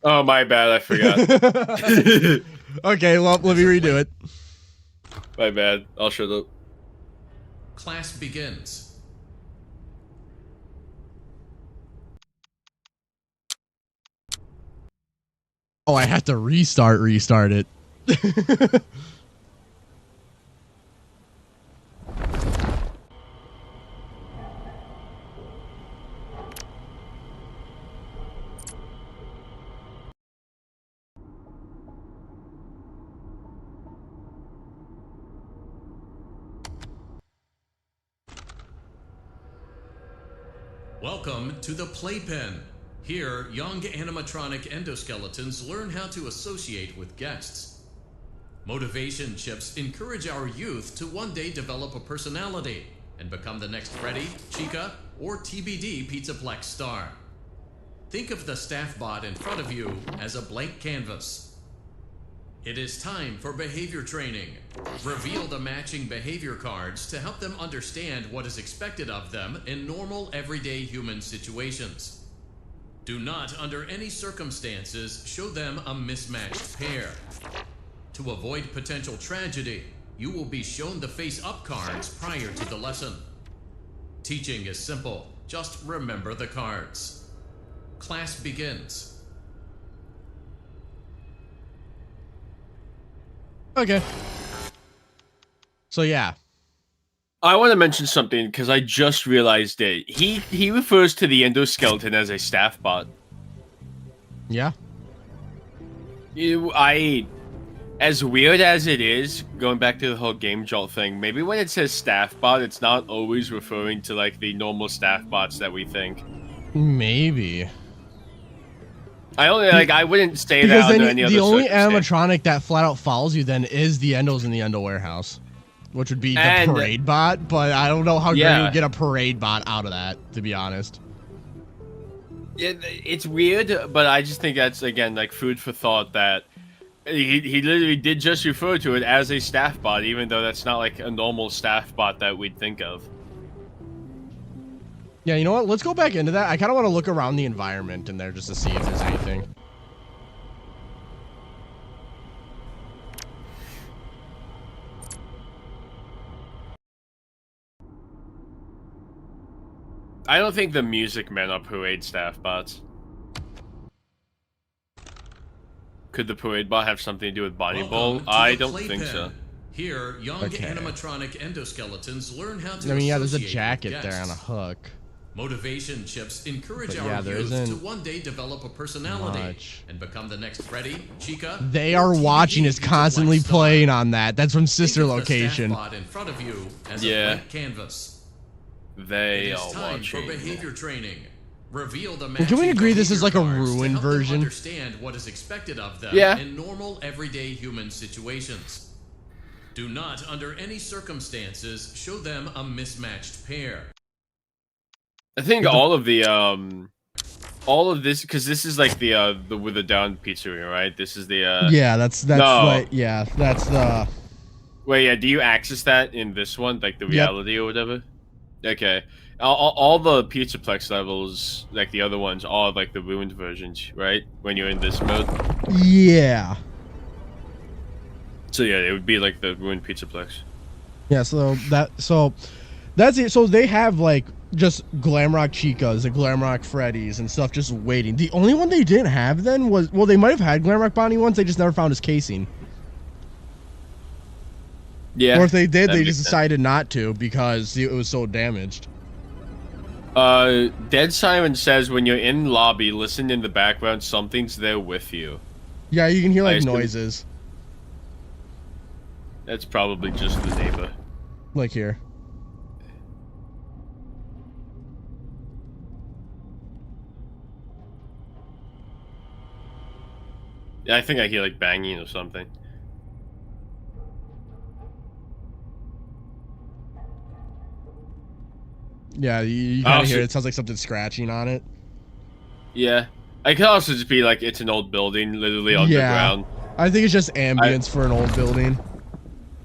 Oh, my bad. I forgot. Okay, well, let me redo it. My bad. I'll shut up. Class begins. Oh, I have to restart it. Welcome to the Playpen. Here, young animatronic endoskeletons learn how to associate with guests. Motivation chips encourage our youth to one day develop a personality and become the next Freddy, Chica, or TBD Pizzaplex star. Think of the staff bot in front of you as a blank canvas. It is time for behavior training. Reveal the matching behavior cards to help them understand what is expected of them in normal, everyday human situations. Do not, under any circumstances, show them a mismatched pair. To avoid potential tragedy, you will be shown the face-up cards prior to the lesson. Teaching is simple. Just remember the cards. Class begins. Okay. So, yeah. I want to mention something because I just realized it. He refers to the endoskeleton as a staff bot. Yeah. As weird as it is, going back to the whole Gamejolt thing, maybe when it says staff bot, it's not always referring to like the normal staff bots that we think. Maybe. I wouldn't say that under any other the only circumstance. animatronic that flat out follows you then is the endos in the endo warehouse, which would be the parade bot. But I don't know how you're gonna get a parade bot out of that, to be honest. It's weird, but I just think that's again like food for thought that he literally did just refer to it as a staff bot, even though that's not like a normal staff bot that we'd think of. Yeah, you know what? Let's go back into that. I kind of want to look around the environment in there just to see if there's anything. I don't think the music men are parade staff bots. Could the parade bot have something to do with body bowl? I don't think so. Here, young animatronic endoskeletons learn how to there's a associate jacket with there on a guests. hook. Motivation chips encourage But yeah, our there youth isn't to one day develop a personality and become the next Freddy, Chica. They Are Watching is constantly playing on that. That's from Sister Think of the Location. staff bot in front of you as a blank canvas. They It is are time watching. for behavior training. Reveal the Can we agree this is like a cards to ruin help them version? understand what is expected of them Yeah. in normal, everyday human situations. Do not, under any circumstances, show them a mismatched pair. I think all of this, because this is like the with the down pizzeria, right? This is the Yeah, that's no. like, yeah, that's the. Wait, yeah. Do you access that in this one, like the reality or whatever? Okay. All the Pizzaplex levels, like the other ones, are like the ruined versions, right? When you're in this mode. Yeah. So yeah, it would be like the ruined Pizzaplex. Yeah, that's it. So they have like just Glamrock Chicas and Glamrock Freddy's and stuff just waiting. The only one they didn't have then was, well, they might have had Glamrock Bonnie once, they just never found his casing. Yeah. Or if they did, they just decided not to because it was so damaged. Dead Siren says when you're in lobby, listen in the background, something's there with you. Yeah, you can hear like noises. That's probably just the neighbor. Like here. Yeah, I think I hear like banging or something. Yeah, you kind of hear it. It sounds like something scratching on it. Yeah. I could also just be like, it's an old building, literally underground. I think it's just ambience for an old building.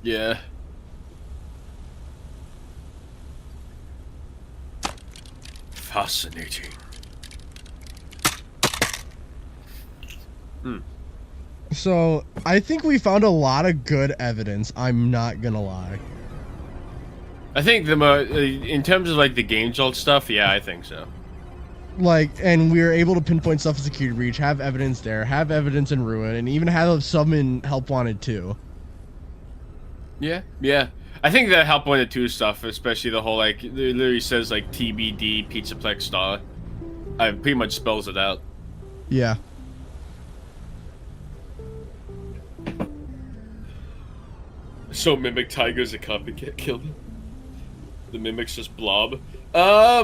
Yeah. Fascinating. So, I think we found a lot of good evidence, I'm not gonna lie. I think in terms of like the Gamejolt stuff, yeah, I think so. Like, and we were able to pinpoint stuff in Security Breach, have evidence there, have evidence in Ruin, and even have some in Help Wanted too. Yeah, yeah. I think the Help Wanted 2 stuff, especially the whole, like, it literally says, like, TBD Pizzaplex star. It pretty much spells it out. Yeah. So Mimic Tiger's a copycat killed him. The Mimic's just Blob. I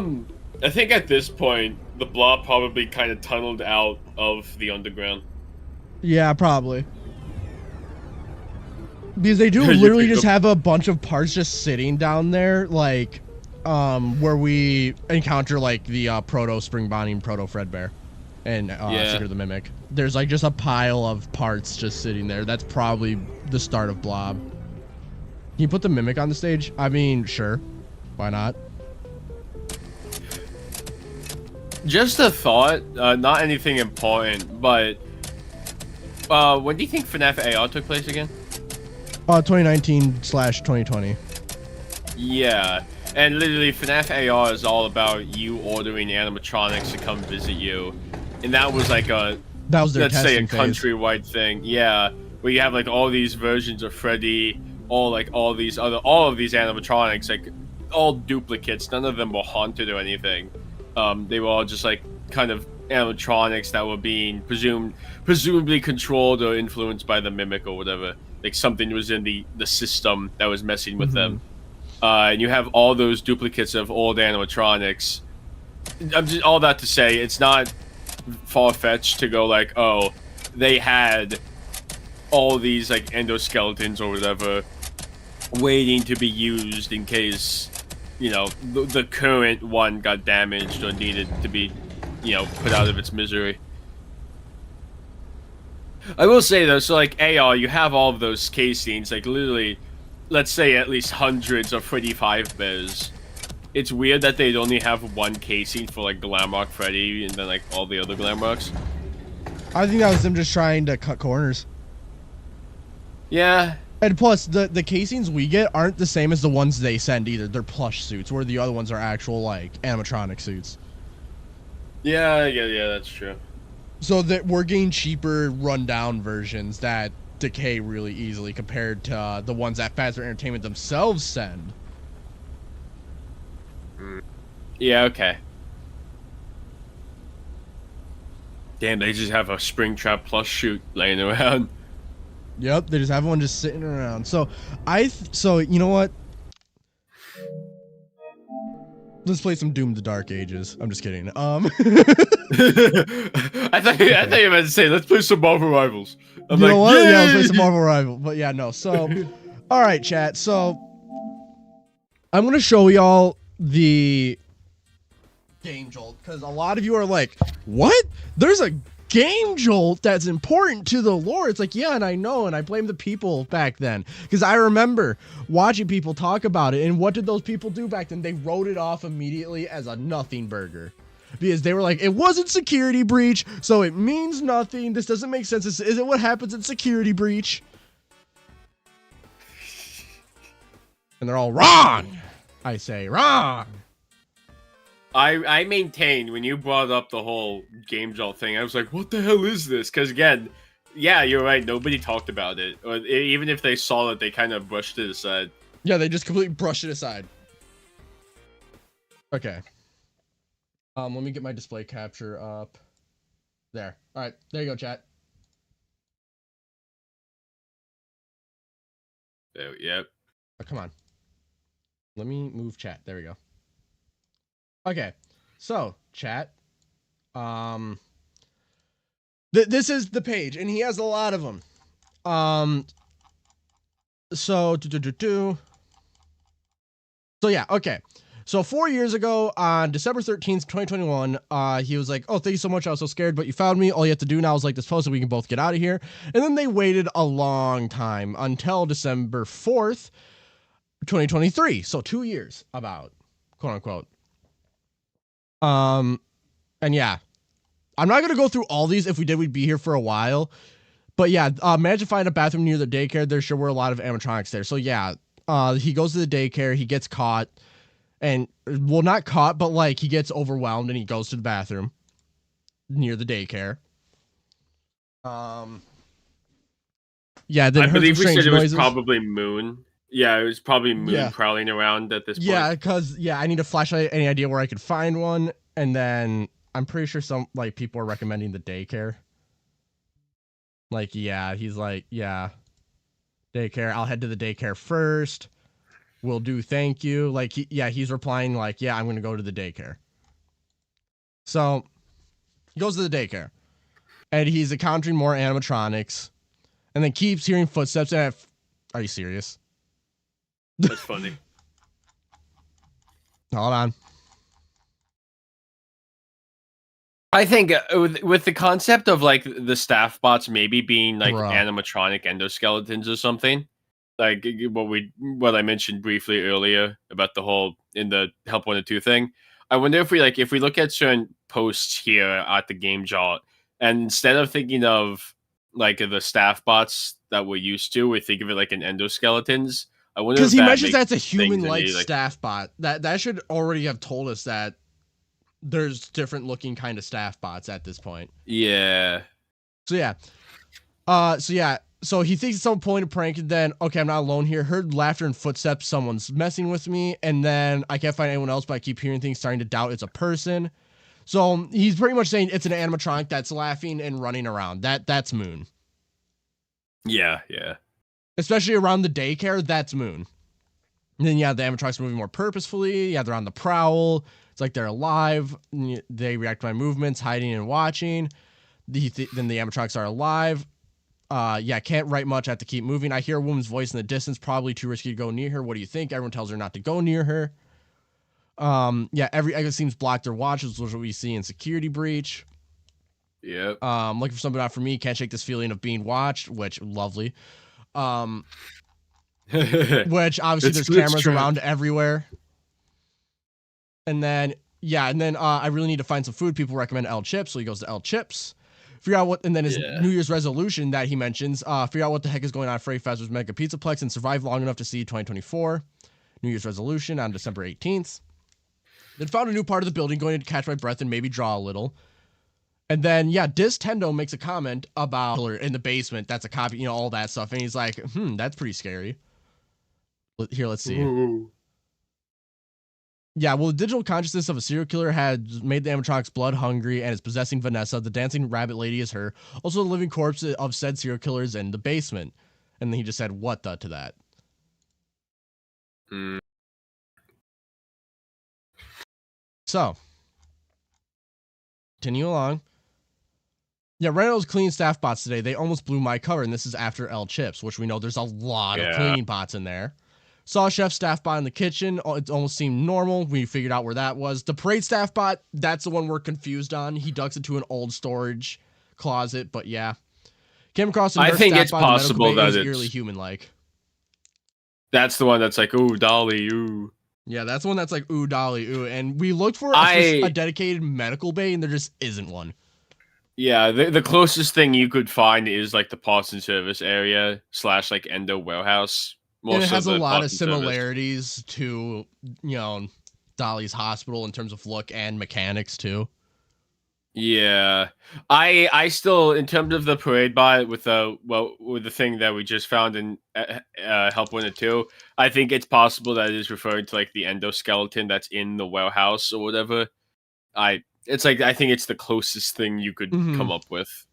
think at this point, the Blob probably kind of tunneled out of the underground. Yeah, probably. Because they do literally just have a bunch of parts just sitting down there, like, where we encounter, like, the Proto Spring Bonding Proto Fredbear and Secret the Mimic. There's, like, just a pile of parts just sitting there. That's probably the start of Blob. Can you put the Mimic on the stage? I mean, sure. Why not? Just a thought, not anything important, but when do you think FNAF AR took place again? 2019/2020. Yeah, and literally FNAF AR is all about you ordering animatronics to come visit you, and that was like a let's say a countrywide thing. Yeah, where you have like all these versions of Freddy, all of these animatronics, like all duplicates. None of them were haunted or anything. They were all just like kind of animatronics that were being presumably controlled or influenced by the Mimic or whatever. Like something was in the system that was messing with them. And you have all those duplicates of old animatronics. All that to say, it's not far-fetched to go like, oh, they had all these like endoskeletons or whatever waiting to be used in case, you know, the current one got damaged or needed to be, you know, put out of its misery. I will say though, so like AR, you have all of those casings, like literally, let's say at least hundreds of Freddy 5 bears. It's weird that they'd only have one casing for like Glamrock Freddy and then like all the other Glamrocks. I think that was them just trying to cut corners. Yeah. And plus, the casings we get aren't the same as the ones they send either. They're plush suits, where the other ones are actual like animatronic suits. Yeah, that's true. So that we're getting cheaper, run-down versions that decay really easily compared to the ones that Fazbear Entertainment themselves send. Yeah, okay. Damn, they just have a Springtrap plush shoot laying around. Yep, they just have one just sitting around. So so you know what? Let's play some Doom the Dark Ages. I'm just kidding. I thought you were meant to say, let's play some Marvel Rivals. I'm you like, know what? Yay! Yeah, let's play some Marvel Rival. But yeah, no. So, all right, chat. So, I'm gonna show y'all the Gamejolt because a lot of you are like, "What? There's a Gamejolt that's important to the lore." It's like, yeah, and I know, and I blame the people back then because I remember watching people talk about it. And what did those people do back then? They wrote it off immediately as a nothing burger. Because they were like, it wasn't Security Breach, so it means nothing. This doesn't make sense. This isn't what happens in Security Breach. And they're all wrong. I say wrong. I maintain when you brought up the whole Gamejolt thing, I was like, what the hell is this? Because again, yeah, you're right. Nobody talked about it. Or even if they saw it, they kind of brushed it aside. Yeah, they just completely brushed it aside. Okay. Let me get my display capture up. There. All right. There you go, chat. There, yep. Oh, come on. Let me move chat. There we go. Okay. So, chat. This is the page, and he has a lot of them. So, So, yeah, okay. So 4 years ago, on December 13th, 2021, he was like, oh, thank you so much. I was so scared, but you found me. All you have to do now is like this post so we can both get out of here. And then they waited a long time until December 4th, 2023. So 2 years about, quote unquote. And yeah, I'm not going to go through all these. If we did, we'd be here for a while. But yeah, imagine finding a bathroom near the daycare. There sure were a lot of animatronics there. So yeah, he goes to the daycare. He gets caught. And, well, not caught, but, like, he gets overwhelmed and he goes to the bathroom near the daycare. Yeah, then I believe we said it was noises. probably Moon. Yeah, it was probably Moon prowling around at this point. Yeah, because, yeah, I need a flashlight, any idea where I could find one. And then I'm pretty sure some, like, people are recommending the daycare. Like, yeah, he's like, yeah, daycare. I'll head to the daycare first. Will do, thank you. Like, he's replying like, yeah, I'm going to go to the daycare. So, he goes to the daycare. And he's encountering more animatronics. And then keeps hearing footsteps. And are you serious? That's funny. Hold on. I think with the concept of, like, the staff bots maybe being, like, animatronic endoskeletons or something. Like what I mentioned briefly earlier about the whole in the Help Wanted 2 thing. I wonder if we look at certain posts here at the Gamejolt, and instead of thinking of like the staff bots that we're used to, we think of it like an endoskeletons. I wonder because he mentions that's a human-like staff bot. That should already have told us that there's different looking kind of staff bots at this point. Yeah. So yeah. So he thinks at some point of prank, and then, okay, I'm not alone here. Heard laughter and footsteps. Someone's messing with me. And then I can't find anyone else, but I keep hearing things, starting to doubt it's a person. So he's pretty much saying it's an animatronic that's laughing and running around. That's Moon. Yeah, yeah. Especially around the daycare, that's Moon. And then, yeah, the animatronics are moving more purposefully. Yeah, they're on the prowl. It's like they're alive. They react to my movements, hiding and watching. Then the animatronics are alive. Yeah, can't write much. I have to keep moving. I hear a woman's voice in the distance. Probably too risky to go near her. What do you think? Everyone tells her not to go near her. Yeah, every exit seems blocked their watches, which is what we see in Security Breach. Yep. Looking for something out for me. Can't shake this feeling of being watched, which lovely. Which obviously there's cameras around everywhere. And then, yeah, I really need to find some food. People recommend L Chips, so he goes to L Chips. Figure out what, and then his New Year's resolution that he mentions, figure out what the heck is going on at Freddy Fazbear's Mega Pizzaplex and survive long enough to see 2024. New Year's resolution on December 18th. Then found a new part of the building, going to catch my breath and maybe draw a little. And then, yeah, Distendo makes a comment about in the basement. That's a copy, all that stuff. And he's like, that's pretty scary. Here, let's see. Ooh. Yeah, well, the digital consciousness of a serial killer had made the animatronics blood hungry and is possessing Vanessa. The dancing rabbit lady is her. Also, the living corpse of said serial killers in the basement. And then he just said, what the to that. so continue along. Yeah, Reynolds cleaned staff bots today. They almost blew my cover, and this is after L Chips, which we know there's a lot of cleaning bots in there. Saw chef staff bot in the kitchen. It almost seemed normal. We figured out where that was. The parade staff bot, that's the one we're confused on. He ducks into an old storage closet, but yeah. Came across a nurse staff bot in the medical bay. It was eerily human-like. That's the one that's like, ooh, Dolly, ooh. Yeah, that's the one that's like, ooh, Dolly, ooh. And we looked for a dedicated medical bay, and there just isn't one. Yeah, the closest thing you could find is like the parts and service area / like Endo warehouse. And it has a lot of similarities to, you know, Dolly's hospital in terms of look and mechanics too. Yeah, I still, in terms of the parade bot with the thing that we just found in Help Wanted 2, I think it's possible that it is referring to like the endoskeleton that's in the warehouse or whatever. It's like, I think it's the closest thing you could come up with.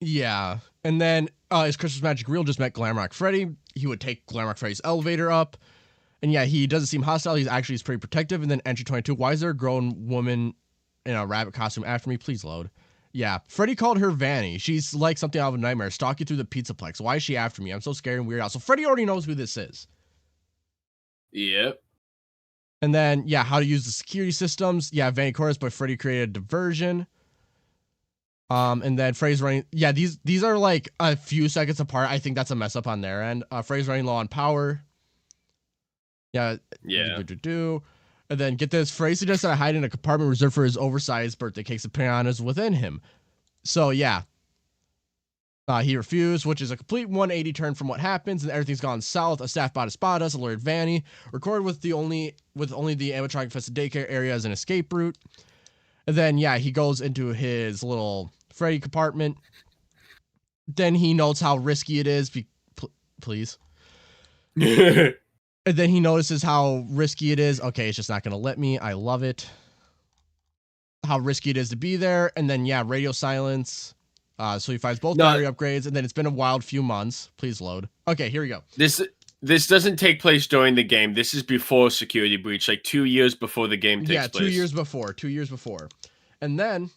Yeah. And then his Christmas Magic Reel just met Glamrock Freddy. He would take Glamrock Freddy's elevator up. And yeah, he doesn't seem hostile. He's pretty protective. And then entry 22. Why is there a grown woman in a rabbit costume after me? Please load. Yeah. Freddy called her Vanny. She's like something out of a nightmare. Stalk you through the Pizzaplex. Why is she after me? I'm so scared and weirded out. So Freddy already knows who this is. Yep. And then, yeah, how to use the security systems. Yeah, Vanny chorus, but Freddy created a diversion. And then Freddy's running. Yeah, these are like a few seconds apart. I think that's a mess up on their end. Freddy's running low on power. Yeah. And then get this. Freddy suggests that I hide in a compartment reserved for his oversized birthday cakes and pianos within him. So yeah. He refused, which is a complete 180 turn from what happens, and everything's gone south. A staff bot has spotted us, alerted Vanny. Recorded with only the animatronic infested daycare area as an escape route. And then yeah, he goes into his little Freddy compartment. Then he notes how risky it is. Please. And then he notices how risky it is. Okay, it's just not gonna let me. I love it. How risky it is to be there. And then yeah, radio silence. So he finds both battery upgrades, and then it's been a wild few months. Please load. Okay, here we go. This doesn't take place during the game. This is before Security Breach, like 2 years before the game takes place. 2 years before. 2 years before. And then,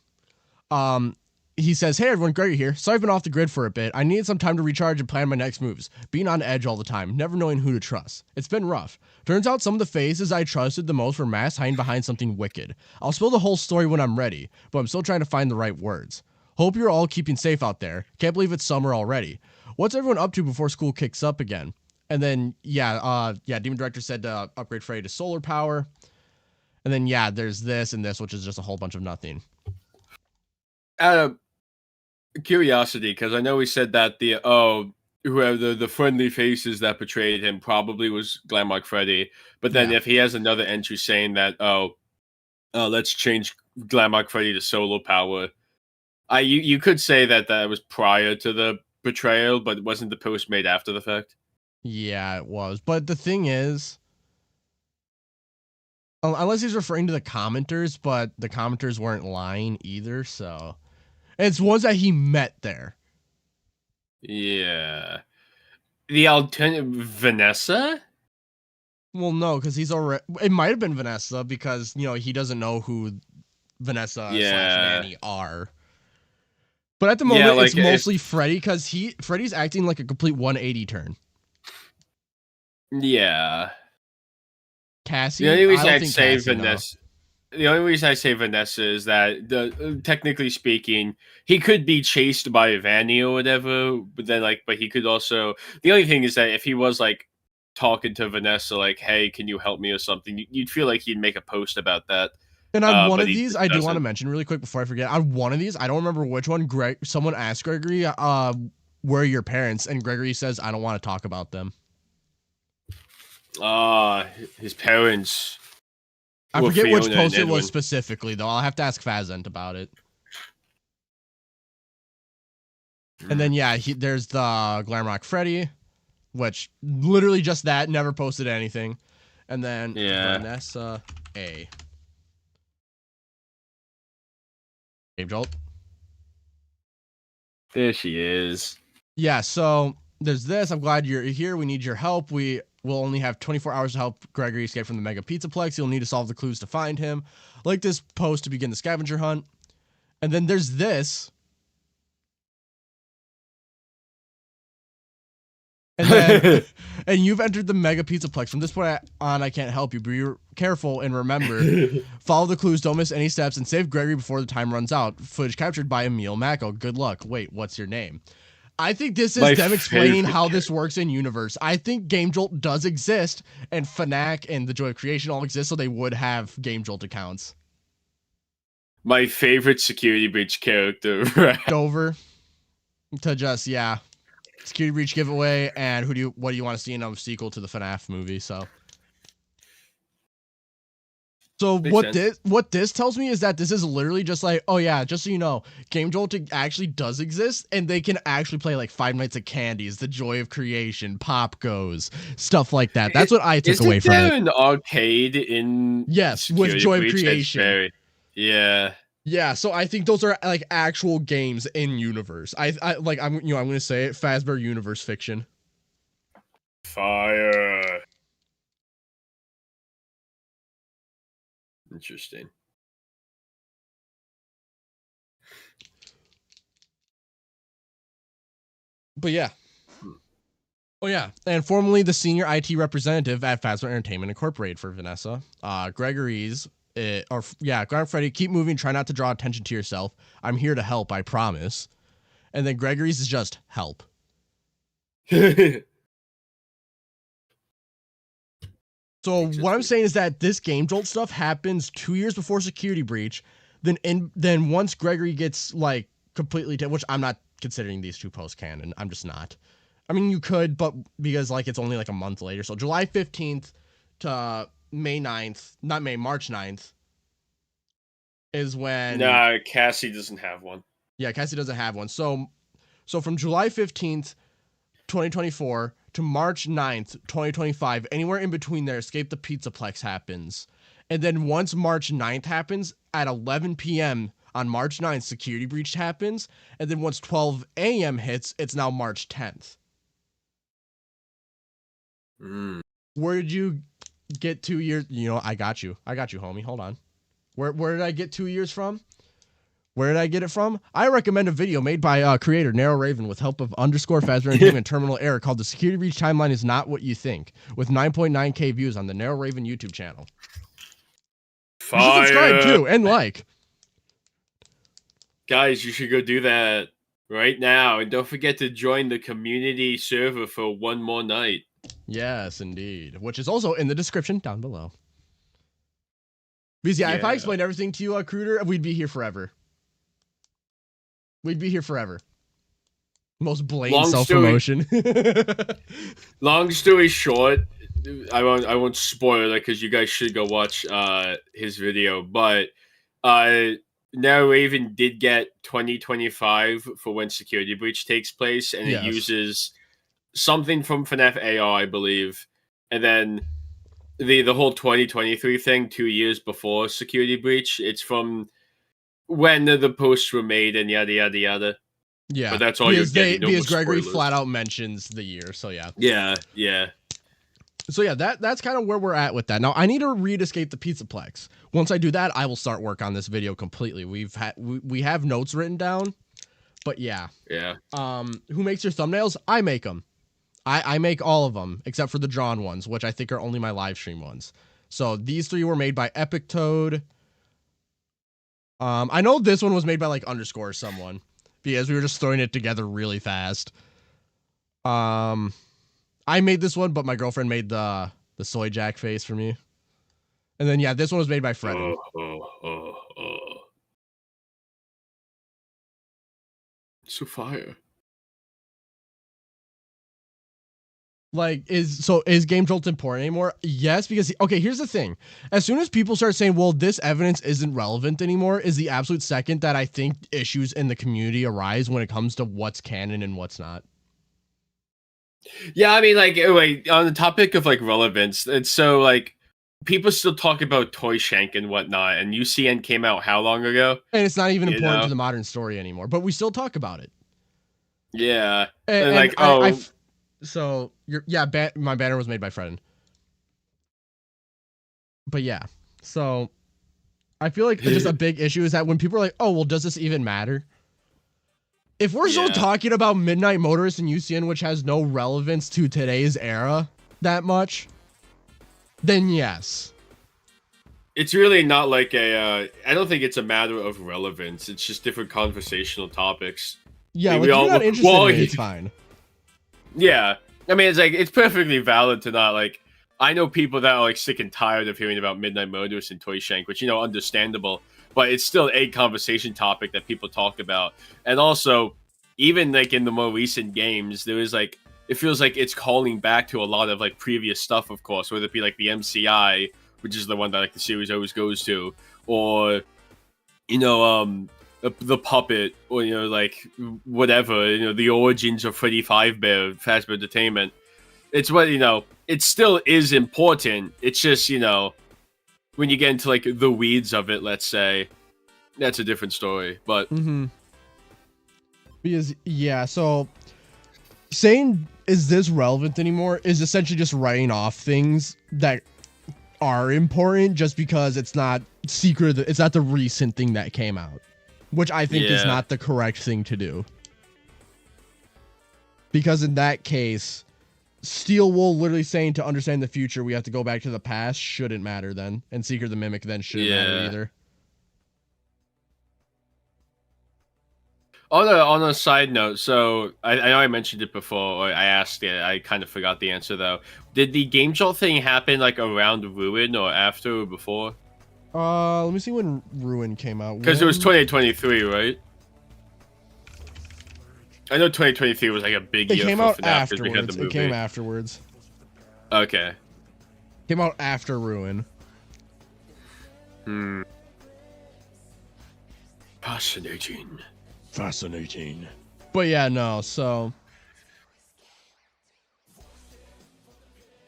he says, "Hey everyone, Gregory here. Sorry I've been off the grid for a bit. I needed some time to recharge and plan my next moves. Being on edge all the time, never knowing who to trust. It's been rough. Turns out some of the faces I trusted the most were masked hiding behind something wicked. I'll spill the whole story when I'm ready, but I'm still trying to find the right words. Hope you're all keeping safe out there. Can't believe it's summer already. What's everyone up to before school kicks up again?" And then, Demon Director said to upgrade Freddy to solar power. And then, yeah, there's this and this, which is just a whole bunch of nothing. Out of curiosity, because I know he said that whoever the friendly faces that portrayed him probably was Glamrock Freddy. But then if he has another entry saying that, let's change Glamrock Freddy to solar power, you could say that was prior to the betrayal, but it wasn't the post made after the fact. Yeah, it was. But the thing is, unless he's referring to the commenters, but the commenters weren't lying either, so it's ones that he met there. Yeah. The alternative, Vanessa? Well, no, because he's already. It might have been Vanessa because, you know, he doesn't know who Vanessa / Manny are. But at the moment, it's mostly Freddy because Freddy's acting like a complete 180 turn. Yeah. Cassie. The only reason I say Vanessa is that technically speaking, he could be chased by Vanny or whatever, but then but he could also. The only thing is that if he was like talking to Vanessa, like, "Hey, can you help me?" or something, you'd feel like he'd make a post about that. And on one of these, I do want to mention really quick before I forget. On one of these, I don't remember which one. Someone asked Gregory, "Where are your parents?" And Gregory says, "I don't want to talk about them." His parents. I forget which post it was specifically, though. I'll have to ask Fazent about it. And then, yeah, there's the Glamrock Freddy, which literally just that, never posted anything. And then Vanessa A. Gamejolt. There she is. Yeah, so there's this. I'm glad you're here. We need your help. will only have 24 hours to help Gregory escape from the Mega Pizzaplex. You'll need to solve the clues to find him. Like this post to begin the scavenger hunt. And then there's this. And then, and you've entered the Mega Pizzaplex. From this point on, I can't help you. Be careful and remember, follow the clues, don't miss any steps, and save Gregory before the time runs out. Footage captured by Emil Mako. Good luck. Wait, what's your name? I think this is them explaining how this works in universe. I think Gamejolt does exist, and FNAF and the Joy of Creation all exist, so they would have Gamejolt accounts. My favorite Security Breach character. Right? Over to just, yeah. Security Breach giveaway, and what do you want to see in a sequel to the FNAF movie? So what this tells me is that this is literally just like, oh yeah, just so you know, Gamejolt actually does exist, and they can actually play like Five Nights at Candy's, The Joy of Creation, Pop Goes, stuff like that. That's what I took away from it. Isn't there an arcade in with Joy of Creation? Yeah. Yeah, so I think those are like actual games in universe. I'm gonna say it, fazbear universe fiction. Fire. Interesting. But yeah. Oh yeah, and formerly the senior IT representative at Fazbear Entertainment Incorporated for Vanessa. Glamrock Freddy, keep moving, try not to draw attention to yourself. I'm here to help, I promise. And then Gregory's is just help. So what I'm saying is that this Gamejolt stuff happens 2 years before Security Breach. Then once Gregory gets like completely which I'm not considering these two posts canon. I'm just not. I mean, you could, but because like it's only like a month later. So July 15th to March 9th is when... Nah, Cassie doesn't have one. Yeah, Cassie doesn't have one. So from July 15th, 2024 to March 9th, 2025, anywhere in between there, Escape the Pizzaplex happens. And then once March 9th happens, at 11 p.m. on March 9th, Security Breach happens. And then once 12 a.m. hits, it's now March 10th. Where did you get 2 years? You know, I got you, homie. Hold on. Where did I get 2 years from? Where did I get it from? I recommend a video made by creator Narrow Raven with help of _Fazbear and Terminal Error called "The Security Breach Timeline Is Not What You Think," with 9.9k views on the Narrow Raven YouTube channel. Fire. You should subscribe too and like. Guys, you should go do that right now, and don't forget to join the community server for one more night. Yes, indeed. Which is also in the description down below. Because yeah, if I explained everything to you, Cruder, we'd be here forever. We'd be here forever. Most blatant self-promotion. Long story short, I won't spoil it because you guys should go watch his video. But now Raven did get 2025 for when Security Breach takes place, and it uses something from FNAF AR, I believe, and then the whole 2023 thing 2 years before Security Breach. It's from when the posts were made and yada yada yada. Yeah, but that's all you're getting. Because Gregory flat out mentions the year, so yeah. Yeah. So yeah, that's kind of where we're at with that. Now I need to read Escape the Pizzaplex. Once I do that, I will start work on this video completely. We have notes written down, but yeah. Yeah. Who makes your thumbnails? I make them. I make all of them except for the drawn ones, which I think are only my live stream ones. So these three were made by Epic Toad. I know this one was made by like _ someone because we were just throwing it together really fast. I made this one, but my girlfriend made the soy jack face for me. And then yeah, this one was made by Freddy. So fire. Like, is Gamejolt important anymore? Yes, because, okay, here's the thing. As soon as people start saying, well, this evidence isn't relevant anymore, is the absolute second that I think issues in the community arise when it comes to what's canon and what's not. Yeah, I mean, like, wait, on the topic of, like, relevance, it's so, like, people still talk about Toy Shank and whatnot, and UCN came out how long ago? And it's not even important to the modern story anymore, but we still talk about it. Yeah. And like, So my banner was made by Fredden. But yeah, so I feel like just a big issue is that when people are like, oh, well, does this even matter? If we're still talking about Midnight Motorist and UCN, which has no relevance to today's era that much, then yes. It's really not like I don't think it's a matter of relevance. It's just different conversational topics. Yeah, like, if you're not interested in it, it's fine. Yeah. I mean, it's perfectly valid to not, like... I know people that are, like, sick and tired of hearing about Midnight Motorist and Toy Shank, which, understandable. But it's still a conversation topic that people talk about. And also, even, like, in the more recent games, there is, like... It feels like it's calling back to a lot of, like, previous stuff, of course. Whether it be, like, the MCI, which is the one that, like, the series always goes to. Or, the puppet, or, like, whatever. The origins of Freddy fazbear Entertainment. It's what, it still is important. It's just, when you get into, like, the weeds of it, let's say, that's a different story. But because so saying is this relevant anymore is essentially just writing off things that are important just because it's not secret. It's not the recent thing that came out, which I think is not the correct thing to do. Because in that case, Steel Wool literally saying to understand the future, we have to go back to the past shouldn't matter then. And Seeker the Mimic then shouldn't matter either. On a side note, so I know I mentioned it before, or I asked it, I kind of forgot the answer though. Did the Gamejolt thing happen like around Ruin or after or before? Let me see when Ruin came out. Because it was 2023, right? I know 2023 was like a big year. It came for out FNAF afterwards. It came afterwards. Okay. Came out after Ruin. Fascinating. But yeah, no, so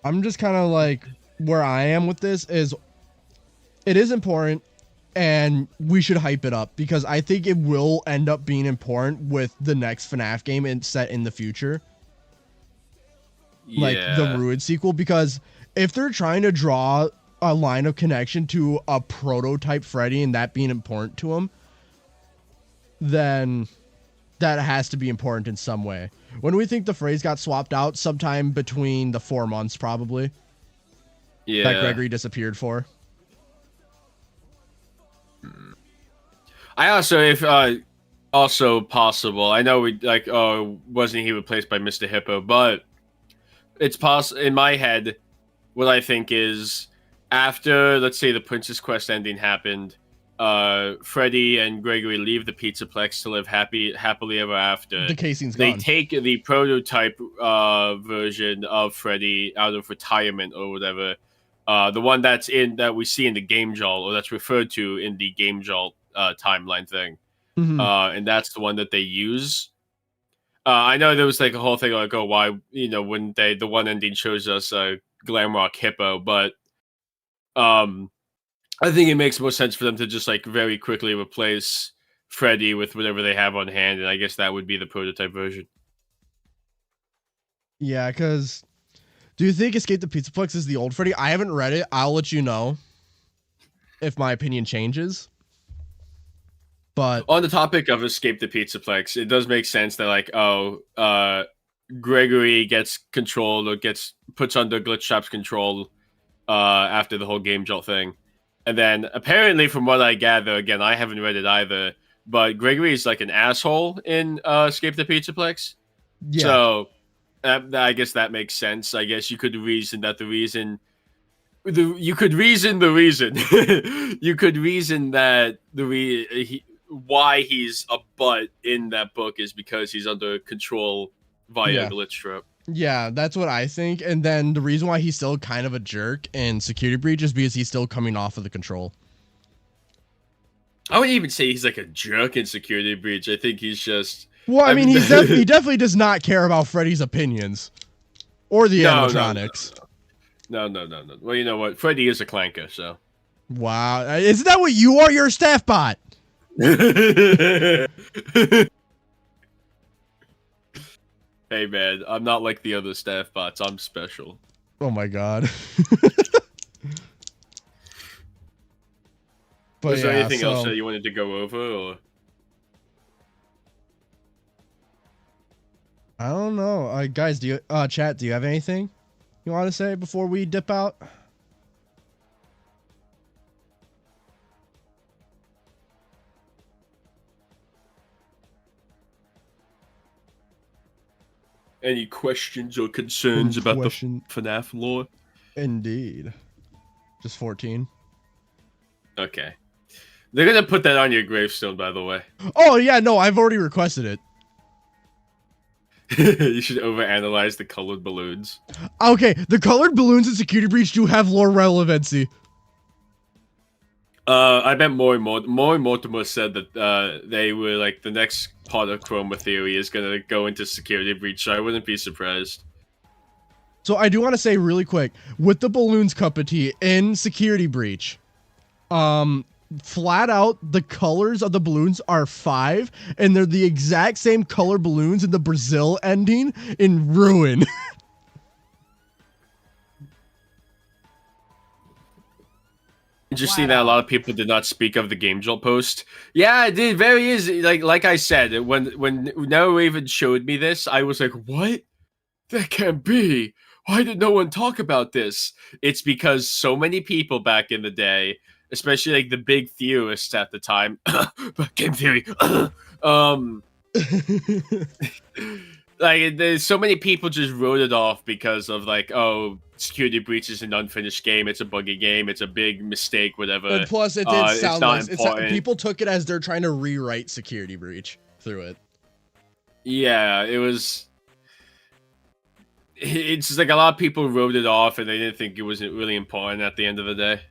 I'm just kind of like, where I am with this is it is important and we should hype it up because I think it will end up being important with the next FNAF game and set in the future. Like the Ruin sequel, because if they're trying to draw a line of connection to a prototype Freddy and that being important to them, then that has to be important in some way. When we think the phrase got swapped out, sometime between the 4 months probably. Yeah. That Gregory disappeared for. I also, if also possible, I know we like, wasn't he replaced by Mr. Hippo, but it's possible in my head. What I think is after, let's say, the Princess Quest ending happened, Freddy and Gregory leave the Pizzaplex to live happily ever after. The casing's gone. They take the prototype version of Freddy out of retirement or whatever. The one that we see in the Gamejolt, or that's referred to in the Gamejolt timeline thing. And that's the one that they use. I know there was like a whole thing like, oh, why, when the one ending shows us Glamrock Hippo, but I think it makes more sense for them to just like very quickly replace Freddy with whatever they have on hand, and I guess that would be the prototype version. Yeah, because do you think Escape the Pizzaplex is the old Freddy? I haven't read it. I'll let you know if my opinion changes. But on the topic of Escape the Pizzaplex, it does make sense that like, Gregory gets controlled or puts under Glitch Shop's control after the whole Gamejolt thing. And then apparently from what I gather, again, I haven't read it either, but Gregory is like an asshole in Escape the Pizzaplex. Yeah. So I guess that makes sense. I guess you could reason that you could reason that why he's a butt in that book is because he's under control via Glitch Trap. Yeah, that's what I think. And then the reason why he's still kind of a jerk in Security Breach is because he's still coming off of the control. I wouldn't even say he's like a jerk in Security Breach. I think he's just... Well, I mean, he definitely does not care about Freddy's opinions. Or the animatronics. No. Well, you know what? Freddy is a clanker, so... Wow. Isn't that what you are? You're a staff bot. Hey man, I'm not like the other staff bots. I'm special. Oh my god. But Was there yeah, anything else so- that you wanted to go over, or? I don't know. Guys, do you chat, do you have anything you want to say before we dip out? Any questions or concerns about the FNAF lore? Indeed. Just 14. Okay. They're gonna put that on your gravestone, by the way. Oh yeah, no, I've already requested it. You should overanalyze the colored balloons. Okay, the colored balloons in Security Breach do have lore relevancy. I bet Mori Mortimer said that they were like the next part of Chroma Theory is gonna go into Security Breach, so I wouldn't be surprised. So I do want to say really quick, with the balloons cup of tea in Security Breach, flat out, the colors of the balloons are 5, and they're the exact same color balloons in the Brazil ending in Ruin. Interesting that a lot of people did not speak of the Gamejolt post. Yeah, it did. Very is like I said, when Noah even showed me this, I was like, "What? That can't be. Why did no one talk about this?" It's because so many people back in the day, especially like the big theorists at the time, game theory, like there's so many people just wrote it off because of like, oh, Security Breach is an unfinished game, it's a buggy game, it's a big mistake, whatever. And plus, it did sound like people took it as they're trying to rewrite Security Breach through it. Yeah, it was. It's just like a lot of people wrote it off, and they didn't think it was really important at the end of the day.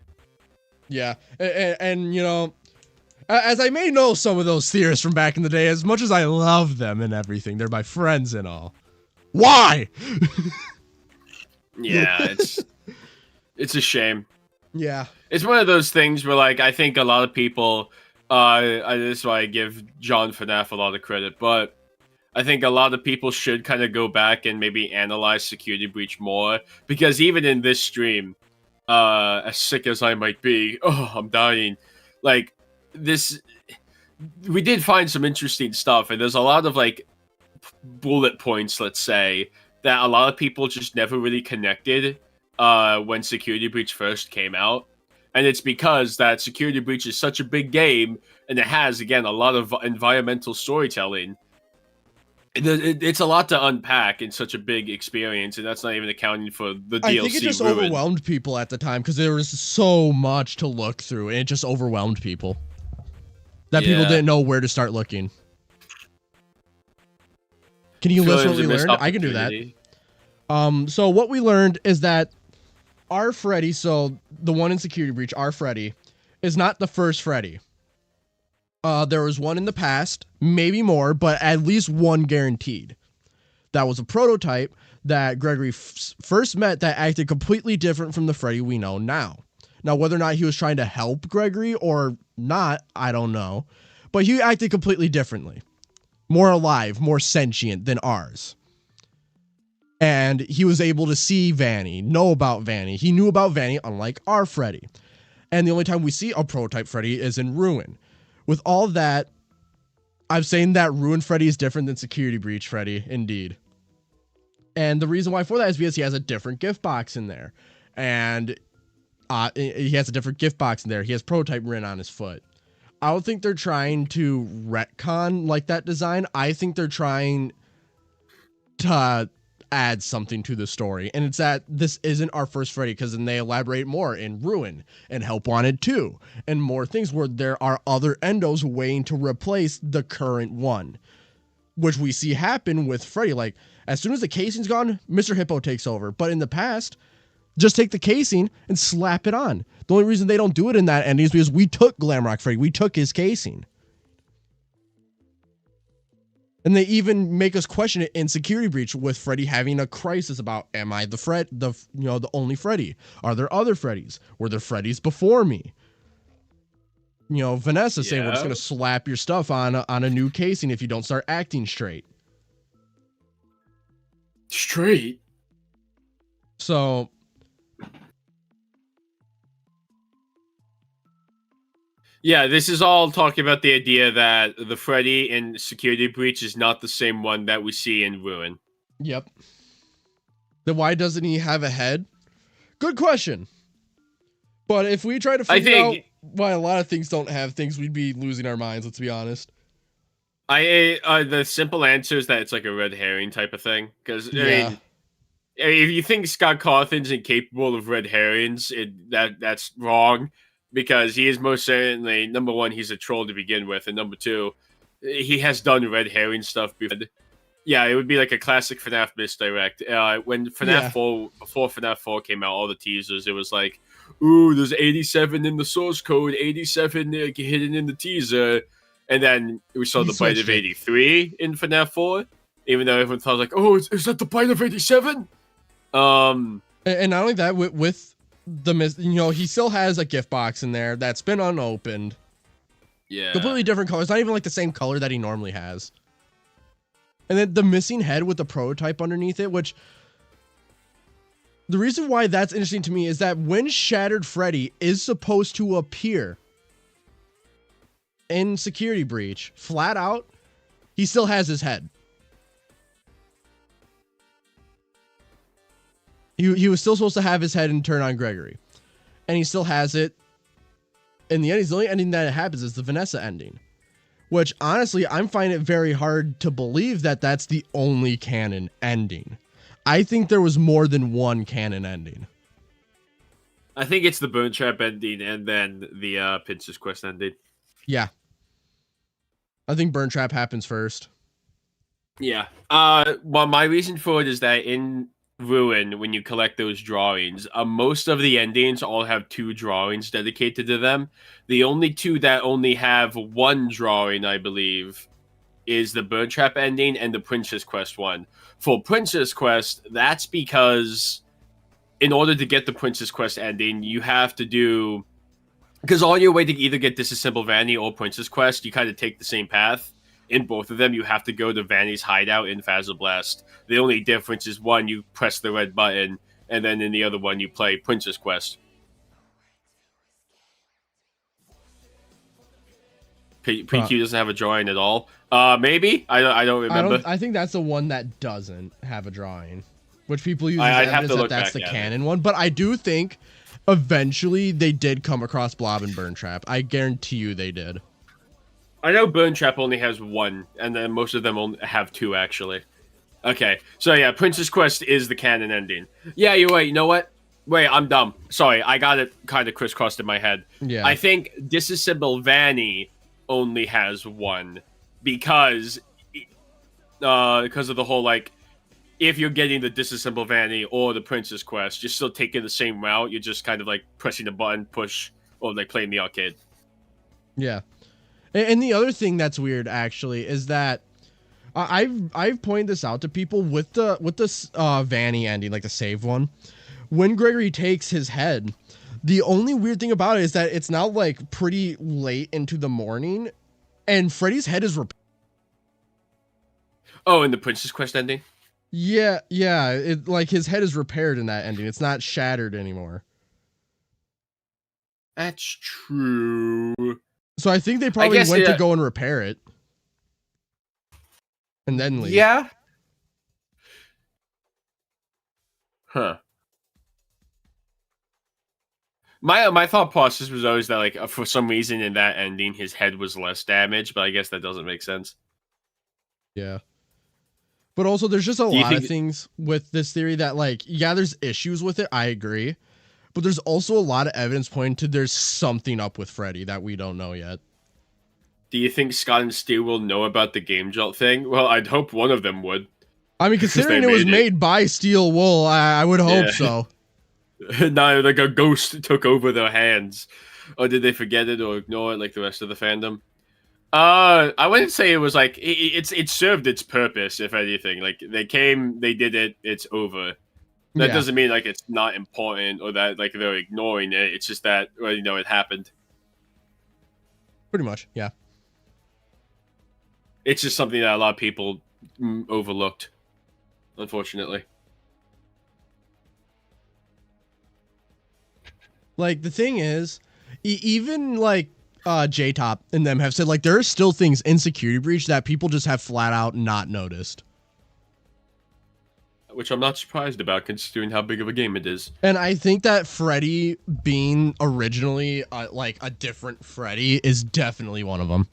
Yeah, and you know, as I may know some of those theorists from back in the day, as much as I love them and everything, they're my friends and all. Why? Yeah, it's a shame. Yeah, it's one of those things where like I think a lot of people. This is why I give John FNAF a lot of credit, but I think a lot of people should kind of go back and maybe analyze Security Breach more, because even in this stream, as sick as I might be, I'm dying. Like this, we did find some interesting stuff, and there's a lot of like bullet points, let's say, that a lot of people just never really connected when Security Breach first came out. And it's because that Security Breach is such a big game, and it has, again, a lot of environmental storytelling. It's a lot to unpack in such a big experience, and that's not even accounting for the DLC. I think it just overwhelmed people at the time, because there was so much to look through, and it just overwhelmed people. That people didn't know where to start looking. Can you list what we learned? I can do that. So what we learned is that our Freddy, so the one in Security Breach, our Freddy, is not the first Freddy. There was one in the past, maybe more, but at least one guaranteed. That was a prototype that Gregory first met that acted completely different from the Freddy we know now. Now, whether or not he was trying to help Gregory or not, I don't know. But he acted completely differently. More alive, more sentient than ours. And he was able to see Vanny, know about Vanny. He knew about Vanny, unlike our Freddy. And the only time we see a prototype Freddy is in Ruin. With all that, I'm saying that Ruin Freddy is different than Security Breach Freddy, indeed. And the reason why for that is because he has a different gift box in there. And he has a different gift box in there. He has prototype written on his foot. I don't think they're trying to retcon like that design. I think they're trying to add something to the story. And it's that this isn't our first Freddy, because then they elaborate more in Ruin and Help Wanted 2 and more things where there are other endos waiting to replace the current one, which we see happen with Freddy. Like, as soon as the casing's gone, Mr. Hippo takes over. But in the past, just take the casing and slap it on. The only reason they don't do it in that ending is because we took Glamrock Freddy. We took his casing. And they even make us question it in Security Breach with Freddy having a crisis about, am I the only Freddy? Are there other Freddys? Were there Freddys before me? You know, Vanessa saying we're just going to slap your stuff on a new casing if you don't start acting straight. Straight. So yeah, this is all talking about the idea that the Freddy in Security Breach is not the same one that we see in Ruin. Yep. Then why doesn't he have a head? Good question. But if we try to figure out why a lot of things don't have things, we'd be losing our minds, let's be honest. The simple answer is that it's like a red herring type of thing. Because, I mean, if you think Scott Cawthon's incapable of red herrings, that's wrong. Because he is most certainly, number one, he's a troll to begin with. And number two, he has done red herring stuff before. Yeah, it would be like a classic FNAF misdirect. When FNAF 4, before FNAF 4 came out, all the teasers, it was like, ooh, there's 87 in the source code, 87 hidden in the teaser. And then we saw the bite of 83 in FNAF 4, even though everyone thought like, oh, is that the bite of 87? And not only that, with the he still has a gift box in there that's been unopened. Yeah. Completely different color. It's not even like the same color that he normally has. And then the missing head with the prototype underneath it, which the reason why that's interesting to me is that when Shattered Freddy is supposed to appear in Security Breach, flat out, he still has his head. He was still supposed to have his head and turn on Gregory. And he still has it. In the end, the only ending that it happens is the Vanessa ending. Which, honestly, I'm finding it very hard to believe that that's the only canon ending. I think there was more than one canon ending. I think it's the Bone Trap ending and then the Princess Quest ending. Yeah. I think Burn Trap happens first. Yeah. Well, my reason for it is that in Ruin, when you collect those drawings, most of the endings all have 2 drawings dedicated to them. The only 2 that only have 1 drawing, I believe, is the Burn Trap ending and the Princess Quest one. For Princess Quest, that's because in order to get the Princess Quest ending, you have to do... Because all your way to either get Disassemble Vanny or Princess Quest, you kind of take the same path. In both of them, you have to go to Vanny's hideout in Blast. The only difference is one, you press the red button, and then in the other one, you play Princess Quest. PQ doesn't have a drawing at all. Maybe? I don't remember. I think that's the one that doesn't have a drawing, which people use I'd as evidence that that's the canon one. But I do think eventually they did come across Blob and Burn Trap. I guarantee you they did. I know Burn Trap only has 1, and then most of them only have 2, actually. Okay, so yeah, Princess Quest is the canon ending. Yeah, you're right. You know what? Wait, I'm dumb. Sorry, I got it kind of crisscrossed in my head. Yeah. I think Disassemble Vanny only has 1 because of the whole, like, if you're getting the Disassemble Vanny or the Princess Quest, you're still taking the same route. You're just kind of, like, pressing the button, push, or, like, playing the arcade. Yeah. And the other thing that's weird, actually, is that I've pointed this out to people with the Vanny ending, like the saved one. When Gregory takes his head, the only weird thing about it is that it's now like pretty late into the morning, and Freddy's head is repaired. Oh, in the Princess Quest ending? Yeah. It like his head is repaired in that ending. It's not shattered anymore. That's true. So I think they probably went to go and repair it. And then leave. Yeah. Huh. My thought process was always that, like, for some reason in that ending, his head was less damaged, but I guess that doesn't make sense. Yeah. But also, there's just a lot of things with this theory that, like, yeah, there's issues with it. I agree. But there's also a lot of evidence pointing to there's something up with Freddy that we don't know yet. Do you think Scott and Stu will know about the Gamejolt thing? Well, I'd hope one of them would. I mean, considering it was made by Steel Wool, I would hope so. No, like a ghost took over their hands. Or did they forget it or ignore it like the rest of the fandom? I wouldn't say it was like... It served its purpose, if anything. Like, they came, they did it, it's over. That doesn't mean, like, it's not important or that, like, they're ignoring it. It's just that, well, you know, it happened. Pretty much, yeah. It's just something that a lot of people overlooked. unfortunately. Like, the thing is, even like J-Top and them have said, like, there are still things in Security Breach that people just have flat out not noticed. Which I'm not surprised about, considering how big of a game it is. And I think that Freddy being originally like a different Freddy is definitely one of them.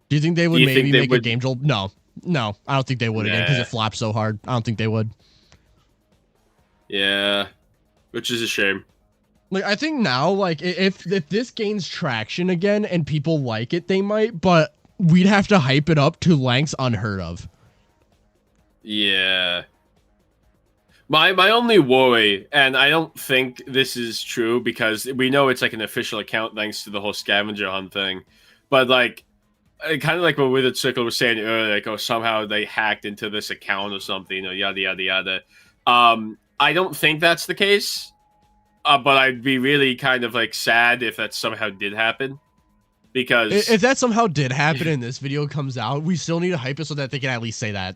Do you think they would maybe make a Gamejolt? No, I don't think they would again because it flops so hard. I don't think they would. Yeah, which is a shame. Like, I think now, like, if this gains traction again and people like it, they might, but we'd have to hype it up to lengths unheard of. Yeah. My only worry, and I don't think this is true because we know it's like an official account thanks to the whole scavenger hunt thing, but like, kind of like what Withered Circle was saying earlier, like, oh, somehow they hacked into this account or something, or yada yada yada. I don't think that's the case, but I'd be really kind of like sad if that somehow did happen, because if that somehow did happen and this video comes out, we still need to hype it so that they can at least say that.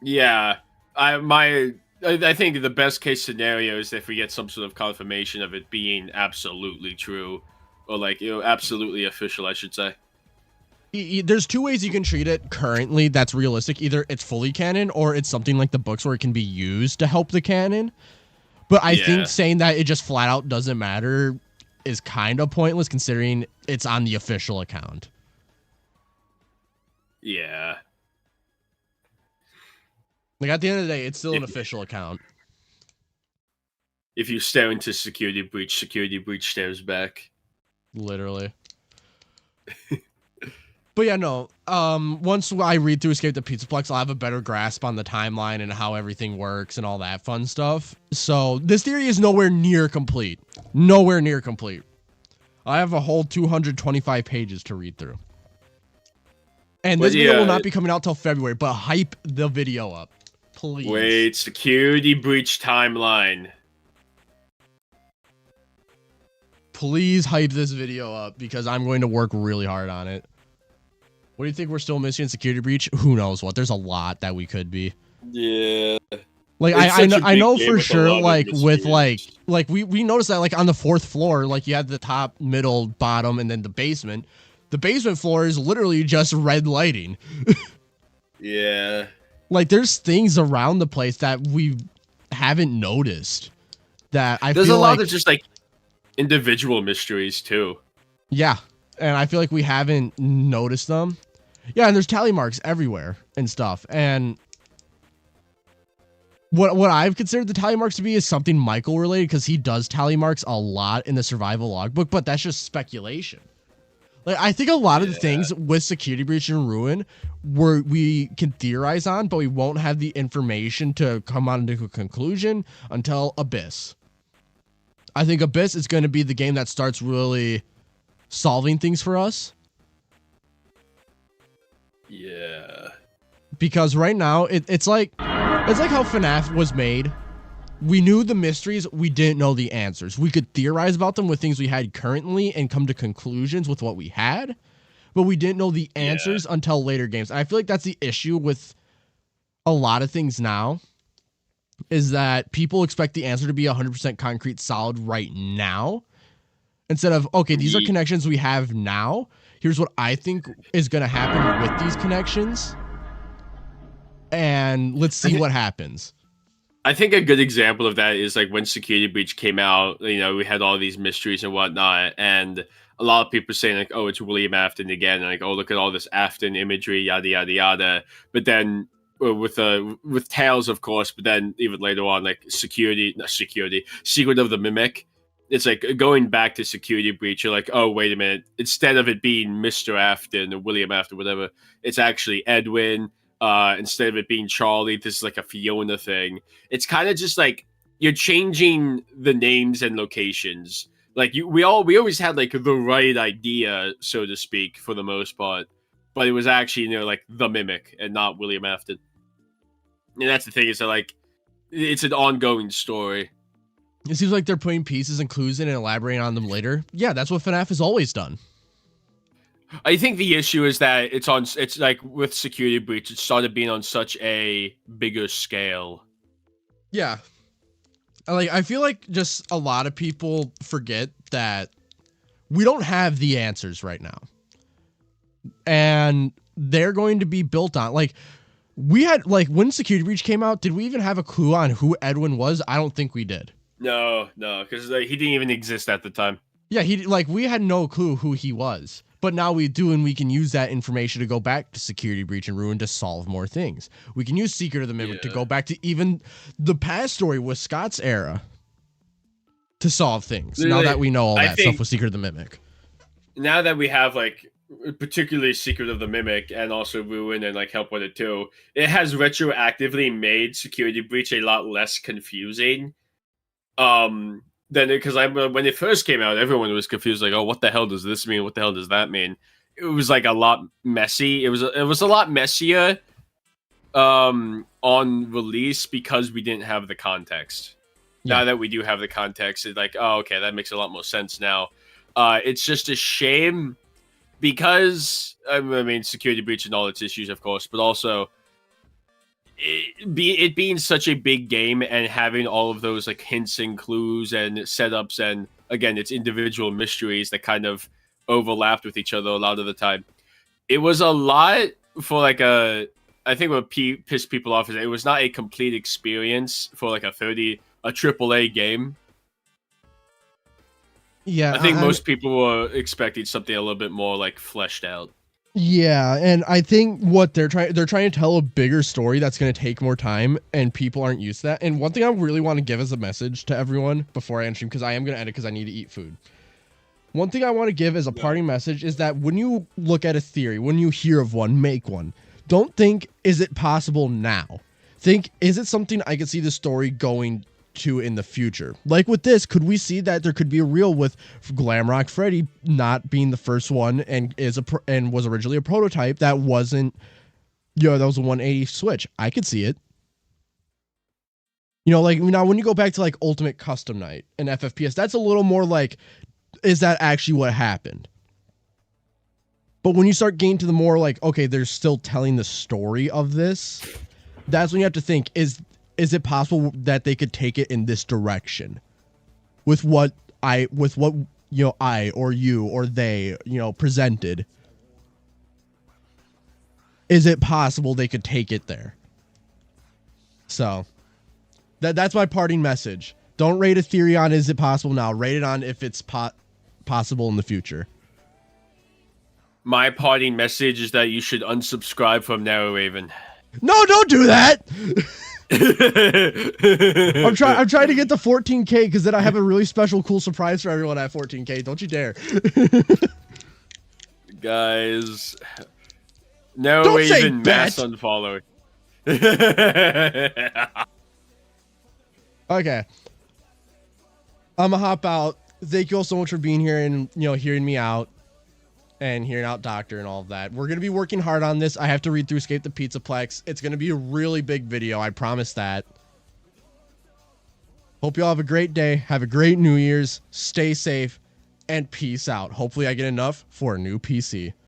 Yeah, I think the best case scenario is if we get some sort of confirmation of it being absolutely true, or like, you know, absolutely official, I should say. There's two ways you can treat it currently that's realistic. Either it's fully canon or it's something like the books where it can be used to help the canon. But I think saying that it just flat out doesn't matter is kind of pointless considering it's on the official account. Yeah. Like, at the end of the day, it's still an official account. If you stare into Security Breach stares back. Literally. But yeah, no. Once I read through Escape the Pizzaplex, I'll have a better grasp on the timeline and how everything works and all that fun stuff. So this theory is nowhere near complete. Nowhere near complete. I have a whole 225 pages to read through. And this video will not be coming out till February, but hype the video up, please. Wait, Security Breach timeline. Please hype this video up because I'm going to work really hard on it. What do you think we're still missing in Security Breach? Who knows what? There's a lot that we could be. Yeah. Like, I know for sure, like, with, like we noticed that, like, on the 4th floor, like, you had the top, middle, bottom, and then the basement. The basement floor is literally just red lighting. Yeah. Like, there's things around the place that we haven't noticed. That I feel like... There's a lot of just, like, individual mysteries, too. Yeah. And I feel like we haven't noticed them. Yeah, and there's tally marks everywhere and stuff. And what I've considered the tally marks to be is something Michael related because he does tally marks a lot in the survival logbook, but that's just speculation. Like, I think a lot of the things with Security Breach and Ruin we can theorize on, but we won't have the information to come on to a conclusion until Abyss. I think Abyss is going to be the game that starts really solving things for us. Yeah. Because right now, it's like how FNAF was made. We knew the mysteries, we didn't know the answers. We could theorize about them with things we had currently and come to conclusions with what we had, but we didn't know the answers until later games. And I feel like that's the issue with a lot of things now, is that people expect the answer to be 100% concrete solid right now, instead of, okay, these are connections we have now. Here's what I think is going to happen with these connections. And let's see what happens. I think a good example of that is like when Security Breach came out, you know, we had all these mysteries and whatnot. And a lot of people saying like, oh, it's William Afton again. And like, oh, look at all this Afton imagery, yada, yada, yada. But then with Tails, of course, but then even later on, like Secret of the Mimic. It's like going back to Security Breach, you're like, oh, wait a minute. Instead of it being Mr. Afton or William Afton, whatever, it's actually Edwin. Instead of it being Charlie, this is like a Fiona thing. It's kind of just like you're changing the names and locations. Like we always had like the right idea, so to speak, for the most part, but it was actually, you know, like the Mimic and not William Afton. And that's the thing, is that like it's an ongoing story. It seems like they're putting pieces and clues in and elaborating on them later. Yeah, that's what FNAF has always done. I think the issue is that it's like with Security Breach, it started being on such a bigger scale. Yeah. Like, I feel like just a lot of people forget that we don't have the answers right now. And they're going to be built on, like, we had, like, when Security Breach came out, did we even have a clue on who Edwin was? I don't think we did. No, because he didn't even exist at the time. Yeah, we had no clue who he was. But now we do, and we can use that information to go back to Security Breach and Ruin to solve more things. We can use Secret of the Mimic to go back to even the past story with Scott's era to solve things. Now that we know all that stuff with Secret of the Mimic. Now that we have, like, particularly Secret of the Mimic and also Ruin and, like, Help Wanted 2, it has retroactively made Security Breach a lot less confusing. Then, because when it first came out, everyone was confused, like, oh, what the hell does this mean? What the hell does that mean? It was like a lot messy. It was a lot messier on release because we didn't have the context. Yeah. Now that we do have the context, it's like, oh, okay, that makes a lot more sense now. It's just a shame because, I mean, Security Breach and all its issues, of course, but also it being such a big game and having all of those like hints and clues and setups and again its individual mysteries that kind of overlapped with each other a lot of the time. It was a lot for like I think what pissed people off is that it was not a complete experience for like a AAA game. Yeah, I think most people were expecting something a little bit more like fleshed out. Yeah, and I think what they're trying to tell a bigger story that's going to take more time, and people aren't used to that. And one thing I really want to give as a message to everyone before I end stream, because I am going to end it because I need to eat food. One thing I want to give as a parting message is that when you look at a theory, when you hear of one, make one. Don't think, is it possible now? Think, is it something I could see the story going to in the future? Like with this, could we see that there could be a reel with Glamrock Freddy not being the first one and was originally a prototype that wasn't, that was a 180 switch? I could see it. Like now when you go back to like Ultimate Custom Night and FFPS, that's a little more like, is that actually what happened? But when you start getting to the more like, okay, they're still telling the story of this, that's when you have to think, is it possible that they could take it in this direction with what I or you or they, presented? Is it possible they could take it there? So that's my parting message. Don't rate a theory on is it possible now. Rate it on if it's possible in the future. My parting message is that you should unsubscribe from Narrow Raven. No, don't do that. I'm trying to get to 14K because then I have a really special cool surprise for everyone at 14K. Don't you dare. Guys, Narrow Raven mass unfollowing. Okay. I'm gonna hop out. Thank you all so much for being here and hearing me out and hearing out Doctor and all of that. We're gonna be working hard on this. I have to read through Escape the Pizzaplex. It's gonna be a really big video, I promise that. Hope you all have a great day. Have a great New Year's. Stay safe and peace out. Hopefully I get enough for a new PC.